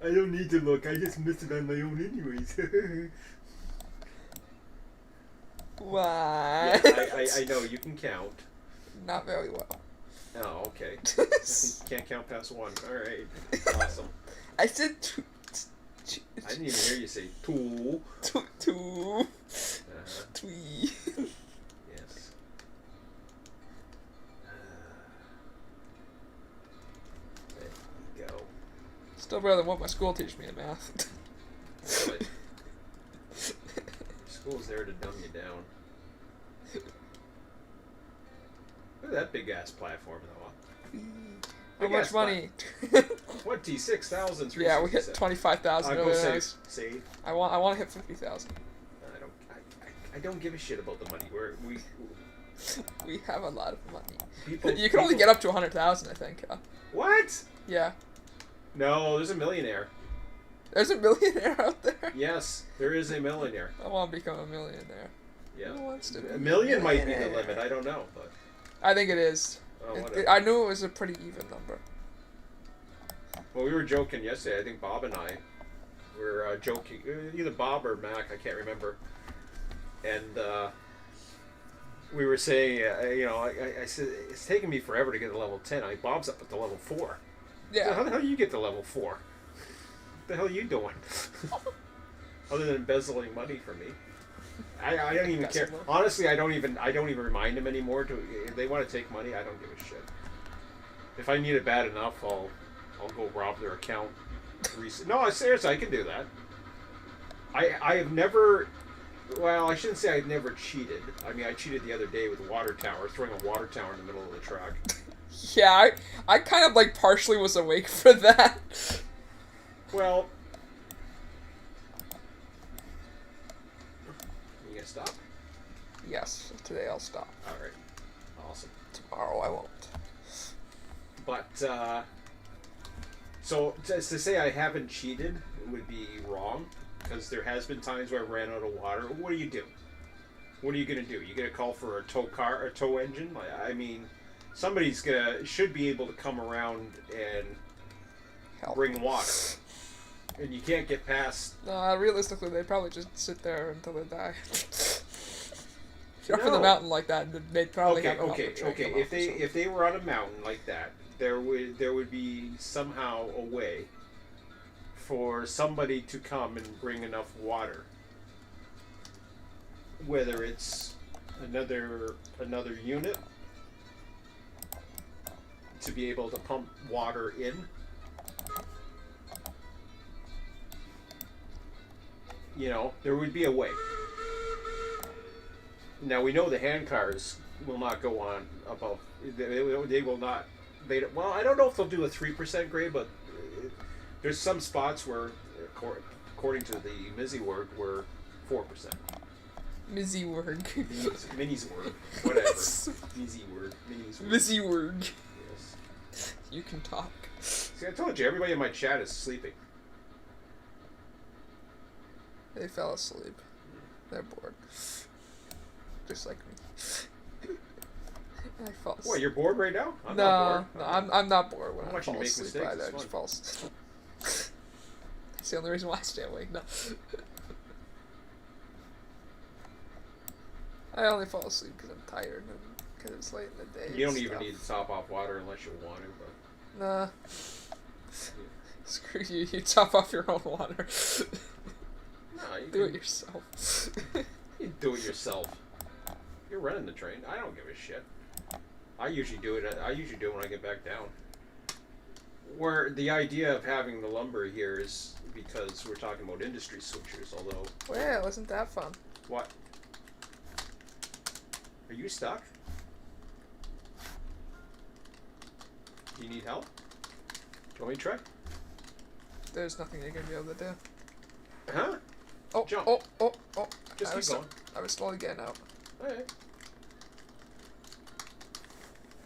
don't need to look. I just missed it on my own anyways. What? I know you can count. Not very well. Oh, okay. Can't count past 1. All right. Awesome. I said two. I didn't even hear you say 2. Two. Twee. Yes. There you go. Still better than what my school teaches me in math. Really? School's there to dumb you down. Look at that big ass platform, though. How much money? 26,000. Yeah, we hit 25,000. I'll go save. I want to hit 50,000. I don't give a shit about the money. We have a lot of money. People, You can only get up to 100,000, I think. What? Yeah. No, there's a millionaire. There's a millionaire out there. Yes, there is a millionaire. I want to become a millionaire. Yeah. Who wants to be A million might be the millionaire? limit. I don't know, but I think it is. whatever. I knew it was a pretty even number. Well, we were joking yesterday. I think Bob and I were joking. Either Bob or Mac, I can't remember. And we were saying, I said it's taking me forever to get to level 10. Bob's up at the level 4. Yeah. So how the hell do you get to level 4? What the hell are you doing? Other than embezzling money from me. I don't even care. Honestly, I don't even remind them anymore. If they want to take money, I don't give a shit. If I need it bad enough, I'll go rob their account. No, seriously, I can do that. I have never. Well, I shouldn't say I've never cheated. I mean, I cheated the other day with a water tower, throwing a water tower in the middle of the track. Yeah, I kind of like partially was awake for that. Well, you gonna stop? Yes, today I'll stop. All right, awesome. Tomorrow I won't. But so to say I haven't cheated would be wrong, because there has been times where I ran out of water. What do you do? What are you gonna do? You gonna call for a tow car, a tow engine? I mean, somebody's should be able to come around and bring water, and you can't get past. Realistically, they'd probably just sit there until they die. If you're up in the No. mountain like that, they'd probably have Okay. If they were on a mountain like that, there would be somehow a way for somebody to come and bring enough water. Whether it's another unit to be able to pump water in. There would be a way. Now we know the hand cars will not go on above. They will not. Well, I don't know if they'll do a 3% grade, but there's some spots where, according to the Mizzy word, we're 4%. Mizzy word. Mini's word, whatever. Mizzy word, Mini's word. Mizzy word. Yes. You can talk. See, I told you, everybody in my chat is sleeping. They fell asleep. They're bored. Just like me. I fall asleep. What, you're bored right now? I'm no, not bored. I'm not bored when I'm I watching fall you make asleep. mistakes, I it's just fun. fall asleep. That's the only reason why I stay awake. No. I only fall asleep because I'm tired and because it's late in the day. You don't and even stuff. need to top off water unless you want to, but Nah. Screw you, you top off your own water. No, you Do it can- yourself. You do it yourself. You're running the train. I don't give a shit. I usually do it. I usually do it when I get back down. Where the idea of having the lumber here is because we're talking about industry switchers. Although, Well, wasn't that fun? what? Are you stuck? Do you need help? Do you want me to try? There's nothing you're gonna be able to do. Huh? Oh, Jump. oh. Just I keep was, going. I was slowly getting out. Alright.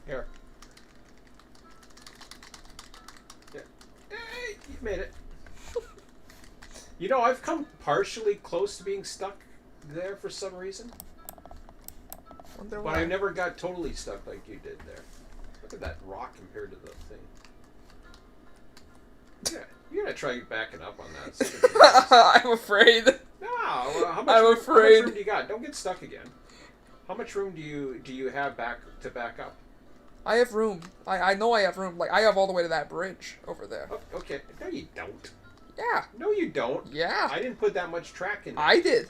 Here. Yeah. Hey, you made it. You know, I've come partially close to being stuck there for some reason. Wonder But why. I never got totally stuck like you did there. Look at that rock compared to the thing. Yeah, you gotta try backing up on that. See if it works. I'm afraid. No, how much, I'm room, how afraid. much room do you got? Don't get stuck again. How much room do you have back up? I have room. I know I have room. Like, I have all the way to that bridge over there. Oh, okay. No, you don't. Yeah. No, you don't. Yeah. I didn't put that much track in there. I did.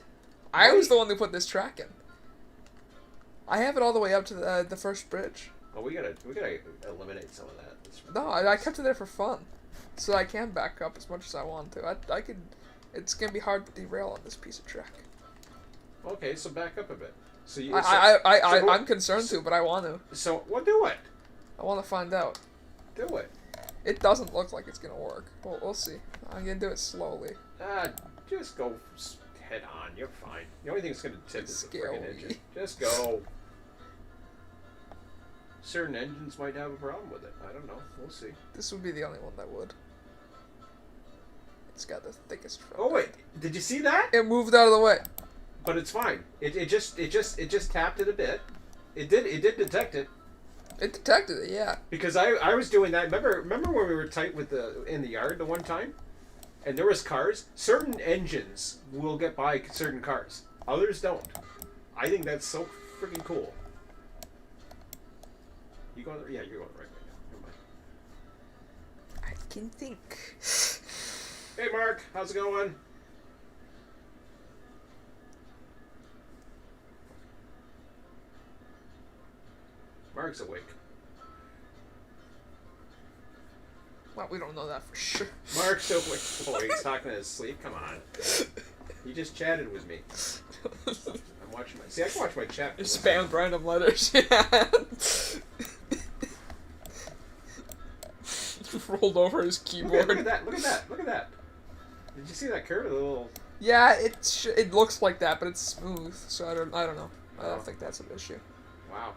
I was Right. the one who put this track in. I have it all the way up to the first bridge. Oh, we gotta eliminate some of that. That's No, I kept it there for fun, so I can back up as much as I want to. I could. It's gonna be hard to derail on this piece of track. Okay, so back up a bit. So you. I'm concerned to, but I want to. So well, do it. I want to find out. Do it. It doesn't look like it's gonna work. Well, we'll see. I'm gonna do it slowly. Just go head on. You're fine. The only thing that's gonna tip is the Scary. freaking engine. Just go. Certain engines might have a problem with it. I don't know. We'll see. This would be the only one that would. It's got the thickest front. Oh wait, did you see that? It moved out of the way. But it's fine. It just tapped it a bit. It did detect it. It detected it, yeah. Because I was doing that. Remember when we were tight with in the yard the one time, and there was cars. Certain engines will get by certain cars. Others don't. I think that's so freaking cool. You going? Yeah, you're going right now. Never mind. I can think. Hey Mark, how's it going? Mark's awake. Well, we don't know that for sure. Mark's awake. Oh, he's talking in his sleep. Come on. He just chatted with me. I'm watching my. See, I can watch my chat. Just spammed random letters. Yeah. Rolled over his keyboard. Look at that! Look at that! Look at that! Did you see that curve? The little. Yeah, it looks like that, but it's smooth. So I don't know. I Oh. don't think that's an issue. Wow.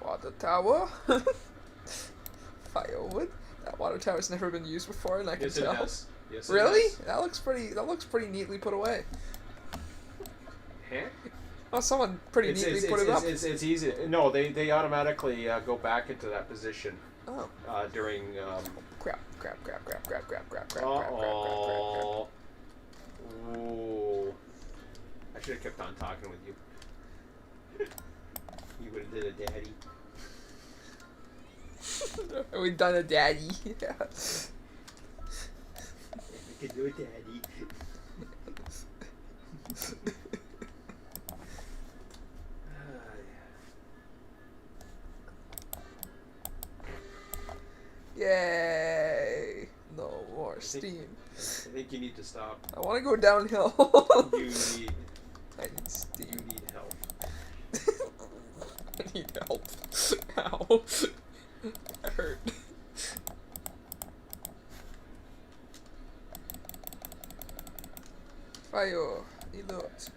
Water tower. Firewood. That water tower's never been used before, and I can Yes, it tell. has. Yes, it Really? has. That looks pretty neatly put away. Huh? Oh, someone pretty neatly put it up. It's easy. No, they automatically go back into that position Oh. during. Crap. Oh. Ooh. I should have kept on talking with you. You would have did a daddy. We done a daddy. Yeah. We could do a daddy. Yay! No more steam. I think you need to stop. I want to go downhill. You need. I need steam. You need help. I need help. Ow. That hurt. Fire. Alert.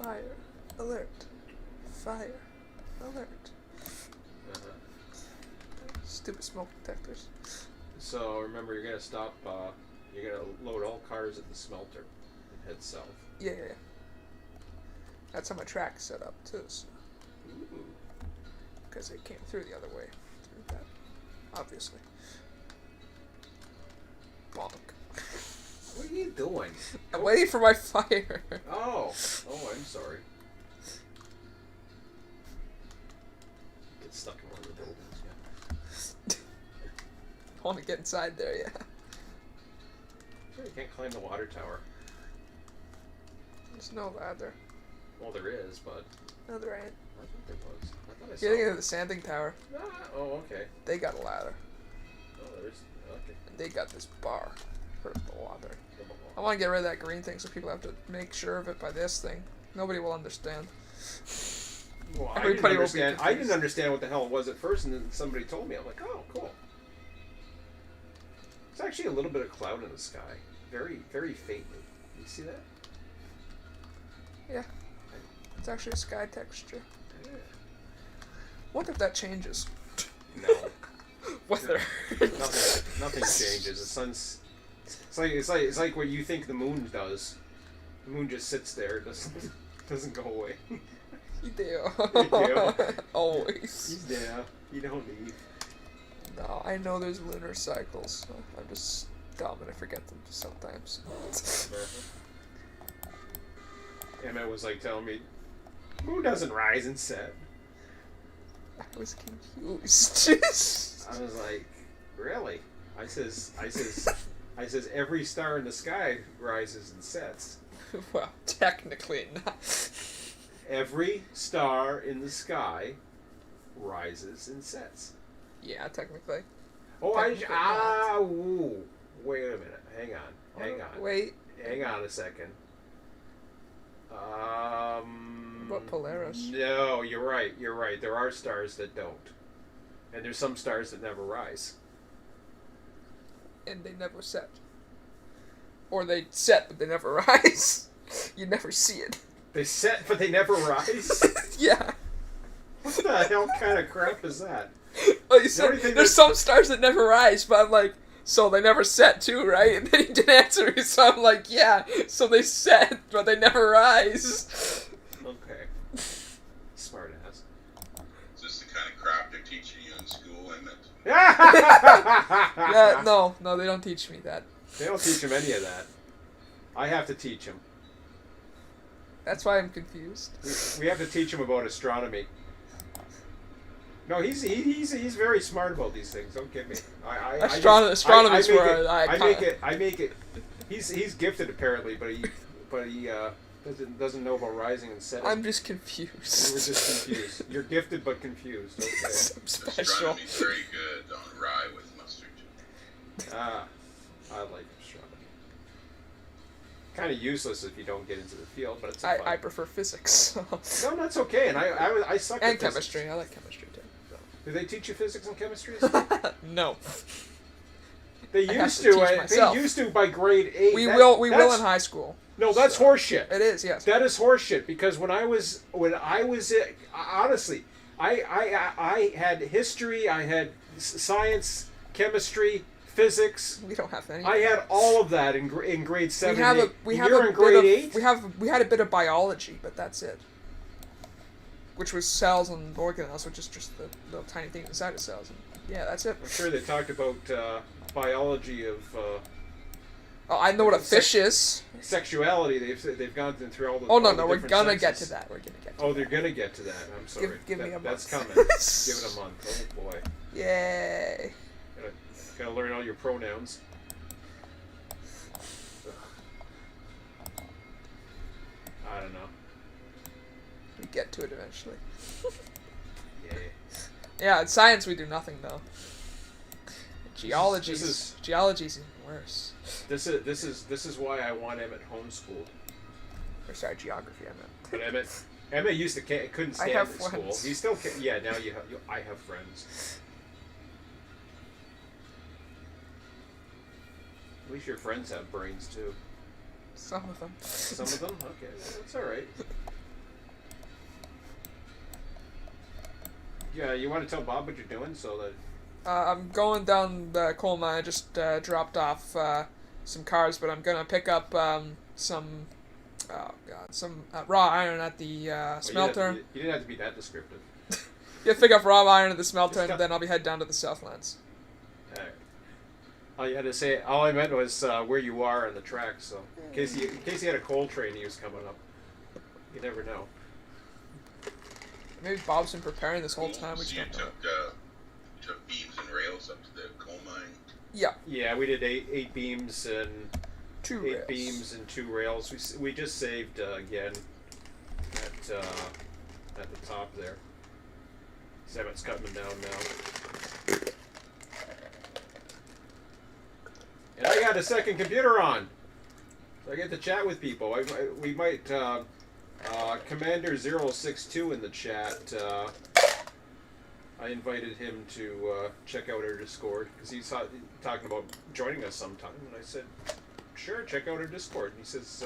Fire. Alert. Fire. Alert. Uh-huh. Stupid smoke detectors. So remember, you're gonna stop. You're gonna load all cars at the smelter and head south. Yeah. That's how my track's set up too. Ooh. Because it came through the other way. Through that. Obviously. Bonk. What are you doing? I'm waiting for my fire. Oh, I'm sorry. get stuck in one of the buildings. Yeah. I want to get inside there, yeah. Sure, you can't climb the water tower. There's no ladder. Well, there is, but No, there ain't. I thought there was. I thought I saw. You're thinking of the sanding tower. Ah, oh, okay. They got a ladder. Oh, there's. Okay. And they got this bar for the water. I want to get rid of that green thing so people have to make sure of it by this thing. Nobody will understand. Well, Everybody will be I didn't confused. understand what the hell it was at first, and then somebody told me. I'm like, oh, cool. It's actually a little bit of cloud in the sky, very, very faintly. You see that? Yeah. It's actually a sky texture. Yeah. Wonder if that changes. No, Weather. nothing changes. The sun's. It's like what you think the moon does. The moon just sits there, doesn't go away. You do. You do? Always. He's there. You don't leave. No, I know there's lunar cycles. I'm just dumb and I forget them sometimes. Emmett was like telling me, moon doesn't rise and set. I was confused. I was like, really? I says, every star in the sky rises and sets. Well, technically not. Every star in the sky rises and sets. Yeah, technically. Oh, Technically ooh. Wait a minute. Hang on. Wait. Hang on a second. What Polaris? No, you're right. There are stars that don't. And there's some stars that never rise. And they never set. Or they set, but they never rise. You never see it. They set, but they never rise? Yeah. What the hell kind of crap is that? Well, you said only thing there's some stars that never rise, but I'm like, so they never set too, right? And then he didn't answer me, so I'm like, yeah, so they set, but they never rise. Okay. Smart ass. Is this the kind of crap they're teaching you in school, Emmett? Yeah, no, they don't teach me that. They don't teach him any of that. I have to teach him. That's why I'm confused. We have to teach him about astronomy. No, he's very smart about these things. Don't get me. Astronomy's where I make it. He's gifted apparently, but he doesn't know about rising and setting. I'm just confused. You were just confused. You're gifted but confused. Okay. I'm special. Astronomy's very good on rye with mustard. I like astronomy. Kind of useless if you don't get into the field, but it's I fun. prefer physics. No, that's okay. And I suck And at physics. chemistry. I like chemistry too. Do they teach you physics and chemistry? No. They I have used to to. teach They myself. used to by grade 8. We will in high school. No, that's horseshit. It is, yes. That is horseshit because when I was honestly, I had history, I had science, chemistry, physics. We don't have any. I had all of that in grade 7. We have You're a in grade 8. we had a bit of biology, but that's it. Which was cells and organelles, which is just the little tiny thing inside of cells. And yeah, that's it. I'm sure they talked about biology of Oh, I know what a fish is. sexuality. They've gone through all the. Oh no, all the we're different gonna get sexes. to that. We're gonna get to Oh, they're gonna get to that. I'm sorry. Give me a That's month. coming. Give it a month. Oh boy. Yay. Gotta learn all your pronouns. Ugh. I don't know. We get to it eventually. Yay. Yeah, in science we do nothing though. Geology's is- geology's even worse. This is why I want Emmett homeschooled. Or sorry, geography I meant. But Emmett used to couldn't I stand have at school. friends. He still can. Yeah, now I have friends. At least your friends have brains too. Some of them. Some of them? Okay, that's all right. Yeah, you want to tell Bob what you're doing so that. I'm going down the coal mine. I just dropped off some cars, but I'm gonna pick up some raw iron at the smelter. You didn't have to be that descriptive. Yeah, pick up raw iron at the smelter, Just and got- then I'll be head down to the Southlands. All right. All you had to say, all I meant was where you are on the track. So in case you had a coal train he was coming up, you never know. Maybe Bob's been preparing this whole time. We So just you don't know. took beams and rails up to the coal mine. Yeah, Yeah, we did eight beams and 2 eight rails. beams and 2 rails. We just saved again at the top there. Sam's cutting them down now. And I got a second computer on, so I get to chat with people. We might Commander 062 in the chat. I invited him to check out our Discord because he's talking about joining us sometime, and I said, "Sure, check out our Discord." And he says,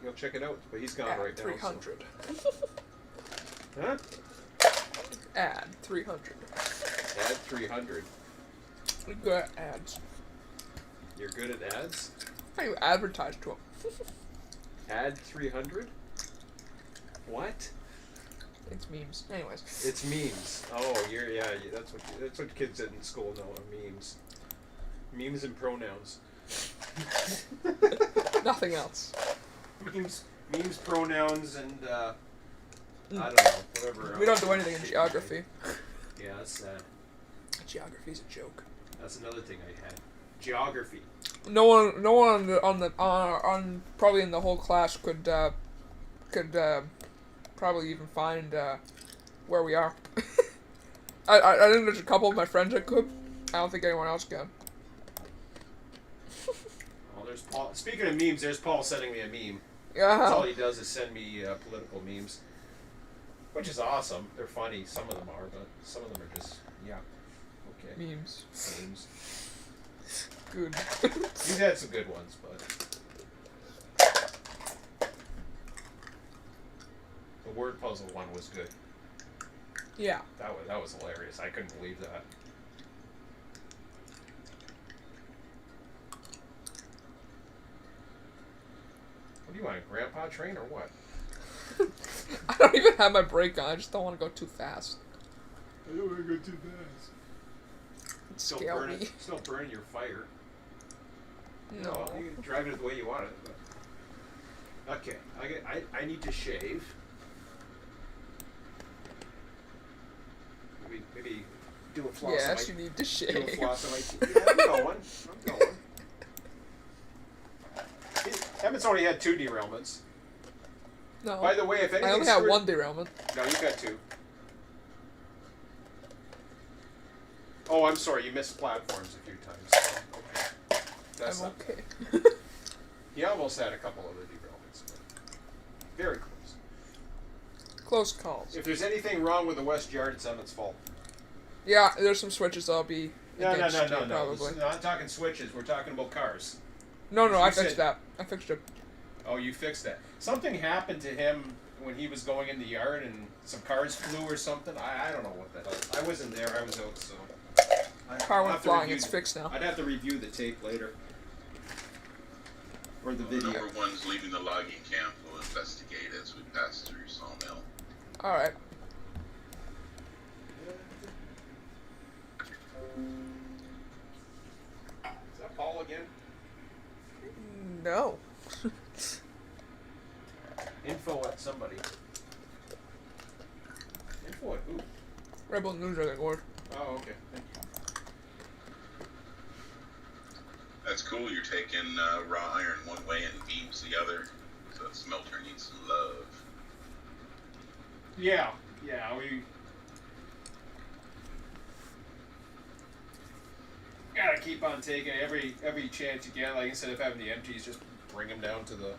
"He'll check it out," but he's gone Add right now. 300. So. Huh? Add 300. Add 300. We're good at ads. You're good at ads. How do you advertise to them? Add 300. What? It's memes. Anyways. It's memes. Oh, that's what kids in school know are memes. Memes and pronouns. Nothing else. Memes, pronouns, and I don't know, whatever. We don't do anything in geography. Yeah, that's sad. Geography's a joke. That's another thing I had. Geography. No one on probably in the whole class could probably even find where we are. I think there's a couple of my friends that could. I don't think anyone else can. Well, there's Paul. Speaking of memes, there's Paul sending me a meme. Yeah. That's all he does is send me political memes, which is awesome. They're funny. Some of them are, but some of them are just okay. Memes. Memes. Good. You've had some good ones, but the word puzzle one was good. Yeah. That was hilarious. I couldn't believe that. What do you want, a grandpa train or what? I don't even have my brake on. I just don't want to go too fast. I don't want to go too fast. Still burning your fire. No. Well, you can drive it the way you want it. But. Okay, I need to shave. Maybe do a floss. Yes, you need to shave. Do a floss on my teeth. Yeah, I'm going. Emmett's only had 2 derailments. No. By the way, if anything I only had 1 derailment. No, you got 2. Oh, I'm sorry. You missed platforms a few times. Okay. That's I'm not okay. bad. He almost had a couple other derailments. But very close. Close calls. If there's anything wrong with the West Yard, it's Emmett's fault. Yeah, there's some switches I'll be No. against you, This probably. is not talking switches. We're talking about cars. No, I You fixed said- that. I fixed it. Oh, you fixed that. Something happened to him when he was going in the yard and some cars flew or something. I don't know what the hell. I wasn't there. I was out, so. Car I'll went have to flying. review It's the- fixed now. I'd have to review the tape later. Or the video. Number 1's leaving the logging camp. We'll investigate as we pass through Sawmill. All right. Is that Paul again? No. Info at somebody. Info at who? Rebel News, I think, or. Oh, okay. Thank you. That's cool. You're taking raw iron one way and beams the other. So the smelter needs some love. Yeah, we gotta keep on taking every chance you get. Like instead of having the empties, just bring them down to the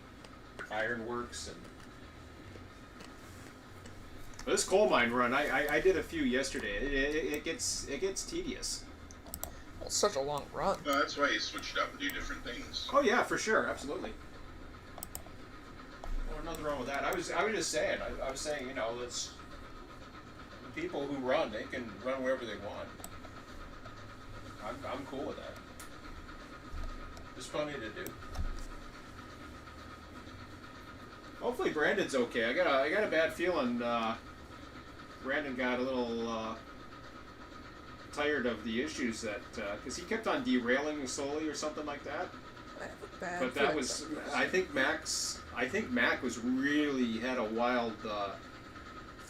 ironworks and. But this coal mine run, I did a few yesterday. It gets tedious. Well, it's such a long run. No, that's why you switch it up and do different things. Oh yeah, for sure, absolutely. Well, nothing wrong with that. I was just saying. I was saying, let's. The people who run, they can run wherever they want. I'm cool with that. There's plenty to do. Hopefully Brandon's okay. I got a bad feeling. Brandon got a little tired of the issues that because he kept on derailing slowly or something like that. I have a bad But that feeling was, about this. I think Mac was really had a wild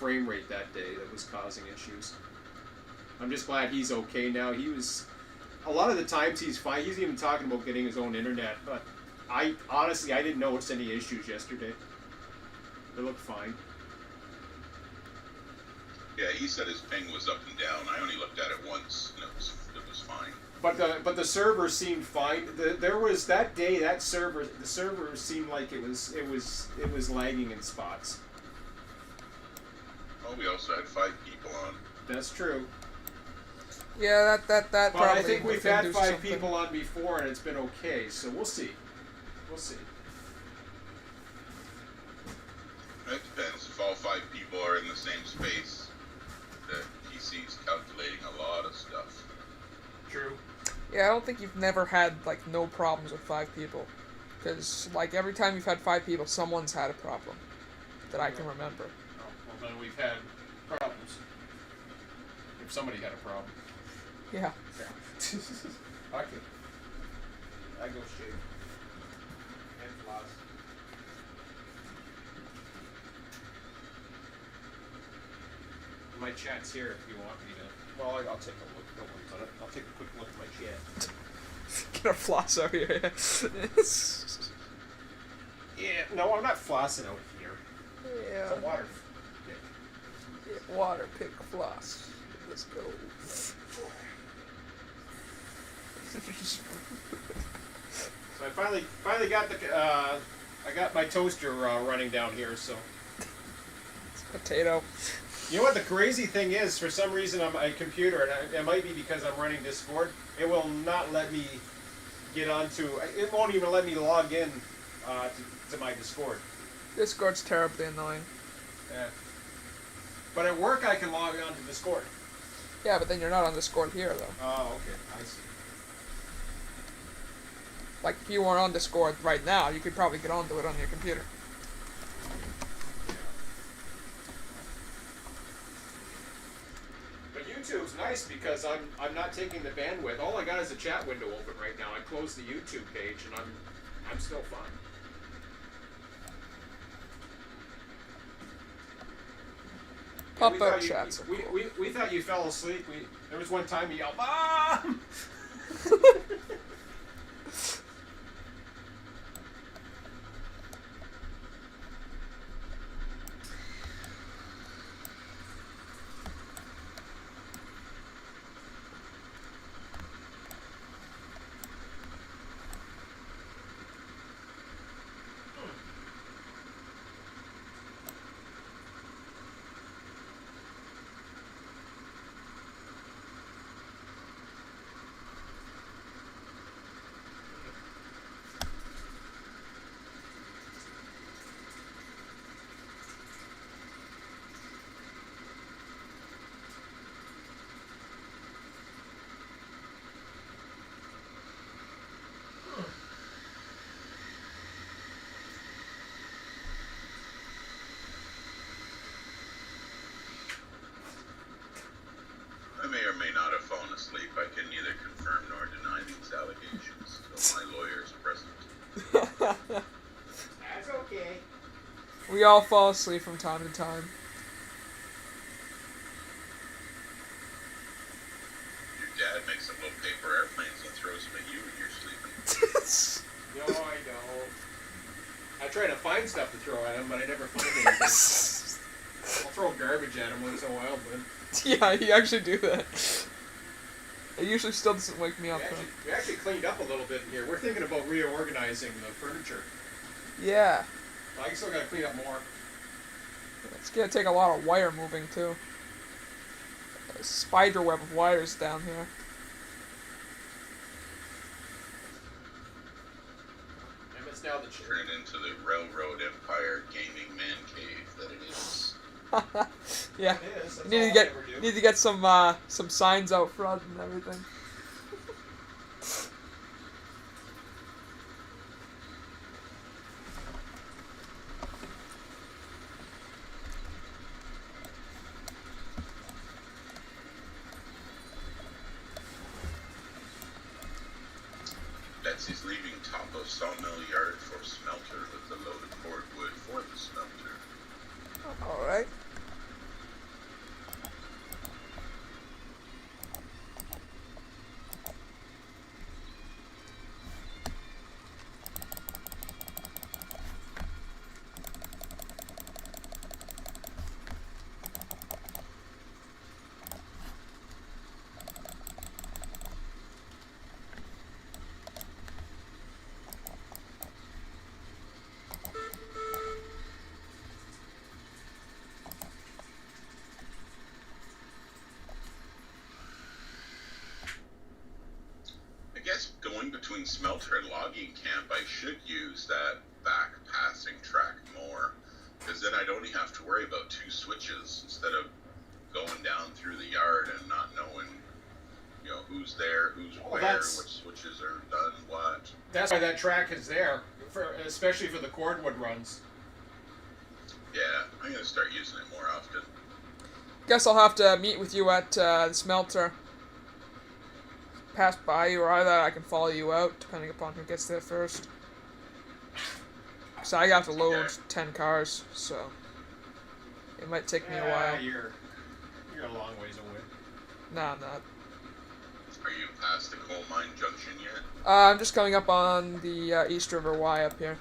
frame rate that day that was causing issues. I'm just glad he's okay now. He was, a lot of the times he's fine. He's even talking about getting his own internet, but I didn't notice any issues yesterday. They looked fine. Yeah, he said his ping was up and down. I only looked at it once, and it was fine. But the server seemed fine. There was that day the server seemed like it was lagging in spots. Oh, we also had 5 people on. That's true. Yeah, that But probably. I think we've can had do 5 something. people on before and it's been okay. So we'll see. We'll see. It depends. If all 5 people are in the same space, the PC's calculating a lot of stuff. True. Yeah, I don't think you've never had like no problems with 5 people, because like every time you've had 5 people, someone's had a problem that I can remember. Oh, well, then we've had problems. If somebody had a problem. Yeah. Okay. I go shave. And floss. My chat's here if you want me to. Well, I'll take a look. Don't worry about it. I'll take a quick look at my chat. Get a floss out here. Yeah, no, I'm not flossing out here. Yeah. It's a water. Yeah, water pick floss. Let's go. So I finally got the I got my toaster running down here. So It's potato. you know what the crazy thing is? For some reason on my computer, and it might be because I'm running Discord, it will not let me get onto. It won't even let me log in to my Discord. Discord's terribly annoying. Yeah. But at work, I can log on to Discord. Yeah, but then you're not on Discord here though. Oh, okay, I see. Like if you weren't on Discord right now, you could probably get onto it on your computer. But YouTube's nice because I'm not taking the bandwidth. All I got is a chat window open right now. I closed the YouTube page and I'm still fine. Pop We up thought you- chats are cool. we thought you fell asleep. There was one time you yelled, "Mom!" I may or may not have fallen asleep. I can neither confirm nor deny these allegations until my lawyer is present. That's okay. We all fall asleep from time to time. Your dad makes some little paper airplanes and throws them at you when you're sleeping. No, I know. I try to find stuff to throw at him, but I never find anything. I'll throw garbage at him once in a while, but Yeah, you actually do that. It usually still doesn't wake me up though. we actually cleaned up a little bit in here. We're thinking about reorganizing the furniture. Yeah. I still gotta clean up more. It's gonna take a lot of wire moving too. A spider web of wires down here. And it's now the Turn it into the Railroad Empire gaming man cave that it is. Yeah. It is. That's You need all to get I ever do. need to get some signs out front and everything. Betsy's leaving top of sawmill yard for smelter with the loaded cordwood for the smelter. All right. between smelter and logging camp, I should use that back passing track more, because then I'd only have to worry about 2 switches instead of going down through the yard and not knowing, who's there, who's where, which switches are done, what. That's why that track is there, especially for the cordwood runs. Yeah, I'm going to start using it more often. Guess I'll have to meet with you at the smelter. Pass by you, or either I can follow you out, depending upon who gets there first. So I have to load 10 cars, so it might take me a while. You're a long ways away. Nah, I'm not. Are you past the coal mine junction yet? I'm just coming up on the East River Y up here.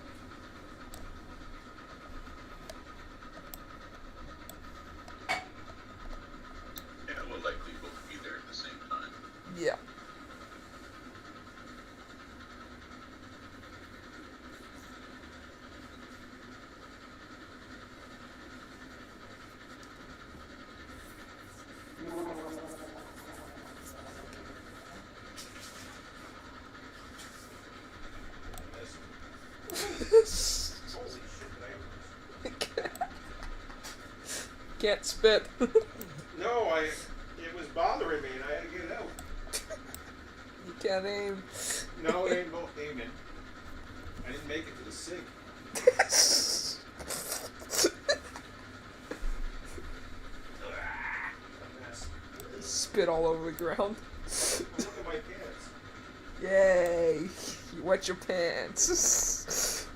Yeah, we'll likely both be there at the same time. Yeah. Can't spit. No, it was bothering me and I had to get it out. You can't aim. No, it ain't no aiming. I didn't make it to the sink. Spit all over the ground. Look at my pants. Yay! You wet your pants.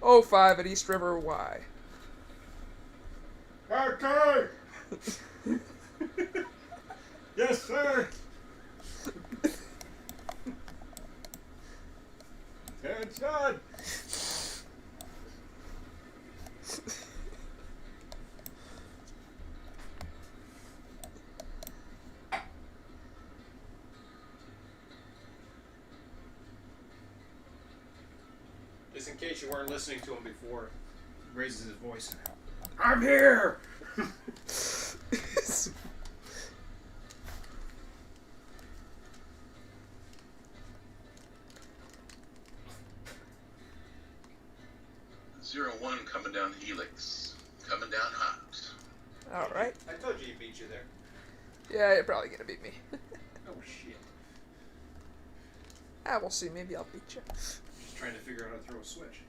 Cool. 05 at East River Y. Okay. Yes, sir. Attention. Just in case you weren't listening to him before, he raises his voice. I'm here. 01 coming down Helix. Coming down hot. Alright. I told you he beat you there. Yeah, you're probably gonna beat me. Oh shit. We'll see. Maybe I'll beat you. Just trying to figure out how to throw a switch.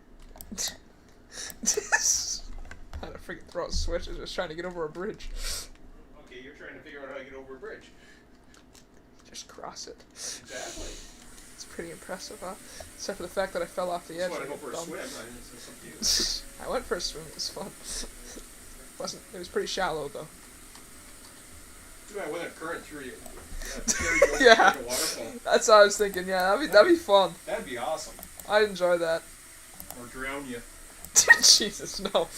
How to freaking throw a switch is just trying to get over a bridge. Okay, you're trying to figure out how to get over a bridge. Just cross it. Exactly. It's pretty impressive, huh? Except for the fact that I fell off the edge. Just want to go like for a dumb. swim. I didn't say something to you. I went for a swim. It was fun. It was pretty shallow though. Too bad with a current through you. Yeah. Like a waterfall. That's what I was thinking. Yeah, that'd be fun. That'd be awesome. I'd enjoy that. Or drown you. Jesus, no.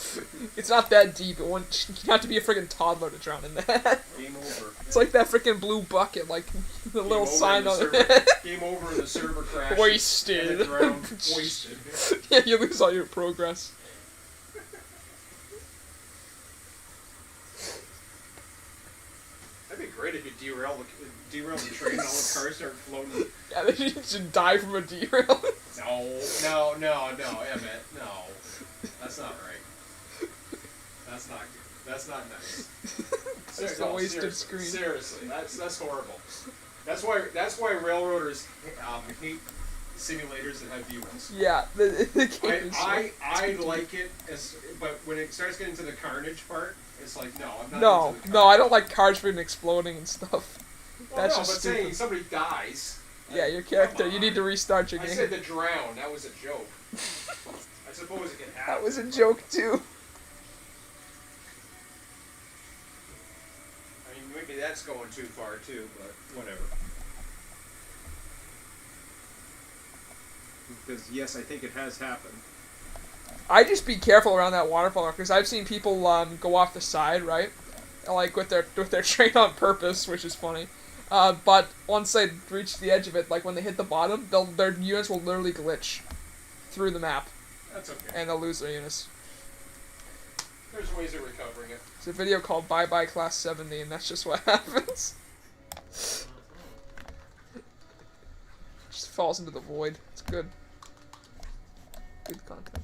It's not that deep. You have to be a freaking toddler to drown in that. Game over. It's like that freaking blue bucket, like the Game little over sign and the on server- it. Game over and the server crashes. Wasted. And the ground wasted. Yeah, you lose all your progress. That'd be great if you derail the train and all the cars start floating. Yeah, they should die from a derail. No, Emmett, no. That's not right. That's not good. That's not nice. That's a wasted screen. Seriously, that's horrible. That's why railroaders hate simulators that have viewers. Yeah, the game is I like it, but when it starts getting to the carnage part, it's like, no, I'm not into the No, I don't like cars freaking exploding and stuff. Well, That's no, just but stupid. saying somebody dies. Yeah, your character, Come you need to on. restart your I game. said the drown. That was a joke. I suppose it can happen. That was a joke too. I mean, maybe that's going too far too, but whatever. Because yes, I think it has happened. I just be careful around that waterfall because I've seen people go off the side, right? Like with their train on purpose, which is funny. But once they reach the edge of it, like when they hit the bottom, their units will literally glitch through the map, That's okay. and they'll lose their units. There's ways of recovering it. It's a video called Bye Bye Class 70, and that's just what happens. Just falls into the void. It's good. Good content.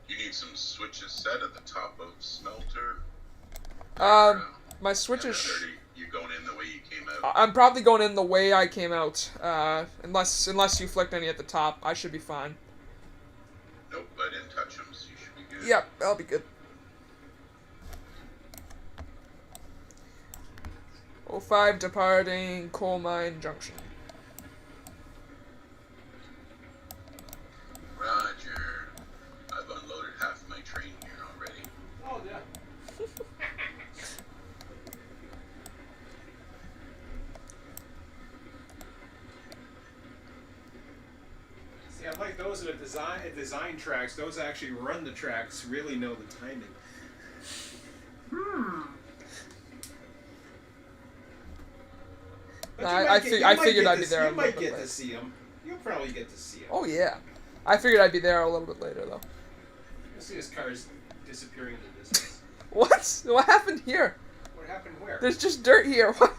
You need some switches set at the top of smelter. My switches. You're going in the way you came out. I'm probably going in the way I came out. Unless you flicked any at the top, I should be fine. Nope, I didn't touch them, so you should be good. Yep, I'll be good. 05 departing Coal Mine Junction. Roger. I've unloaded half my train here already. Oh, yeah. See, I like those that are design tracks. Those actually run the tracks, really know the timing. But I figured I'd be there a You little might bit get later. to see them. You'll probably get to see them. Oh yeah, I figured I'd be there a little bit later though. You'll see his cars disappearing in the distance. What? What happened here? What happened where? There's just dirt here. What?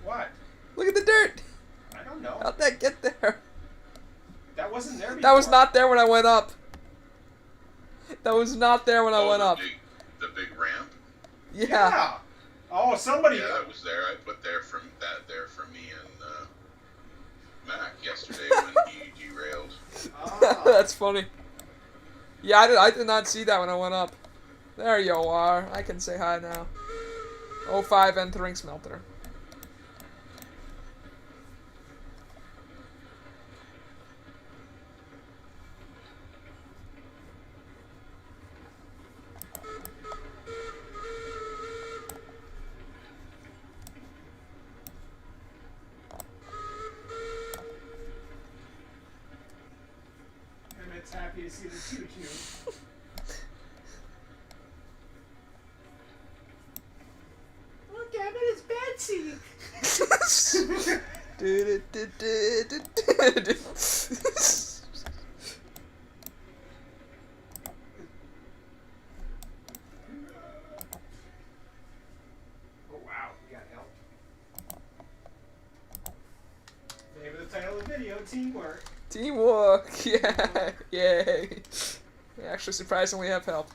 What? Look at the dirt. I don't know. How'd that get there? That wasn't there before. That was not there when I went up. That was not there when I went up. The big ramp? Yeah. Oh, somebody. Yeah, that was there. I put there for me and Mac yesterday when he derailed. Ah. That's funny. Yeah, I did not see that when I went up. There you are. I can say hi now. 05 entering smelter. Emmett's happy to see the choo-choo. Look, Emmett, it's Betsy. Oh wow, you got help. Name of the title of the video: Teamwork. Teamwork. Yeah. Yay. We actually surprisingly have help.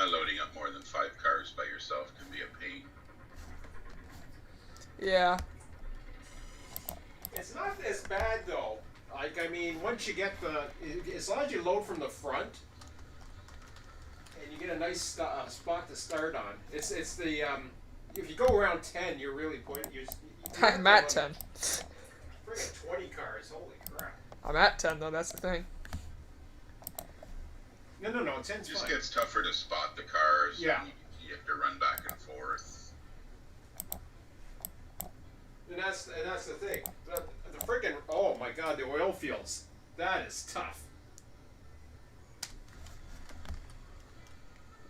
Loading up more than 5 cars by yourself can be a pain. Yeah. It's not as bad though. Like, I mean, once you get as long as you load from the front and you get a nice spot to start on. It's the if you go around 10, you're really putting I'm at 10. Friggin' 20 cars. Holy crap. I'm at 10 though. That's the thing. No, 10's It just fine. gets tougher to spot the cars. Yeah. And you have to run back and forth. And that's the thing. The friggin' oh my god, the oil fields. That is tough.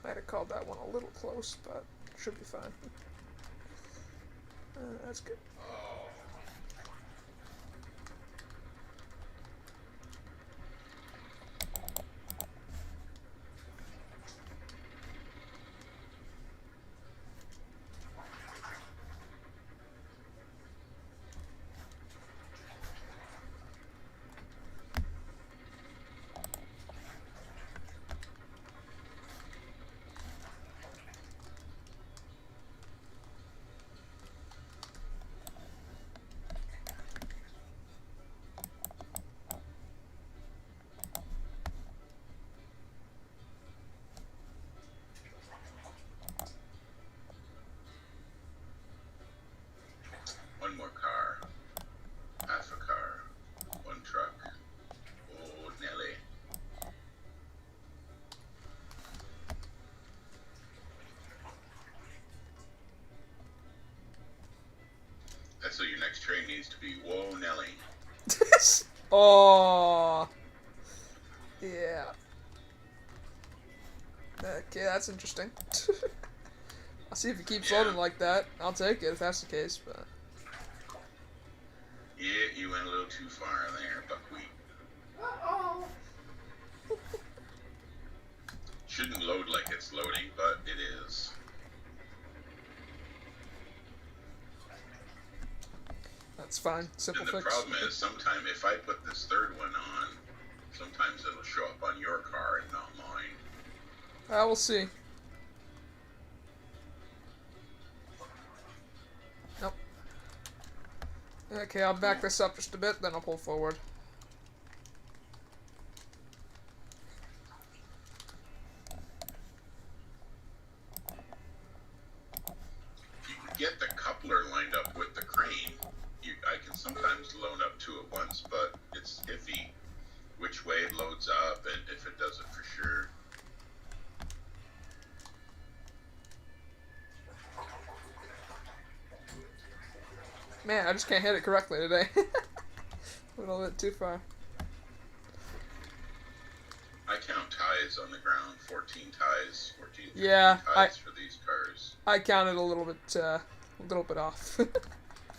Might have called that one a little close, but should be fine. That's good. Oh. so your next train needs to be Whoa Nelly. Oh. Yeah. Okay, that's interesting. I'll see if it keeps loading like that. I'll take it if that's the case, but... Yeah, you went a little too far there, buckwheat. Uh-oh. Shouldn't load like it's loading, but it is. That's fine. Simple And the fix. problem is, sometimes if I put this third one on, sometimes it'll show up on your car and not mine. We'll see. Nope. Okay, I'll back this up just a bit, then I'll pull forward. If you can get the coupler lined up with the crane, I can sometimes load up two at once, but it's iffy which way it loads up and if it does it for sure. Man, I just can't hit it correctly today. A little bit too far. I count ties on the ground, 14 ties, 14, 15 Yeah, ties for these cars. I counted a little bit off.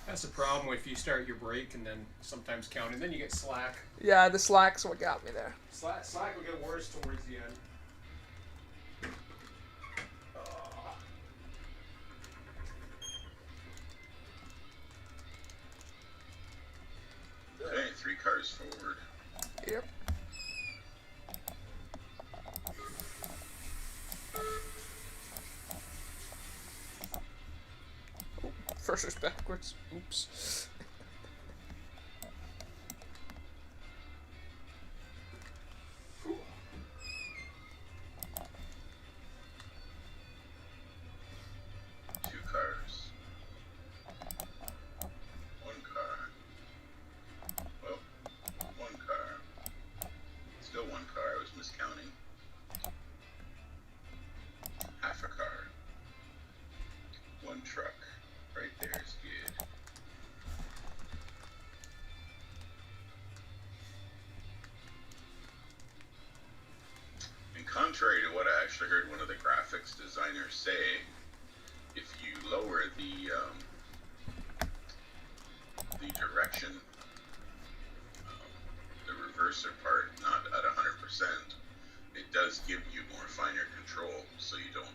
That's the problem if you start your brake and then sometimes counting, then you get slack. Yeah, the slack's what got me there. Slack will get worse towards the end. Okay, 3 cars forward. Yep. Oh, first is backwards. Oops. Two cars. One car. Well, one car. Still one car, I was miscounting. Half a car. One truck. Right there is good. And contrary to what I actually heard one of the graphics designers say, if you lower the direction, the reverser part, not at 100%, it does give you more finer control, so you don't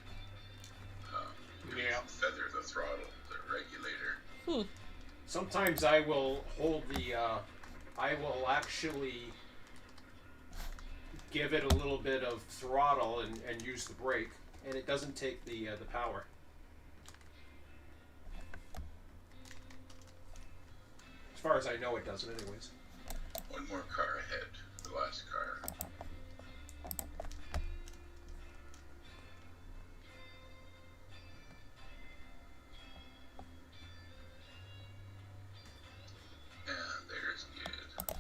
feather the throttle, the regulator. Sometimes I will hold the, I will actually give it a little bit of throttle and use the brake, and it doesn't take the power. As far as I know, it doesn't anyways. One more car ahead, the last car. And there's good.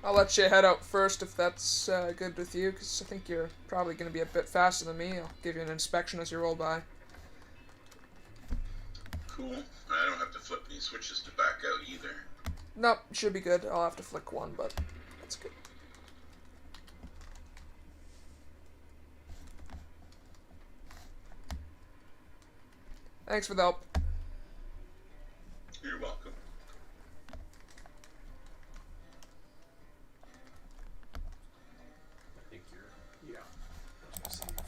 I'll let you head out first if that's good with you, because I think you're probably going to be a bit faster than me. I'll give you an inspection as you roll by. Cool. I don't have to flip any switches to back out either. Nope, should be good. I'll have to flick one, but that's good. Thanks for the help. You're welcome. I think you're, yeah. I was gonna say you're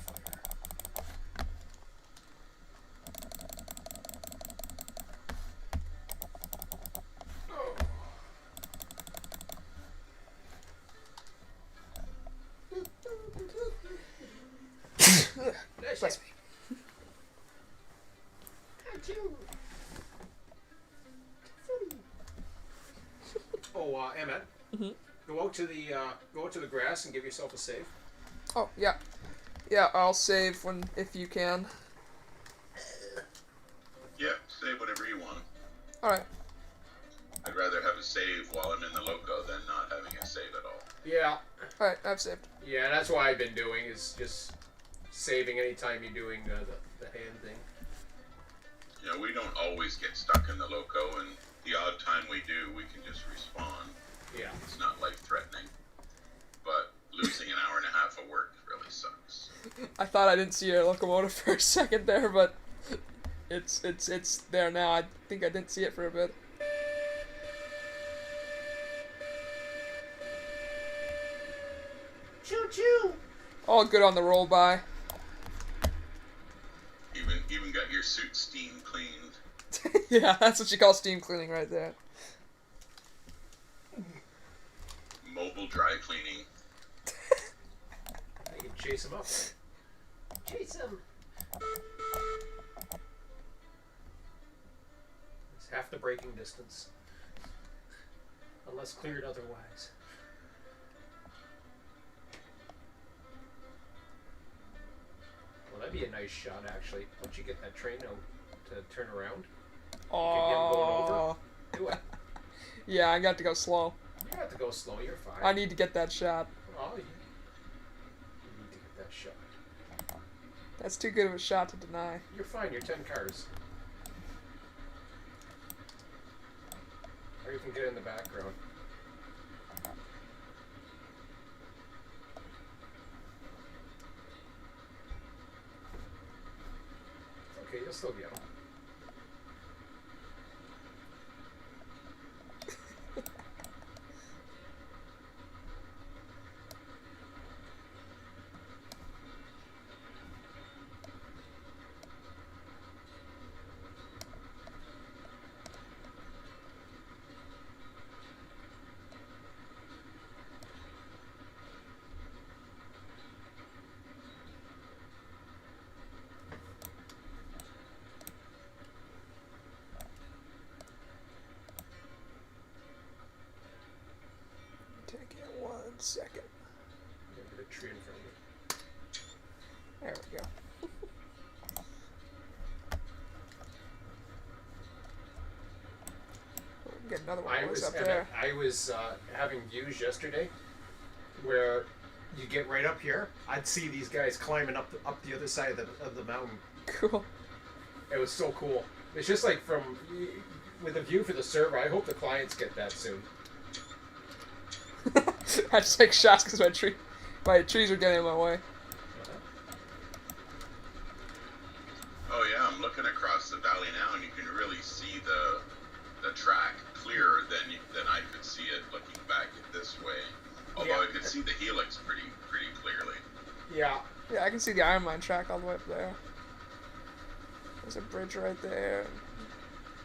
fire. Bless me. Oh, Emmett. Go out to the grass and give yourself a save. Oh, yeah. Yeah, I'll save if you can. Yeah, say whatever you want. All right. I'd rather have a save while I'm in the loco than not having a save at all. Yeah. All right. I've saved. Yeah, that's what I've been doing, is just saving anytime you're doing the hand thing. You know, we don't always get stuck in the loco, and the odd time we do, we can just respawn. Yeah. It's not life-threatening. But losing an hour and a half of work really sucks. I thought I didn't see a locomotive for a second there, but it's there now. I think I didn't see it for a bit. Choo choo. All good on the roll by. Even got your suit steam cleaned. Yeah, that's what you call steam cleaning right there. Mobile dry cleaning. I can chase him up. Chase him. It's half the braking distance. Unless cleared otherwise. Well, that'd be a nice shot, actually. Once you get that train out to turn around. Oh. Do it. Yeah, I got to go slow. You don't have to go slow, you're fine. I need to get that shot. Oh, you need to get that shot. That's too good of a shot to deny. You're fine, you're 10 cars. Or you can get in the background. Okay, you'll still get them. Take it 1 second. Get a tree in front of you. There we go. Get another one. What's up there? I was having views yesterday where you get right up here. I'd see these guys climbing up the other side of the mountain. Cool. It was so cool. It's just like with a view for the server. I hope the clients get that soon. I just take shots because my trees are getting in my way. Oh yeah, I'm looking across the valley now, and you can really see the track clearer than I could see it looking back this way. Although Yeah. I could see the helix pretty clearly. Yeah. Yeah, I can see the Iron Mine track all the way up there. There's a bridge right there.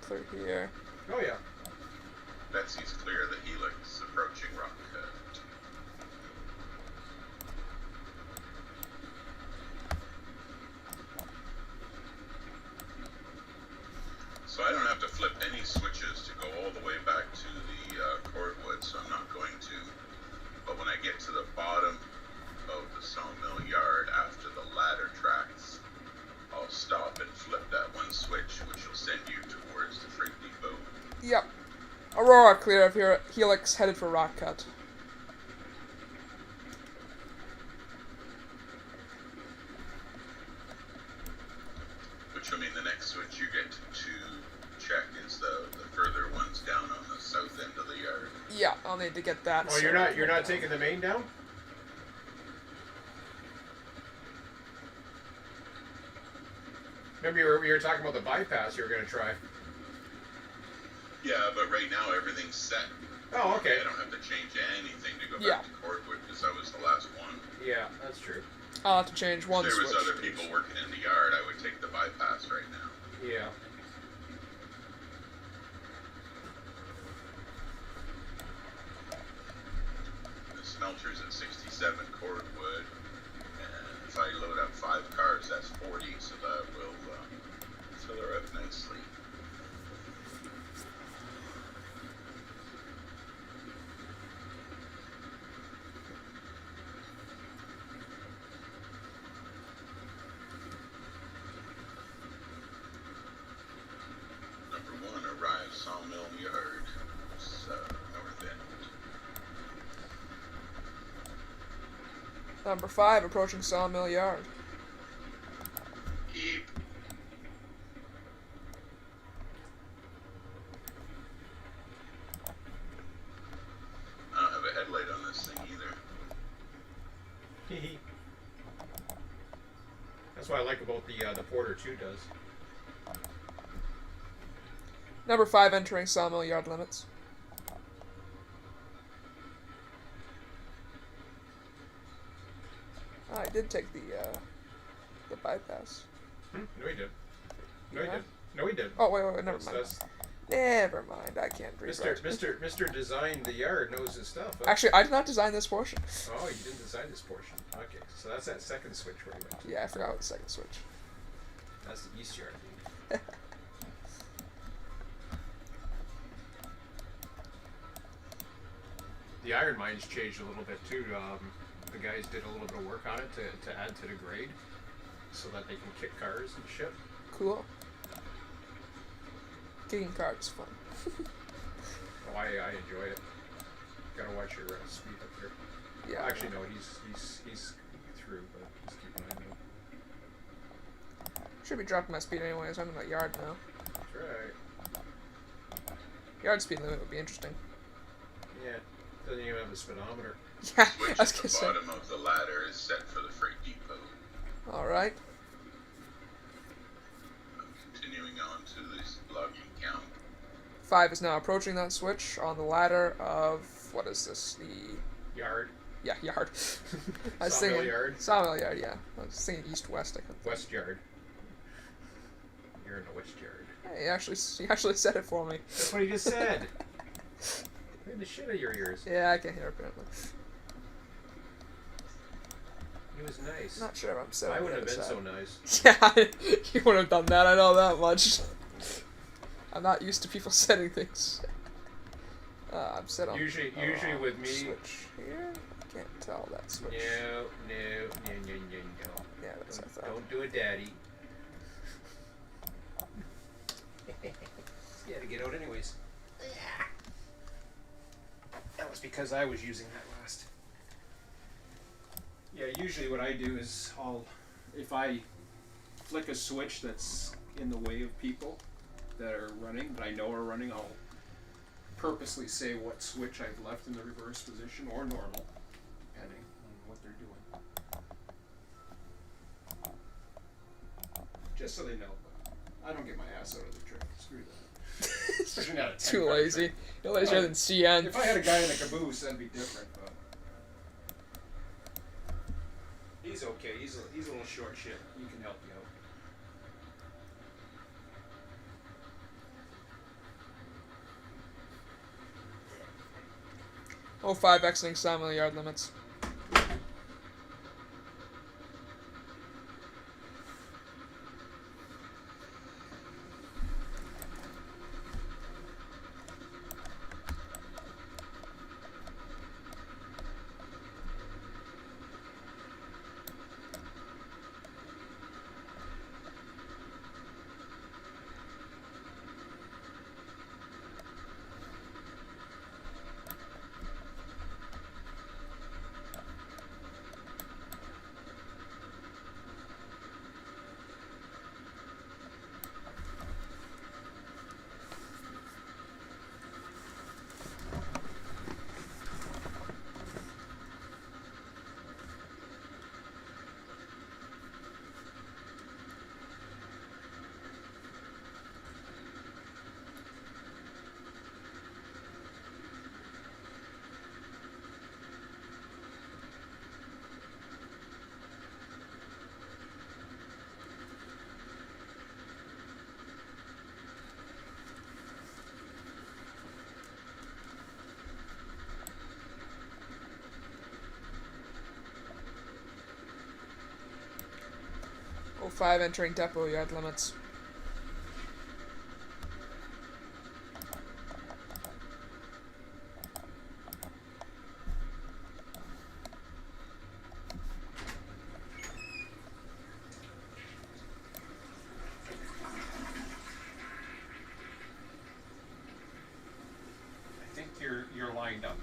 Clear here. Oh yeah. Betsy's clear, the helix approaching rock cut. So I don't have to flip any switches to go all the way back to the cordwood, so I'm not going to. But when I get to the bottom of the sawmill yard after the ladder tracks, I'll stop and flip that one switch, which will send you towards the freight depot. Yep. Aurora clear of here. Helix headed for Rock Cut. Which will mean the next switch you get to check is the further ones down on the south end of the yard. Yeah, I'll need to get that. Oh, you're not taking the main down? Remember you were talking about the bypass you were going to try. Yeah, but right now everything's set. Oh, okay. I don't have to change anything to go Yeah. back to cordwood because that was the last one. Yeah, that's true. I'll have to change one If there switch. was other people working in the yard, I would take the bypass right now. Yeah. The smelter's at 67 cordwood, and if I load up 5 cars, that's 40, so that will fill her up nicely. Number 1 arrives Number 5, approaching Sawmill Yard. Keep. I don't have a headlight on this thing either. That's what I like about the Porter 2 does. Number 5, entering Sawmill Yard limits. I did take the bypass. No, he did. No, he Yeah. did. No, he did. Oh, wait, never That's- mind. that's- Never mind, I can't read. Mr. Designed the Yard knows his stuff. Huh? Actually, I did not design this portion. Oh, you didn't design this portion. Okay, so that's that second switch where you went to. Yeah, I forgot what the second switch. That's the East Yard. The iron mines changed a little bit too. The guys did a little bit of work on it to add to the grade so that they can kick cars and shit. Cool. Kicking cards fun. Oh, I enjoy it. Gotta watch your speed up there. Yeah. Actually, no, he's through, but just keep an eye on him. Should be dropping my speed anyways. I'm in the yard now. That's right. Yard speed limit would be interesting. Yeah, doesn't even have a speedometer. Yeah, Switch I was at gonna the say. bottom of the ladder is set for the freight depot. All right. I'm continuing on to this logging count. 5 is now approaching that switch on the ladder of what is this? The Yard, yard. I was Sawmill thinking Yard. Sawmill Yard. Yeah, I was thinking east-west. I couldn't think. West Yard. You're in the West Yard. Hey, he actually said it for me. That's what he just said. Made the shit out of your ears. Yeah, I can hear apparently. He was nice. Not sure if I'm set. I on the wouldn't have other been side. so nice. Yeah, you would have done that. I know that much. I'm not used to people setting things. I'm set on. Usually with me. Switch here. Can't tell that switch. No. Yeah, that's what I thought. Don't do it, Daddy. Yeah, to get out anyways. That was because I was using that last. Yeah, usually what I do is if I flick a switch that's in the way of people that are running, that I know are running, I'll purposely say what switch I've left in the reverse position or normal, depending on what they're doing. Just so they know. I don't get my ass out of the trick. Screw that. Especially not a 10 Too car lazy. trick. You're lazier than CN. If I had a guy in a caboose, that'd be different, but he's okay. He's a little short shit. He can help you out. Oh, 5 exiting Sawmill Yard limits. Oh, 5 entering depot yard limits. I think you're lined up.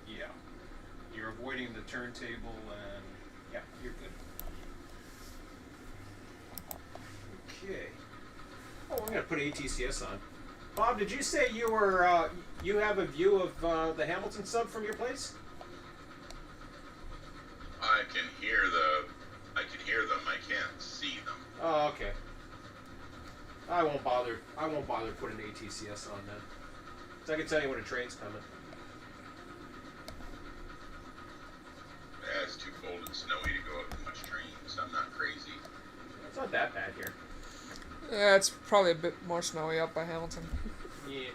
Yeah. turntable, and yeah, you're good. Okay. Oh, I'm gonna put ATCS on. Bob, did you say you were you have a view of the Hamilton sub from your place? I can hear them. I can't see them. Oh, okay. I won't bother putting ATCS on then. So I can tell you when a train's coming. Yeah, it's too cold and snowy to go up in much trains. I'm not crazy. It's not that bad here. Yeah, it's probably a bit more snowy up by Hamilton. Yeah.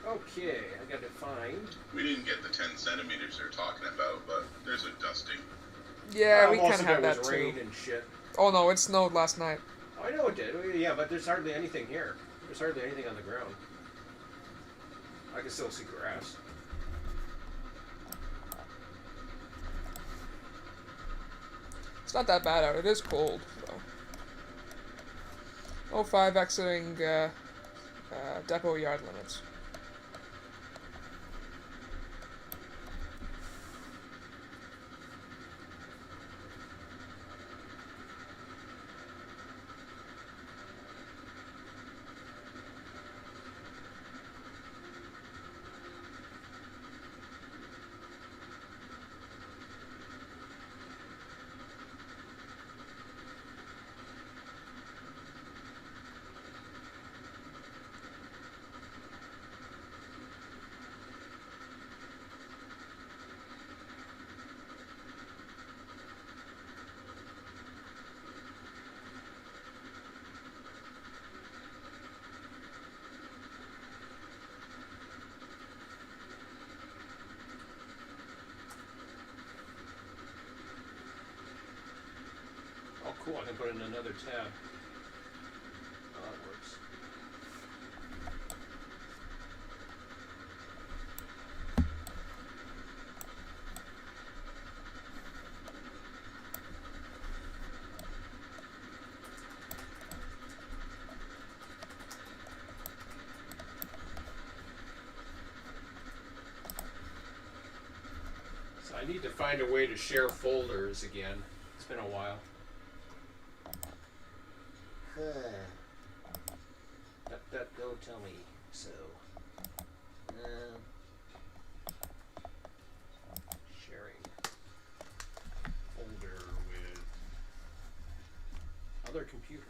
Okay, I gotta find. We didn't get the 10 centimeters they're talking about, but there's a dusting. Yeah, we most kind of have it that was too. rain and shit. Oh no, it snowed last night. I know it did. Yeah, but there's hardly anything here. There's hardly anything on the ground. I can still see grass. It's not that bad out. It is cold though. 05 exiting depot yard limits. Oh, cool. I can put it in another tab. Oh, that works. So I need to find a way to share folders again. It's been a while. Go tell me so. Sharing folder with other computers.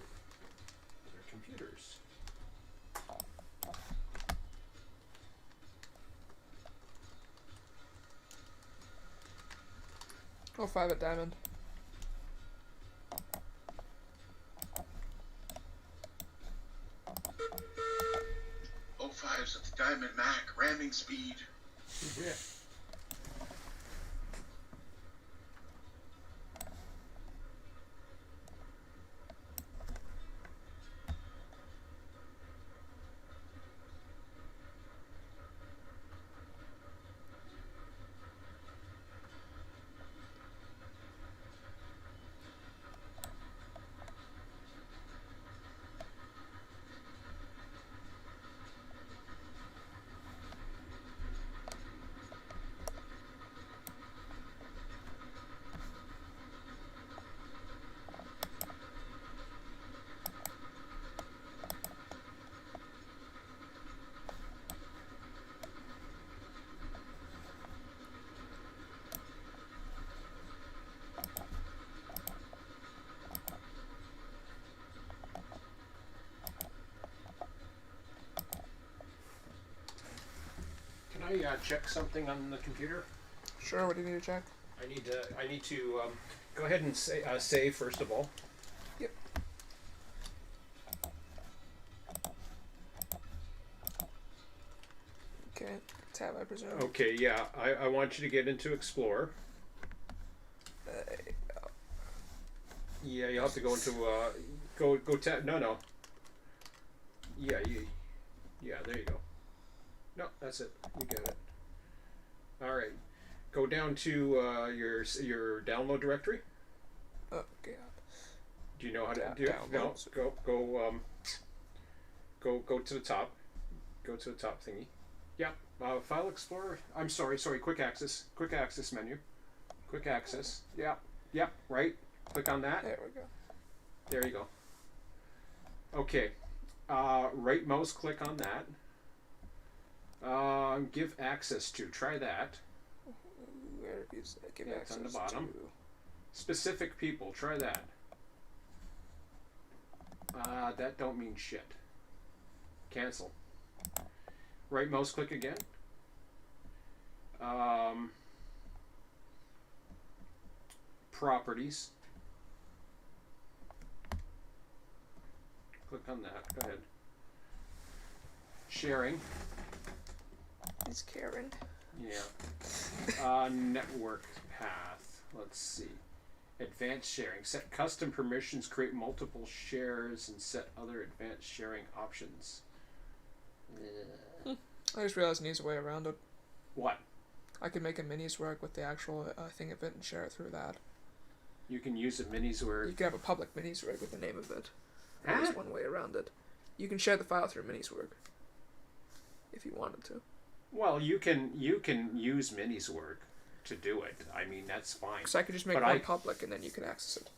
Oh, 05 at Diamond. Oh, 05's at the Diamond Mac, ramming speed. Yeah. Can I check something on the computer? Sure, what do you need to check? I need to go ahead and save first of all. Yep. Okay, tab I presume. Okay, yeah. I want you to get into Explorer. Yeah, you'll have to go into go tab. No. Yeah, there you go. No, that's it. You get it. All right. Go down to your download directory. Okay. Do you know how to do it? No. Go to the top. Go to the top thingy. Yeah. File Explorer. I'm sorry. Quick access. Quick access menu. Quick access. Yeah. Yep. Right. Click on that. There we go. There you go. Okay. Right mouse click on that. Give access to. Try that. Where is that? Give Yeah, it's access on the bottom. to. Specific people. Try that. That don't mean shit. Cancel. Right mouse click again. Properties. Click on that. Go ahead. Sharing. He's Karen. Yeah. Network path. Let's see. Advanced sharing. Set custom permissions, create multiple shares, and set other advanced sharing options. I just realized an easy way around it. What? I could make a minis work with the actual thing of it and share it through that. You can use a minis where... You can have a public minis work with the name of it. Huh? There's one way around it. You can share the file through minis work. If you wanted to. Well, you can use minis work to do it. I mean, that's fine. Because I could just make one public and then you can access it.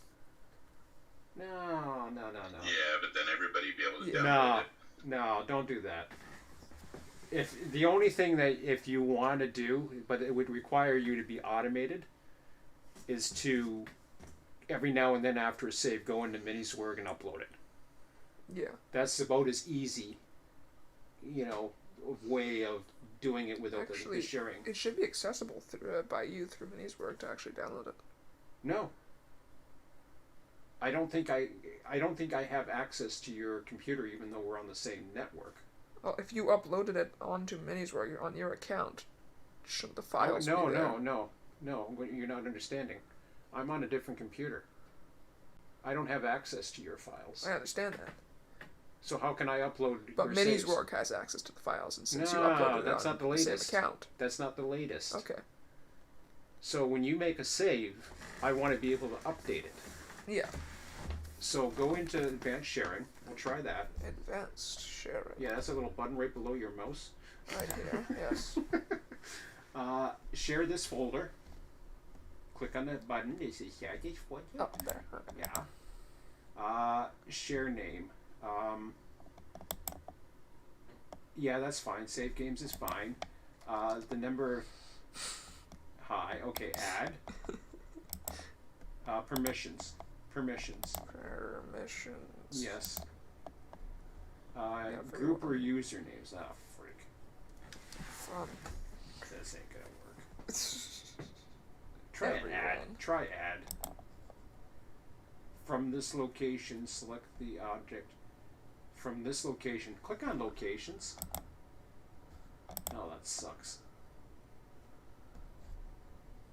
No. Yeah, but then everybody be able to Yeah. download it. No, don't do that. If the only thing that if you want to do, but it would require you to be automated, is to every now and then after a save go into Minisword and upload it. Yeah. That's about as easy, way of doing it without Actually, the sharing. it should be accessible through, by you through minis work to actually download it. No. I don't think I have access to your computer even though we're on the same network. Well, if you uploaded it onto minisware on your account, shouldn't the files be there? No. You're not understanding. I'm on a different computer. I don't have access to your files. I understand that. So how can I upload But your saves? miniswork has access to the files, and since you No, uploaded that's it on not the the same latest. account. That's not the latest. Okay. So when you make a save, I want to be able to update it. Yeah. So go into advanced sharing. We'll try that. Advanced sharing. Yeah, that's a little button right below your mouse. Right here, yes. Share this folder. Click on that button. This is share this folder. Up there. Yeah. Share name. Yeah, that's fine. Save games is fine. The number. Hi. Okay. Add. Permissions. Permissions. Yes. Group or usernames. Ah, freak. From. This ain't gonna work. Try Everyone. add. Try add. From this location, select the object. From this location, click on locations. Oh, that sucks.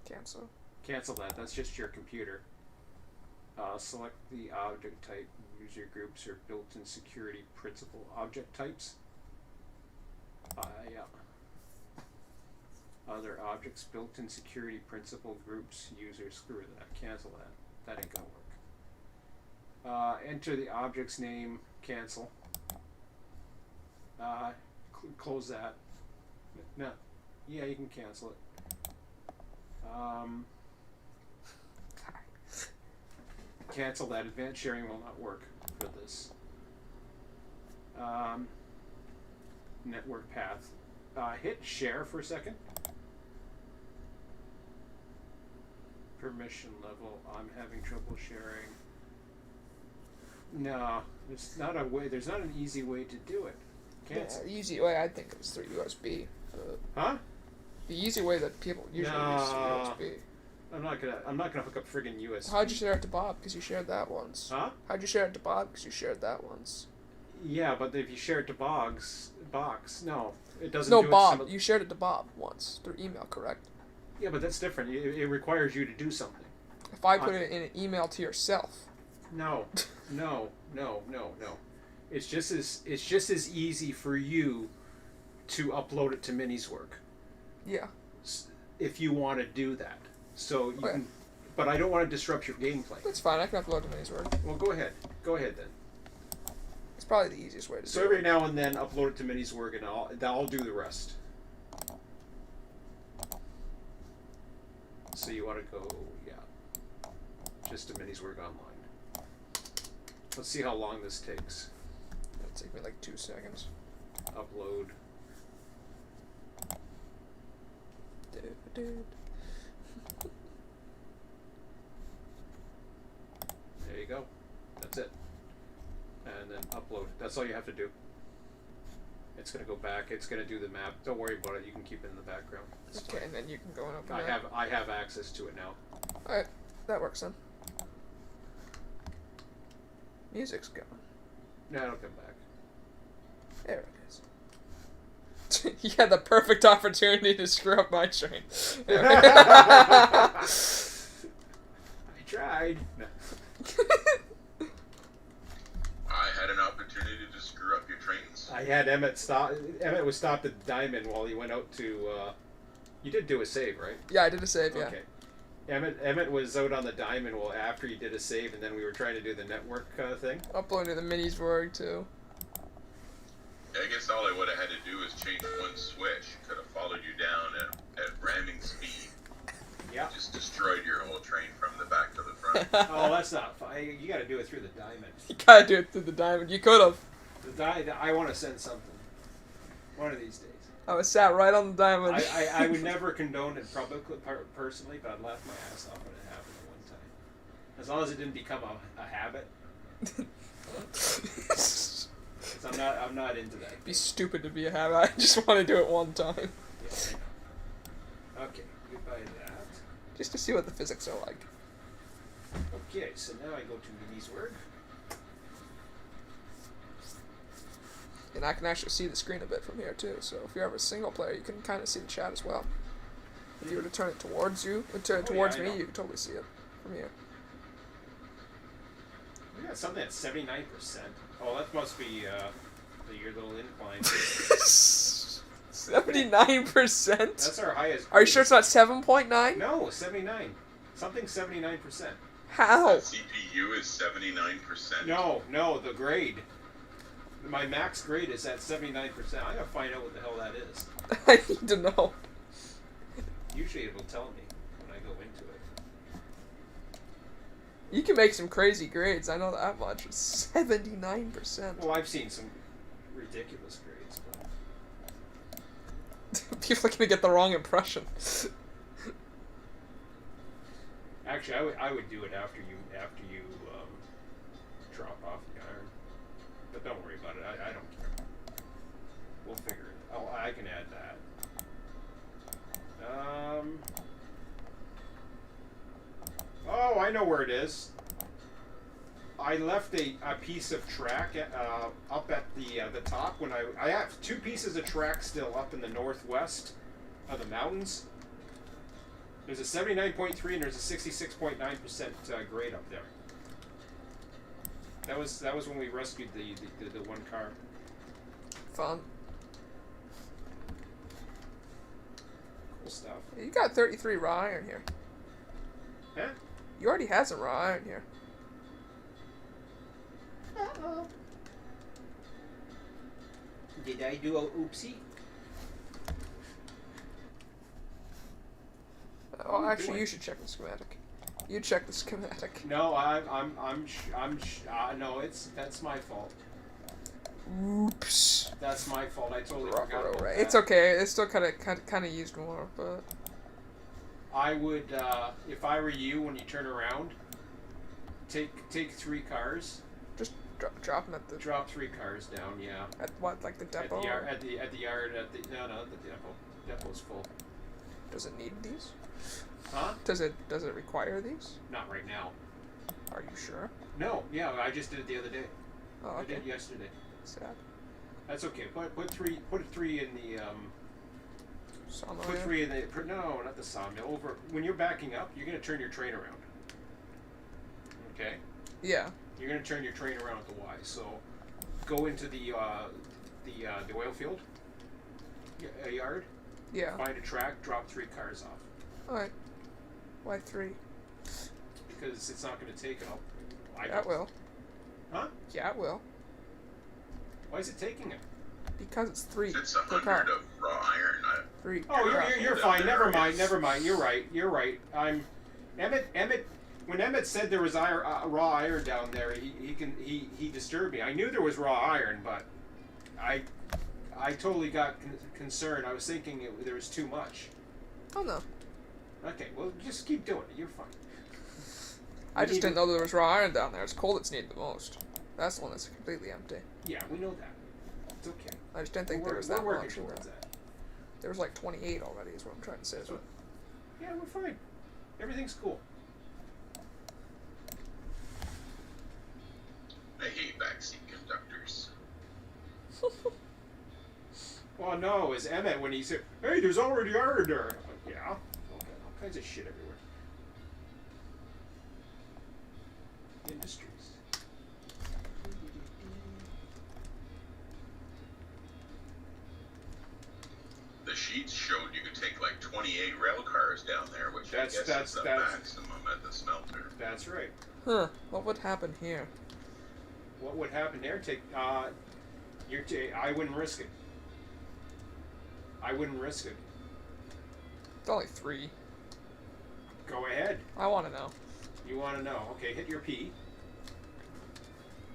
Cancel. Cancel that. That's just your computer. Select the object type. User groups or built-in security principal object types. Yeah. Other objects, built-in security principal groups, users. Screw that. Cancel that. That ain't gonna work. Enter the object's name. Cancel. Close that. No. Yeah, you can cancel it. Cancel that. Advanced sharing will not work for this. Network path. Hit share for a second. Permission level. I'm having trouble sharing. No, there's not a way. There's not an easy way to do it. Cancel. Yeah, the easy way I think is through USB. Huh? The easy way that people usually use is USB. I'm not gonna hook up friggin' USB. How'd you share it to Bob? Because you shared that once. Huh? How'd you share it to Bob? Because you shared that once. Yeah, but if you share it to Box, no, it doesn't. No, do Bob. It You shared it to Bob once through email, correct? Yeah, but that's different. It requires you to do something. If I put it in an email to yourself. No. It's just as easy for you to upload it to Miniswork. Yeah. If you want to do that, so you Okay. can. But I don't want to disrupt your gameplay. That's fine. I can upload to miniswork. Well, go ahead. Go ahead then. It's probably the easiest way to So do every it. now and then, upload it to Miniswork, and I'll do the rest. So you want to go, yeah, just a minis work online. Let's see how long this takes. It'll take me like 2 seconds. Upload. There you go. That's it. And then upload. That's all you have to do. It's gonna go back. It's gonna do the map. Don't worry about it. You can keep it in the background. It's Okay, fine. and then you can go and open I it. have access to it now. Alright, that works then. Music's gone. No, it'll come back. There it is. You had the perfect opportunity to screw up my train. I tried. No. I had an opportunity to screw up your trains. I had Emmett stop. Emmett was stopped at the Diamond while he went out to. You did do a save, right? Yeah, I did a save, yeah. Okay. Emmett was out on the Diamond after he did a save, and then we were trying to do the network thing. Uploading the minis work too. I guess all I would have had to do is change one switch. Could have followed you down at ramming speed. Yeah. Just destroyed your whole train from the back to the front. Oh, that's not fun. You got to do it through the Diamond. You gotta do it through the diamond. You could have. I want to send something. One of these days. I was sat right on the diamond. I would never condone it publicly, personally, but I'd laugh my ass off when it happened at one time. As long as it didn't become a habit. 'Cause I'm not into that. It'd be stupid to be a habit. I just want to do it one time. Yeah, I know. Okay, goodbye that. Just to see what the physics are like. Okay, so now I go to Minis work. And I can actually see the screen a bit from here too, so if you're ever a single player, you can kind of see the chat as well. If you were to turn it towards you, turn it towards me, you can totally see it from here. We got something at 79%. Oh, that must be your little incline. 79%? That's our highest. Are you sure it's not 7.9? No, 79. Something 79%. How? The CPU is 79%. No, the grade. My max grade is at 79%. I gotta find out what the hell that is. I need to know. Usually it will tell me when I go into it. You can make some crazy grades, I know that much. 79%. Well, I've seen some ridiculous grades, but People are gonna get the wrong impression. actually, I would do it after you drop off the iron. But don't worry about it. I don't care. We'll figure it. Oh, I can add that. Oh, I know where it is. I left a piece of track up at the top when I have 2 pieces of track still up in the northwest of the mountains. There's a 79.3 and there's a 66.9% grade up there. That was when we rescued the one car. Fun. Cool stuff. You got 33 raw iron here. Huh? You already had some raw iron here. Uh-oh. Did I do a oopsie? Oh, actually, you should check the schematic. You check the schematic. No, no, that's my fault. Oops. That's my fault. I totally forgot about that. It's okay. It's still kind of used more, but I would, if I were you, when you turn around, take 3 cars. just drop them at the Drop 3 cars down. Yeah. at what, like the depot. At the yard. The depot. Depot's full. Does it need these? Huh? Does it require these? Not right now. Are you sure? No. Yeah, I just did it the other day. Oh, I okay. did it yesterday. Sad. That's okay. Put 3 in the Sawmill Put here? 3 in the no, not the sawmill. Over when you're backing up, you're gonna turn your train around. Okay. Yeah. You're gonna turn your train around at the Y. So go into the oil field yard. Yeah. Find a track. Drop 3 cars off All right. Why 3? because it's not gonna take it all. Yeah, it will. Huh? Yeah, it will. Why is it taking it? Because it's 3 It's per car. 100 of raw iron. Free. Oh, you're fine. Never mind. Yes. Never mind. You're right. You're right. Emmett. When Emmett said there was raw iron down there, he disturbed me. I knew there was raw iron, but I totally got concerned. I was thinking there was too much. Oh no. Okay, well, just keep doing it. You're fine. I just didn't know there was raw iron down there. It's coal that's needed the most. That's the one that's completely empty. Yeah, we know that. It's okay. I just didn't think there was we're that working much. towards that. There was like 28 already, is what I'm trying to say. So, yeah, we're fine. Everything's cool. I hate backseat conductors. Well, no, it's Emmett when he said, "Hey, there's already iron there." I'm like, yeah. Okay, all kinds of shit everywhere. Industries. The sheets showed you could take like 28 rail cars down there, which I guess is the maximum at the smelter. That's right. Huh. What would happen here? What would happen there? I wouldn't risk it. I wouldn't risk it. It's only 3. Go ahead. I want to know. You want to know? Okay, hit your P.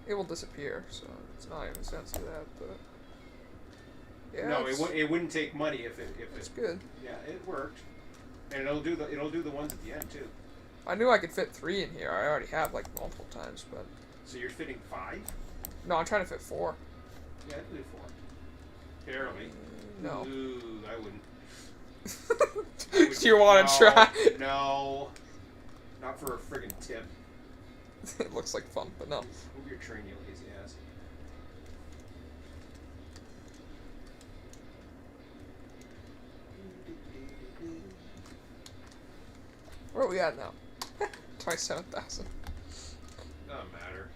It will disappear, so it's not even sense to that, but... Yeah, No, it wouldn't take money if it's good. Yeah, it worked, and it'll do the ones at the end too. I knew I could fit 3 in here. I already have, like, multiple times, but... So you're fitting 5? No, I'm trying to fit 4. Yeah, I'd do 4. Barely. No. Ooh, I wouldn't. Do you want to No, try? No. Not for a friggin' tip. It looks like fun, but no. Move your train, you lazy ass. Where are we at now? 27,000. Doesn't matter.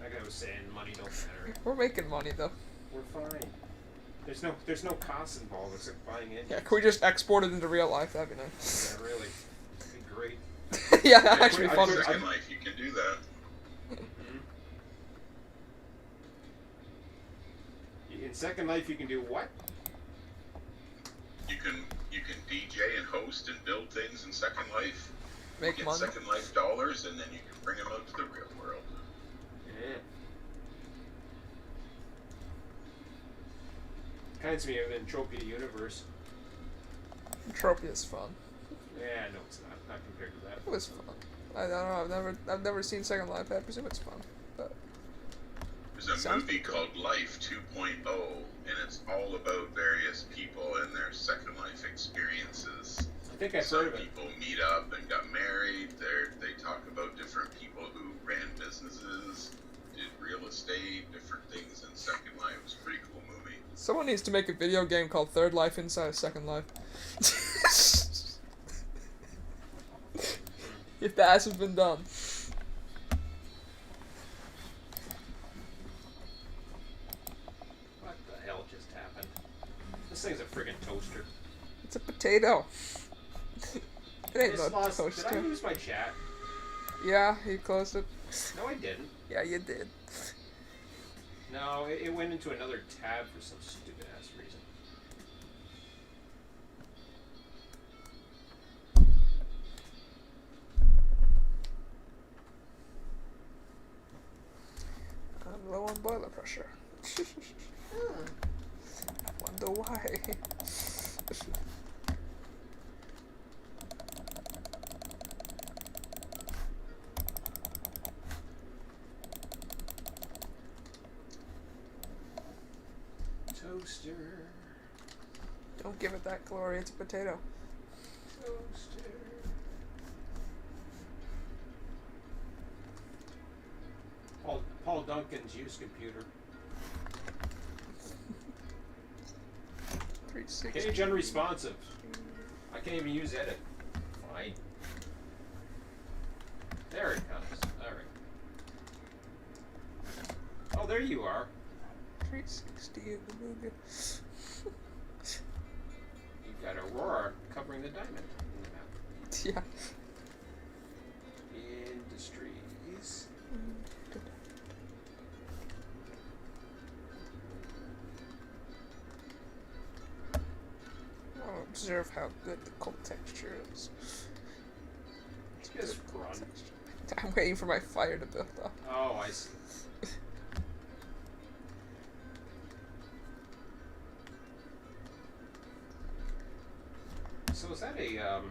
Like I was saying, money don't matter. We're making money, though. We're fine. There's no costs involved except buying engines. Yeah, can we just export it into real life? That'd be nice. Yeah, really. It'd be great. Yeah, that'd actually be I fun. quit- Second Life, you can do that. In Second Life, you can do what? You can DJ and host and build things in Second Life. Make Get money. Second Life dollars, and then you can bring them out to the real world. Yeah. Reminds me of Entropia Universe. Trophy is fun. Yeah, no, it's not. Not compared to that. It was fun. I don't know. I've never seen Second Life. I presume it's fun. But There's a Sounds movie good. called Life 2.0, and it's all about various people and their Second Life experiences. I think I've Some heard of it. people meet up and got married. They talk about different people who ran businesses, did real estate, different things in Second Life. It was a pretty cool movie. someone needs to make a video game called Third Life Inside of Second Life. If that hasn't been done. What the hell just happened? This thing's a friggin' toaster. It's a potato. It ain't Just no lost- Did I toaster. lose my chat? Yeah, you closed it. No, I didn't. Yeah, you did. No, it went into another tab for some stupid ass reason. I'm low on boiler pressure. Wonder why. Toaster. Don't give it that glory, it's a potato. Toaster. Paul Duncan's used computer. 360. Page unresponsive. I can't even use edit. Fine. There it comes. Alright. Oh, there you are. 360 in the movie. You've got Aurora covering the diamond in the map. Yeah. Industries. observe how good the cold texture is. Just run. I'm waiting for my fire to build up. Oh, I see. So is that a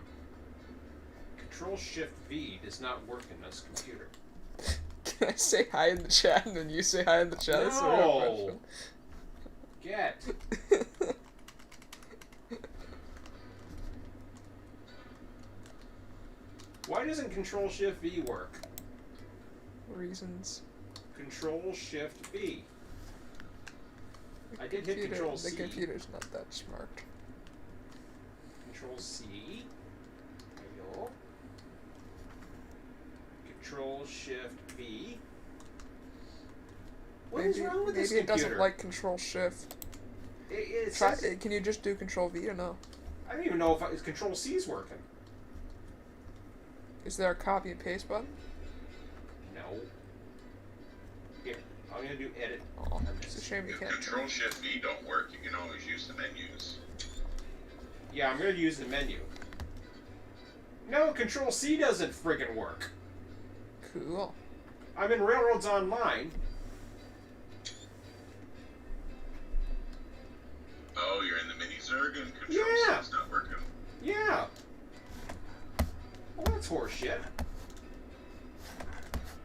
Control Shift V does not work in this computer? Can I say hi in the chat and then you say hi in the chat? That's a real No. question. Get. Why doesn't Control Shift V work? Reasons. Control Shift V. The I did hit computer- Control The C. computer's not that smart. Control C. Ayo. Control Shift V. What is wrong with this maybe it computer? doesn't like Control Shift. It Try, says, can you just do Control V or no? I don't even know if Control C is working. Is there a copy and paste button? No. Here, I'm gonna do edit. Oh, on it's a this. shame you If can't. Control Shift V don't work, you can always use the menus. Yeah, I'm gonna use the menu. No, Control C doesn't friggin' work. Cool. I'm in Railroads Online. Oh, you're in the mini Zerg and Control Yeah. C's not working. Yeah. Well, that's horseshit.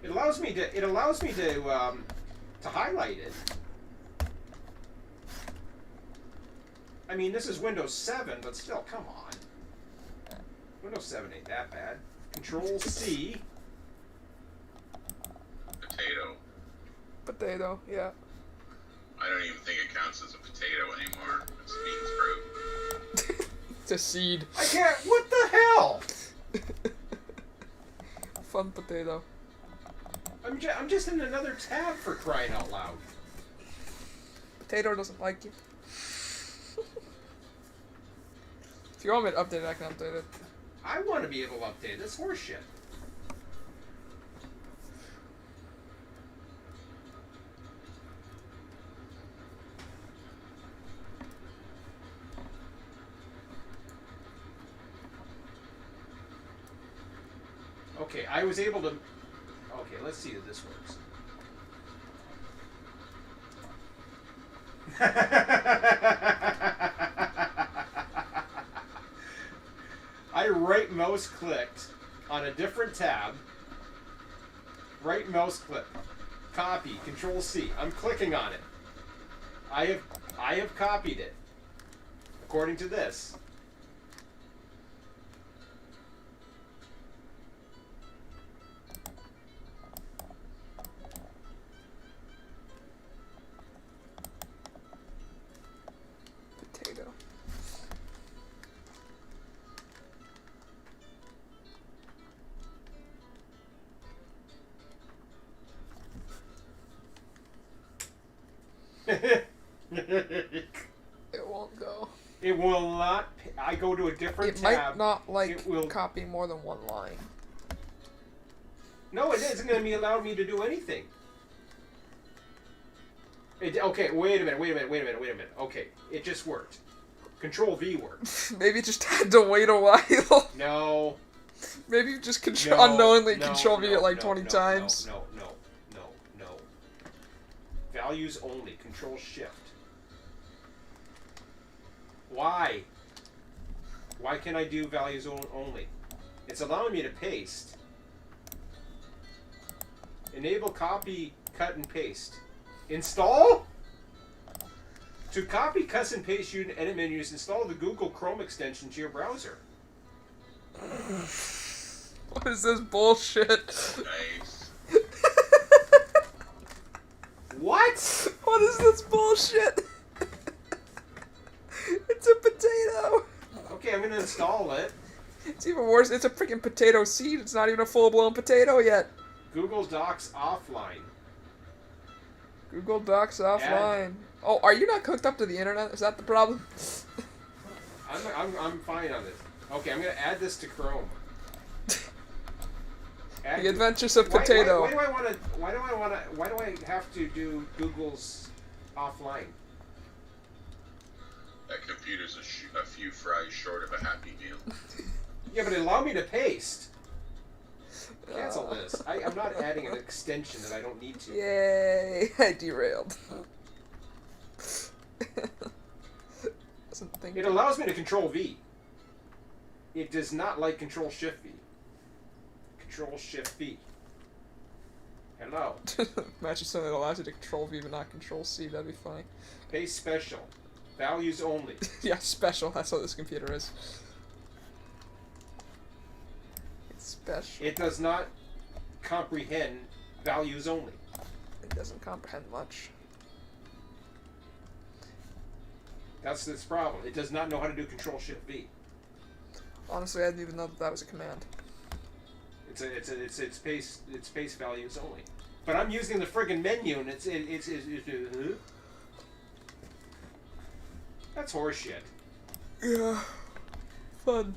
It allows me to. It allows me to highlight it. I mean, this is Windows 7, but still, come on. Windows 7 ain't that bad. Control C. Potato. Potato, yeah. I don't even think it counts as a potato anymore. It's bean sprout. It's a seed. I can't. What the hell? Fun potato. I'm just in another tab for crying out loud. Potato doesn't like you. If you want me to update it, I can update it. I want to be able to update. That's horseshit. Okay, I was able to. Okay, let's see if this works. I right mouse clicked on a different tab. Right mouse click. Copy. Control C. I'm clicking on it. I have copied it. According to this. Potato. It won't go. It will not. I go to a different It tab. might not like It will. copy more than one line. No, it isn't going to be allowed me to do anything. Okay, wait a minute. Okay, it just worked. Control V worked. Maybe it just had to wait a while. No. Maybe you just No, unknowingly no, Control V no, it like no, 20 no, times. No. Values only. Control Shift. Why? Why can't I do values only? It's allowing me to paste. Enable copy, cut, and paste. Install? To copy, cut, and paste unit edit menus, install the Google Chrome extension to your browser. What is this bullshit? Nice. What? What is this bullshit? It's a potato. Okay, I'm gonna install it. It's even worse. It's a freaking potato seed. It's not even a full-blown potato yet. Google Docs offline. Google Docs offline. Oh, are you not hooked up to the internet? Is that the problem? I'm fine on this. Okay, I'm gonna add this to Chrome. Add The Adventures of Potato. Why do I have to do Google's offline? That computer's a few fries short of a Happy Meal. Yeah, but it allowed me to paste. Cancel this. I'm not adding an extension that I don't need to. Yay! I derailed. Doesn't think. It allows me to control V. It does not like control shift V. Control shift V. Hello. Imagine something that allows you to control V but not control C. That'd be funny. Paste special. Values only. Yeah, special. That's what this computer is. It's special. It does not comprehend values only. It doesn't comprehend much. That's this problem. It does not know how to do control shift V. Honestly, I didn't even know that was a command. It's paste values only. But I'm using the friggin' menu and it's that's horseshit. Yeah. Fun.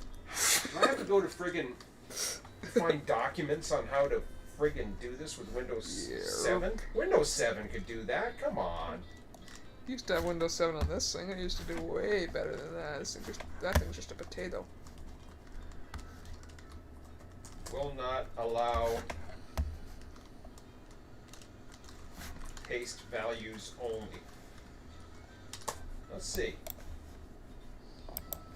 Do I have to go to friggin' find documents on how to friggin' do this with Windows 7? Windows 7 could do that. Come on. Used to have Windows 7 on this thing. It used to do way better than that. That thing's just a potato. Will not allow paste values only. Let's see.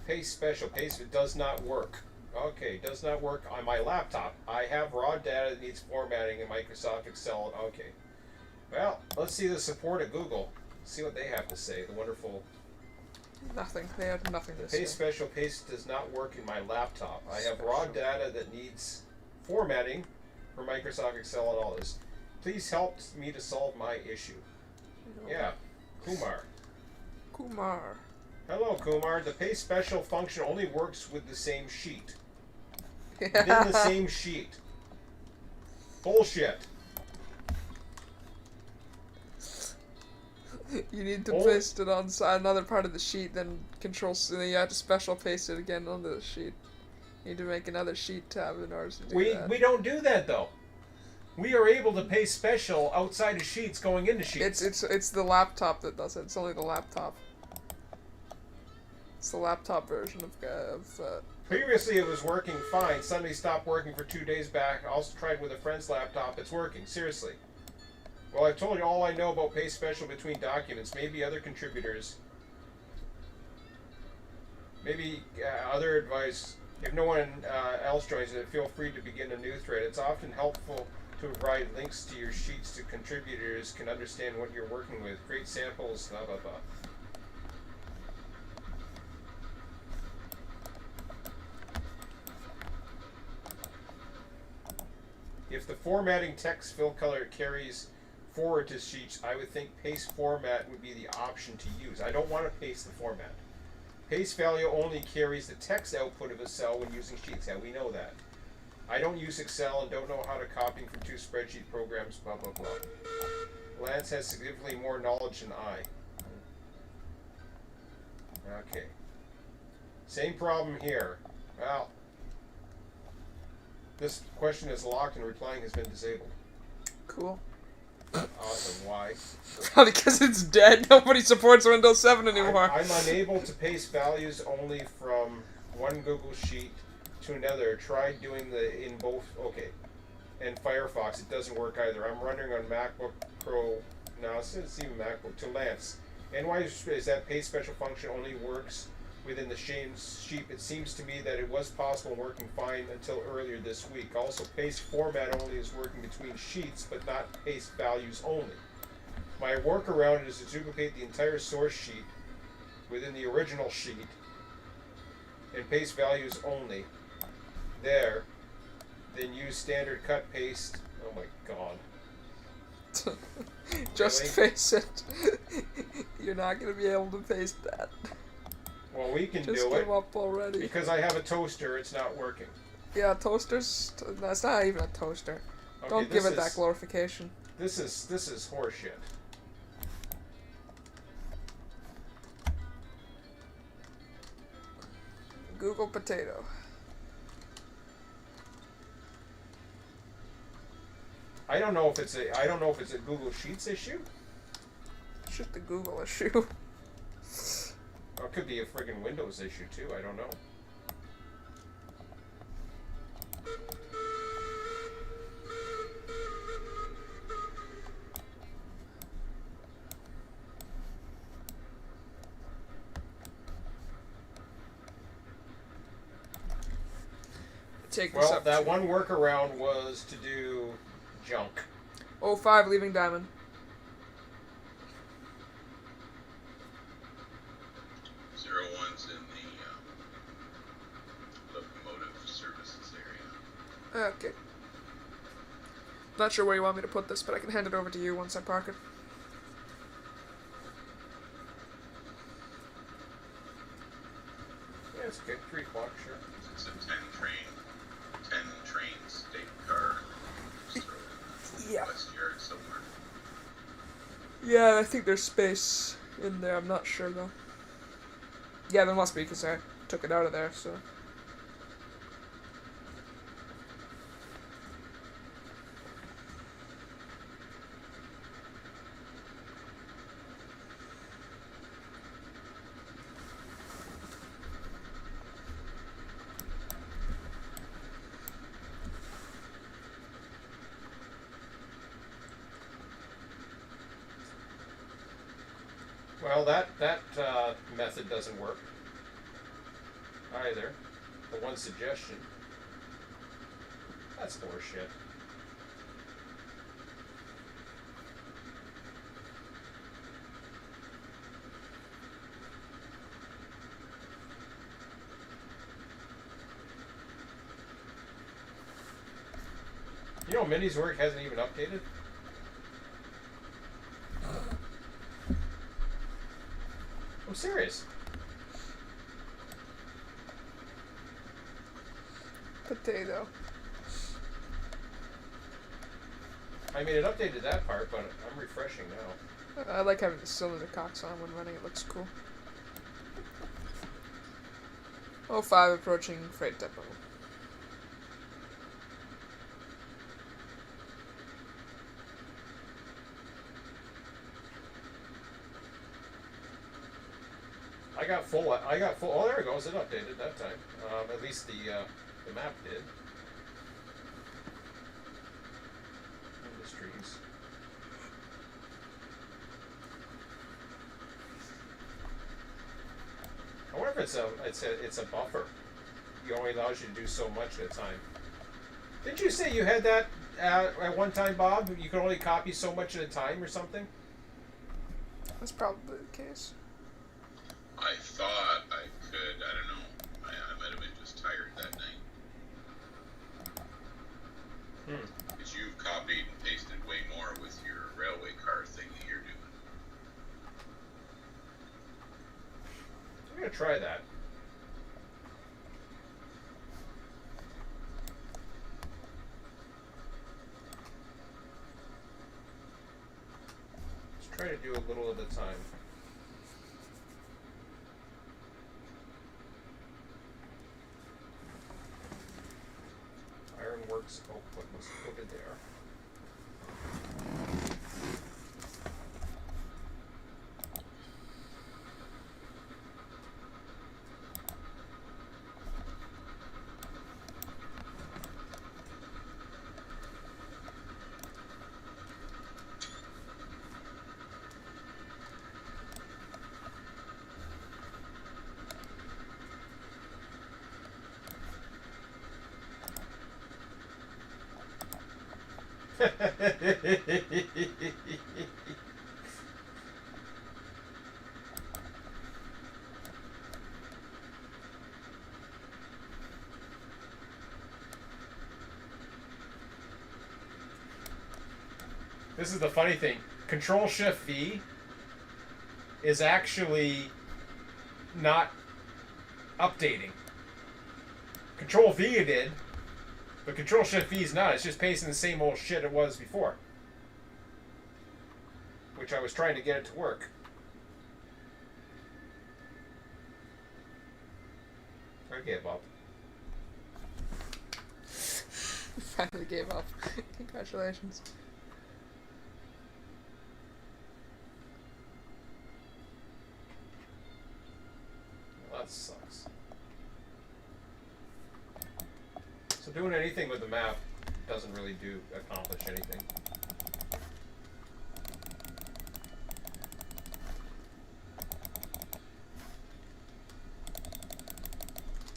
Paste special. Paste it does not work. Okay, does not work on my laptop. I have raw data that needs formatting in Microsoft Excel. Okay. Well, let's see the support at Google. See what they have to say. The wonderful Nothing. They had nothing to say. paste special paste does not work in my laptop. I have raw data that needs formatting for Microsoft Excel and all this. Please help me to solve my issue. Yeah, Kumar. Kumar. Hello, Kumar. The paste special function only works with the same sheet. Within the same sheet. Bullshit. You need to paste it on another part of the sheet, then control C, then you have to special paste it again onto the sheet. You need to make another sheet tab in order to do that. We don't do that though. We are able to paste special outside of sheets going into sheets. It's the laptop that does it. It's only the laptop. It's the laptop version of Previously it was working fine. Suddenly stopped working for 2 days back. I also tried with a friend's laptop. It's working. Seriously. Well, I've told you all I know about paste special between documents. Maybe other contributors. Maybe other advice. If no one else joins it, feel free to begin a new thread. It's often helpful to provide links to your sheets so contributors can understand what you're working with. Create samples, blah, blah, blah. If the formatting text fill color carries forward to sheets, I would think paste format would be the option to use. I don't want to paste the format. Paste value only carries the text output of a cell when using sheets. Yeah, we know that. I don't use Excel and don't know how to copy from 2 spreadsheet programs, blah, blah, blah. Lance has significantly more knowledge than I. Okay. Same problem here. Well, this question is locked and replying has been disabled. cool. Awesome. Why? Probably because it's dead. Nobody supports Windows 7 anymore. I'm unable to paste values only from one Google Sheet to another. Tried doing the in both. Okay. And Firefox, it doesn't work either. I'm running on MacBook Pro. No, it's even MacBook. To Lance. And why is that paste special function only works within the sheet? It seems to me that it was possible working fine until earlier this week. Also, paste format only is working between sheets, but not paste values only. My workaround is to duplicate the entire source sheet within the original sheet and paste values only there, then use standard cut paste. Oh my god. Just Really? face it. You're not going to be able to paste that. Well, we can Just do give it up already. because I have a toaster. It's not working. Yeah, toasters. That's not even a toaster. Okay, Don't give this it that is- glorification. This is horseshit. Google potato. I don't know if it's a Google Sheets issue. It's just a Google issue. Or it could be a friggin' Windows issue too. I don't know. Take this Well, up. that one workaround was to do junk. 05 leaving diamond. Zero one's in the locomotive services area. Okay. Not sure where you want me to put this, but I can hand it over to you once I park it. Yeah, it's good. 3 o'clock, sure. It's a 10 train state car. Just throw it in Yeah. the west yard somewhere. Yeah, I think there's space in there. I'm not sure though. Yeah, there must be because I took it out of there. So. Well, that method doesn't work either. The one suggestion. That's horseshit. You know, Minnie's work hasn't even updated. I'm serious. Potato. I mean, it updated that part, but I'm refreshing now. I like having the cylinder cocks on when running. It looks cool. 05 approaching freight depot. I got full. Oh, there it goes. It updated that time. At least the map did. Industries. I wonder if it's a buffer. It only allows you to do so much at a time. Didn't you say you had that at one time, Bob? You could only copy so much at a time or something? That's probably the case. I thought I could. I don't know. I might have been just tired that night. Because you've copied and pasted way more with your railway car thing that you're doing. I'm gonna try that. Let's try to do a little at a time. Ironworks output was over there. This is the funny thing. Control-Shift-V is actually not updating. Control-V it did, but Control-Shift-V is not. It's just pasting the same old shit it was before. Which I was trying to get it to work. I gave up. Finally gave up. Congratulations. that sucks. So doing anything with the map doesn't really accomplish anything.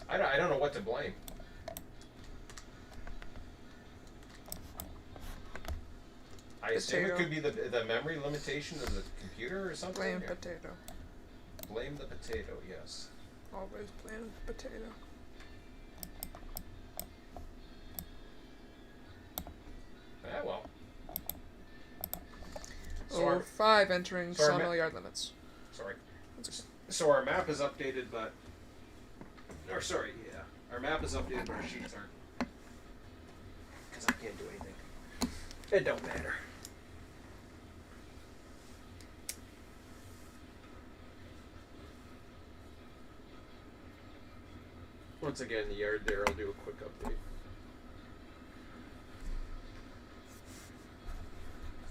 I don't know what to blame. I assume it could be the memory limitation of the computer or something. Blame or? potato. Blame the potato, yes. Always blame potato. Yeah, well. Or 5 entering so our sawmill yard limits. Sorry. That's okay. So our map is updated, but... Or sorry, yeah. Our map is updated, but our sheets aren't. Because I can't do anything. It don't matter. Once again, the yard there, I'll do a quick update.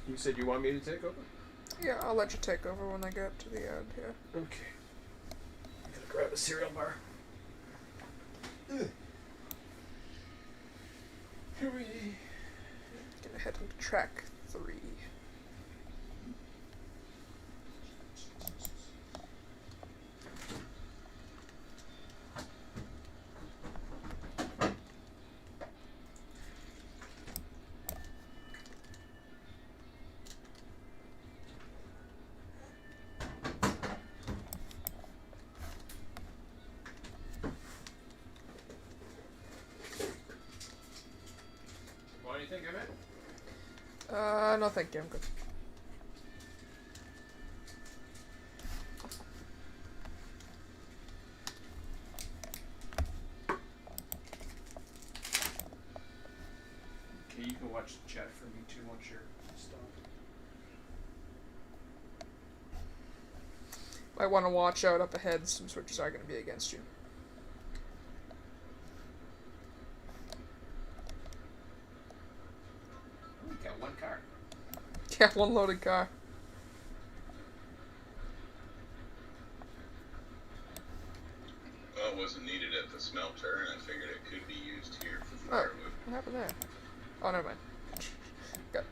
You said you want me to take over? Yeah, I'll let you take over when I get to the yard here. Okay. I'm gonna grab a cereal bar. Ugh. Hurry. Gonna head into track 3. Want anything, Emmett? No thank you, I'm good. Okay, you can watch the chat for me too once you're stopped. Might want to watch out up ahead, some switches are going to be against you. We got one car. Yeah, one loaded car. Well, it wasn't needed at the smelter, and I figured it could be used here for Oh, firewood. what happened there? Oh, never mind. Got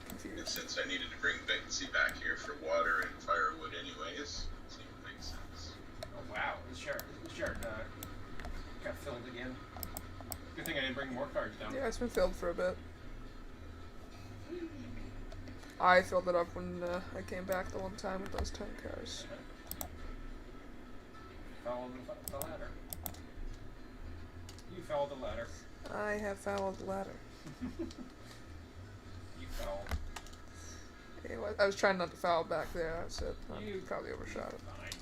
And confused. since I needed to bring Betsy back here for water and firewood anyways, it seemed to make sense. Oh wow, this yard got filled again. Good thing I didn't bring more cars down. Yeah, it's been filled for a bit. I filled it up when I came back the one time with those 10 cars. Follow the ladder. You follow the ladder. I have followed the ladder. You foul. Anyway, I was trying not to foul back there. I said I You probably overshot it. Fine.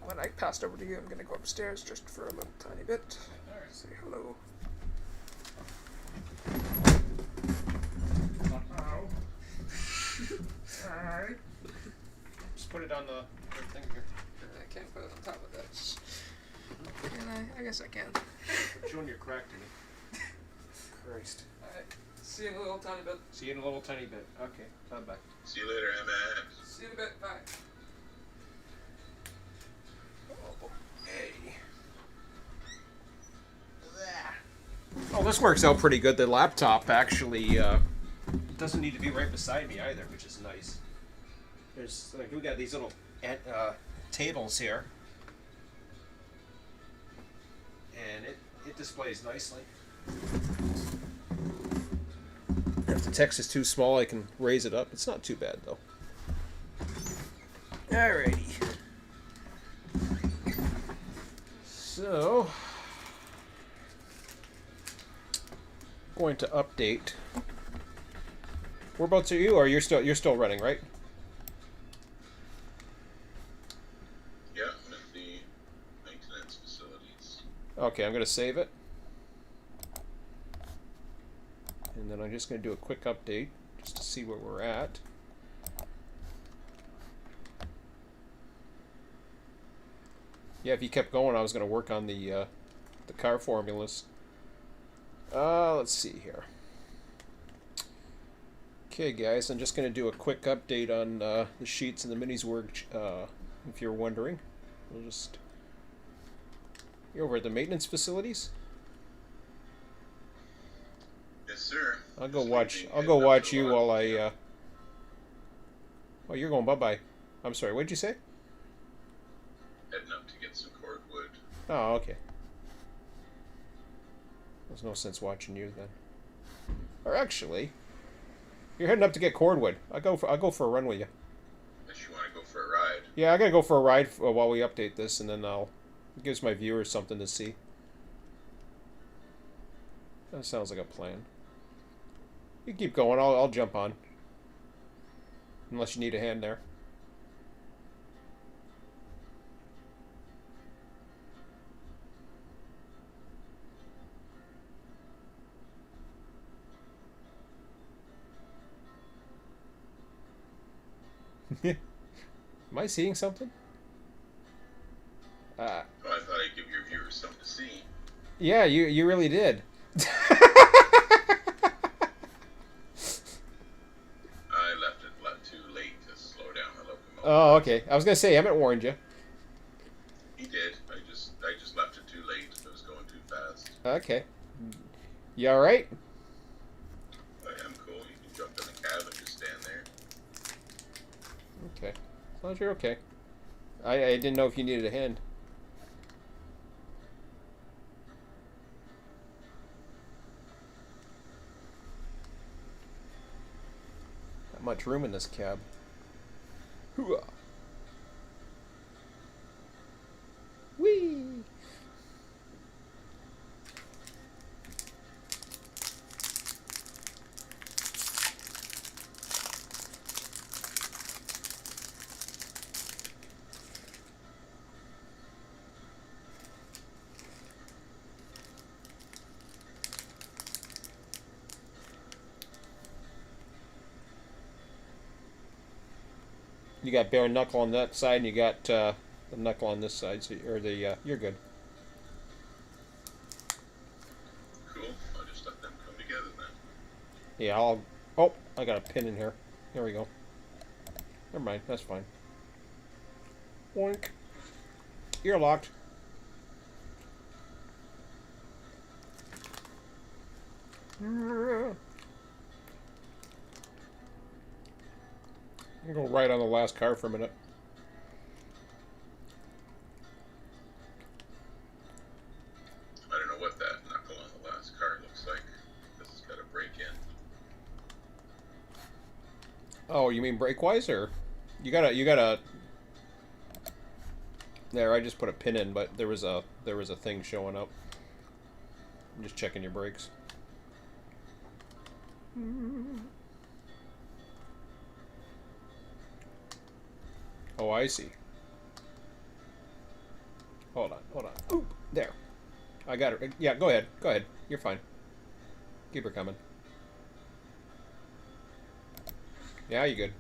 When I passed over to you, I'm gonna go upstairs just for a little tiny bit. Alright. Say hello. Alright. Just put it on the thing here. I can't put it on top of this. Can I? I guess I can. Showing your crack to me. Christ. Alright. See you in a little tiny bit. See you in a little tiny bit. Okay, bye bye. See you later, Emmett. See you in a bit. Bye. Hey. Oh, this works out pretty good. The laptop actually doesn't need to be right beside me either, which is nice. There's like we got these little tables here, and it displays nicely. If the text is too small, I can raise it up. It's not too bad, though. Alrighty. So, going to update. Whereabouts are you? Or you're still running, right? Yeah, I'm at the maintenance facilities. Okay, I'm going to save it. And then I'm just going to do a quick update just to see where we're at. Yeah, if you kept going, I was going to work on the the car formulas. Let's see here. Okay, guys, I'm just going to do a quick update on the sheets and the minis work, if you're wondering. We'll just... You're over at the maintenance facilities? Yes, sir. I'll go Just watch. leaving, I'll go heading up watch to you the while lot. I. Oh, you're going bye-bye. I'm sorry. What'd you say? Heading up to get some cordwood. Oh, okay. There's no sense watching you then. Or actually, you're heading up to get cordwood. I'll go for a run with you. Unless you want to go for a ride. Yeah, I gotta go for a ride while we update this, and then it gives my viewers something to see. That sounds like a plan. You keep going. I'll jump on. Unless you need a hand there. Am I seeing something? Oh, I thought I'd give your viewers something to see. Yeah, you really did. I left it too late to slow down the locomotive. Oh, okay. I was gonna say, I haven't warned you. He did. I just left it too late. It was going too fast. Okay. You alright? I am cool. You can jump in the cab and just stand there. Okay. As long as you're okay. I didn't know if you needed a hand. Not much room in this cab. Hooah. Whee! You got bare knuckle on that side, and you got the knuckle on this side. So, or the you're good. Cool. I'll just let them come together then. Yeah, I'll. Oh, I got a pin in here. Here we go. Never mind. That's fine. Boink. You're locked. I'm gonna go right on the last car for a minute. I don't know what that knuckle on the last car looks like. This has got to break in. Oh, you mean brake-wise, or you gotta. There, I just put a pin in, but there was a thing showing up. I'm just checking your brakes. Oh, I see. Hold on. Ooh, there. I got it. Yeah, go ahead. You're fine. Keep her coming. Yeah, you good.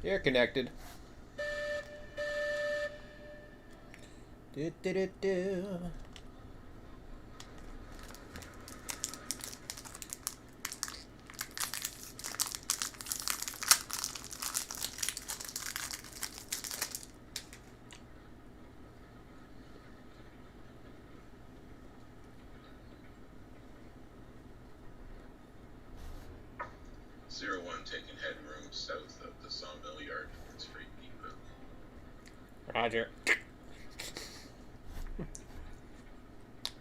You're connected. Do. 01 taking headroom south of the sawmill yard towards Freight Depot. Roger.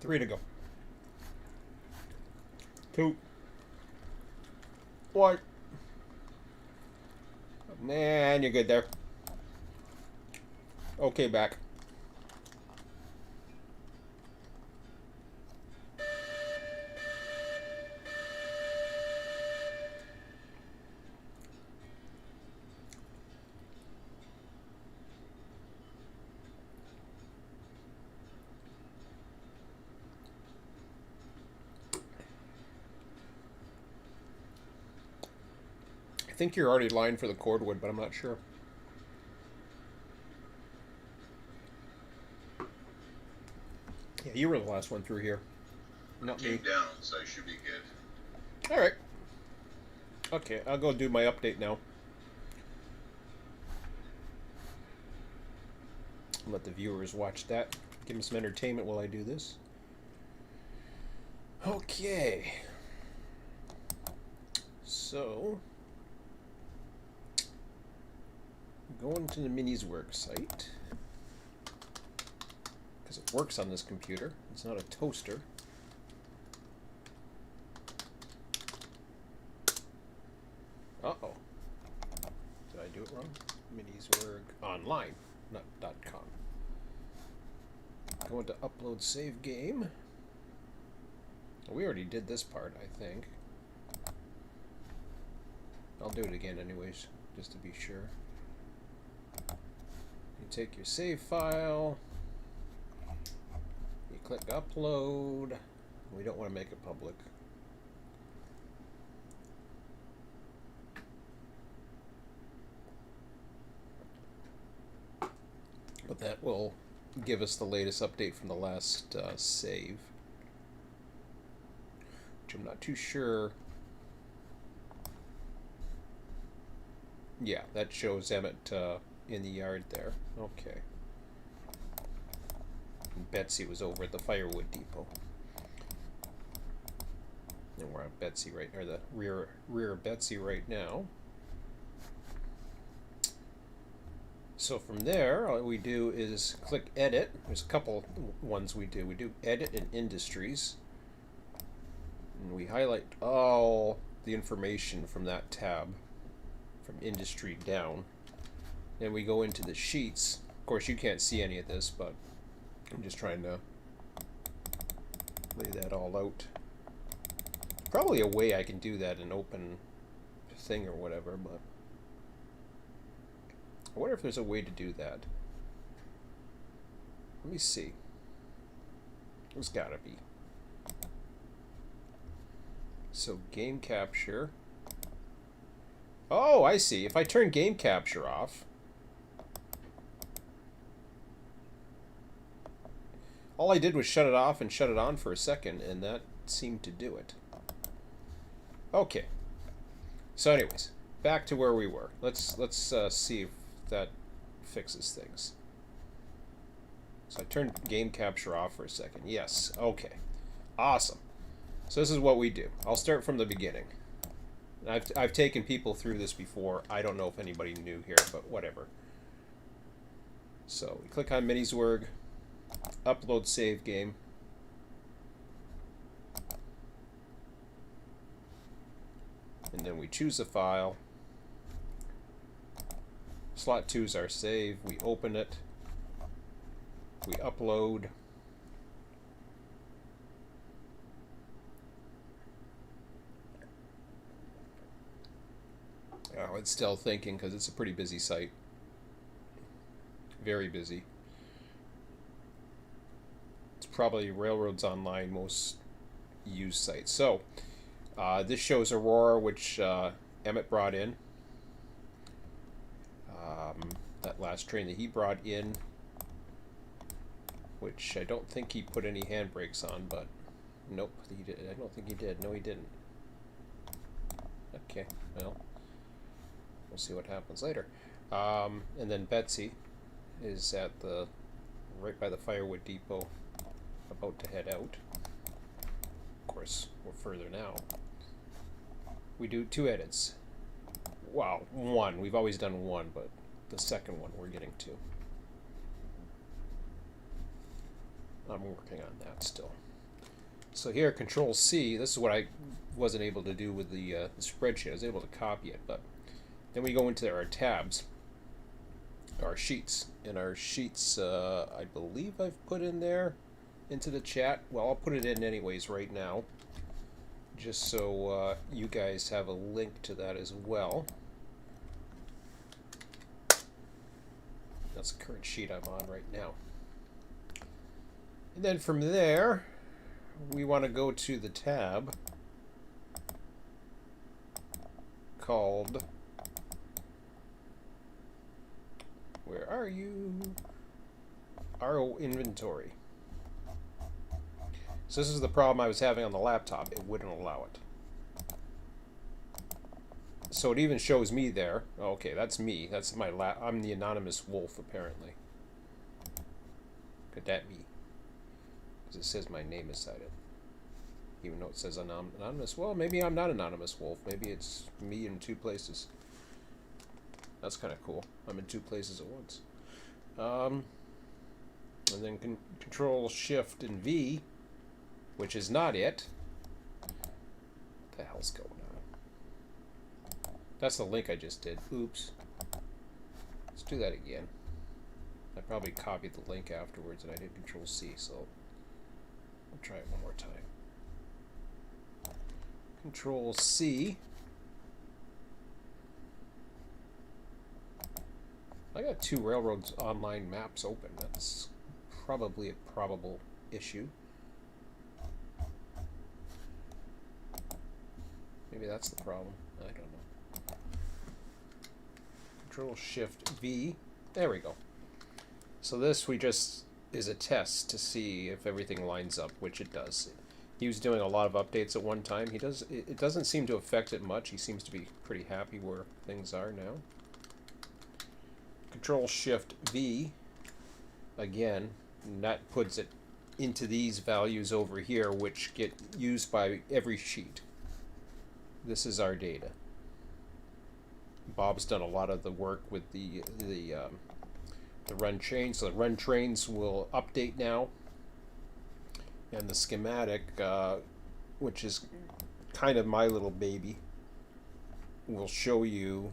3 to go. 2. 1. Man, you're good there. Okay, back. I think you're already lined for the cordwood, but I'm not sure. Yeah, you were the last one through here. Not Came me. down, so I should be good. Alright. Okay, I'll go do my update now. Let the viewers watch that. Give them some entertainment while I do this. Okay. So, going to the Minis Work site. Because it works on this computer. It's not a toaster. Uh-oh. Did I do it wrong? Minis Work Online, not .com. Going to upload save game. We already did this part, I think. I'll do it again anyways, just to be sure. You take your save file. You click upload. We don't want to make it public. But that will give us the latest update from the last save. Which I'm not too sure. Yeah, that shows Emmett in the yard there. Okay. And Betsy was over at the firewood depot. And we're on Betsy right, or the rear of Betsy right now. So from there, all we do is click Edit. There's a couple ones we do. We do Edit and Industries. And we highlight all the information from that tab, from Industry down. Then we go into the sheets. Of course, you can't see any of this, but I'm just trying to lay that all out. Probably a way I can do that in open thing or whatever, but I wonder if there's a way to do that. Let me see. There's gotta be. So game capture. Oh, I see. If I turn game capture off, all I did was shut it off and shut it on for a second, and that seemed to do it. Okay. So anyways, back to where we were. Let's see if that fixes things. So I turned game capture off for a second. Yes. Okay. Awesome. So this is what we do. I'll start from the beginning. I've taken people through this before. I don't know if anybody new here, but whatever. So we click on Miniswerg, upload save game. And then we choose a file. Slot 2 is our save. We open it. We upload. Oh, it's still thinking because it's a pretty busy site. Very busy. It's probably Railroads Online most used site. So, this shows Aurora, which Emmett brought in. That last train that he brought in, which I don't think he put any handbrakes on, but nope, he did. I don't think he did. No, he didn't. Okay, well, we'll see what happens later. And then Betsy is at the right by the firewood depot, about to head out. Of course, we're further now. We do 2 edits. Wow, 1. We've always done 1, but the second one we're getting to. I'm working on that still. So here, Control C. This is what I wasn't able to do with the spreadsheet. I was able to copy it, but then we go into our tabs, our sheets. And our sheets, I believe I've put in there into the chat. Well, I'll put it in anyways right now, just so you guys have a link to that as well. That's the current sheet I'm on right now. And then from there, we want to go to the tab called, where are you? RO inventory. So this is the problem I was having on the laptop. It wouldn't allow it. So it even shows me there. Okay, that's me. That's my I'm the anonymous wolf, apparently. Could that be? Because it says my name inside it. Even though it says anonymous. Well, maybe I'm not anonymous wolf. Maybe it's me in two places. That's kind of cool. I'm in two places at once. And then Control Shift and V, which is not it. What the hell's going on? That's the link I just did. Oops. Let's do that again. I probably copied the link afterwards and I did Control C, so I'll try it one more time. Control C. I got 2 Railroads online maps open. That's probably a probable issue. Maybe that's the problem. I don't know. Control Shift V. There we go. So this is a test to see if everything lines up, which it does. He was doing a lot of updates at one time. It doesn't seem to affect it much. He seems to be pretty happy where things are now. Control Shift V again, and that puts it into these values over here, which get used by every sheet. This is our data. Bob's done a lot of the work with the run trains, so the run trains will update now, and the schematic, which is kind of my little baby, will show you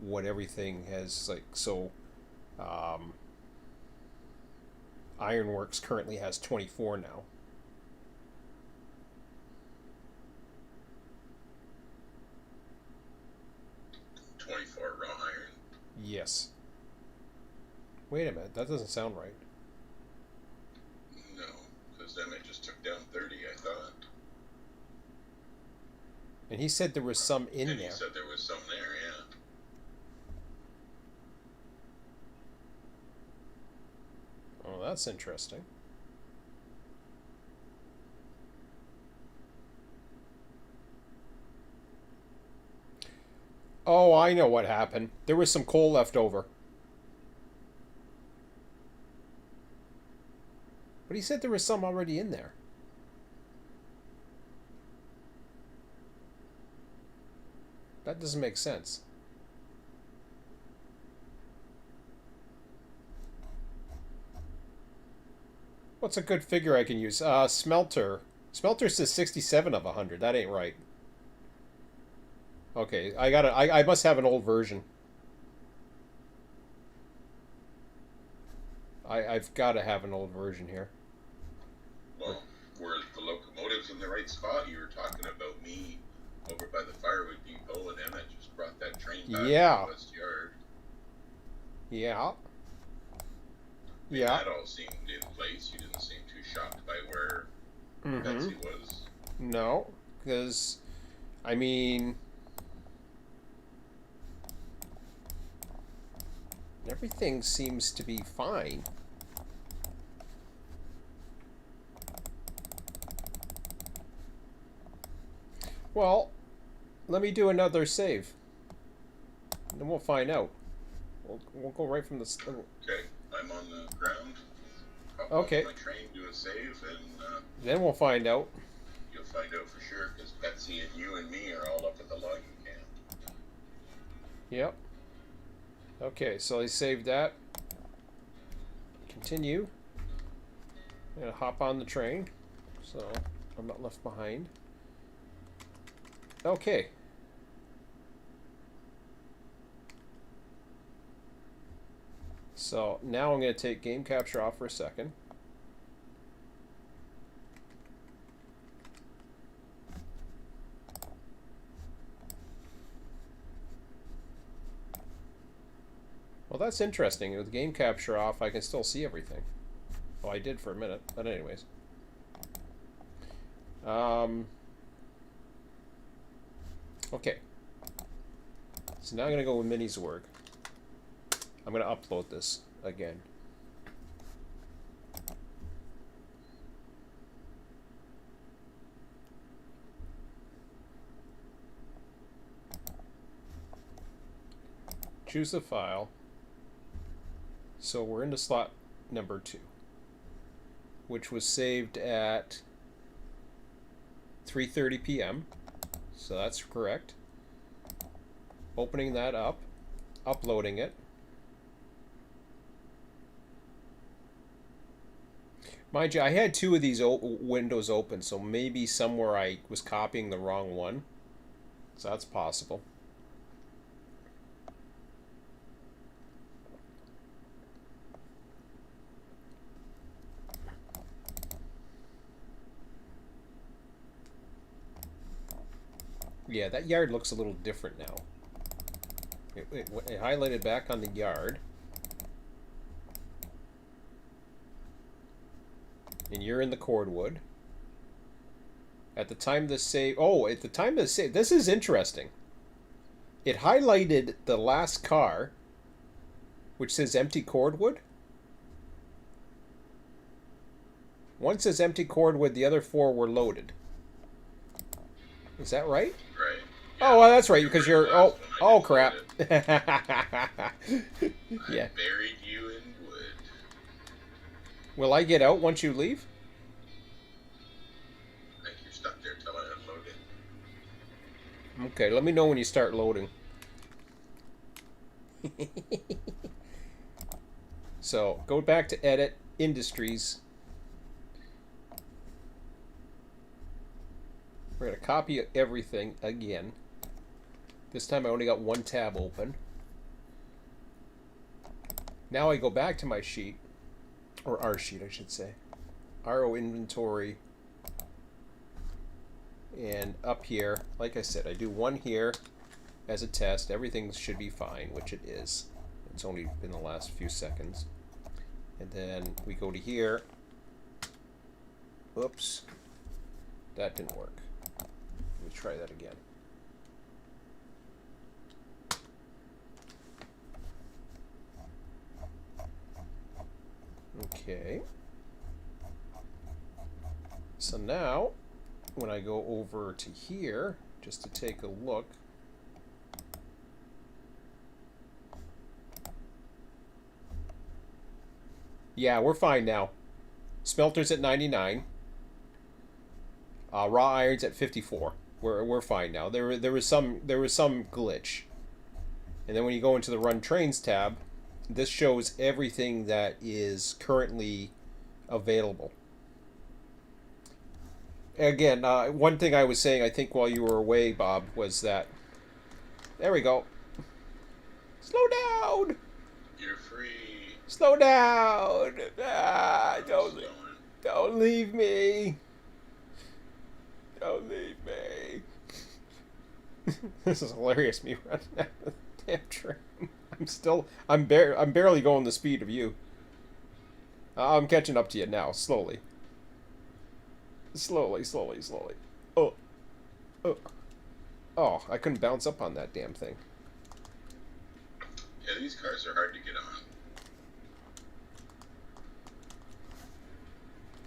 what everything has, like, so Ironworks currently has 24 now. Raw iron. Yes. Wait a minute, that doesn't sound right. No, because then it just took down 30, I thought. And he said there was some in and there. He said there was some there, yeah. Oh, that's interesting. Oh, I know what happened. There was some coal left over. But he said there was some already in there. That doesn't make sense. What's a good figure I can use? Smelter. Smelter says 67 of 100. That ain't right. Okay, I must have an old version. I've got to have an old version here. Well, were the locomotives in the right spot? You were talking about me over by the firewood depot, and Emmett just brought that train back Yeah. to the West Yard. Yeah. And Yeah. that all seemed in place. You didn't seem too shocked by where Mm-hmm. Betsy was. No, because, I mean, everything seems to be fine. Well, let me do another save. Then we'll find out. We'll go right from the... Okay, I'm on the ground. Hop Okay. off my train, do a save, and Then we'll find out. you'll find out for sure, because Betsy and you and me are all up at the logging camp. Yep. Okay, so I saved that. Continue. I'm gonna hop on the train, so I'm not left behind. Okay. So now I'm gonna take game capture off for a second. Well, that's interesting. With game capture off, I can still see everything. Well, I did for a minute, but anyways. Okay. So now I'm going to go with Minnie's work. I'm going to upload this again. choose the file. So we're into slot number 2, which was saved at 3:30 p.m. So that's correct. Opening that up, uploading it. Mind you, I had 2 of these windows open, so maybe somewhere I was copying the wrong one. So that's possible. Yeah, that yard looks a little different now. It highlighted back on the yard. And you're in the cordwood. At the time of the save... Oh, at the time of the save... This is interesting. It highlighted the last car, which says empty cordwood. One says empty cordwood, the other 4 were loaded. Is that right? Right. Oh, well, that's right, because you're... Oh, crap. Yeah. I buried you in wood. Will I get out once you leave? I think you're stuck there till I unload it. Okay, let me know when you start loading. So, go back to Edit, Industries. We're going to copy everything again. This time I only got 1 tab open. Now I go back to my sheet, or our sheet I should say. RO inventory. And up here, like I said, I do 1 here as a test. Everything should be fine, which it is. It's only been the last few seconds. And then we go to here. Oops. That didn't work. Let me try that again. Okay. So now, when I go over to here, just to take a look, yeah, we're fine now. Smelter's at 99. Raw iron's at 54. We're fine now. There was some glitch, and then when you go into the Run Trains tab, this shows everything that is currently available. Again, one thing I was saying, I think while you were away, Bob, was that there we go. Slow down. You're free. Slow down. Don't leave me. Don't leave me. This is hilarious. Me running out of the damn train. I'm barely going the speed of you. I'm catching up to you now, slowly. Slowly. Oh, I couldn't bounce up on that damn thing. Yeah, these cars are hard to get on.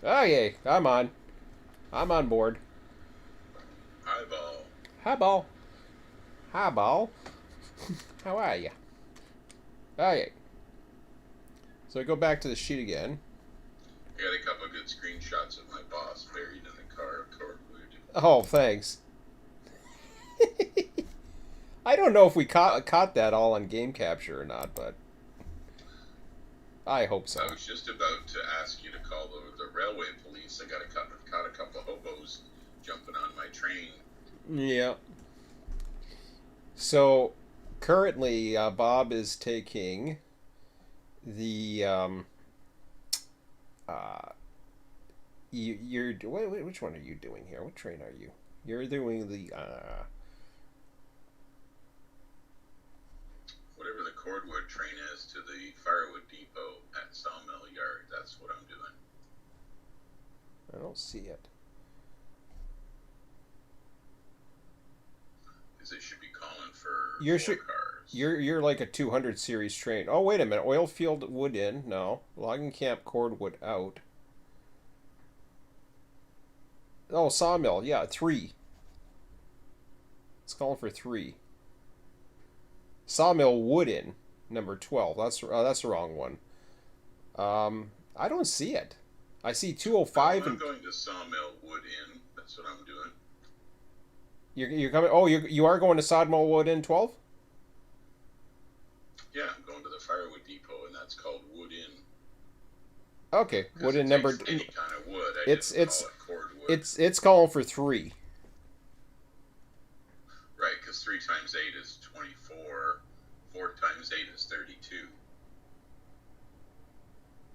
Oh, yay. I'm on board. Eyeball. Highball. How are you? Okay. So I go back to the sheet again. I got a couple of good screenshots of my boss buried in the car of cordwood. Oh, thanks. I don't know if we caught that all on game capture or not, but I hope so. I was just about to ask you to call the railway police. I caught a couple of hobos jumping on my train. Yeah. So currently, Bob is taking the which one are you doing here? What train are you? You're doing the whatever the cordwood train is to the firewood depot at Sawmill Yard. That's what I'm doing. I don't see it. Because it should be calling for You're four cars. You're like a 200 series train. Oh, wait a minute. Oil field wood in. No. Logging camp cordwood out. Oh, sawmill. Yeah, 3. It's calling for 3. Sawmill wood in, number 12. That's the wrong one. I don't see it. I see 205 I'm and going to Sawmill Wood Inn. That's what I'm doing. you're coming. Oh, you are going to Sawmill wood in 12. Yeah, I'm going to the Firewood Depot, and that's called Wood Inn. Okay, 'Cause wood it in number. takes any kind of wood. I It's just call it cordwood. it's calling for 3. Right, because 3 times 8 is 24. 4 times 8 is 32.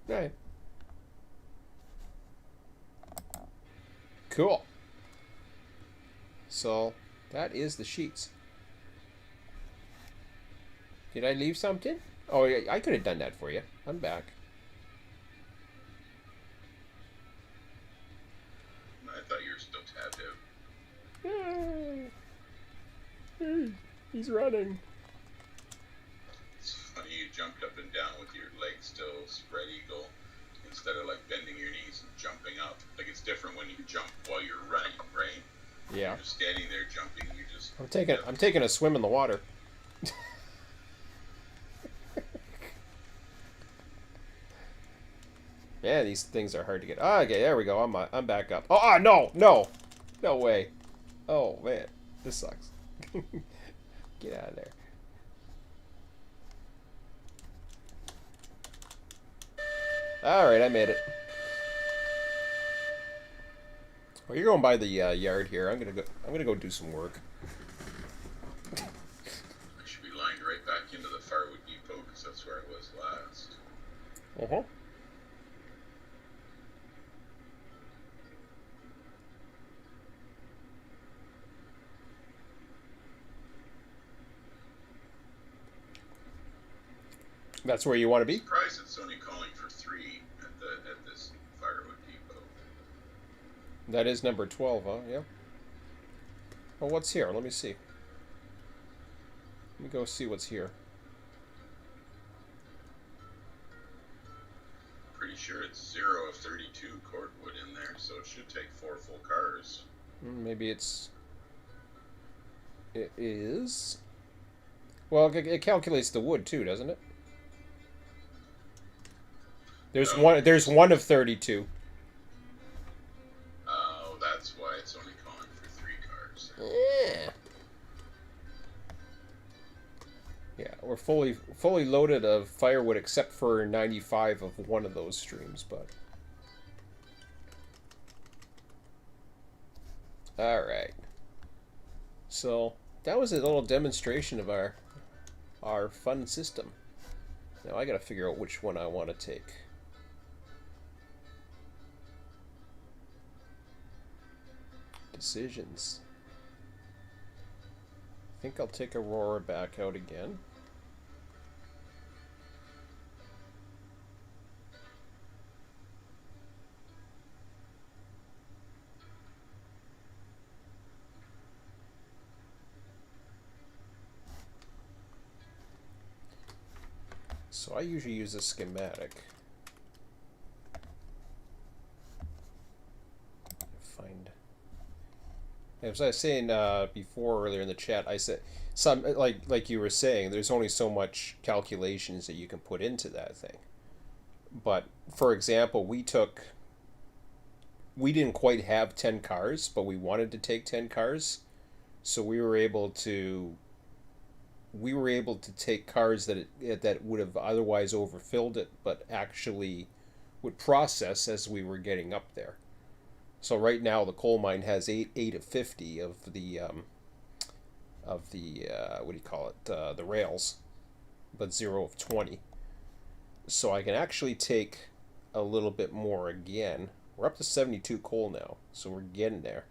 Right. Cool. So that is the sheets. Did I leave something? Oh, yeah, I could have done that for you. I'm back. I thought you were still tabbed out. He's running. It's funny, you jumped up and down with your legs still spread eagle instead of like bending your knees and jumping up. Like it's different when you jump while you're running, right? Yeah. You're just standing there jumping. You just. I'm taking a swim in the water. Yeah, these things are hard to get. Ah, okay, there we go. I'm back up. Oh, no way. Oh man, this sucks. Get out of there. All right, I made it. Well, you're going by the yard here. I'm gonna go do some work. I should be lined right back into the Firewood Depot because that's where I was last. Uh-huh. That's where you want to be? Surprised it's only calling for 3 at this Firewood Depot. That is number 12, huh? Yeah. Oh, what's here? Let me see. Let me go see what's here. Pretty sure it's 0 of 32 cordwood in there, so it should take 4 full cars. Maybe it's... It is... Well, it calculates the wood too, doesn't it? There's No. one. There's one of 32. Oh, that's why it's only calling for 3 cars. Yeah. Yeah, we're fully loaded of firewood except for 95 of one of those streams, but. All right. So that was a little demonstration of our fun system. Now I got to figure out which one I want to take. Decisions. I think I'll take Aurora back out again. So I usually use a schematic. Find. As I was saying before earlier in the chat, I said some like you were saying, there's only so much calculations that you can put into that thing. But for example, we didn't quite have 10 cars, but we wanted to take 10 cars, so we were able to take cars that would have otherwise overfilled it, but actually would process as we were getting up there. So right now the coal mine has 8 of 50 of the what do you call it, the rails, but 0 of 20. So I can actually take a little bit more again. We're up to 72 coal now, so we're getting there.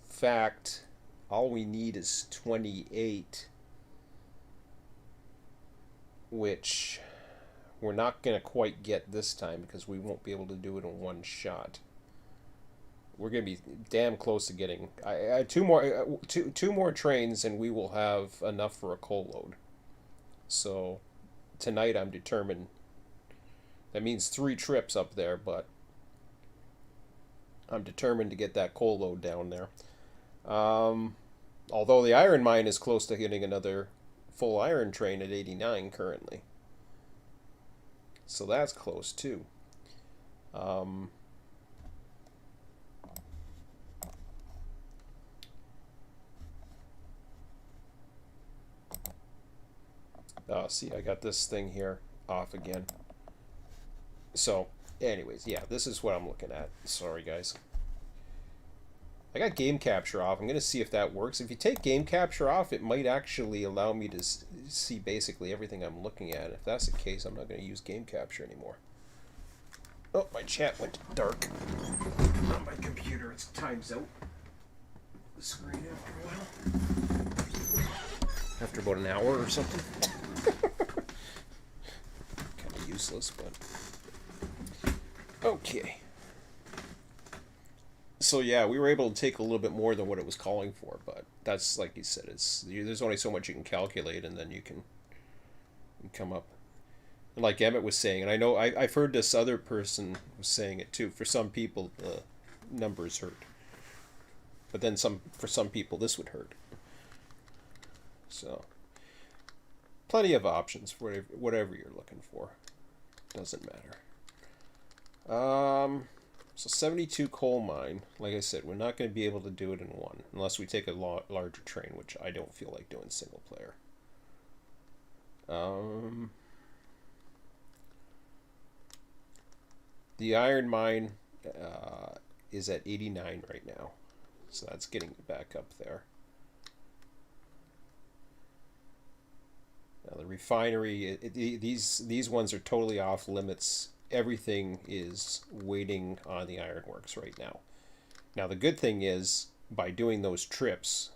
In fact, all we need is 28, which we're not going to quite get this time because we won't be able to do it in one shot. We're going to be damn close to getting two more trains and we will have enough for a coal load. So tonight I'm determined. That means 3 trips up there, but I'm determined to get that coal load down there. Although the iron mine is close to getting another full iron train at 89 currently. So that's close too. See, I got this thing here off again. So, anyways, yeah, this is what I'm looking at. Sorry, guys. I got game capture off. I'm going to see if that works. If you take game capture off, it might actually allow me to see basically everything I'm looking at. If that's the case, I'm not going to use game capture anymore. Oh, my chat went dark on my computer. It's time's out. The screen after a while. After about an hour or something. Kind of useless, but... Okay. So yeah, we were able to take a little bit more than what it was calling for, but that's, like you said, there's only so much you can calculate, and then you can come up. And like Emmett was saying, and I know I've heard this other person was saying it too, for some people the numbers hurt. But then for some people this would hurt. So plenty of options for whatever you're looking for. Doesn't matter. So 72 coal mine. Like I said, we're not going to be able to do it in one unless we take a larger train, which I don't feel like doing single player. The iron mine is at 89 right now, so that's getting back up there. Now the refinery, these ones are totally off limits. Everything is waiting on the ironworks right now. Now the good thing is, by doing those trips,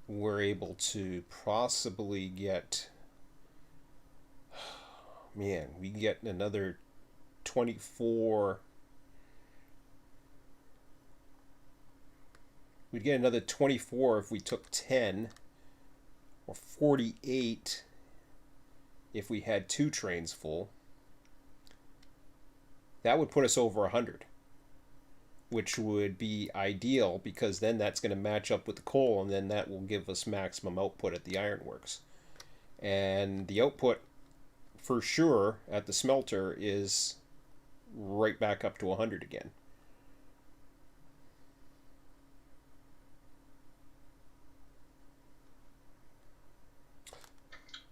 we're able to possibly get, man, we can get another 24. We'd get another 24 if we took 10, or 48 if we had 2 trains full. That would put us over 100, which would be ideal, because then that's going to match up with the coal, and then that will give us maximum output at the ironworks. And the output, for sure, at the smelter is right back up to 100 again.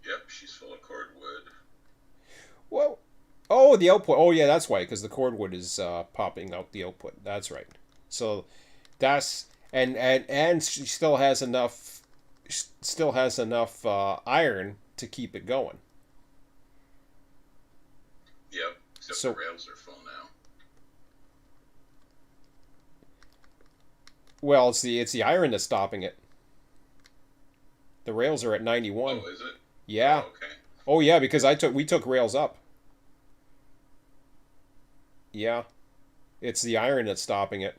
Yep, she's full of cordwood. Well, oh, the output. Oh, yeah, that's why, because the cordwood is popping out the output. That's right. So that's and she still has enough iron to keep it going. Yep, except So, the rails are full now. well, it's the iron that's stopping it. The rails are at 91. Oh, is it? Yeah. Oh, okay. Oh, yeah, because we took rails up. Yeah. It's the iron that's stopping it.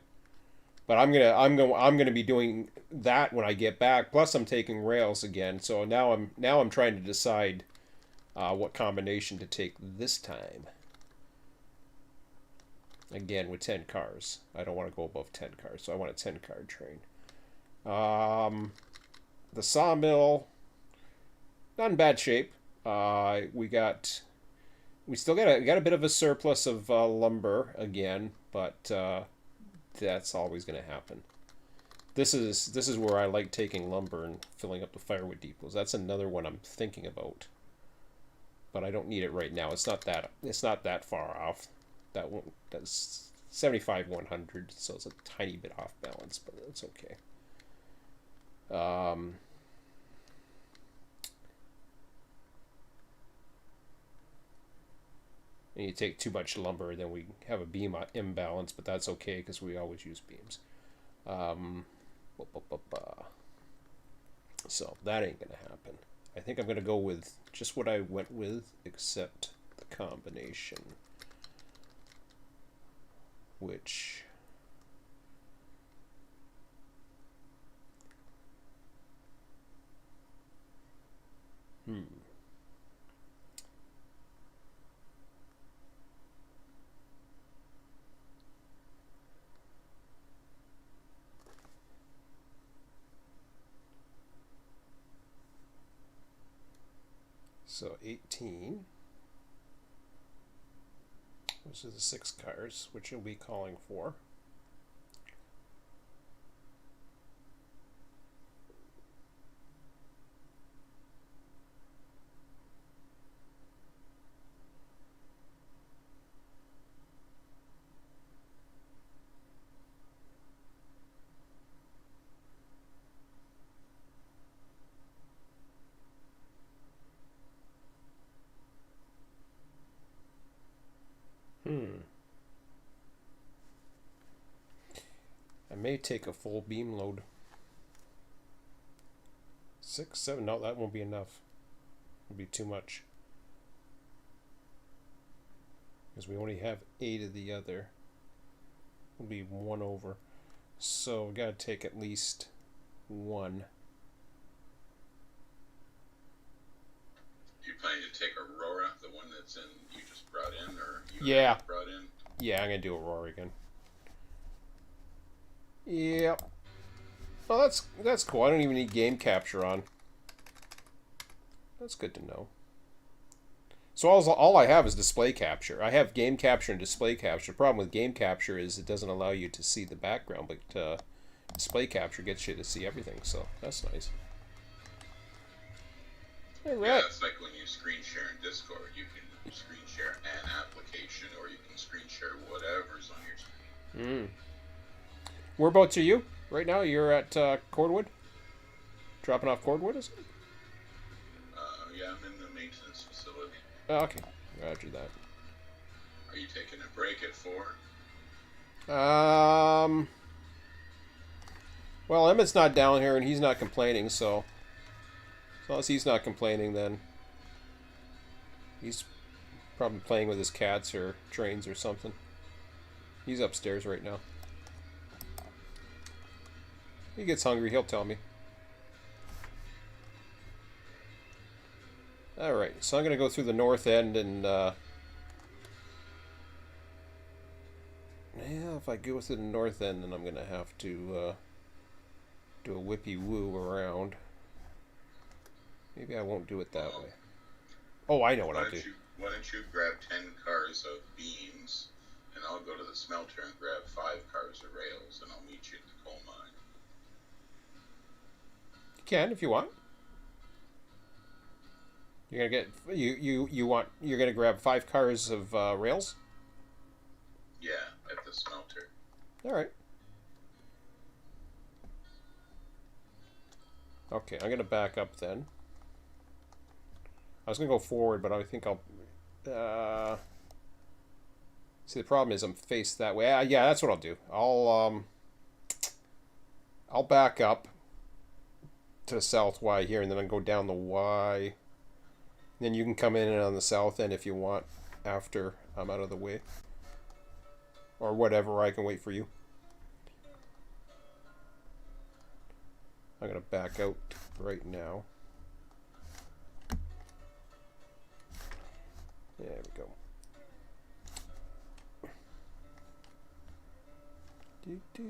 But I'm gonna be doing that when I get back. Plus, I'm taking rails again. So now I'm trying to decide what combination to take this time. Again, with 10 cars. I don't want to go above 10 cars, so I want a 10-car train. The sawmill, not in bad shape. We still got a bit of a surplus of lumber again, but that's always going to happen. This is where I like taking lumber and filling up the firewood depots. That's another one I'm thinking about, but I don't need it right now. It's not that far off. That's 75 100, so it's a tiny bit off balance, but it's okay. And you take too much lumber, then we have a beam imbalance, but that's okay because we always use beams. So that ain't gonna happen. I think I'm gonna go with just what I went with, except the combination, which So 18. Those are the 6 cars, which you'll be calling for. I may take a full beam load. 6, 7. No, that won't be enough. It'll be too much. Because we only have 8 of the other. It'll be 1 over. So we gotta take at least 1. You planning to take Aurora, the one that's in you just brought in, or you Yeah. brought in? Yeah, I'm gonna do Aurora again. Yep. Well, that's cool. I don't even need game capture on. That's good to know. So all I have is display capture. I have game capture and display capture. The problem with game capture is it doesn't allow you to see the background, but display capture gets you to see everything, so that's nice. All right. Yeah, it's like when you screen share in Discord. You can screen share an application, or you can screen share whatever's on your screen. Whereabouts are you right now? You're at Cordwood? Dropping off Cordwood, is it? Yeah, I'm in the maintenance facility. Oh, okay. Roger that. Are you taking a break at 4? Well, Emmett's not down here and he's not complaining, so as long as he's not complaining, then he's probably playing with his cats or trains or something. He's upstairs right now. He gets hungry, he'll tell me. Alright, so I'm going to go through the north end and, yeah, if I go through the north end, then I'm going to have to, do a whippy-woo around. Maybe I won't do it that way. Oh, I know what I'll do. Why don't you grab 10 cars of beams, and I'll go to the smelter and grab 5 cars of rails, and I'll meet you at the coal mine. You can, if you want. You're gonna get you're gonna grab 5 cars of rails. Yeah, at the smelter. All right. Okay, I'm gonna back up then. I was gonna go forward, but I think I'll. See, the problem is I'm faced that way. Yeah, that's what I'll do. I'll back up to South Y here, and then I'll go down the Y. Then you can come in on the south end if you want after I'm out of the way. Or whatever, I can wait for you. I'm going to back out right now. There we go. Do-do.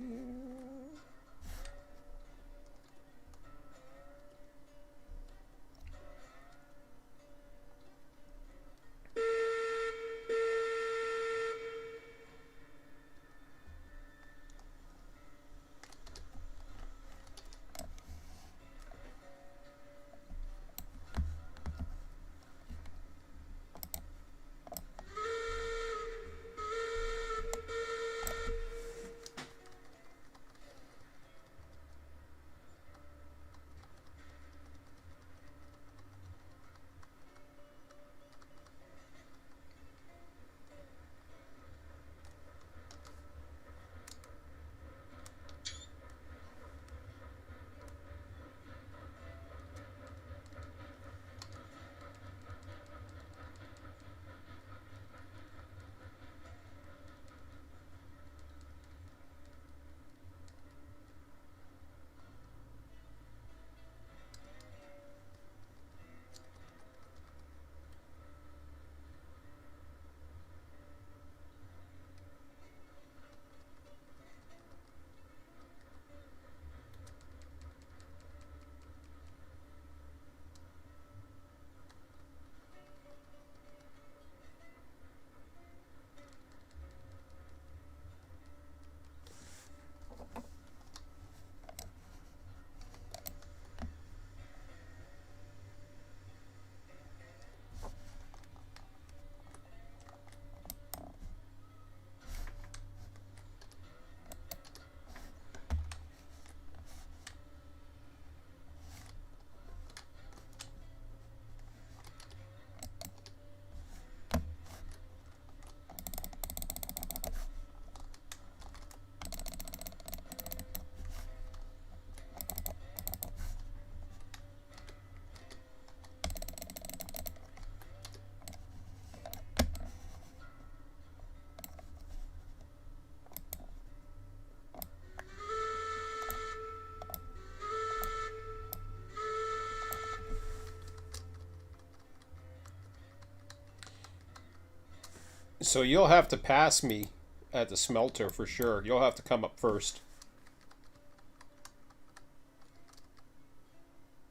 So you'll have to pass me at the smelter for sure. You'll have to come up first.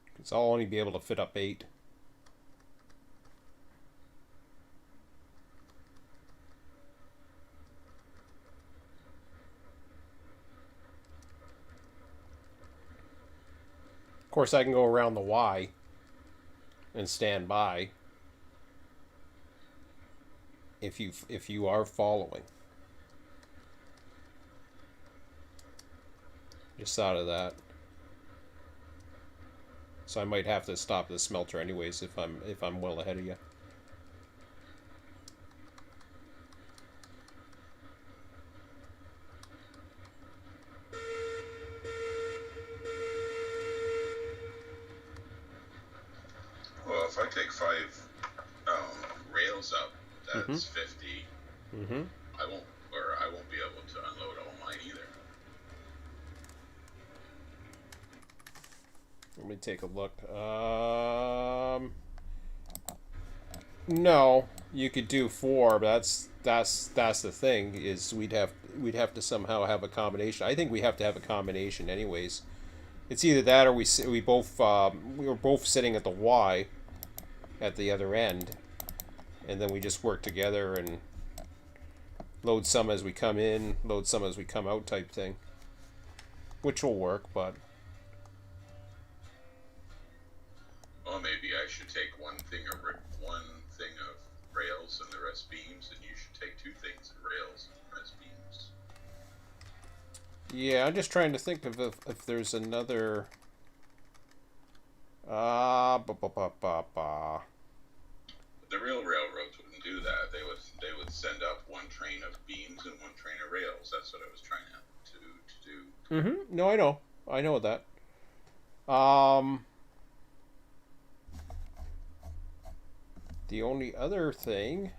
Because I'll only be able to fit up 8. Of course, I can go around the Y and stand by if you are following. Just out of that. So I might have to stop the smelter anyways if I'm well ahead of you. Well, if I take 5 rails up, that's 50. Mm-hmm. I won't be able to unload all mine either. Let me take a look. No, you could do 4, but that's the thing is we'd have to somehow have a combination. I think we have to have a combination anyways. It's either that or we were both sitting at the Y at the other end, and then we just work together and load some as we come in, load some as we come out type thing, which will work, but. Well, maybe I should take one thing of rails and the rest beams, and you should take 2 things of rails and the rest beams. Yeah, I'm just trying to think of if there's another. The real railroads wouldn't do that. They would send up 1 train of beams and 1 train of rails. That's what I was trying to do. Mm-hmm. No, I know that. The only other thing.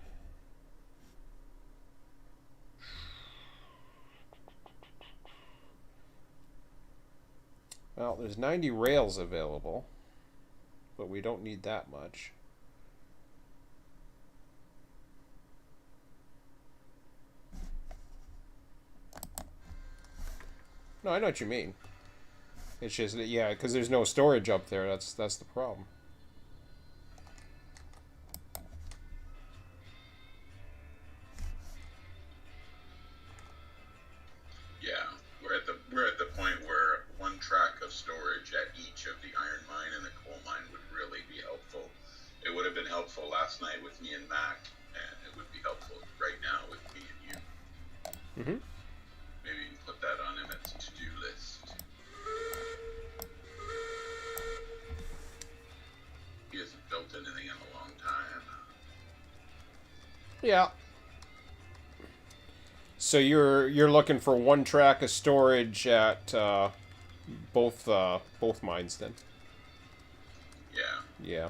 Well, there's 90 rails available, but we don't need that much. No, I know what you mean. It's just, yeah, because there's no storage up there. That's the problem. Yeah, we're at the point where 1 track of storage at each of the iron mine and the coal mine would really be helpful. It would have been helpful last night with me and Mac, and it would be helpful right now with me and you. Mm-hmm. Maybe you can put that on Emmett's to-do list. He hasn't built anything in a long time. Yeah. So you're looking for 1 track of storage at both mines then? Yeah. Yeah.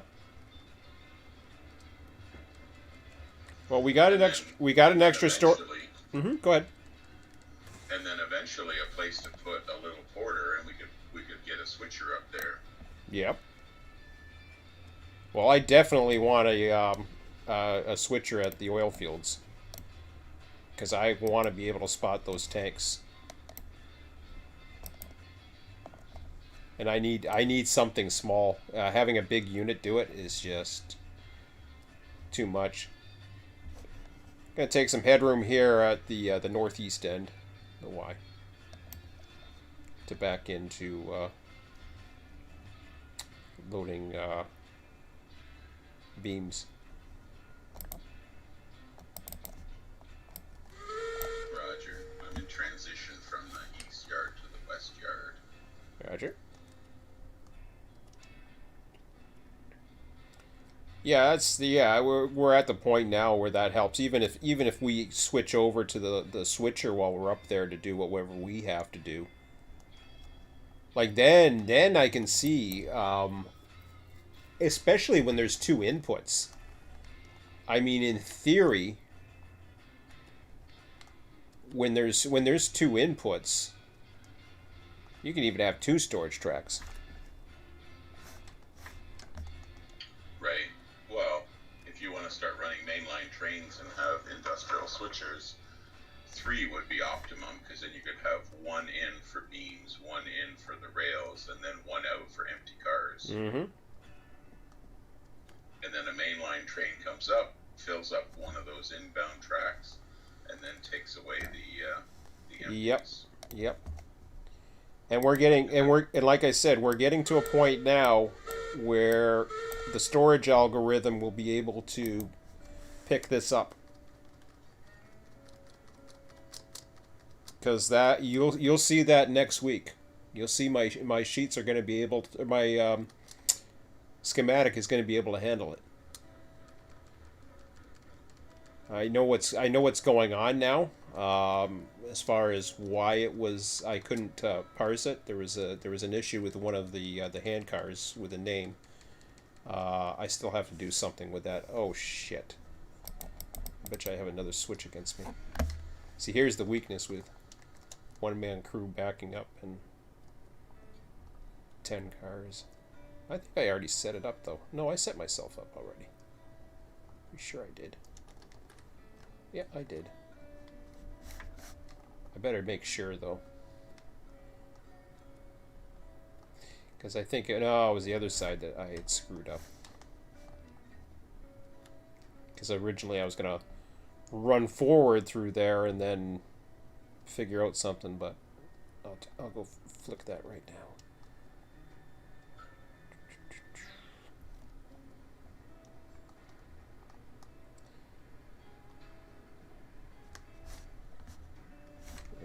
Well, we got an extra store. Mm-hmm. Go ahead. And then eventually a place to put a little porter, and we could get a switcher up there. Yep. Well, I definitely want a switcher at the oil fields, because I want to be able to spot those tanks. And I need something small. Having a big unit do it is just too much. Gonna take some headroom here at the northeast end, the Y, to back into loading beams. Roger. I'm in transition from the east yard to the west yard. Roger. Yeah, we're at the point now where that helps. Even if we switch over to the switcher while we're up there to do whatever we have to do. Like then I can see, especially when there's 2 inputs. I mean, in theory, when there's 2 inputs, you can even have 2 storage tracks. Right. Well, if you want to start running mainline trains and have industrial switchers, 3 would be optimum, because then you could have 1 in for beams, 1 in for the rails, and then 1 out for empty cars. Mm-hmm. And then a mainline train comes up, fills up one of those inbound tracks, and then takes away the empties. Yep. And like I said, we're getting to a point now where the storage algorithm will be able to pick this up. Because that you'll see that next week. You'll see my sheets are going to be able to, my schematic is going to be able to handle it. I know what's going on now. As far as why I couldn't parse it. There was an issue with one of the hand cars with a name. I still have to do something with that. Oh shit! I bet you I have another switch against me. See, here's the weakness with one-man crew backing up and 10 cars. I think I already set it up though. No, I set myself up already. Pretty sure I did. Yeah, I did. I better make sure though. Because I think it was the other side that I had screwed up. Because originally I was going to run forward through there and then figure out something, but I'll go flick that right now.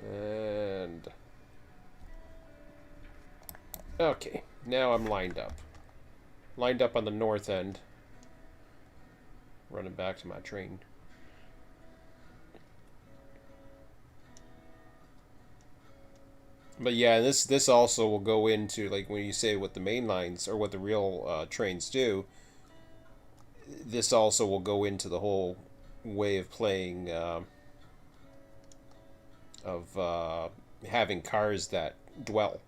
And okay, now I'm lined up. Lined up on the north end. Running back to my train. But yeah, this also will go into, like, when you say what the main lines or what the real trains do. This also will go into the whole way of playing of having cars that dwell.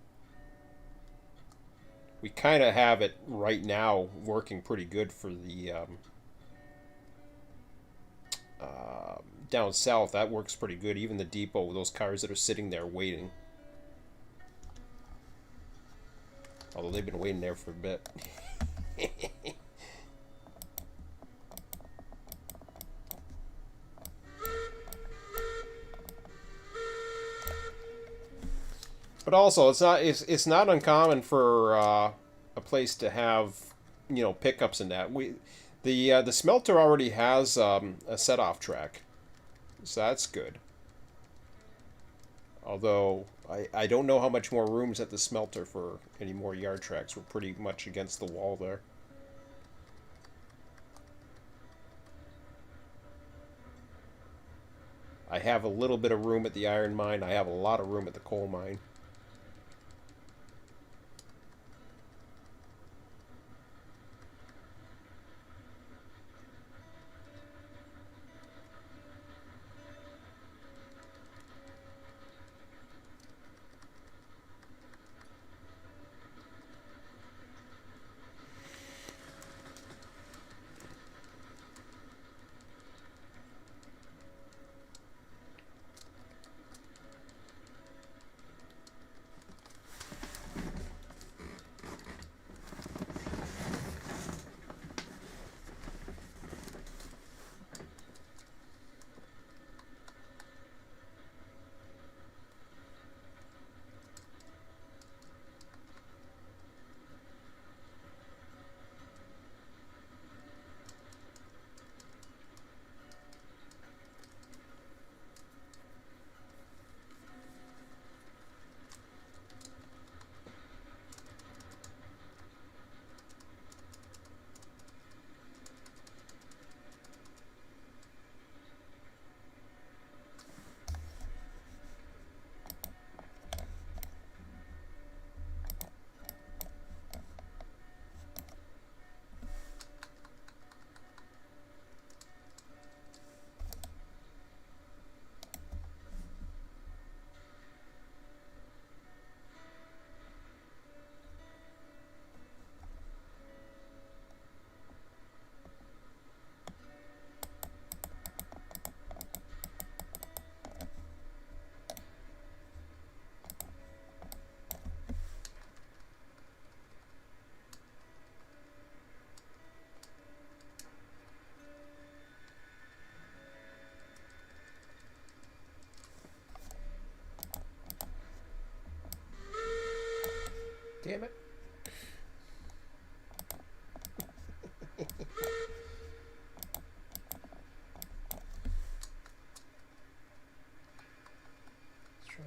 We kind of have it right now working pretty good for the down south. That works pretty good. Even the depot with those cars that are sitting there waiting. Although they've been waiting there for a bit. But also, it's not uncommon for a place to have, pickups in that. The smelter already has a set off track, so that's good. Although I don't know how much more room's at the smelter for any more yard tracks. We're pretty much against the wall there. I have a little bit of room at the iron mine. I have a lot of room at the coal mine.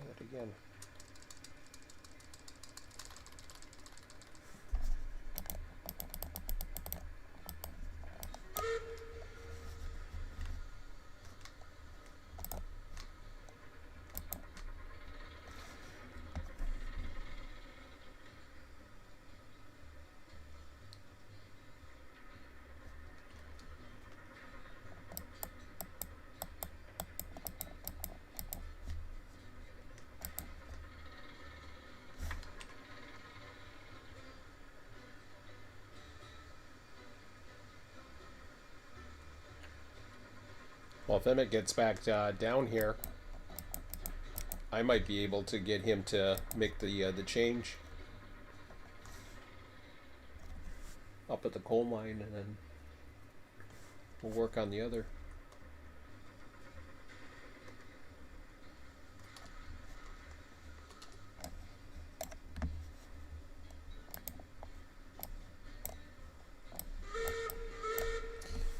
that again. Well, if Emmett gets back down here, I might be able to get him to make the change up at the coal mine, and then we'll work on the other.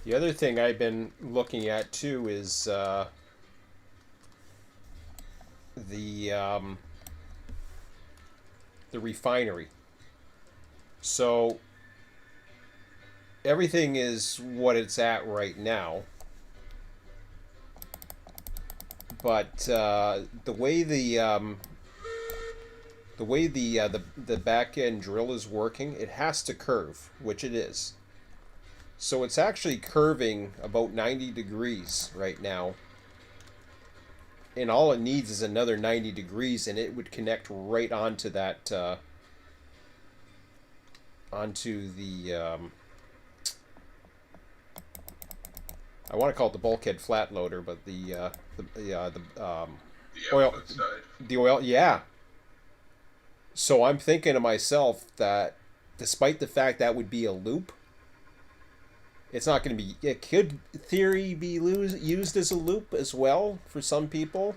The other thing I've been looking at too is the refinery. So everything is what it's at right now, but the way the back end drill is working, it has to curve, which it is. So it's actually curving about 90 degrees right now. And all it needs is another 90 degrees, and it would connect right onto that, onto the, I want to call it the bulkhead flat loader, but the oil, the oil, yeah. So I'm thinking to myself that despite the fact that would be a loop, it's not going to be, it could, theory, be used as a loop as well for some people,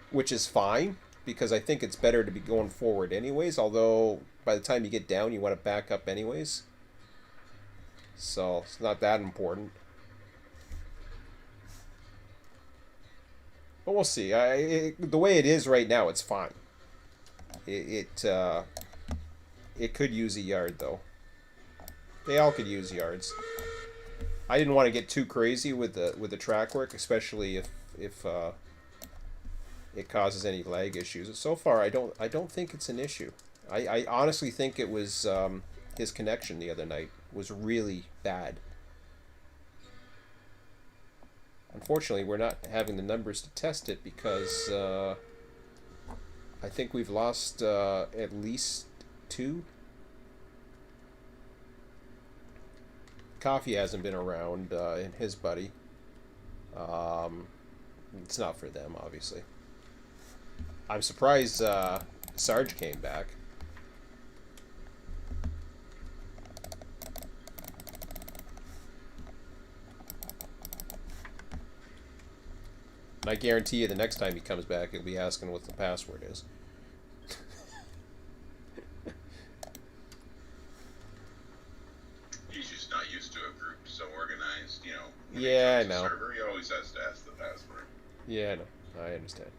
which is fine, because I think it's better to be going forward anyways, although by the time you get down, you want to back up anyways. So it's not that important. But we'll see. The way it is right now, it's fine. It could use a yard, though. They all could use yards. I didn't want to get too crazy with the track work, especially if it causes any lag issues. So far, I don't think it's an issue. I honestly think it was his connection the other night was really bad. Unfortunately, we're not having the numbers to test it because I think we've lost at least 2. Coffee hasn't been around, and his buddy. It's not for them, obviously. I'm surprised Sarge came back. And I guarantee you the next time he comes back, he'll be asking what the password is. He's just not used to a group so organized, you know. Yeah, I know. Server, he always has to ask the password. Yeah, I know. I understand.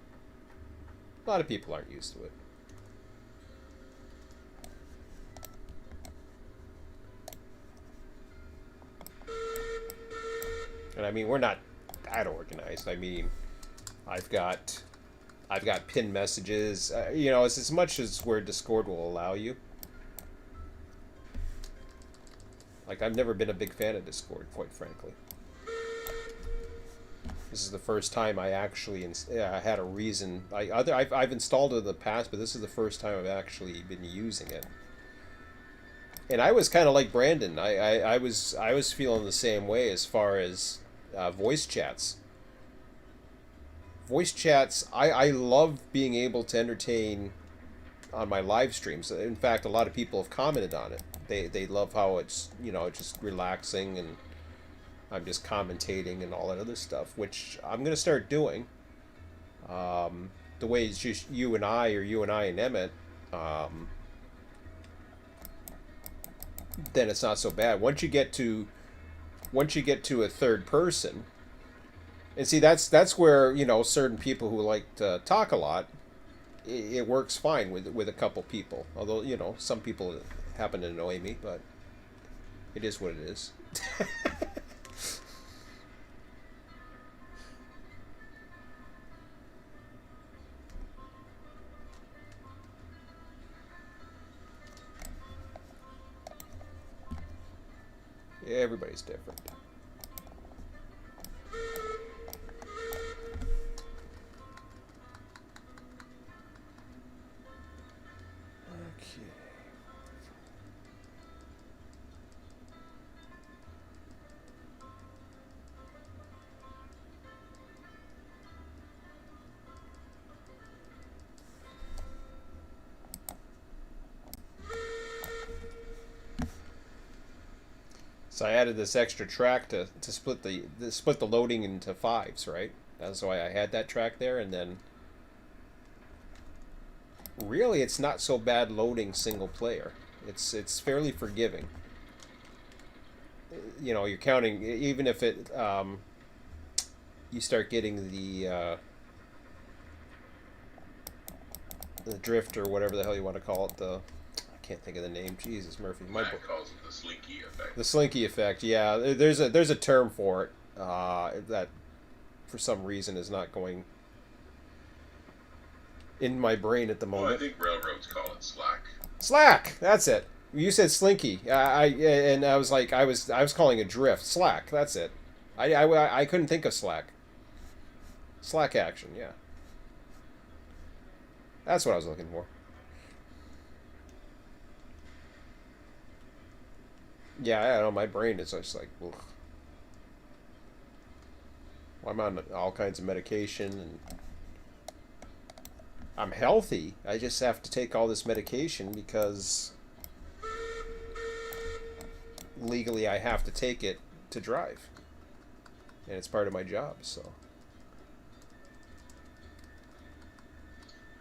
A lot of people aren't used to it. And I mean, we're not that organized. I mean, I've got pinned messages. You know, it's as much as where Discord will allow you. Like, I've never been a big fan of Discord, quite frankly. This is the first time I actually had a reason. I've installed it in the past, but this is the first time I've actually been using it. And I was kind of like Brandon. I was feeling the same way as far as voice chats. Voice chats, I love being able to entertain on my live streams. In fact, a lot of people have commented on it. They love how it's, you know, just relaxing and I'm just commentating and all that other stuff, which I'm going to start doing. The way it's just you and I, or you and I and Emmett, then it's not so bad. Once you get to a third person, and see, that's where, you know, certain people who like to talk a lot, it works fine with a couple people. Although, you know, some people happen to annoy me, but it is what it is. Everybody's different. Okay. So I added this extra track to split the loading into fives, right? That's why I had that track there, and then really it's not so bad loading single player. It's fairly forgiving. You know, you're counting even if it you start getting the drift or whatever the hell you want to call it, I can't think of the name. Jesus, Murphy. Matt calls it the slinky effect. The slinky effect, yeah. There's a term for it that, for some reason, is not going in my brain at the moment. Well, I think railroads call it slack. Slack. That's it. You said slinky. I was like I was calling it drift. Slack. That's it. I couldn't think of slack. Slack action. Yeah. That's what I was looking for. Yeah, I don't know. My brain is just like, ugh. Well, I'm on all kinds of medication, and I'm healthy. I just have to take all this medication because legally I have to take it to drive, and it's part of my job. So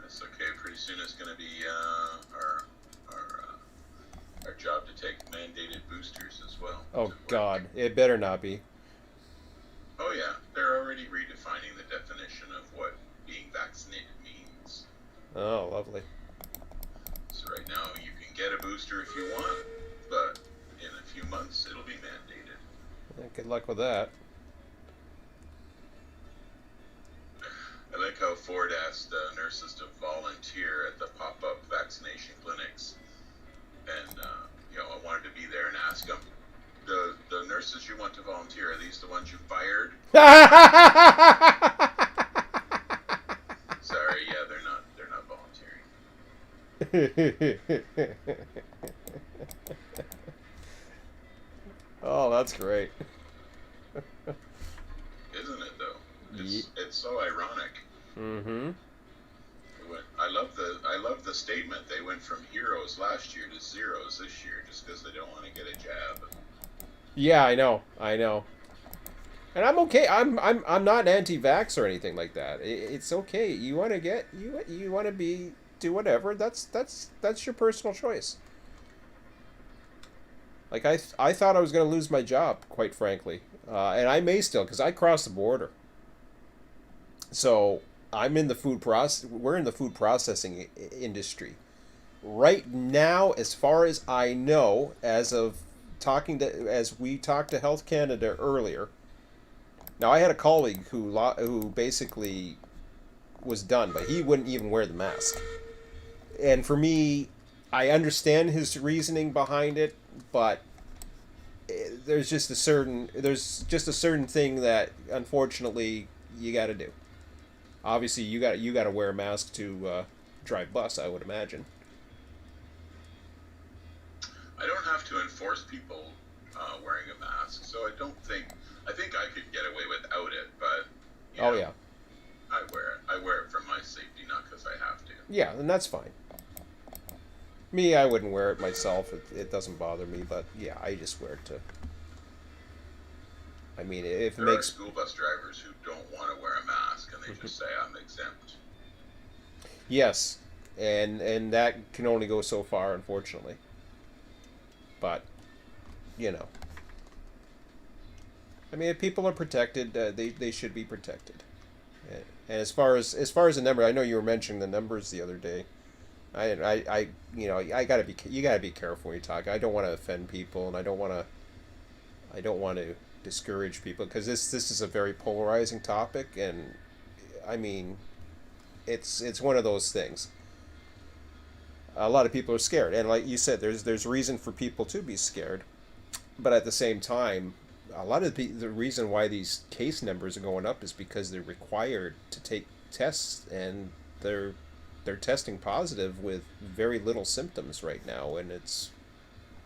that's okay. Pretty soon it's going to be our job to take mandated boosters as well. oh God, it better not be. Oh yeah, they're already redefining the definition of what being vaccinated means. Oh, lovely. So right now you can get a booster if you want, but in a few months it'll be mandated. Yeah, good luck with that. I like how Ford asked nurses to volunteer at the pop-up vaccination clinics, and I wanted to be there and ask them, the nurses you want to volunteer, are these the ones you fired? Sorry, yeah, they're not volunteering. Oh, that's great. Isn't it though? It's so ironic. Mm-hmm. I love the statement. They went from heroes last year to zeros this year just because they don't want to get a jab. Yeah, I know, and I'm okay. I'm not anti-vax or anything like that. It's okay. You want to get you want to do whatever. That's your personal choice. Like I thought I was going to lose my job, quite frankly, and I may still because I crossed the border. So I'm in the We're in the food processing industry right now, as far as I know, as we talked to Health Canada earlier. Now I had a colleague who basically was done, but he wouldn't even wear the mask. And for me, I understand his reasoning behind it, but there's just a certain thing that unfortunately you got to do. Obviously, you got to wear a mask to drive bus, I would imagine. I don't have to enforce people wearing a mask, so I think I could get away without it. But yeah, I wear it. I wear it for my safety, not because I have to. Yeah, and that's fine. Me, I wouldn't wear it myself. It doesn't bother me, but yeah, I just wear it to. I mean, if it There makes are school bus drivers who don't want to wear a mask, and they just say, I'm exempt. Yes, and that can only go so far, unfortunately. But, I mean, if people are protected, they should be protected. And as far as the number, I know you were mentioning the numbers the other day. You know, you gotta be careful when you talk. I don't want to offend people, and I don't want to discourage people because this is a very polarizing topic, and I mean, it's one of those things. A lot of people are scared, and like you said, there's reason for people to be scared, but at the same time, a lot of the reason why these case numbers are going up is because they're required to take tests, and they're testing positive with very little symptoms right now, and it's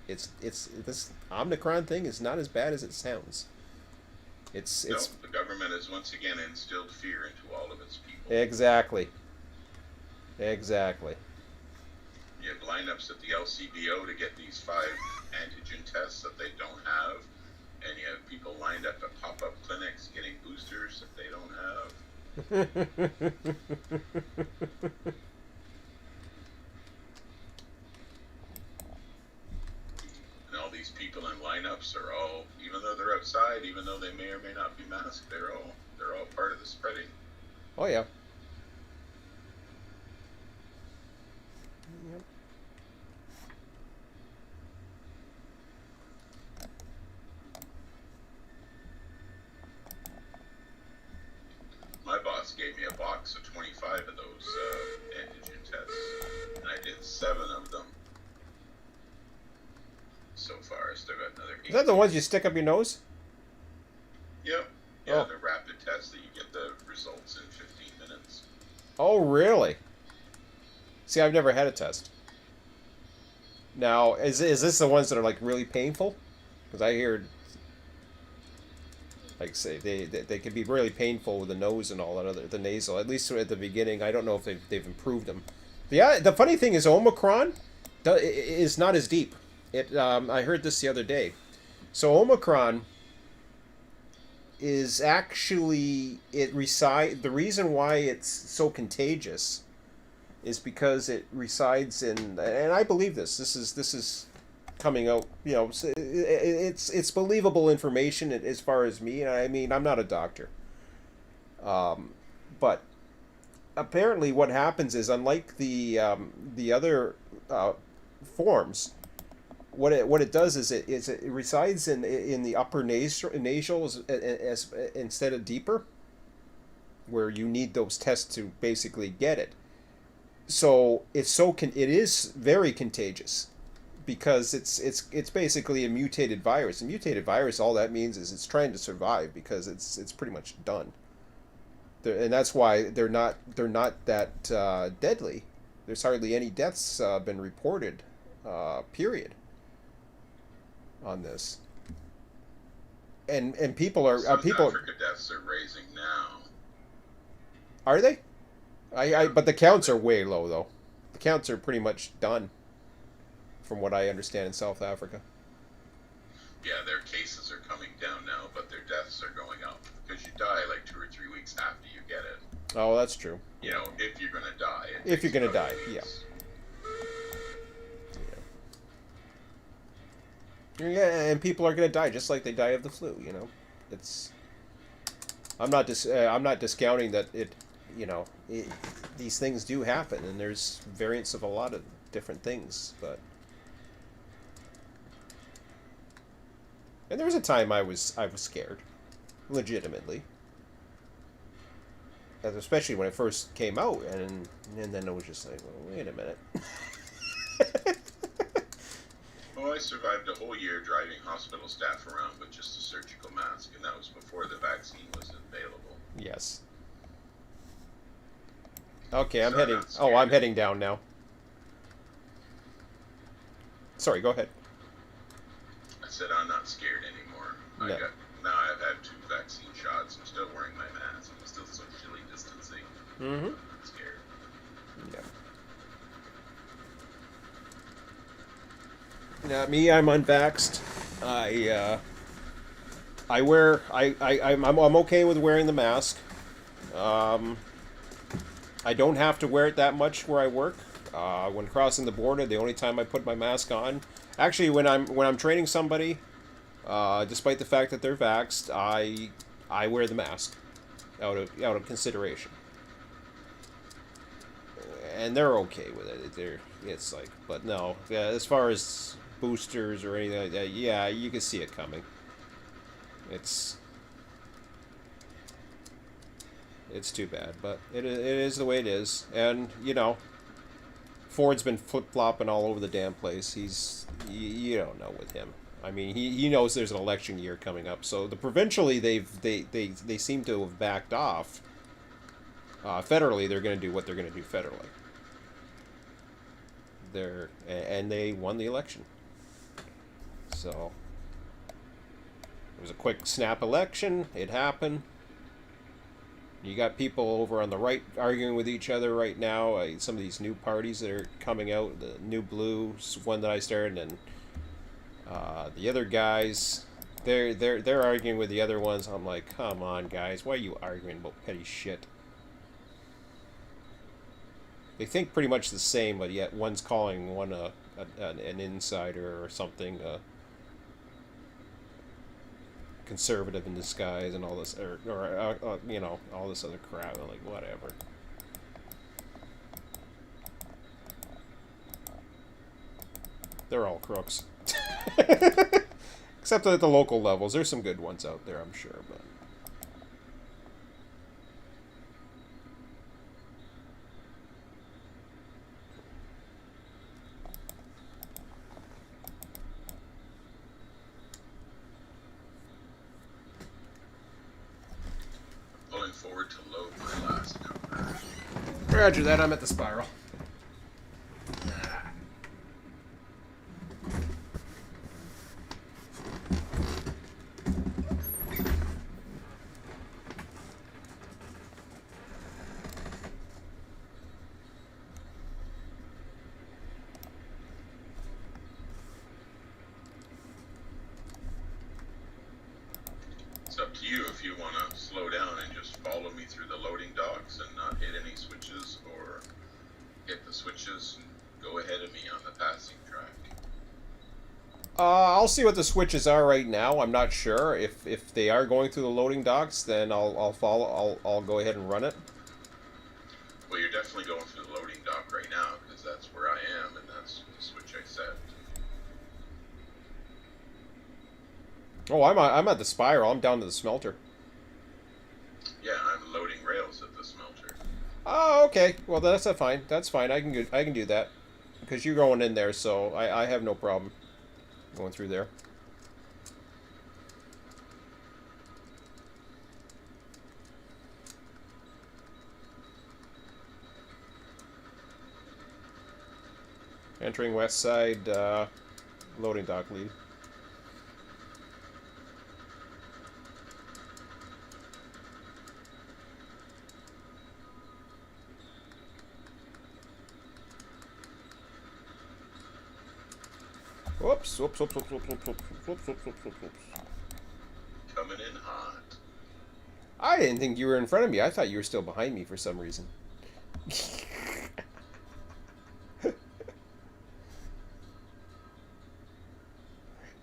this Omicron thing is not as bad as it sounds. It's the government has once again instilled fear into all of its people. Exactly. Exactly. You have lineups at the LCBO to get these 5 antigen tests that they don't have, and you have people lined up at pop-up clinics getting boosters that they don't have. And all these people in lineups are all, even though they're outside, even though they may or may not be masked, they're all part of the spreading. Oh yeah. Yep. My boss gave me a box of 25 of those antigen tests, and I did 7 of them so far. I still got another 8. Is that the ones you stick up your nose? Yep. Yeah, Oh. the rapid test that you get the results in 15 minutes. Oh really? See, I've never had a test. Now, is this the ones that are like really painful? Because I hear, like say, they can be really painful with the nose and all that other the nasal. At least at the beginning, I don't know if they've improved them. The funny thing is Omicron is not as deep. I heard this the other day. So Omicron is actually the reason why it's so contagious is because it resides in, and I believe this is coming out, you know, it's believable information as far as me. I mean, I'm not a doctor, but apparently what happens is, unlike the other forms, what it does is it resides in the upper nasal as instead of deeper, where you need those tests to basically get it. So it is very contagious because it's basically a mutated virus. A mutated virus, all that means is it's trying to survive because it's pretty much done. And that's why they're not that deadly. There's hardly any deaths been reported, period, on this. And people are South people Africa deaths are raising now. are they? But the counts are way low though. The counts are pretty much done, from what I understand in South Africa. Yeah, their cases are coming down now, but their deaths are going up because you die like 2 or 3 weeks after you get it. Oh, that's true. You know, if you're gonna die. If you're gonna die, yeah. Yeah, and people are gonna die just like they die of the flu. You know, it's. I'm not discounting that it. You know, these things do happen, and there's variants of a lot of different things, but. And there was a time I was scared, legitimately. Especially when it first came out, and then it was just like, well, wait a minute. Well, I survived a whole year driving hospital staff around with just a surgical mask, and that was before the vaccine was available. Yes. Okay, I'm So heading. that's Oh, scary. I'm heading down now. Sorry, go ahead. I said I'm not scared anymore. No. Now I've had 2 vaccine shots. I'm still wearing my mask. I'm still socially distancing. Mm-hmm. I'm not scared. Yeah. Now, me, I'm unvaxxed. I'm okay with wearing the mask. I don't have to wear it that much where I work. When crossing the border, the only time I put my mask on, actually, when I'm training somebody, despite the fact that they're vaxxed, I wear the mask out of consideration. and they're okay with it. It's like, but no, yeah, as far as boosters or anything like that, yeah, you can see it coming. It's too bad, but it is the way it is, and you know, Ford's been flip-flopping all over the damn place. You don't know with him. I mean, he knows there's an election year coming up, so the provincially they seem to have backed off. Federally, they're going to do what they're going to do federally. And they won the election. So it was a quick snap election. It happened. You got people over on the right arguing with each other right now. Some of these new parties that are coming out, the New Blues one that I started, and the other guys, they're arguing with the other ones. I'm like, come on, guys, why are you arguing about petty shit? They think pretty much the same, but yet one's calling one an insider or something. Conservative in disguise and all this, or you know, all this other crap. I'm like, whatever. They're all crooks. Except at the local levels. There's some good ones out there, I'm sure, but... Pulling forward to load my last number. Roger that, I'm at the spiral. It's up to you if you want to slow down and just follow me through the loading docks and not hit any switches, or hit the switches and go ahead of me on the passing track. I'll see what the switches are right now. I'm not sure. If they are going through the loading docks, then I'll follow. I'll go ahead and run it. Well, you're definitely going through the loading dock right now, because that's where I am, and that's the switch I set. Oh, I'm at the spiral. I'm down to the smelter. Yeah, I'm loading rails at the smelter. Oh, okay. Well, that's fine. That's fine. I can do that because you're going in there, so I have no problem going through there. Entering west side loading dock lead. Whoops, whoops, whoops, whoops, whoops, whoops, whoops, whoops, whoops, whoops, whoops, whoops. Coming in hot. I didn't think you were in front of me. I thought you were still behind me for some reason.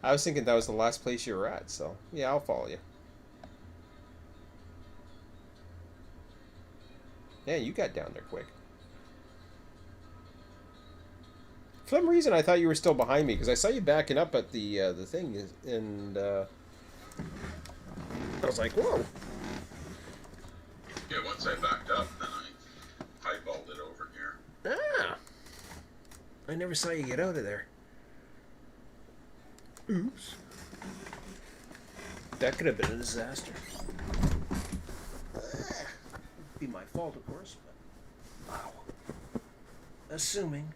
I was thinking that was the last place you were at, so yeah, I'll follow you. Yeah, you got down there quick. For some reason, I thought you were still behind me because I saw you backing up at the thing, and I was like, "Whoa!" Yeah, once I backed up, then I highballed it over here. Ah, I never saw you get out of there. Oops. That could have been a disaster. Be my fault, of course, but wow. Assuming.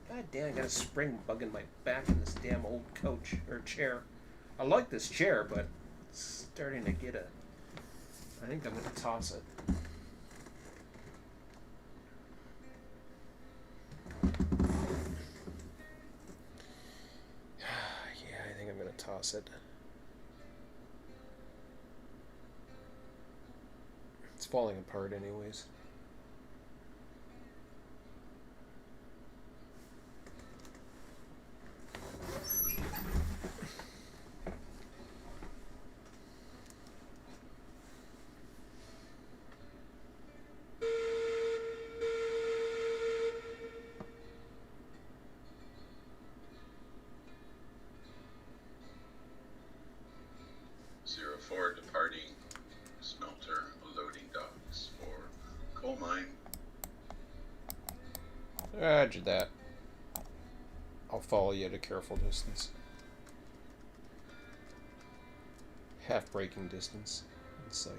God damn, I got a spring bug in my back in this damn old coach or chair. I like this chair, but it's starting to get I think I'm gonna toss it. Yeah, I think I'm gonna toss it. It's falling apart anyways. Roger that. I'll follow you at a careful distance. Half braking distance in sight.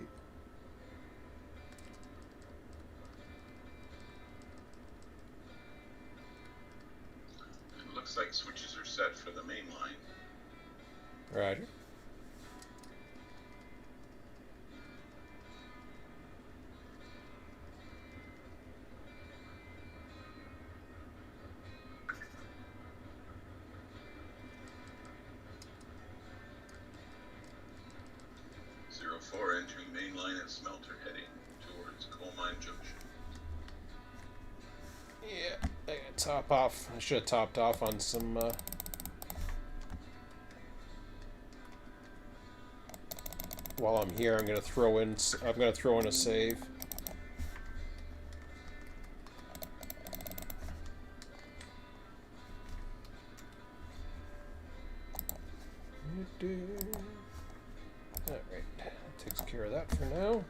It looks like switches are set for the main line. Roger. Four entering main line at smelter heading towards coal mine junction. Yeah, I gotta top off. I should have topped off on some. While I'm here, I'm gonna throw in. I'm gonna throw in a save. Alright, that takes care of that for now.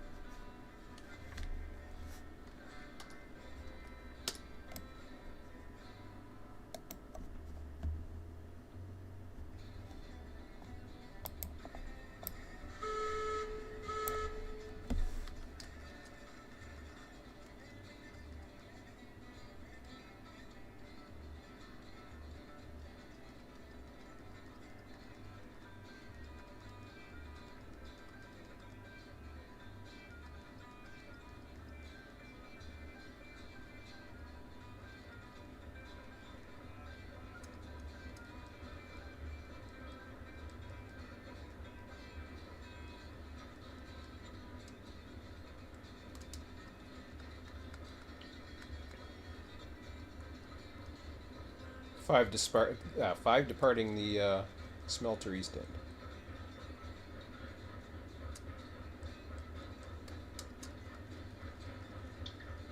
Five departing the smelter east end.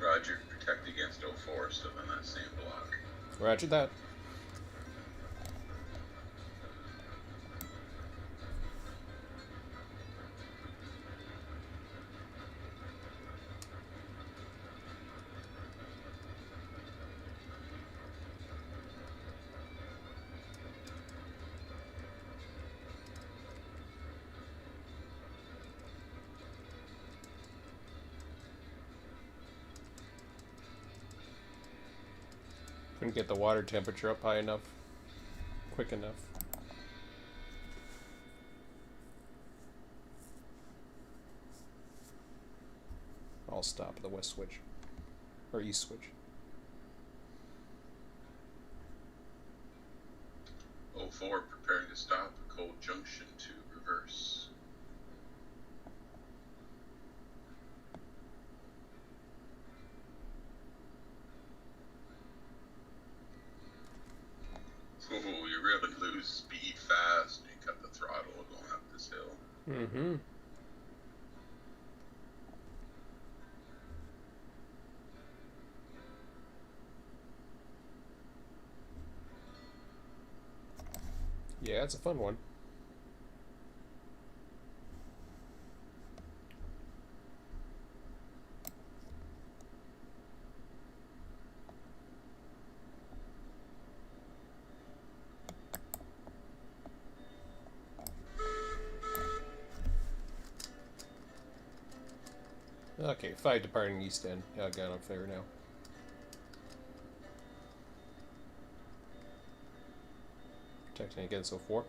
Roger, protect against 04, still in that same block. Roger that. Couldn't get the water temperature up high enough, quick enough. I'll stop at the west switch, or east switch. 04, preparing to stop at Coal Junction to reverse. Oh, you really lose speed fast. You cut the throttle going up this hill. Mm-hmm. Yeah, it's a fun one. Okay, 5 departing east end. Yeah, I got on fire now. Protecting against 04.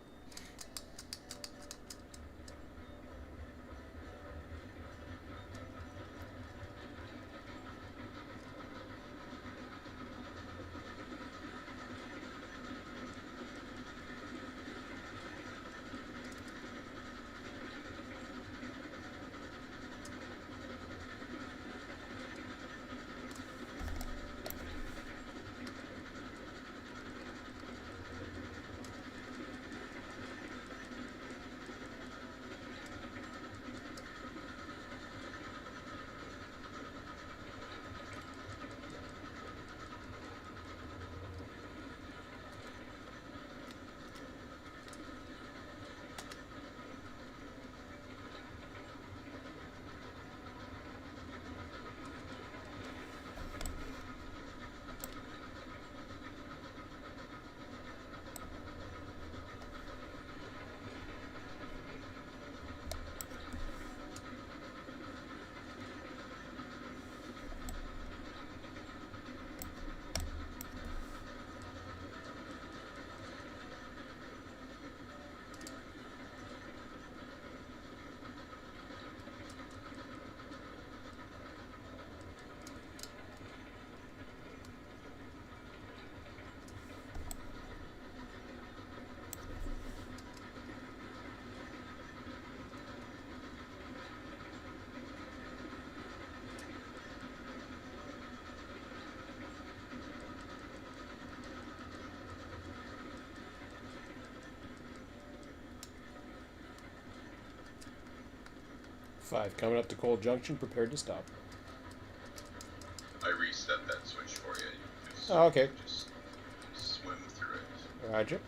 5 coming up to Coal Junction, prepared to stop. I reset that switch for you. You just, Oh, okay. just swim through it. Roger.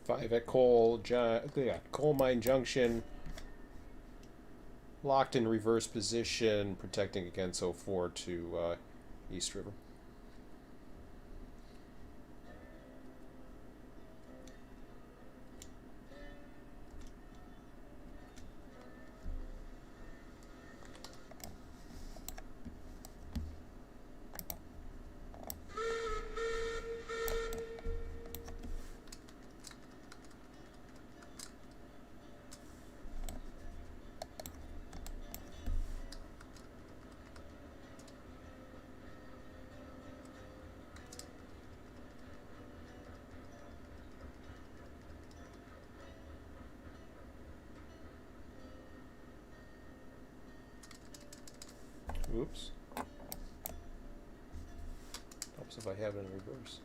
Five at Coal Mine Junction. Locked in reverse position, protecting against 04 to East River. Oops. Helps if I have it in reverse.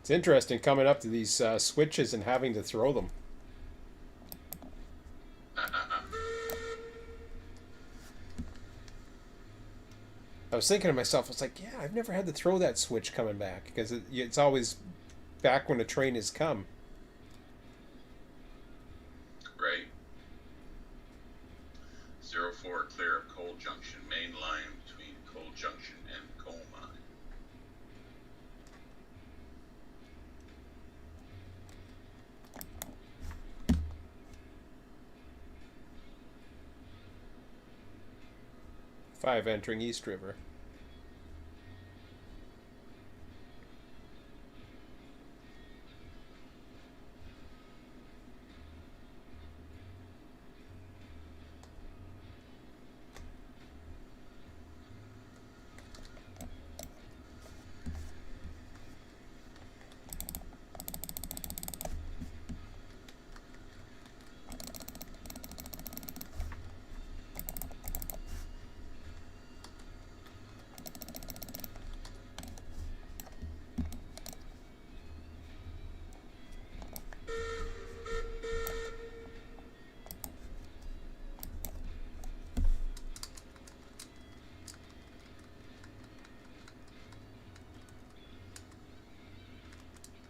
It's interesting coming up to these switches and having to throw them. I was thinking to myself, I was like, yeah, I've never had to throw that switch coming back, because it's always back when a train has come. Right. 04 clear of Coal Junction, main line between Coal Junction and Coal Mine. Five entering East River.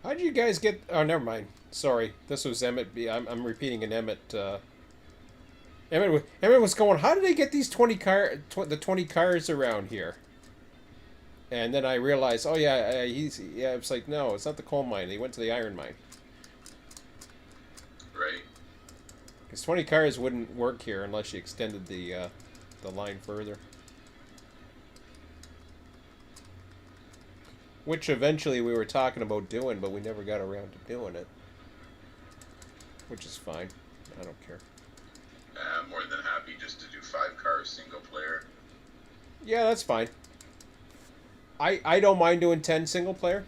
How did you guys get... Oh, never mind. Sorry. This was Emmett B. I'm repeating an Emmett... Emmett was going, how did they get these 20 cars around here? And then I realized, oh yeah, it's like, no, it's not the coal mine. They went to the iron mine. Right. Because 20 cars wouldn't work here unless you extended the line further. Which eventually we were talking about doing, but we never got around to doing it. Which is fine. I don't care. I'm more than happy just to do 5 cars single player. Yeah, that's fine. I don't mind doing 10 single player.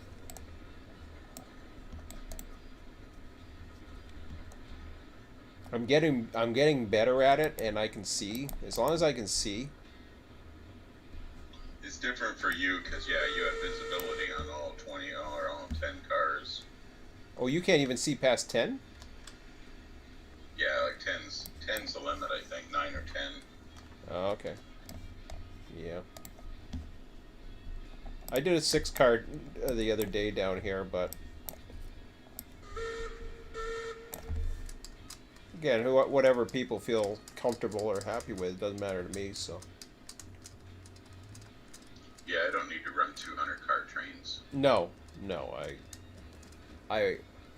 I'm getting better at it, and I can see. As long as I can see. It's different for you because you have visibility on all 20 or all 10 cars. Oh, you can't even see past 10? Yeah, like 10's the limit, I think, 9 or 10. Oh, okay. Yeah. I did a 6 car the other day down here, but again, whatever people feel comfortable or happy with doesn't matter to me. So. Yeah, I don't need to run 200 car trains. No,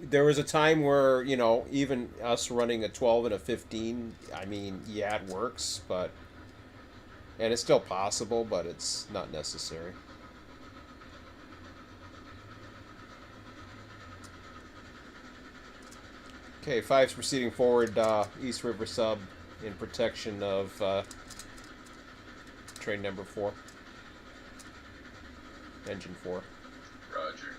there was a time where, you know, even us running a 12 and a 15, I mean, yeah, it works, and it's still possible, but it's not necessary. Okay, 5's proceeding forward, East River sub in protection of train number 4. Engine 4. Roger.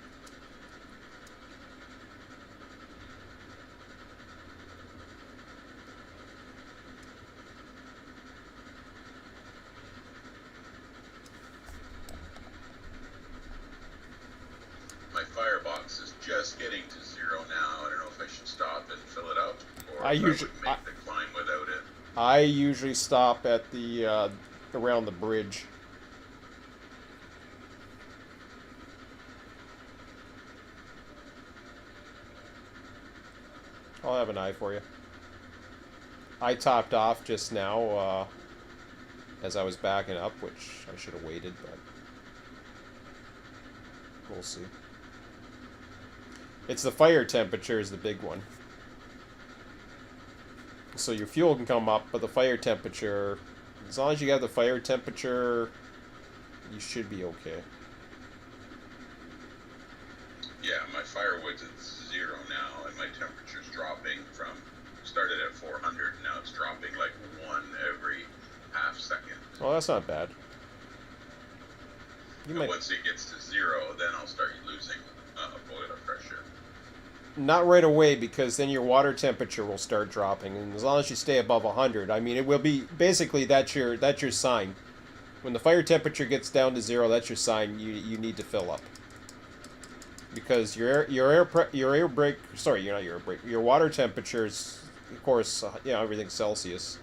My firebox is just getting to 0 now. I don't know if I should stop and fill it up, or I if usually I would make the climb without it. I usually stop at the around the bridge. I'll have an eye for you. I topped off just now as I was backing up, which I should have waited, but we'll see. It's the fire temperature is the big one. So your fuel can come up, but the fire temperature, as long as you have the fire temperature, you should be okay. Yeah, my firewood's at 0 now, and my temperature's dropping from, started at 400, now it's dropping like 1 every half second. Well, that's not bad. And once it gets to 0, then I'll start losing boiler pressure. Not right away, because then your water temperature will start dropping, and as long as you stay above 100, I mean, it will be basically that's your sign. When the fire temperature gets down to 0, that's your sign you need to fill up. Because your water temperature is, of course, everything's Celsius.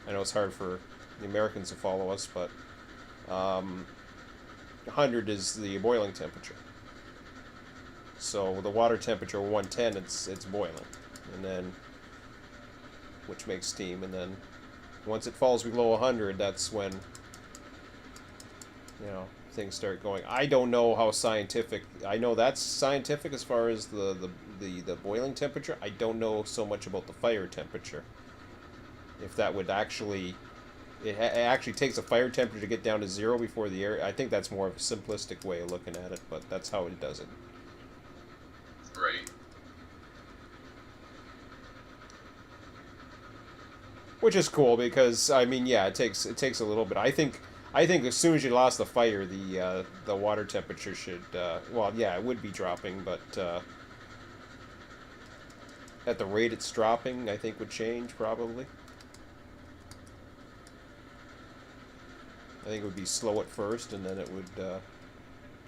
I know it's hard for the Americans to follow us, but 100 is the boiling temperature. So the water temperature 110, it's boiling, and then which makes steam, and then once it falls below 100, that's when things start going. I don't know how scientific. I know that's scientific as far as the boiling temperature. I don't know so much about the fire temperature. If that would actually, it actually takes a fire temperature to get down to 0 before the air. I think that's more of a simplistic way of looking at it, but that's how it does it. Right. Which is cool because I mean, yeah, it takes a little bit. I think as soon as you lost the fire, the water temperature should it would be dropping, but at the rate it's dropping, I think would change probably. I think it would be slow at first, and then it would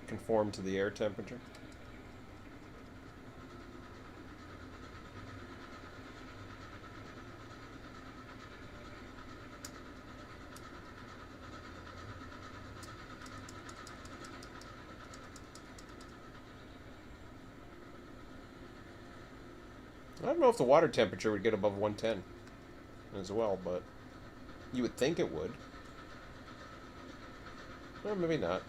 conform to the air temperature. I don't know if the water temperature would get above 110 as well, but you would think it would. Or maybe not.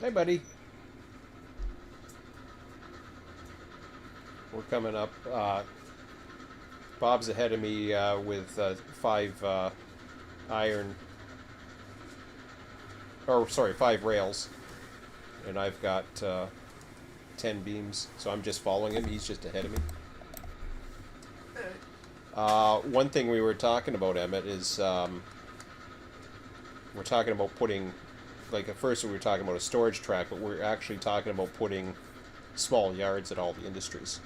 Hey, buddy. We're coming up. Bob's ahead of me with 5 iron. Or, sorry, 5 rails. And I've got 10 beams. So I'm just following him. He's just ahead of me. One thing we were talking about, Emmett, is we're talking about putting, like at first we were talking about a storage track, but we're actually talking about putting small yards at all the industries.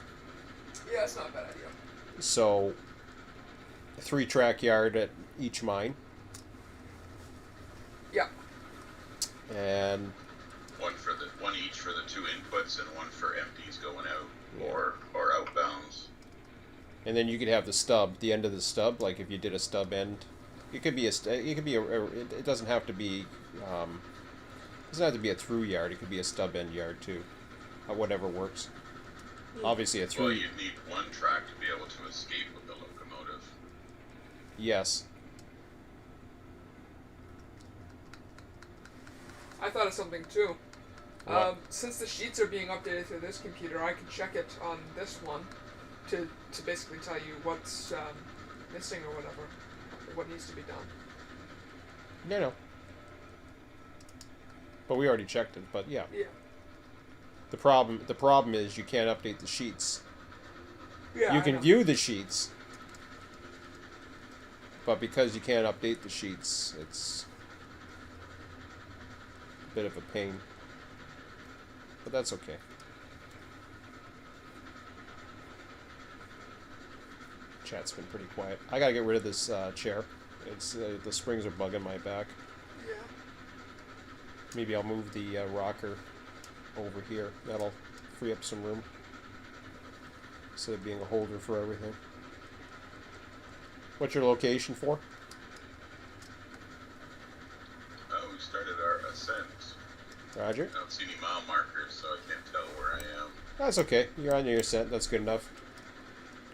Yeah, it's not a bad idea. So, a 3-track yard at each mine. Yeah. And one each for the 2 inputs and one for empties going out Yeah. or outbounds. and then you could have the stub, the end of the stub, like if you did a stub end. It could be it doesn't have to be it doesn't have to be a through yard. It could be a stub end yard too. Whatever works. Obviously a through. Well, you'd need one track to be able to escape with the locomotive. Yes. I thought of something too. What? Since the sheets are being updated through this computer, I can check it on this one to basically tell you what's missing or whatever, or what needs to be done. No. But we already checked it. But yeah. Yeah. The problem is you can't update the sheets. Yeah. You I can know. view the sheets, but because you can't update the sheets, it's a bit of a pain. But that's okay. Chat's been pretty quiet. I gotta get rid of this chair. It's the springs are bugging my back. Yeah. Maybe I'll move the rocker over here. That'll free up some room instead of being a holder for everything. What's your location for? Oh, we started our ascent. Roger. I don't see any mile markers, so I can't tell where I am. That's okay. You're on your ascent. That's good enough.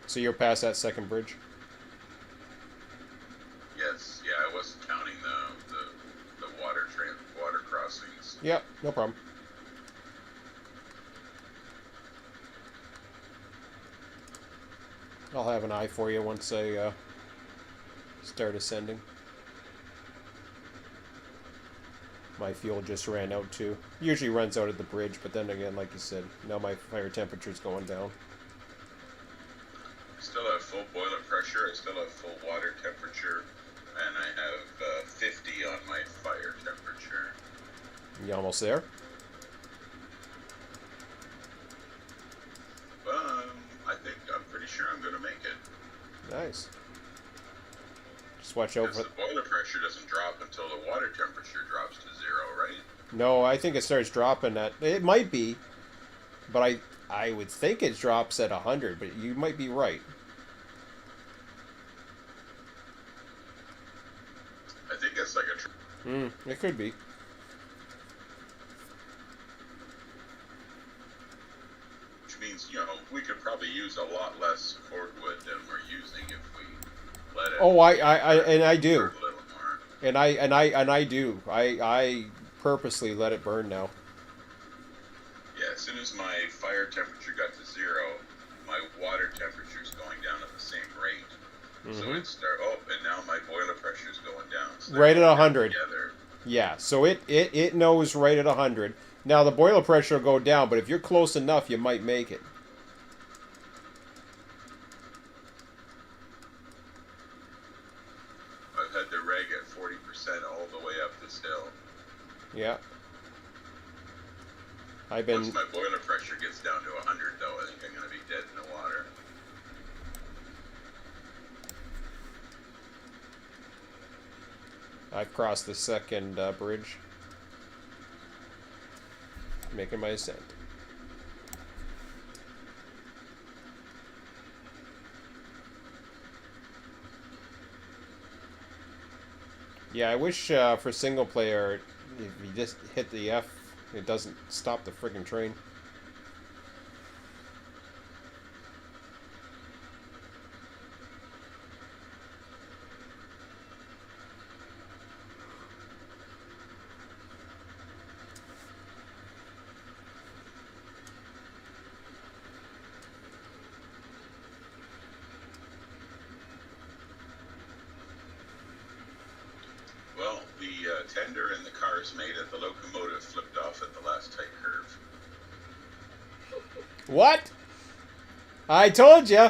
So you're past that second bridge? Yes, yeah, I wasn't counting the water crossings. Yep, no problem. I'll have an eye for you once I start ascending. My fuel just ran out too. Usually runs out at the bridge, but then again, like you said, now my fire temperature's going down. I still have full boiler pressure, I still have full water temperature, and I have 50 on my fire temperature. You almost there? I'm pretty sure I'm going to make it. Nice. Just watch out Because for... the boiler pressure doesn't drop until the water temperature drops to 0, right? No, I think it starts dropping at... It might be, but I would think it drops at 100, but you might be right. I think it's like a... It could be. Which means, we could probably use a lot less cordwood than we're using if we let it... Oh, I do. burn a little more. And I do. I purposely let it burn now. Yeah, as soon as my fire temperature got to 0, my water temperature's going down at the same rate. So and now my boiler pressure's going down. So Right at 100. together. Yeah, so it knows right at 100. Now the boiler pressure will go down, but if you're close enough, you might make it. I've had the reg at 40% all the way up this hill. Yeah. Once my boiler pressure gets down to 100, though, I think I'm going to be dead in the water. I've crossed the second bridge. Making my ascent. Yeah, I wish for single player, if you just hit the F, it doesn't stop the friggin' train. The tender and the cars made it. The locomotive flipped off at the last tight curve. What? I told you.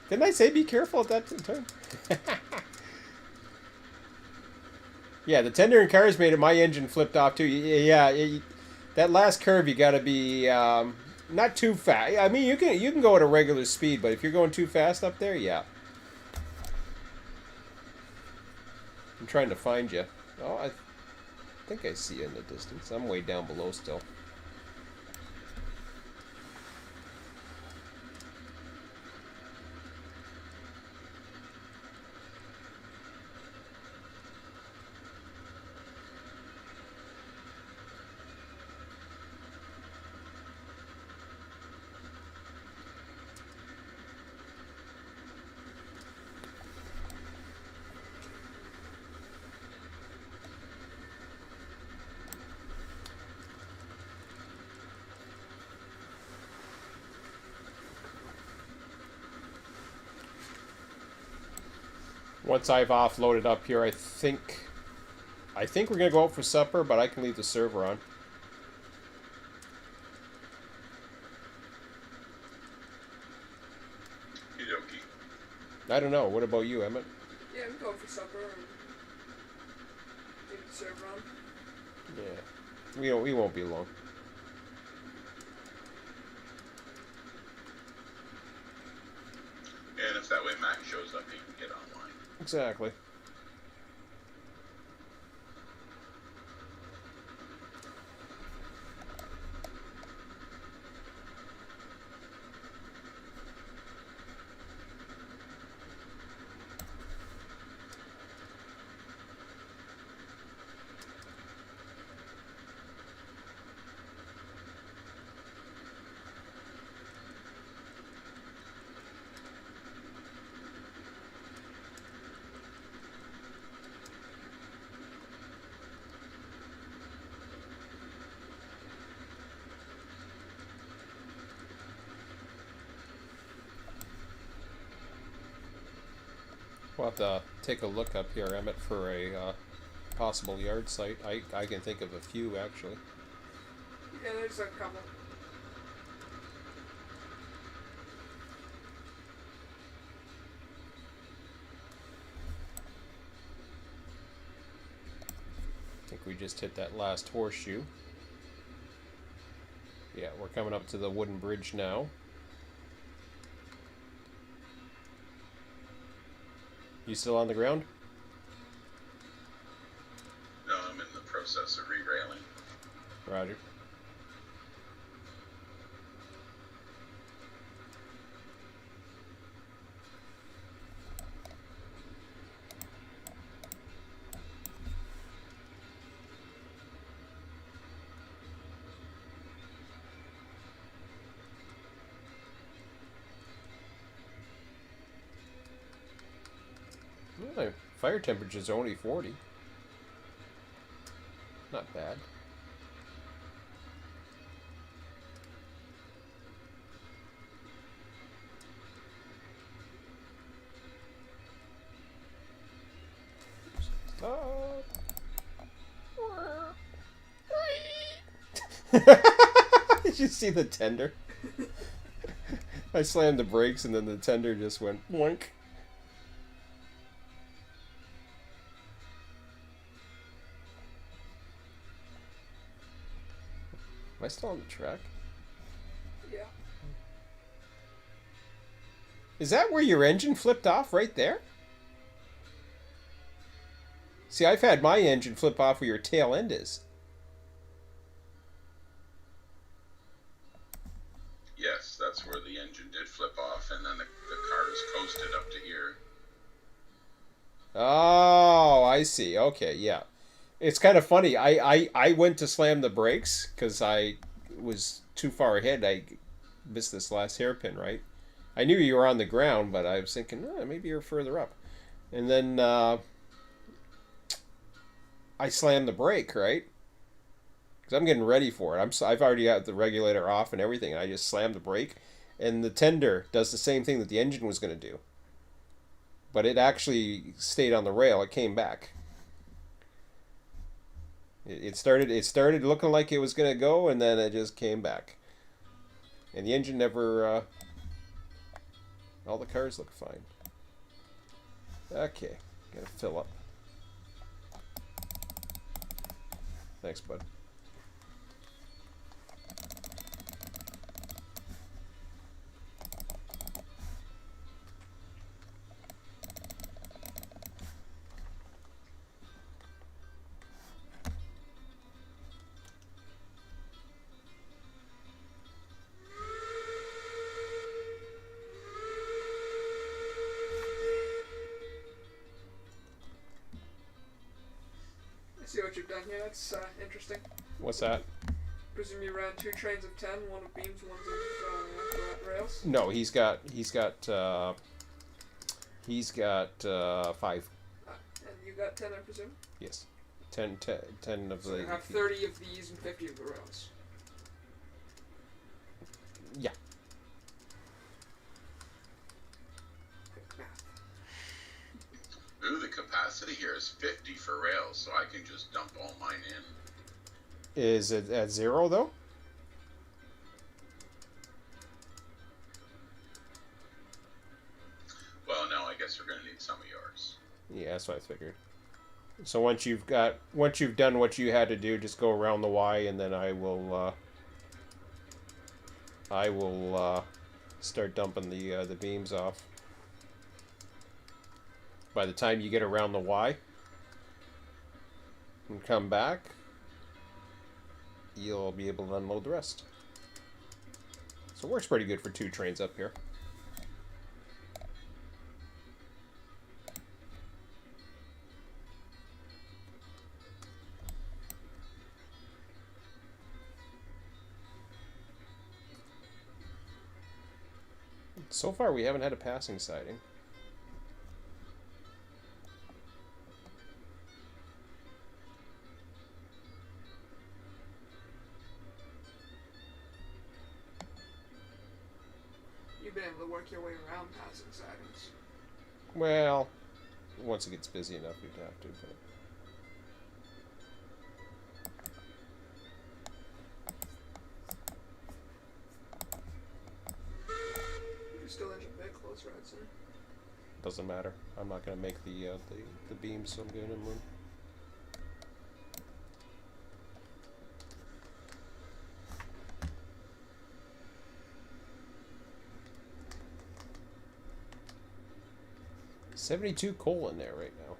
Didn't I say be careful at that turn? Yeah, the tender and cars made it. My engine flipped off too. Yeah, that last curve you got to be not too fast. I mean, you can go at a regular speed, but if you're going too fast up there, yeah. I'm trying to find you. Oh, I think I see you in the distance. I'm way down below still. Once I've offloaded up here, I think we're gonna go out for supper, but I can leave the server on. I don't know. What about you, Emmett? Yeah, we go for supper and leave the server on. Yeah, we won't be long. And if that way Mac shows up, he can get online. Exactly. We'll have to take a look up here, Emmett, for a possible yard site. I can think of a few, actually. Yeah, there's a couple. I think we just hit that last horseshoe. Yeah, we're coming up to the wooden bridge now. You still on the ground? No, I'm in the process of re-railing. Roger. Well, fire temperature's only 40. Not bad. Stop. Did you see the tender? I slammed the brakes and then the tender just went boink. Am I still on the track? Yeah. Is that where your engine flipped off right there? See, I've had my engine flip off where your tail end is. Yes, that's where the engine did flip off, and then the cars coasted up to here. Oh, I see. Okay, yeah. It's kind of funny. I went to slam the brakes because I was too far ahead. I missed this last hairpin, right? I knew you were on the ground, but I was thinking, maybe you're further up. And then I slammed the brake, right? Because I'm getting ready for it. I've already got the regulator off and everything. And I just slammed the brake. And the tender does the same thing that the engine was going to do. but it actually stayed on the rail. It came back. It started looking like it was gonna go, and then it just came back. And the engine never. All the cars look fine. Okay, gotta fill up. Thanks, bud. See what you've done here. That's interesting. What's that? Presume you ran 2 trains of 10, one of beams, one of rails. No, he's got 5. And you got 10, I presume. Yes, 10 of So the. you have 30 of these and 50 of the rails. Yeah. Quick math. Ooh, the capacity here is 50 for rails, so I can just dump all mine in. Is it at 0 though? Well, no, I guess we're gonna need some of yours. Yeah, that's what I figured. So once you've done what you had to do, just go around the Y, and then I will start dumping the beams off. By the time you get around the Y and come back, you'll be able to unload the rest. So it works pretty good for 2 trains up here. So far, we haven't had a passing sighting. You've been able to work your way around passing sightings. Well, once it gets busy enough, we'd have to. But You're still engine bay close, right, sir? doesn't matter. I'm not gonna make the beams, so I'm gonna move. $72 coal in there right now.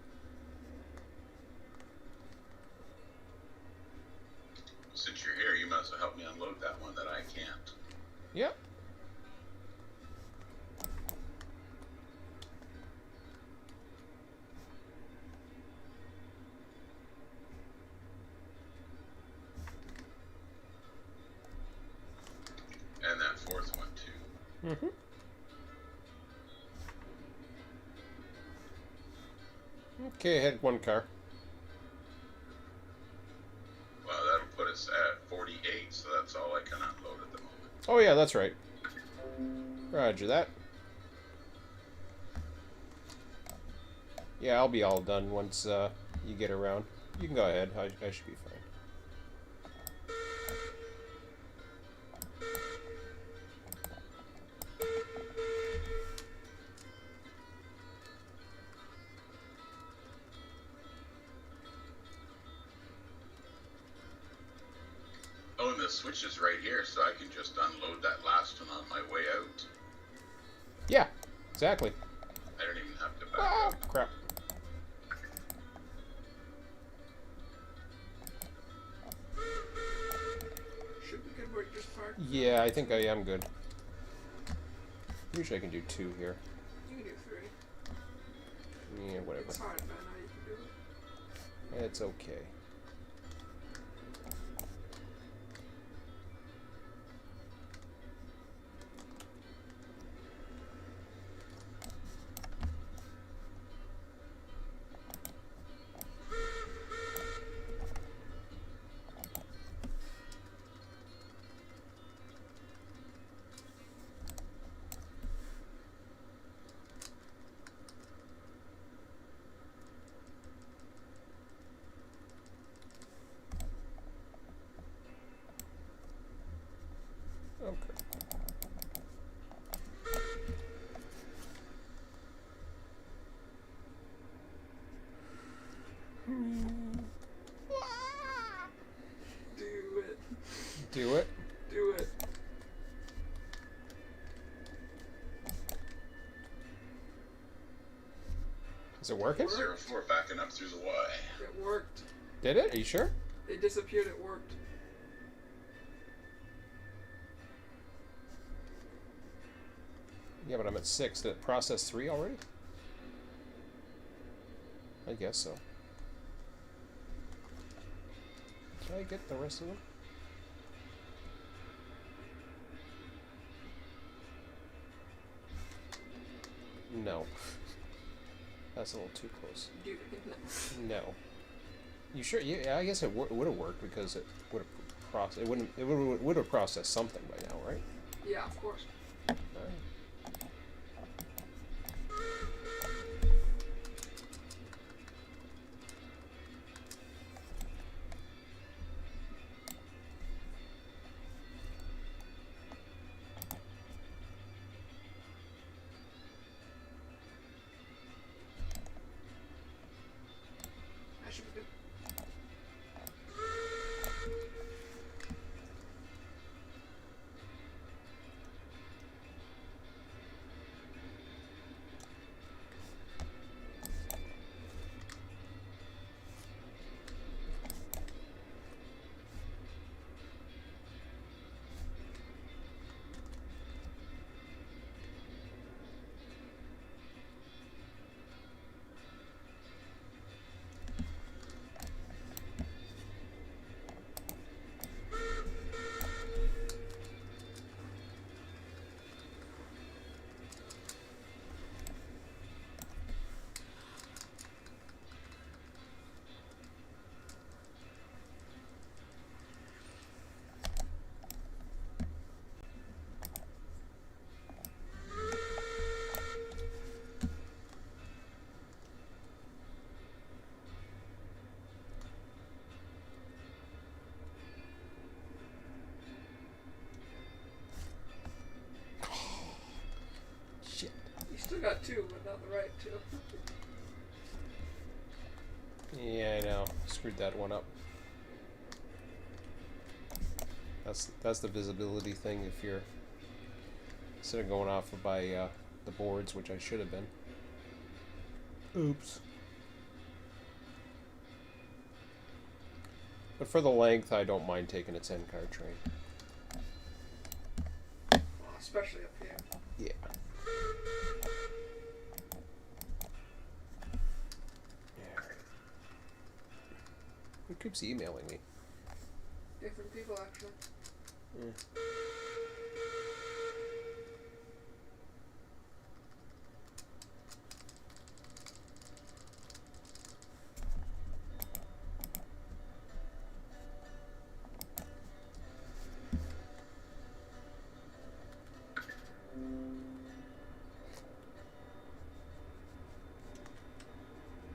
Since you're here, you might as well help me unload that one that I can't. Yep. And that 4th one, too. Mm-hmm. Okay, I had 1 car. Well, that'll put us at 48, so that's all I can unload at the moment. Oh yeah, that's right. Roger that. Yeah, I'll be all done once you get around. You can go ahead. I should be fine. Oh, and the switch is right here, so I can just unload that last one on my way out. Yeah, exactly. I don't even have to back Ah, up. crap. Should be good where you just parked. Yeah, I think I am good. Usually I can do 2 here. You can do 3. Yeah, whatever. It's hard, but I know you can do it. It's okay. Do it. Do it. Is it working? 04 backing up through the Y. It worked. Did it? Are you sure? They disappeared. It worked. Yeah, but I'm at 6. Did it process 3 already? I guess so. Did I get the rest of them? No. That's a little too close. Dude, No. You sure? Yeah, I guess it would have worked because it would have processed. It would have processed something by now, right? yeah, of course. Alright. That should be good. Shit. You still got 2, but not the right 2. Yeah, I know. Screwed that one up. That's the visibility thing if you're instead of going off by the boards, which I should have been. Oops. But for the length, I don't mind taking a 10-car train. Especially up here. Yeah. Who keeps emailing me? Different people, actually.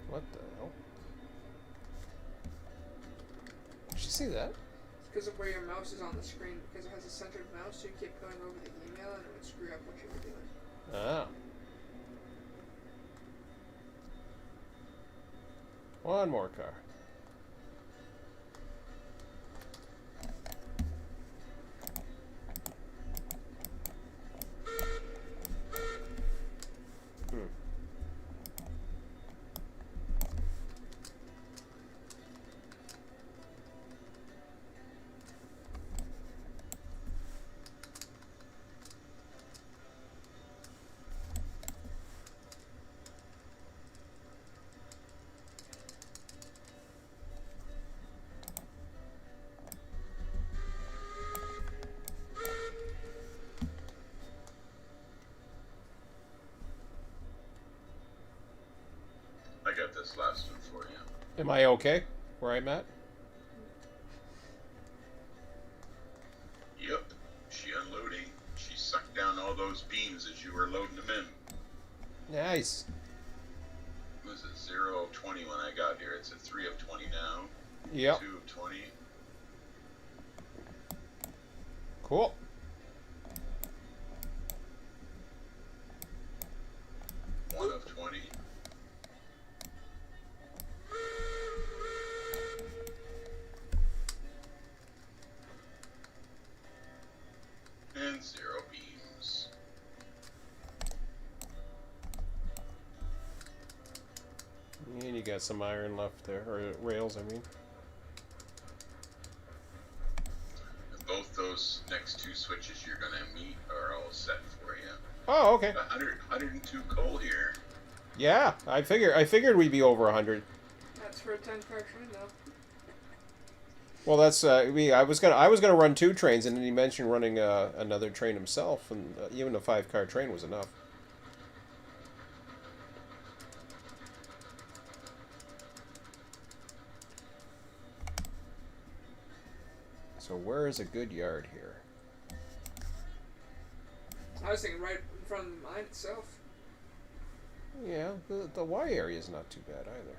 What the hell? Did you see that? It's because of where your mouse is on the screen, because it has a centered mouse, so you keep going over the email and it would screw up what you were doing. Ah. One more car. Hmm. I got this last one for you. Am I okay where I'm at? Yep. She unloading. She sucked down all those beams as you were loading them in. Nice. It was a 0 of 20 when I got here. It's a 3 of 20 now. Yep. 2 of 20. Cool. One of 20. got some iron left there, or rails, I mean. Both those next two switches you're gonna meet are all set for you. Oh, okay. 102 coal here. Yeah, I figured we'd be over 100. That's for a 10-car train, though. Well, that's I was gonna run 2 trains, and then he mentioned running another train himself, and even a 5-car train was enough. So where is a good yard here? I was thinking right in front of the mine itself. Yeah, the Y area is not too bad either.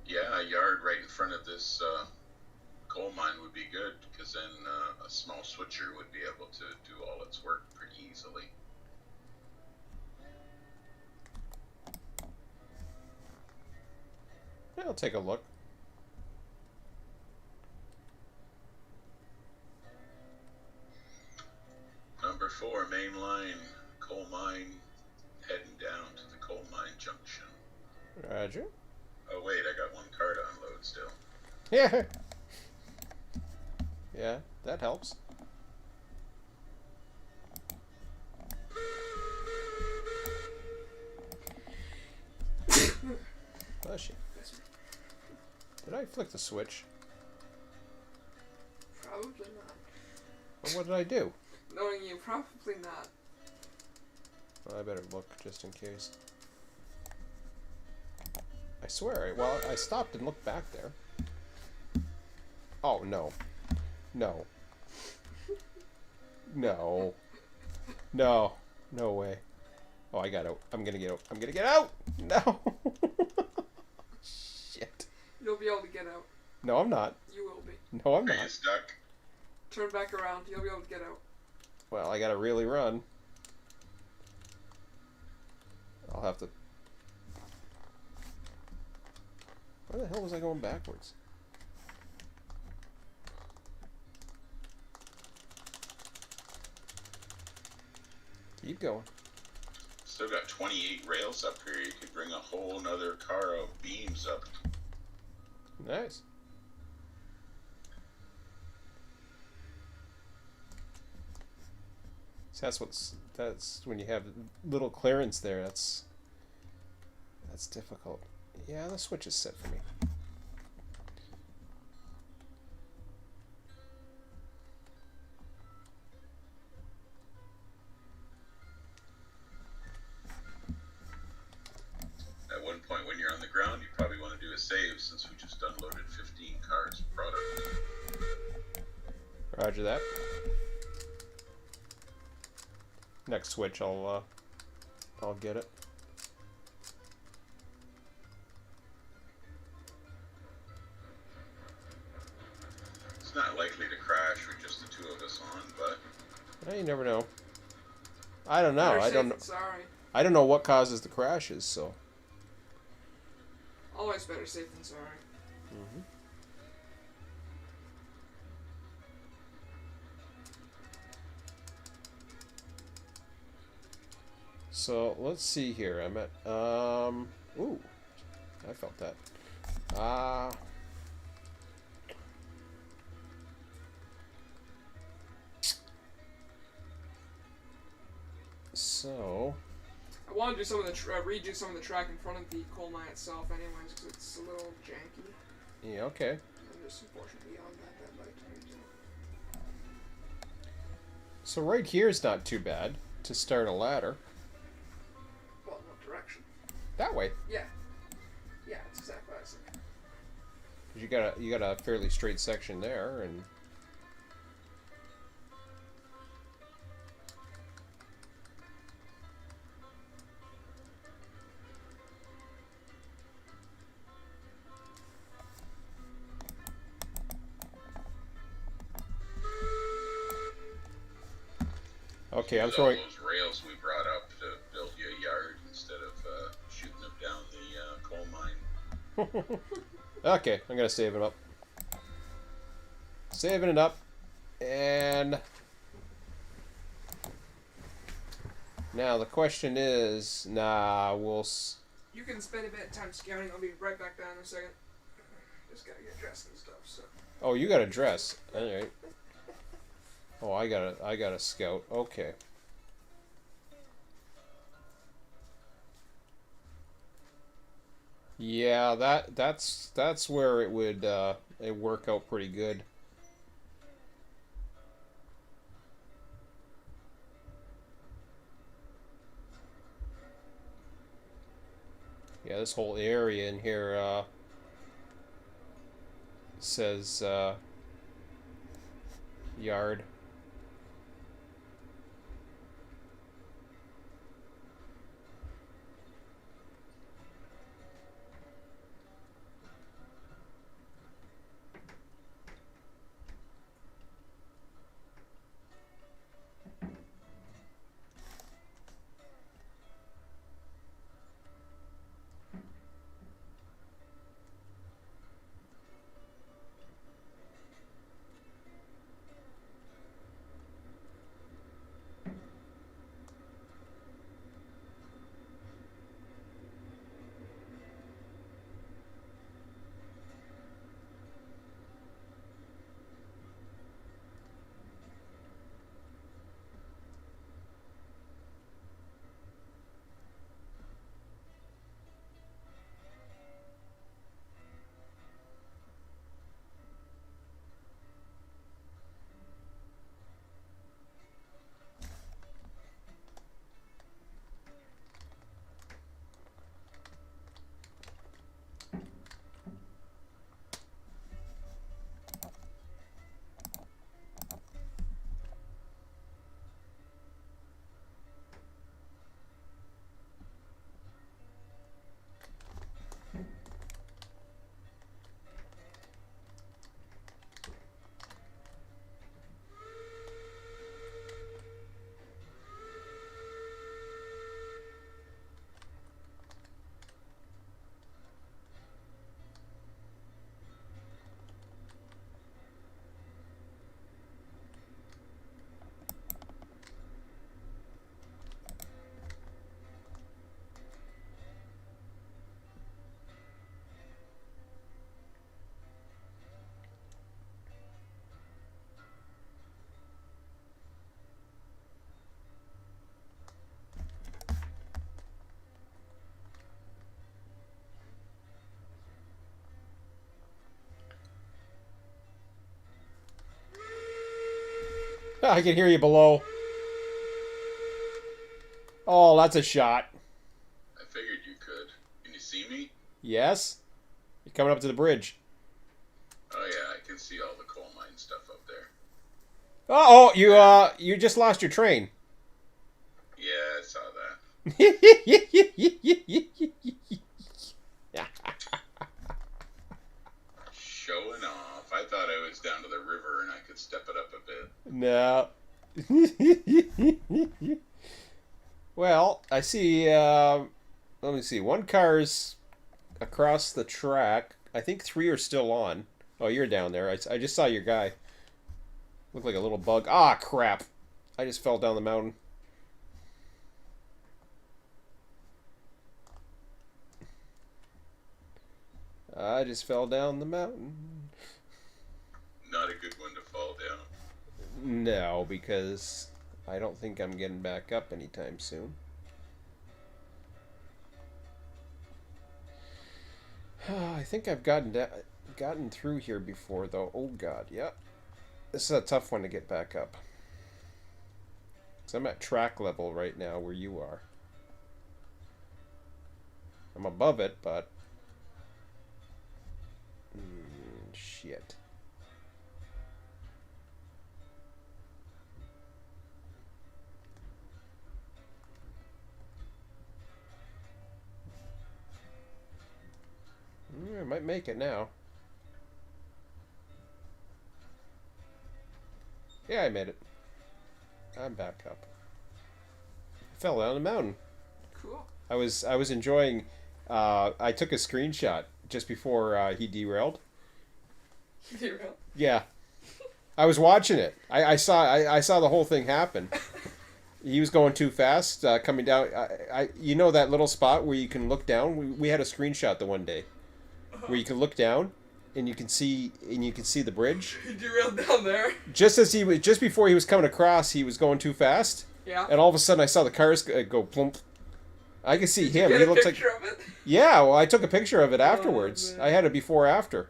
Yeah, a yard right in front of this coal mine would be good, because then a small switcher would be able to do all its work pretty easily. Yeah, I'll take a look. Number 4, main line, coal mine, heading down to the coal mine junction. Roger. Oh wait, I got 1 car to unload still. Yeah. Yeah, that helps. Bless you. Did I flick the switch? Probably not. Well, what did I do? Knowing you, probably not. Well, I better look just in case. I swear, I stopped and looked back there. Oh, no. No. No. No. No way. Oh, I got out. I'm gonna get out. I'm gonna get out! No! Shit. You'll be able to get out. No, I'm not. You will be. No, I'm Are you not. stuck? Turn back around. You'll be able to get out. Well, I gotta really run. I'll have to... Where the hell was I going backwards? Keep going. Still got 28 rails up here. You could bring a whole nother car of beams up. Nice. So that's when you have little clearance there. That's difficult. Yeah, the switch is set for me. At one point when you're on the ground, you probably want to do a save, since we just unloaded 15 cars of product. Roger that. Next switch, I'll get it. It's not likely to crash with just the 2 of us on, but You never know. I don't know. Better I safe don't. than sorry. I don't know what causes the crashes. So. Always better safe than sorry. Mm-hmm. So let's see here. I'm at ooh, I felt that. So I want to do some of the redo some of the track in front of the coal mine itself, anyways, because it's a little janky. yeah, okay. And just unfortunately beyond that, I'd like to redo. So right here is not too bad to start a ladder. Well, in what direction? That way. Yeah. Yeah, that's exactly what I was thinking. 'Cause you got a fairly straight section there, and okay, I'm use throwing. all those rails we brought up to build you a Okay, I'm gonna save it up. Saving it up, and now the question is, You can spend a bit of time scouting. I'll be right back down in a second. Just gotta get dressed and stuff. So. Oh, you got to dress. All right. Oh, I gotta scout. Okay. Yeah, that's where it would it work out pretty good. Yeah, this whole area in here says yard. I can hear you below. Oh, that's a shot. I figured you could. Can you see me? Yes? You're coming up to the bridge. Oh yeah, I can see all the coal mine stuff up there. Oh, you just lost your train. Yeah, I saw that. Showing off. I thought I was down to the river and I could step it up a bit. No. Well, I see, let me see. One car's across the track. I think 3 are still on. Oh, you're down there. I just saw your guy. Looked like a little bug. Ah, crap. I just fell down the mountain. I just fell down the mountain. Not a good one to fall down. No, because I don't think I'm getting back up anytime soon. I think I've gotten through here before, though. Oh, God, yeah. This is a tough one to get back up. So I'm at track level right now where you are. I'm above it, but... shit. I might make it now. Yeah, I made it. I'm back up. I fell down the mountain. Cool. I was enjoying. I took a screenshot just before he derailed. Derailed? Yeah, I was watching it. I saw the whole thing happen. He was going too fast, coming down. You know that little spot where you can look down. We had a screenshot the one day where you can look down and you can see the bridge. He derailed down there. Just before he was coming across, he was going too fast. Yeah. And all of a sudden, I saw the cars go plump. I could see him. Get He a looks picture like. of it? Yeah, well, I took a picture of it afterwards. man. I had a before after.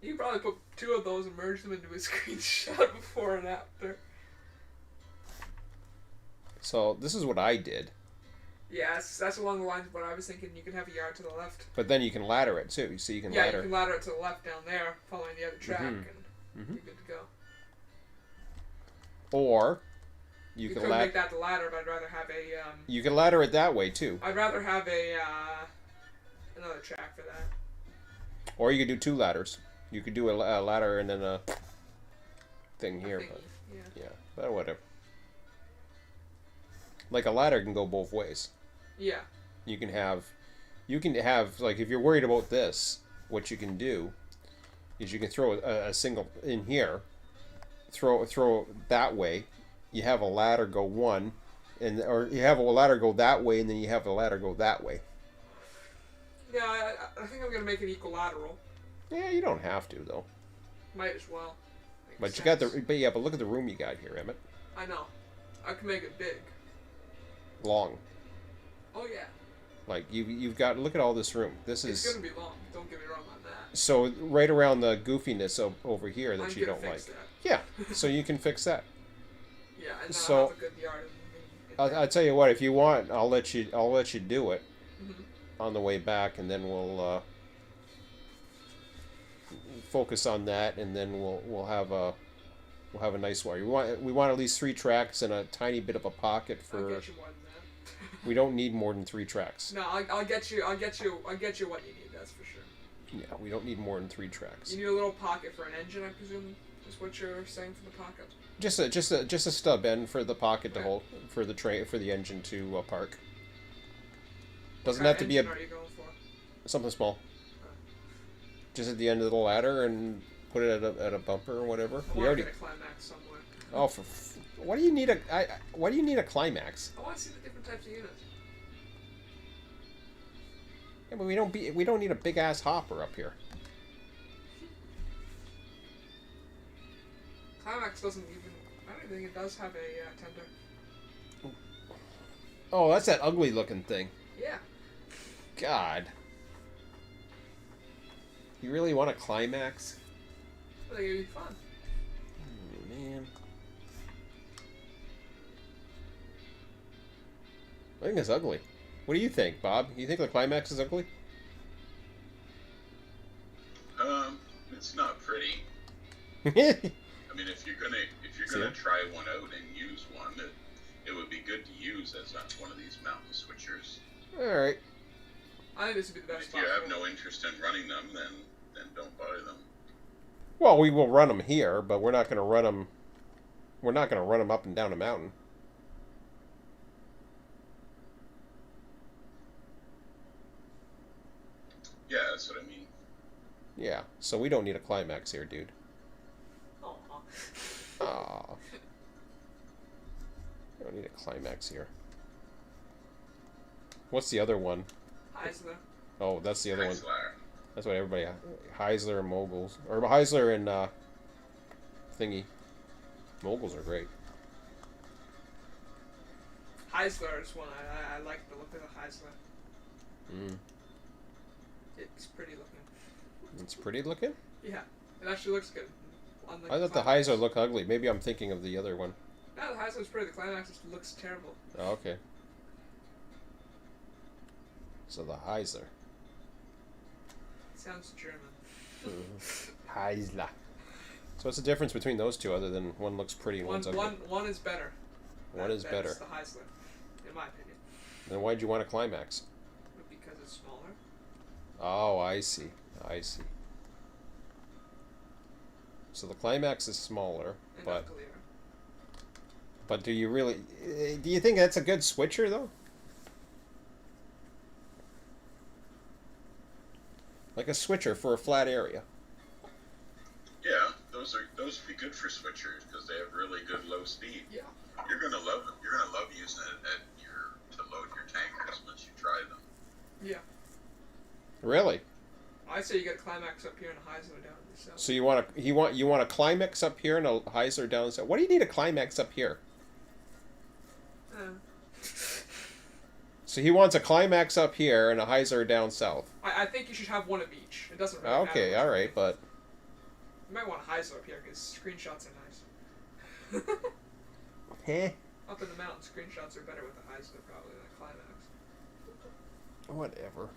You could probably put 2 of those and merge them into a screenshot before and after. So this is what I did. Yeah, that's along the lines of what I was thinking. You can have a yard to the left. But then you can ladder it too. So you can Yeah, ladder. you can ladder it to the left down there, following the other track, and Mhm. you're good to go. Or You can could ladder. make that the ladder, but I'd rather have a. You can ladder it that way too. I'd rather have a another track for that. Or you could do 2 ladders. You could do a ladder and then a thing here. Thingy, But yeah. yeah, but whatever. Like a ladder can go both ways. Yeah. You can have like if you're worried about this, what you can do is you can throw a single in here, throw that way. You have a ladder go one, or you have a ladder go that way, and then you have a ladder go that way. Yeah, I think I'm gonna make it equilateral. Yeah, you don't have to though. Might as well. Makes But you sense. got but look at the room you got here, Emmett. I know. I can make it big. Long. Oh yeah. Like you've got look at all this room. This It's is gonna be long. Don't get me wrong on that. so right around the goofiness over here that I'm you gonna don't like. fix that. Yeah, so you can fix that. Yeah, and then So- I'll have a good yard. I'll tell you what. If you want, I'll let you do it Mhm. on the way back, and then we'll focus on that, and then we'll have a nice one. We want at least 3 tracks and a tiny bit of a pocket I'll for. get you more than that. We don't need more than 3 tracks. No, I'll get you what you need. That's for sure. Yeah, we don't need more than 3 tracks. You need a little pocket for an engine, I presume. Is what you're saying for the pocket? Just a stub end for the pocket to Okay. hold for the engine to park. Doesn't What have kind to of be engine are you going for? something small. Just at the end of the ladder and put it at a bumper or whatever. I want to get a climax somewhere. Oh, why do you need why do you need a climax? I want to see the different types of units. Yeah, but we don't need a big ass hopper up here. Climax doesn't even. I don't think it does have a tender. Oh, that's that ugly looking thing. Yeah. God. You really want a climax? I think it'd be fun. Oh, man. I think it's ugly. What do you think, Bob? You think the climax is ugly? It's not pretty. I mean, if you're gonna try one out and use one, it would be good to use as one of these mountain switchers. All right. I think this would be the best If spot you have for no it. interest in running them, then don't buy them. Well, we will run them here, but we're not going to run them. We're not going to run them up and down a mountain. Yeah, that's what I mean. Yeah. So we don't need a climax here, dude. Aw. Aw. We don't need a climax here. What's the other one? Heisler. Oh, that's the other one. Chrysler. That's what everybody. Heisler and Moguls, or Heisler and thingy. Moguls are great. Heisler is one I like the look of the Heisler. Mm. It's pretty looking. It's pretty looking. Yeah, it actually looks good. Unlike I thought the Climax. Heisler looked ugly. Maybe I'm thinking of the other one. No, the Heisler's pretty. The Climax just looks terrible. Oh, okay. So the Heisler. It sounds German. Heisler. So what's the difference between those two, other than one looks pretty and one's ugly? One is better. One is better. That's the Heisler, in my opinion. Then why'd you want a climax? Because it's smaller. Oh, I see. I see. So the climax is smaller, And but uglier. do you really? Do you think that's a good switcher though? Like a switcher for a flat area. Yeah, those would be good for switchers because they have really good low speed. Yeah. You're gonna love them. You're gonna love using it to load your tankers once you try them. Yeah. Really? I say you got a climax up here and a Heisler down in the south. So you want a climax up here and a Heisler down south. What do you need a climax up here? So he wants a climax up here and a Heisler down south. I think you should have one of each. It doesn't really Okay, matter. all right, but You might want a Heisler up here because screenshots are nice. Up in the mountain, screenshots are better with a Heisler probably than a climax. Whatever.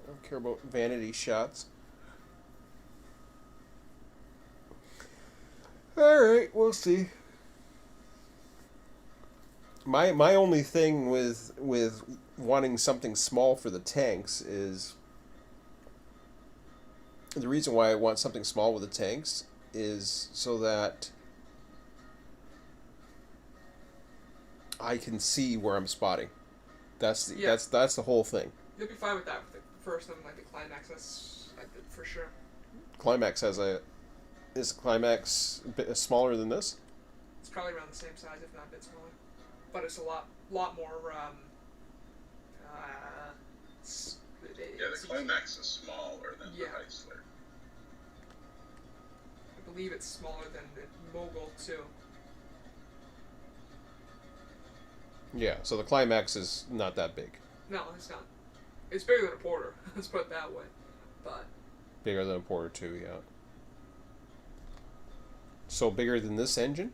I don't care about vanity shots. All right, we'll see. My only thing with wanting something small for the tanks is the reason why I want something small with the tanks is so that I can see where I'm spotting. That's the whole thing. You'll be fine with that with the first one, like the climax. That's for sure. Climax is Climax a bit smaller than this? It's probably around the same size, if not a bit smaller. But it's a lot more. Yeah, the climax is smaller than Yeah. the Heisler. I believe it's smaller than the Mogul too. Yeah, so the Climax is not that big. No, it's not. It's bigger than a Porter. Let's put it that way. But Bigger than a Porter 2, yeah. So bigger than this engine?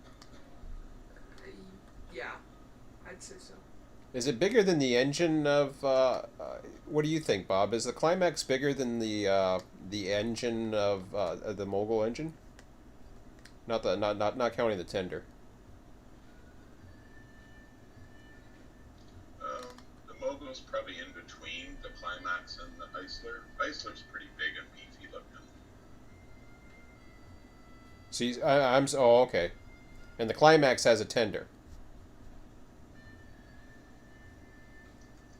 yeah, I'd say so. Is it bigger than the engine of? What do you think, Bob? Is the Climax bigger than the engine of the Mogul engine? Not counting the tender. The Mogul's probably in between the Climax and the Heisler. Heisler's pretty big and beefy looking. See, oh, okay. And the Climax has a tender.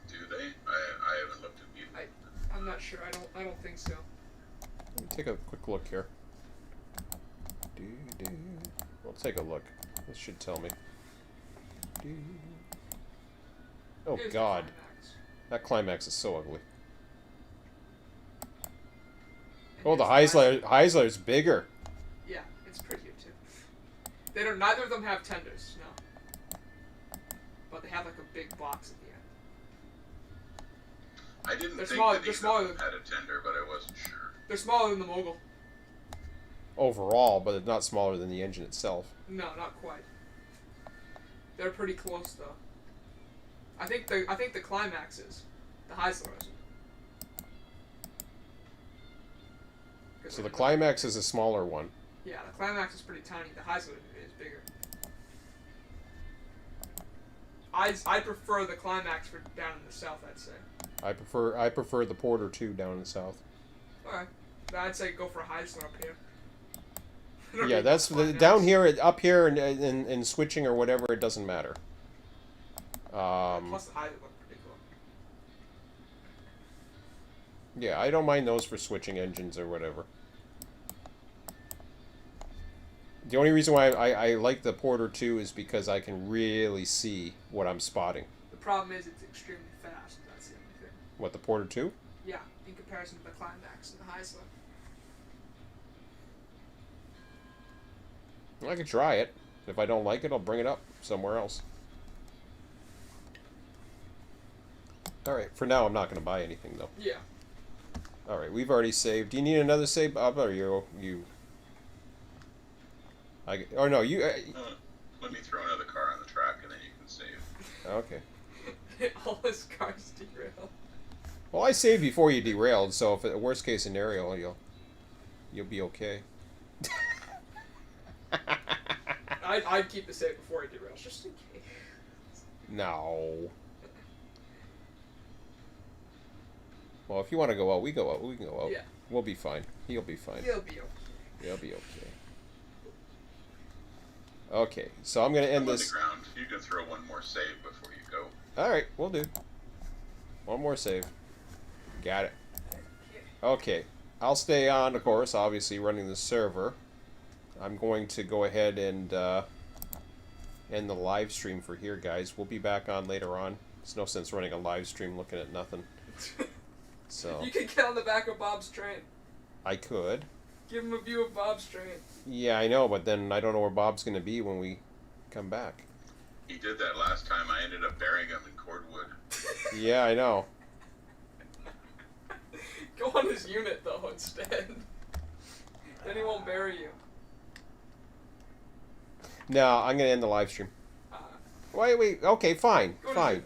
Do they? I haven't looked at either. I'm not sure. I don't think so. Let me take a quick look here. We'll take a look. This should tell me. Oh Here's the God, climax. that Climax is so ugly. And Oh, the here's Heisler's bigger. Yeah, it's prettier too. Neither of them have tenders, no. But they have like a big box at the end. I didn't They're think smaller- that they're either smaller of them had a tender, but I wasn't sure. They're smaller than the Mogul. Overall, but it's not smaller than the engine itself. No, not quite. They're pretty close though. I think the Climax is. The Heisler isn't. So the Climax is a smaller one. Yeah, the Climax is pretty tiny. The Heisler is bigger. I prefer the Climax for down in the south, I'd say. I prefer the Porter 2 down in the south. Alright. I'd say go for a Heisler up here. I don't Yeah, really that's go Climax. down here, up here, and switching or whatever. It doesn't matter. Plus the Heisler look pretty cool. Yeah, I don't mind those for switching engines or whatever. The only reason why I like the Porter 2 is because I can really see what I'm spotting. The problem is it's extremely fast. That's the only thing. What, the Porter 2? Yeah, in comparison to the Climax and the Heisler. I could try it. If I don't like it, I'll bring it up somewhere else. Alright, for now I'm not going to buy anything though. Yeah. Alright, we've already saved. Do you need another save, Bob, or you... Oh no, you... Let me throw another car on the track and then you can save. okay. All his cars derail. Well, I saved before you derailed, so if a worst case scenario, you'll be okay. I'd keep the save before he derails, just in case. No. Well, if you want to go out, we go out. We can go out. Yeah. We'll be fine. He'll be fine. He'll be okay. He'll be okay. Okay, so I'm going to end I'm on this... the ground. You can throw one more save before you go. Alright, we'll do. One more save. Got it. Okay. I'll stay on, of course, obviously running the server. I'm going to go ahead and end the live stream for here, guys. We'll be back on later on. There's no sense running a live stream looking at nothing. So You can get on the back of Bob's train. I could. Give him a view of Bob's train. Yeah, I know, but then I don't know where Bob's going to be when we come back. He did that last time. I ended up burying him in cordwood. Yeah, I know. Go on his unit, though, instead. Then he won't bury you. No, I'm going to end the live stream. Uh, Wait. Okay, fine. Go to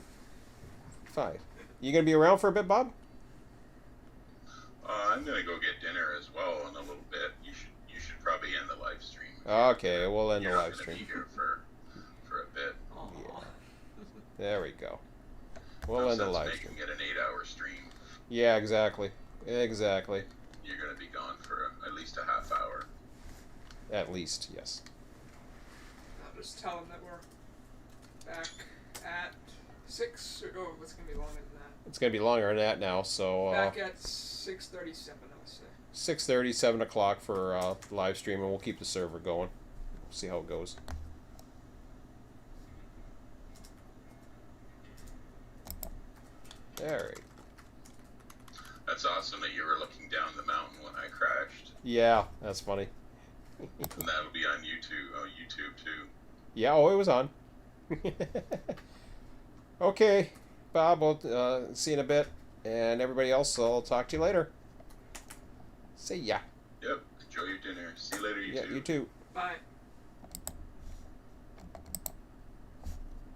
Fine. You going to be around for a bit, Bob? I'm gonna go get dinner as well in a little bit. You should probably end the live stream. Okay, we'll end You're the not live gonna stream. be here for a bit. aw. There we go. We'll No end the sense live making stream. it an 8-hour stream. Yeah, exactly. Exactly. You're gonna be gone for at least a half hour. At least, yes. I'll just tell him that we're back at 6. Oh, it's gonna be longer than that. It's going to be longer than that now, so Back at 6:37, I'll say. 6:30, 7 o'clock for live stream, and we'll keep the server going. See how it goes. Alright. That's awesome that you were looking down the mountain when I crashed. Yeah, that's funny. And that'll be on YouTube too. Yeah, oh, it was on. Okay, Bob, we'll see you in a bit. And everybody else, I'll talk to you later. See ya. Yep. Enjoy your dinner. See you later, Yeah, YouTube. you too. Bye.